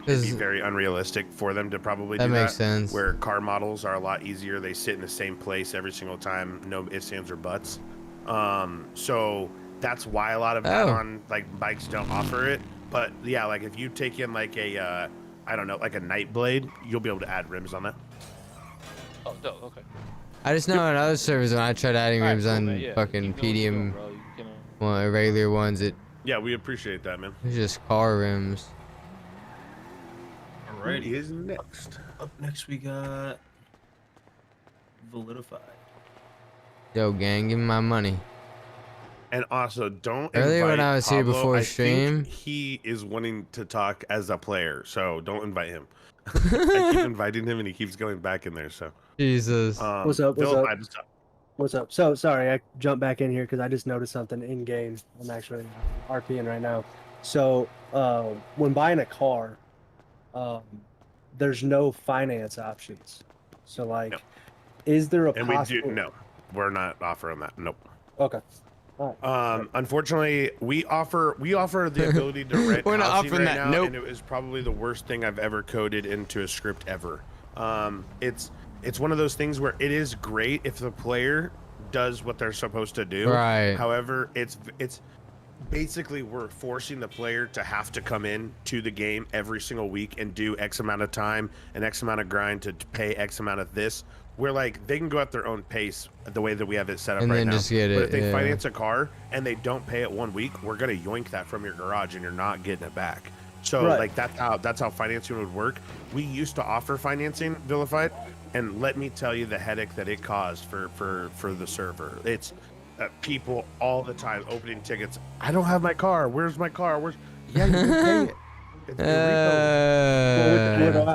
It'd be very unrealistic for them to probably do that. That makes sense. Where car models are a lot easier. They sit in the same place every single time. No ifs, ands, or buts. So that's why a lot of add-on bikes don't offer it. But yeah, like if you take in like a, I don't know, like a Nightblade, you'll be able to add rims on that. Oh, dope. Okay. I just know on other servers when I tried adding rims on fucking PDM, regular ones, Yeah, we appreciate that, man. it's just car rims. Alright, is next. Up next, we got Validified. Yo, gang, give me my money. And also, don't Earlier when invite I was here Pablo. before I stream, think he is wanting to talk as a player, so don't invite him. I keep inviting him, and he keeps going back in there. So Jesus. What's up? What's up? So sorry, I jumped back in here because I just noticed something in game. I'm actually RPing right now. So when buying a car, there's no finance options. So like, is there a and possible? we do no, we're not offering that. Nope. Okay. All right. Unfortunately, we offer the ability to rent We're not housing offering right that, now, nope. and it is probably the worst thing I've ever coded into a script ever. It's one of those things where it is great if the player does what they're supposed to do. Right. However, it's basically we're forcing the player to have to come in to the game every single week and do X amount of time and X amount of grind to pay X amount of this. Where like they can go at their own pace the way that we have it set up And right then now. just get but it, if they yeah. finance a car and they don't pay it 1 week, we're gonna yoink that from your garage and you're not getting it back. So Right. like that's how financing would work. We used to offer financing, Vilified, and let me tell you the headache that it caused for the server. It's people all the time opening tickets. I don't have my car. Where's my car? Yeah, you can pay it. It's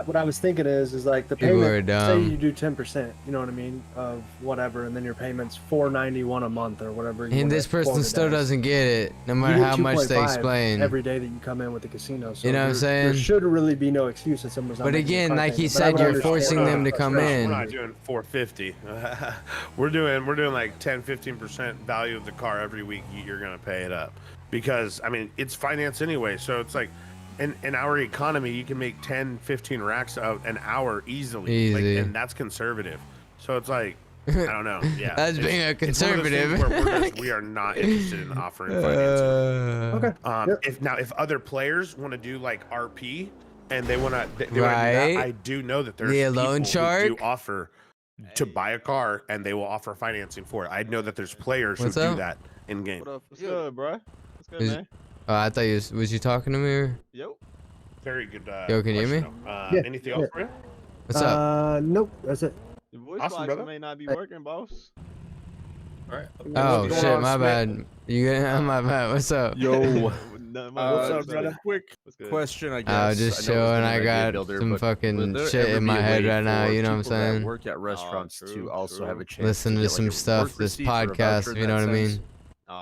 What I was thinking is like the People are payment. Say dumb. you do 10%, you know what I mean, of whatever, and then your payment's $491 a month or whatever. you And wanna this person quote it still as. doesn't get it, no You matter get how much they 2.5 explain. every day that you come in with the casino. So You know what I'm saying? There should really be no excuse that someone's not But making a again, car like he payment. But I said, would you're understand forcing the them to come frustration. in. We're not doing 450. we're doing like 10-15% value of the car every week. You're gonna pay it up because I mean it's finance anyway. So it's like in our economy, you can make 10-15 racks out an hour easily. Easy. And that's conservative. So it's like, I don't know. Yeah, That's being a conservative. It's one of those things where we are not interested in offering financing. Okay. If other players want to do like RP and they want to, they wanna do Right. that, I do know that there's The people loan who shark. do offer to buy a car and they will offer financing for it. I know that there's players What's who up? do that in game. What up? What's good, bro? What's good, Is- man? I thought was you talking to me? Or? Yo. Very good. Yo, can you hear me? question, though. Yeah, Anything else for you? What's up? Nope, that's it. Your voice Awesome, box brother. may not be working, boss. All right. Oh What's going shit, on, my Smith? bad. You get my bad. What's up? What's up, brother? Quick question, I guess. I was just chilling. I got some fucking shit in my head right now. You know what I'm saying? Work at restaurants to also have a chance. Listen to some stuff. This podcast. If you know what I mean?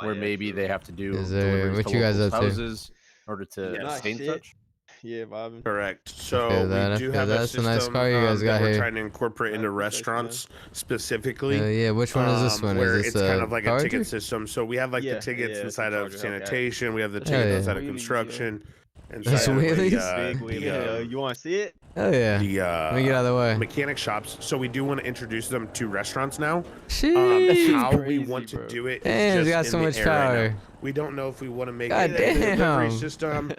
Where maybe they have to do Is there- deliveries what to you guys locals' up to? houses in order to Not obtain shit. such. Yeah, vibing. Correct. So feel that, I we do feel have that. a That's a system nice car you guys that got we're here. trying to incorporate into restaurants specifically. Yeah, which one is this one? Where Is this it's kind a of like Charger? a ticket system. So we have like Yeah, the tickets yeah, inside of it's a Charger, okay. sanitation. We have the Hell tickets yeah. inside of Wheelies, construction. That's Inside of wheelies? Big wheel. You want to see it? Hell yeah. the Let me get out of the way. mechanic shops. So we do want to introduce them to restaurants now. Sheesh. How we Crazy, want to bro. do it. Damn, is it's just got in so the much air right now. power. We don't know if we want to make God it a delivery damn. system.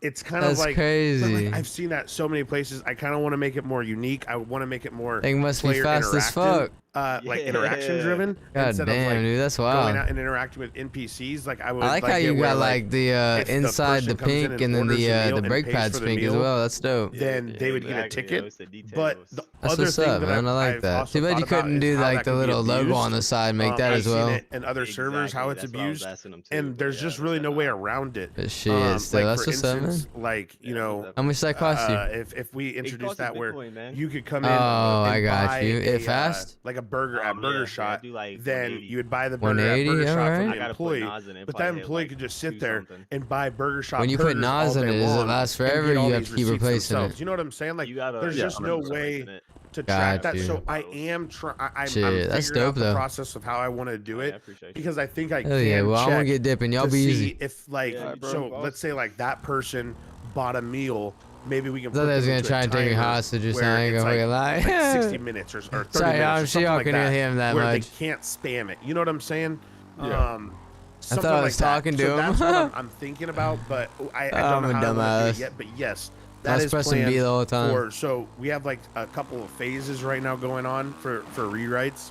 It's kind That's of like crazy. I've seen that so many places. I kind of want to make it more unique. I want to make it more. Thing must be player fast as interactive, fuck. like interaction driven. God instead damn, of like dude, that's going wild. out and interacting with NPCs. Like I would. I like how get you where, got like the if the inside the person comes in pink and then orders a meal the and brake pays pads for the pink as meal, well. That's dope. Then they would get a Exactly, ticket. it's the details. But the That's other what's thing up, that man. I like I've that. also Too bad you thought about couldn't is do how like that the could be little logo abused. on the side. Make that I've as seen well. it in other servers how it's Exactly, that's what I was abused, asking them too, and but there's yeah, just I really said no way nah. around it. But shit, still, like that's for what's up, instance, man. like you know, How much that cost you? if we introduce costs a that where Bitcoin, man. you could come in, Oh, and I got buy you. a, It fast? like a burger at Yeah, Burger yeah, I Shot, do like then 180. you would buy the burger at 180, Burger Shot alright. from I the gotta put employee, Nas in it, but probably that hit, employee like, could just sit 2 there something. and buy Burger Shot. When you put burgers Nas all in day it, does it long last and forever? get all You have these to keep receipts replacing it. themselves. You know what I'm saying? Like, You gotta, there's yeah, just no 100% way replacing it. to track Got that. you. So I am I'm Shit, that's figuring dope out the though. process of how I want to do Oh, yeah, it I appreciate you. because I think I Hell can yeah, well, I'm gonna check get dipping. Y'all to be see easy. if like Yeah, bro, so boss. let's say like that person bought a meal. Maybe we can. I thought they was gonna try and take me hostage or something. I ain't gonna fucking lie. Like 60 minutes or 30 Sorry, minutes I'm or sure something y'all like can that, hear him that where much. they can't spam it. You know what I'm saying? Yeah. I Something thought I like was that. talking to So him. that's what I'm thinking about, but I I'm don't a know how I'm gonna do dumbass. it yet. But yes, I that was is pressing B planned the whole time. for. So we have like a couple of phases right now going on for rewrites.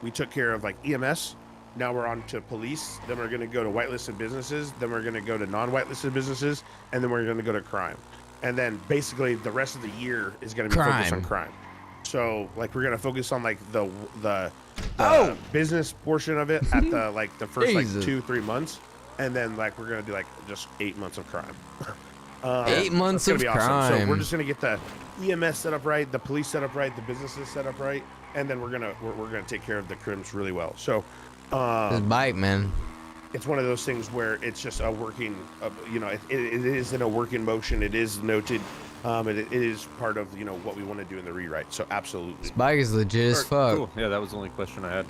We took care of like EMS. Now we're on to police. Then we're going to go to whitelisted businesses. Then we're going to go to non-whitelisted businesses, and then we're going to go to crime. And then basically the rest of the year is going to be focused on crime. So like we're going to focus on like the business portion of it at the like the first like Jesus. 2-3 months, and then like we're going to do like just 8 months of crime. 8 months it's gonna of be awesome. So crime. we're just gonna get the EMS set up right, the police set up right, the businesses set up right, and then we're gonna take care of the crims really well. So, This bike, man. it's one of those things where it's just a working, you know, it is in a working motion. It is noted, and it is part of what we want to do in the rewrite. So absolutely, This bike is legit as fuck. Cool. Yeah, that was the only question I had.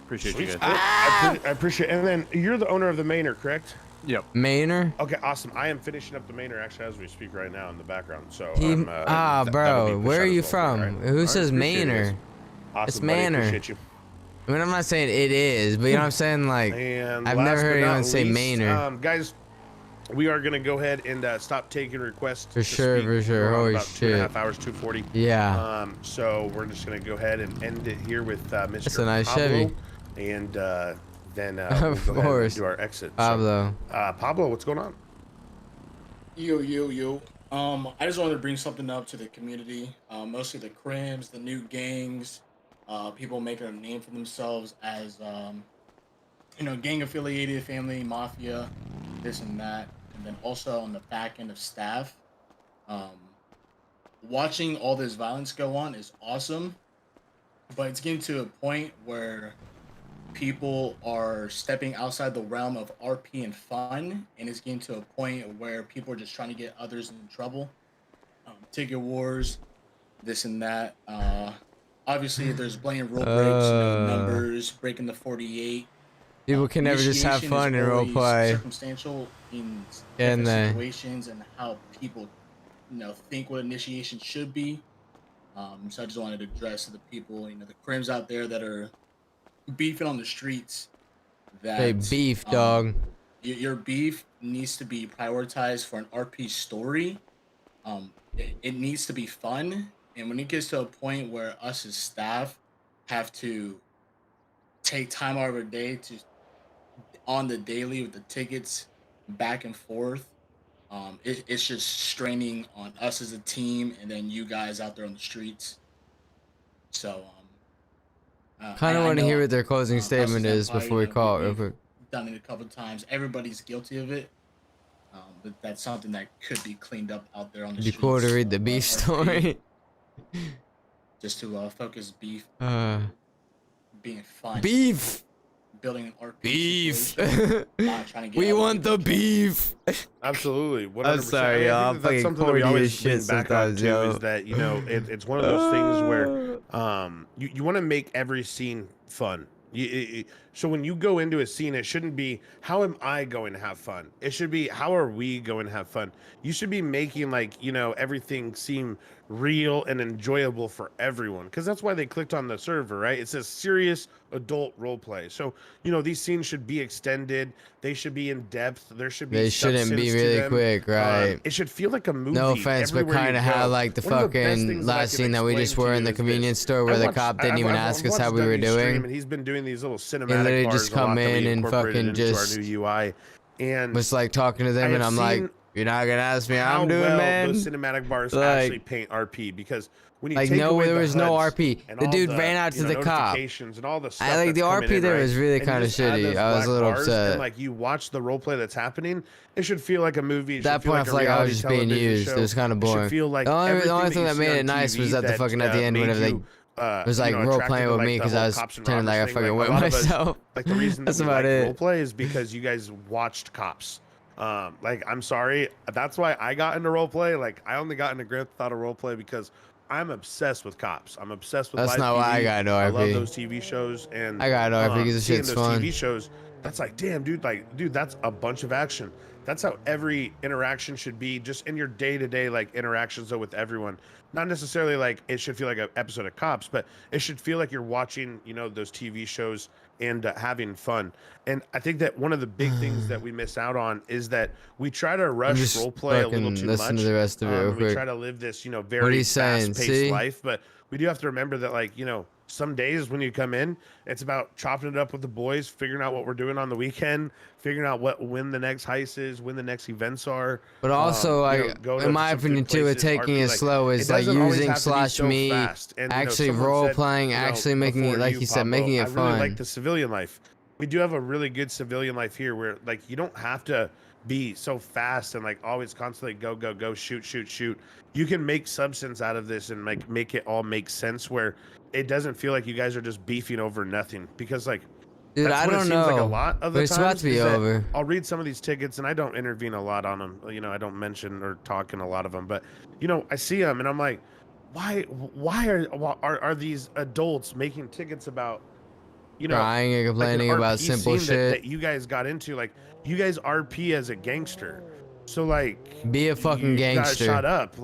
Appreciate you Sweet. guys. I appreciate. And then you're the owner of the Mainer, correct? Yep. Mainer? Okay, awesome. I am finishing up the Mainer actually as we speak right now in the background. So bro, where are you from? Who says Mainer? Awesome, It's buddy. Manor. Appreciate you. I mean, I'm not saying it is, but you know what I'm saying? Like, And I've last never heard but not anyone say least, Mainer. Guys, we are gonna go ahead and stop taking requests. For to sure, speak. for sure. We're on Holy about shit. 2.5 hours, 2:40. Yeah. So we're just gonna go ahead and end it here with Mr. That's a nice Pablo, Chevy. and then Of we'll go ahead course. and do our exit. Pablo. So, Pablo, what's going on? Yo. I just wanted to bring something up to the community. Mostly the crims, the new gangs, people making a name for themselves as, gang affiliated, family, mafia, this and that. And then also on the back end of staff. Watching all this violence go on is awesome, but it's getting to a point where people are stepping outside the realm of RP and fun, and it's getting to a point where people are just trying to get others in trouble. Ticket wars, this and that. Obviously, there's blatant rule breaks, numbers, breaking the 48. People can never just have Initiation fun is in always roleplay. Circumstantial in Can different they? situations and how people, think what initiation should be. So I just wanted to address to the people, the crims out there that are beefing on the streets. That Hey, beef, dog. Your beef needs to be prioritized for an RP story. It needs to be fun, and when it gets to a point where us as staff have to take time out of our day to on the daily with the tickets back and forth, it's just straining on us as a team, and then you guys out there on the streets. So Kind of want to hear what their closing us statement as is Empire, before we call it real quick. done it a couple times. Everybody's guilty of it. But that's something that could be cleaned up out there on the It'd be streets. cool to read the beef story. Just to focus beef. Being fun. Beef. Building an RP. Beef. Not trying to get We want the beef. Absolutely, 100%. I'm sorry, y'all. I'm that's fucking something that we corny always as shit bring back on sometimes, too. yo. Is that it's one of those things where you want to make every scene fun. So when you go into a scene, it shouldn't be how am I going to have fun. It should be how are we going to have fun. You should be making everything seem real and enjoyable for everyone, because that's why they clicked on the server, right? It says serious adult role play. So these scenes should be extended. They should be in depth. There should be. They shouldn't be really quick, right? It should feel like a movie. No offense, but kind of how like the fucking last scene that we just were in the convenience store where the cop didn't even ask us how we were doing. And he's been doing these little cinematic literally bars just a lot come that we in and incorporated fucking into just our new UI, and was like talking to them, I and have I'm like, seen you're not gonna ask me how how I'm doing, well man. those cinematic bars Like- actually paint RP, because when you Like, take no, away there the was no HUDs RP. and The all dude ran out to the cop. notifications and all the stuff I like that's the coming RP in, there right? was really And you kind of just add shitty. those I was a black little bars, upset. And like you watch the role play that's happening, it should feel like a movie. It At that should feel point, I like a feel like I was reality just being television used. show. It was kind of It should boring. feel like the only everything thing you that see made on it nice was TV that the fucking at the end, made whenever they you, was like role attracted playing to, with like, me the because whole I was cops and pretending like I robbers fucking thing. whipped A lot of us- myself. Like the reason that That's we about like it. role play is because you guys watched Cops. Like I'm sorry, that's why I got into role play. Like I only got into Grand Theft Auto role play because I'm obsessed with Cops. I'm obsessed with That's live not TV. why I got into I love RP. those TV shows, and I got into RP because the seeing shit's those fun. TV shows, that's like, damn, dude, that's a bunch of action. That's how every interaction should be, just in your day-to-day interactions though with everyone. Not necessarily like it should feel like an episode of Cops, but it should feel like you're watching, those TV shows and having fun. And I think that one of the big things that we miss out on is that we try to rush just role play a little fucking too listen much. to the rest of it real We quick. try to live this, What very he's saying, fast-paced see? life, but we do have to remember that, some days when you come in, it's about chopping it up with the boys, figuring out what we're doing on the weekend, figuring out when the next heist is, when the next events are. But also, go to in my some good opinion, too, with places, taking RP, it slow it is like doesn't always using have to be slash so me, fast. And, actually someone role said, playing, actually making it, before like you said, Pablo, making it I really fun. like the civilian life. We do have a really good civilian life here where you don't have to be so fast and always constantly go, shoot. You can make substance out of this and make it all make sense where it doesn't feel like you guys are just beefing over nothing, because Dude, that's I what don't it seems like a know. lot of But the it's about times to be is that over. I'll read some of these tickets and I don't intervene a lot on them. I don't mention or talk in a lot of them, but I see them and I'm like, why are these adults making tickets about crying and an complaining about RP simple scene shit? that you guys got into? You guys RP as a gangster, so be a fucking you gangster. Gotta shut up.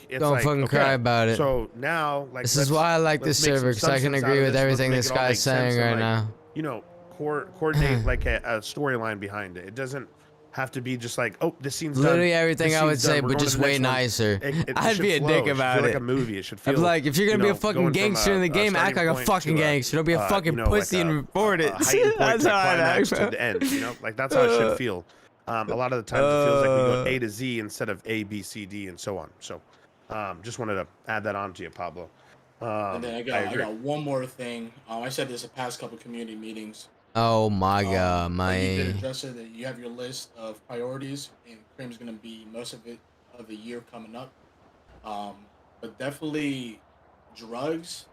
It's Don't fucking okay, cry about it. So now This is why I like this server, because I can agree with everything this guy's saying right now. Coordinate a storyline behind it. It doesn't have to be just this scene's Literally done. everything this I would scene's say, done. We're but going to just the way next one. nicer. It I'd should be a flow. dick It should about feel it. like a movie. It should feel. I'd be like, if you're gonna be a going fucking from gangster in the game, act starting like a point fucking to gangster. Don't be a fucking pussy and report it. heightened point That's to how I'd climax act. to the end. That's how it should feel. A lot of the times it feels like we go A to Z instead of A, B, C, D, and so on. So, just wanted to add that on to you, Pablo. And then I got one more thing. I said this the past couple community meetings. Oh my god, You did man. address it that you have your list of priorities, and Cream's gonna be most of it of the year coming up. But definitely drugs.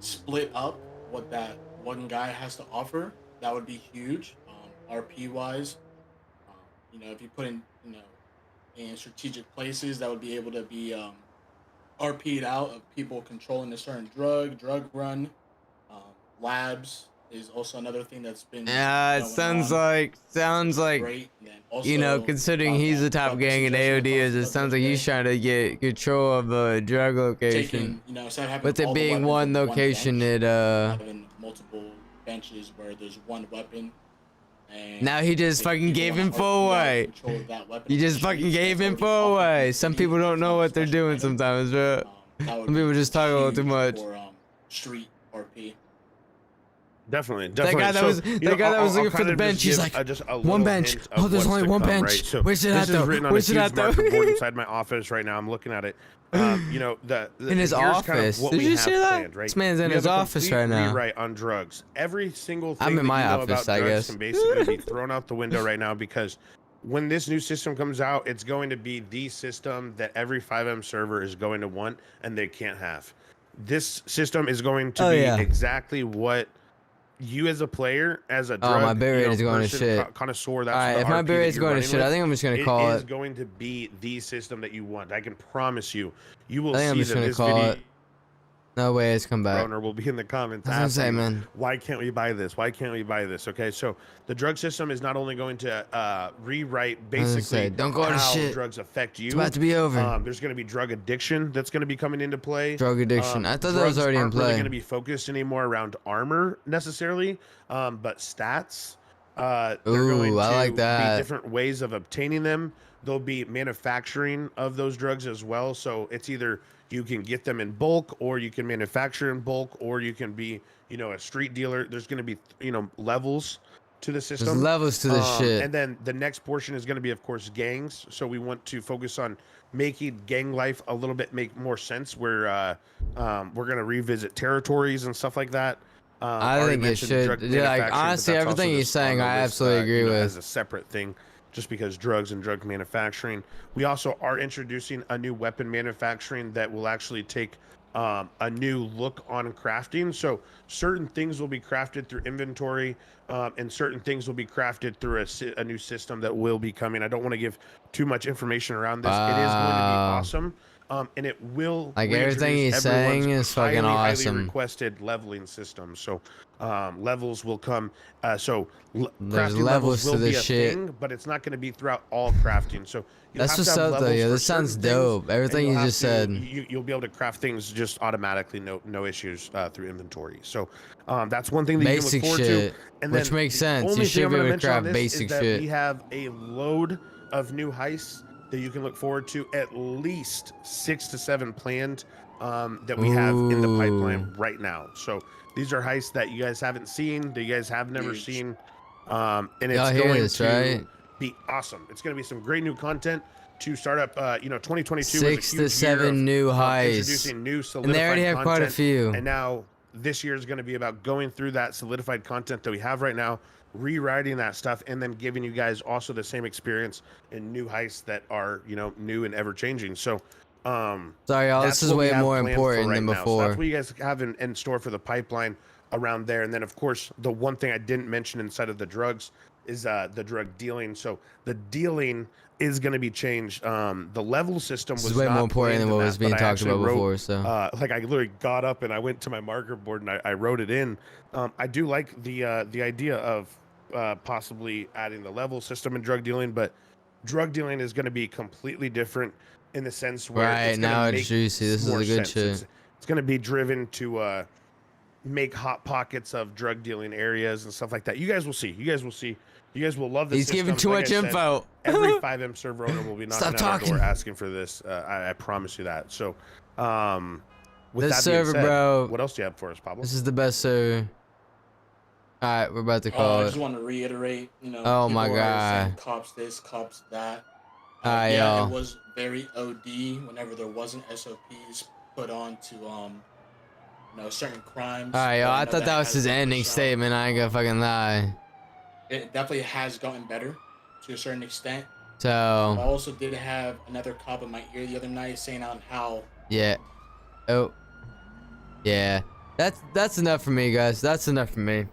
Split up what that one guy has to offer. That would be huge. RP wise, if you put in in strategic places, that would be able to be RP'd out of people controlling a certain drug run, labs, is also another thing that's been. Yeah, it going sounds on. like Great. And then you know, also considering about he's the that top drug gang in suggestion I AOD, talked it about sounds the like other he's day. trying to get control of a drug location. Taking, instead of having With it all the being weapons one in location, bench, it having multiple benches where there's one weapon. And now he just if fucking people gave wanna info RP out away. control of that weapon You in the just fucking streets, gave that's info already off away. the Some city, people don't know what they're doing item. sometimes, bro. That would Some people be just talk a little too huge much. for street RP. Definitely. That guy that was looking for the bench. He's like, one bench. Oh, there's only one bench. Right? So Where's it at this is though? written on Where's a it huge at though? marker board inside my office right now. I'm looking at it. The In his here's kind of office. what Did we you have see that? planned, right? This man's in We his have a office complete right now. Rewrite on drugs. Every single thing I'm in my that you know office, about I drugs guess. can basically be thrown out the window right now because when this new system comes out, it's going to be the system that every FiveM server is going to want and they can't have. This system is going to be exactly what you as a player, as a drug, my bit rate is going to shit. connoisseur, that's Alright, the if my RP bit that rate's you're going to running shit, I with, think I'm just gonna call It is it. going to be the system that you want. I can promise you. You will I think I'm see just that gonna this call video it. No way it's come back. owner will be in the comments I was gonna say, asking, man. why can't we buy this? Why can't we buy this? Okay, so the drug system is not only going to rewrite I was gonna basically say, don't go to how shit. drugs affect you. It's about to be over. There's going to be drug addiction that's going to be coming into play. Drug addiction. I thought that was drugs already in aren't really play. going to be focused anymore around armor necessarily, but stats. They're going Ooh, to I like that. be different ways of obtaining them. There'll be manufacturing of those drugs as well. So it's either you can get them in bulk, or you can manufacture in bulk, or you can be, a street dealer. There's going to be, levels to the system. There's levels to this shit. And then the next portion is going to be, of course, gangs. So we want to focus on making gang life a little bit make more sense. Where we're going to revisit territories and stuff like that. I think it should. Yeah, like honestly, everything he's saying, I absolutely agree with. As a separate thing, just because drugs and drug manufacturing. We also are introducing a new weapon manufacturing that will actually take a new look on crafting. So certain things will be crafted through inventory, and certain things will be crafted through a new system that will be coming. I don't want to give too much information around this. It is going to be awesome. And it will like everything he's saying is fucking awesome. Highly requested leveling system. So levels will come. There's crafting levels will to be this a shit. thing, but it's not going to be throughout all crafting. So that's what's up though. Yeah, this sounds dope. Everything you just said. You'll be able to craft things just automatically, no issues through inventory. So that's one thing that basic you can look shit, forward to. And which then makes the sense. only You thing should I'm be gonna able to mention on craft this is basic that shit. We have a load of new heists that you can look forward to, at least 6 to 7 planned that we have in the pipeline right now. So these are heists that you guys haven't seen, that you guys have never seen, and it's going to be awesome. It's going to be some great new content to start up. 2022 was a 6 to huge 7 year of, new heists, introducing new and solidified they already have quite a content, few. and now this year is going to be about going through that solidified content that we have right now, rewriting that stuff, and then giving you guys also the same experience in new heists that are new and ever changing. So sorry y'all, this is way more important than So before. that's what you guys have in store for the pipeline around there. And then of course the one thing I didn't mention inside of the drugs is the drug dealing. So the dealing is going to be changed. The level system was way not more important than planned what in was that, being but I talked actually about wrote, before, so. like I literally got up and I went to my marker board and I wrote it in. I do like the idea of possibly adding the level system in drug dealing, but drug dealing is going to be completely different in the sense where Right, now it's juicy. This is more the good sense. shit. It's going to be driven to make hot pockets of drug dealing areas and stuff like that. You guys will see. You guys will love this. He's giving too much info. Every FiveM server owner will be knocking Stop on our talking. door asking for this. I promise you that. So, with This that being server, said, bro. what else do you have for us, Pablo? This is the best server. All right, we're about to call I it. just want to reiterate, Oh my people are saying god. cops this, cops that. Alright, Yeah, y'all. it was very OD whenever there wasn't SOPs put on to certain crimes. All right, y'all. but I know thought that was has his been ending pushed out. statement. I ain't gonna fucking lie. It definitely has gotten better to a certain extent. I So also did have another cop in my ear the other night saying on how yeah. Oh. Yeah. That's enough for me, guys. That's enough for me.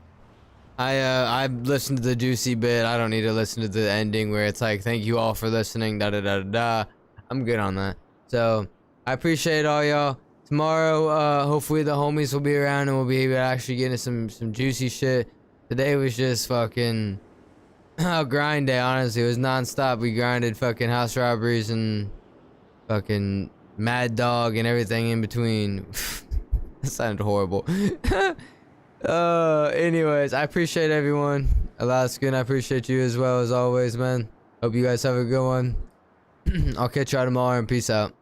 I listened to the juicy bit. I don't need to listen to the ending where it's like, thank you all for listening, da da da da da. I'm good on that. So I appreciate all y'all. Tomorrow, hopefully the homies will be around and we'll be able to actually get into some juicy shit. Today was just fucking grind day, honestly. It was non-stop. We grinded fucking house robberies and fucking Mad Dog and everything in between. That sounded horrible. Anyways, I appreciate everyone. Alaskan, I appreciate you as well as always, man. Hope you guys have a good one. I'll catch y'all tomorrow and peace out.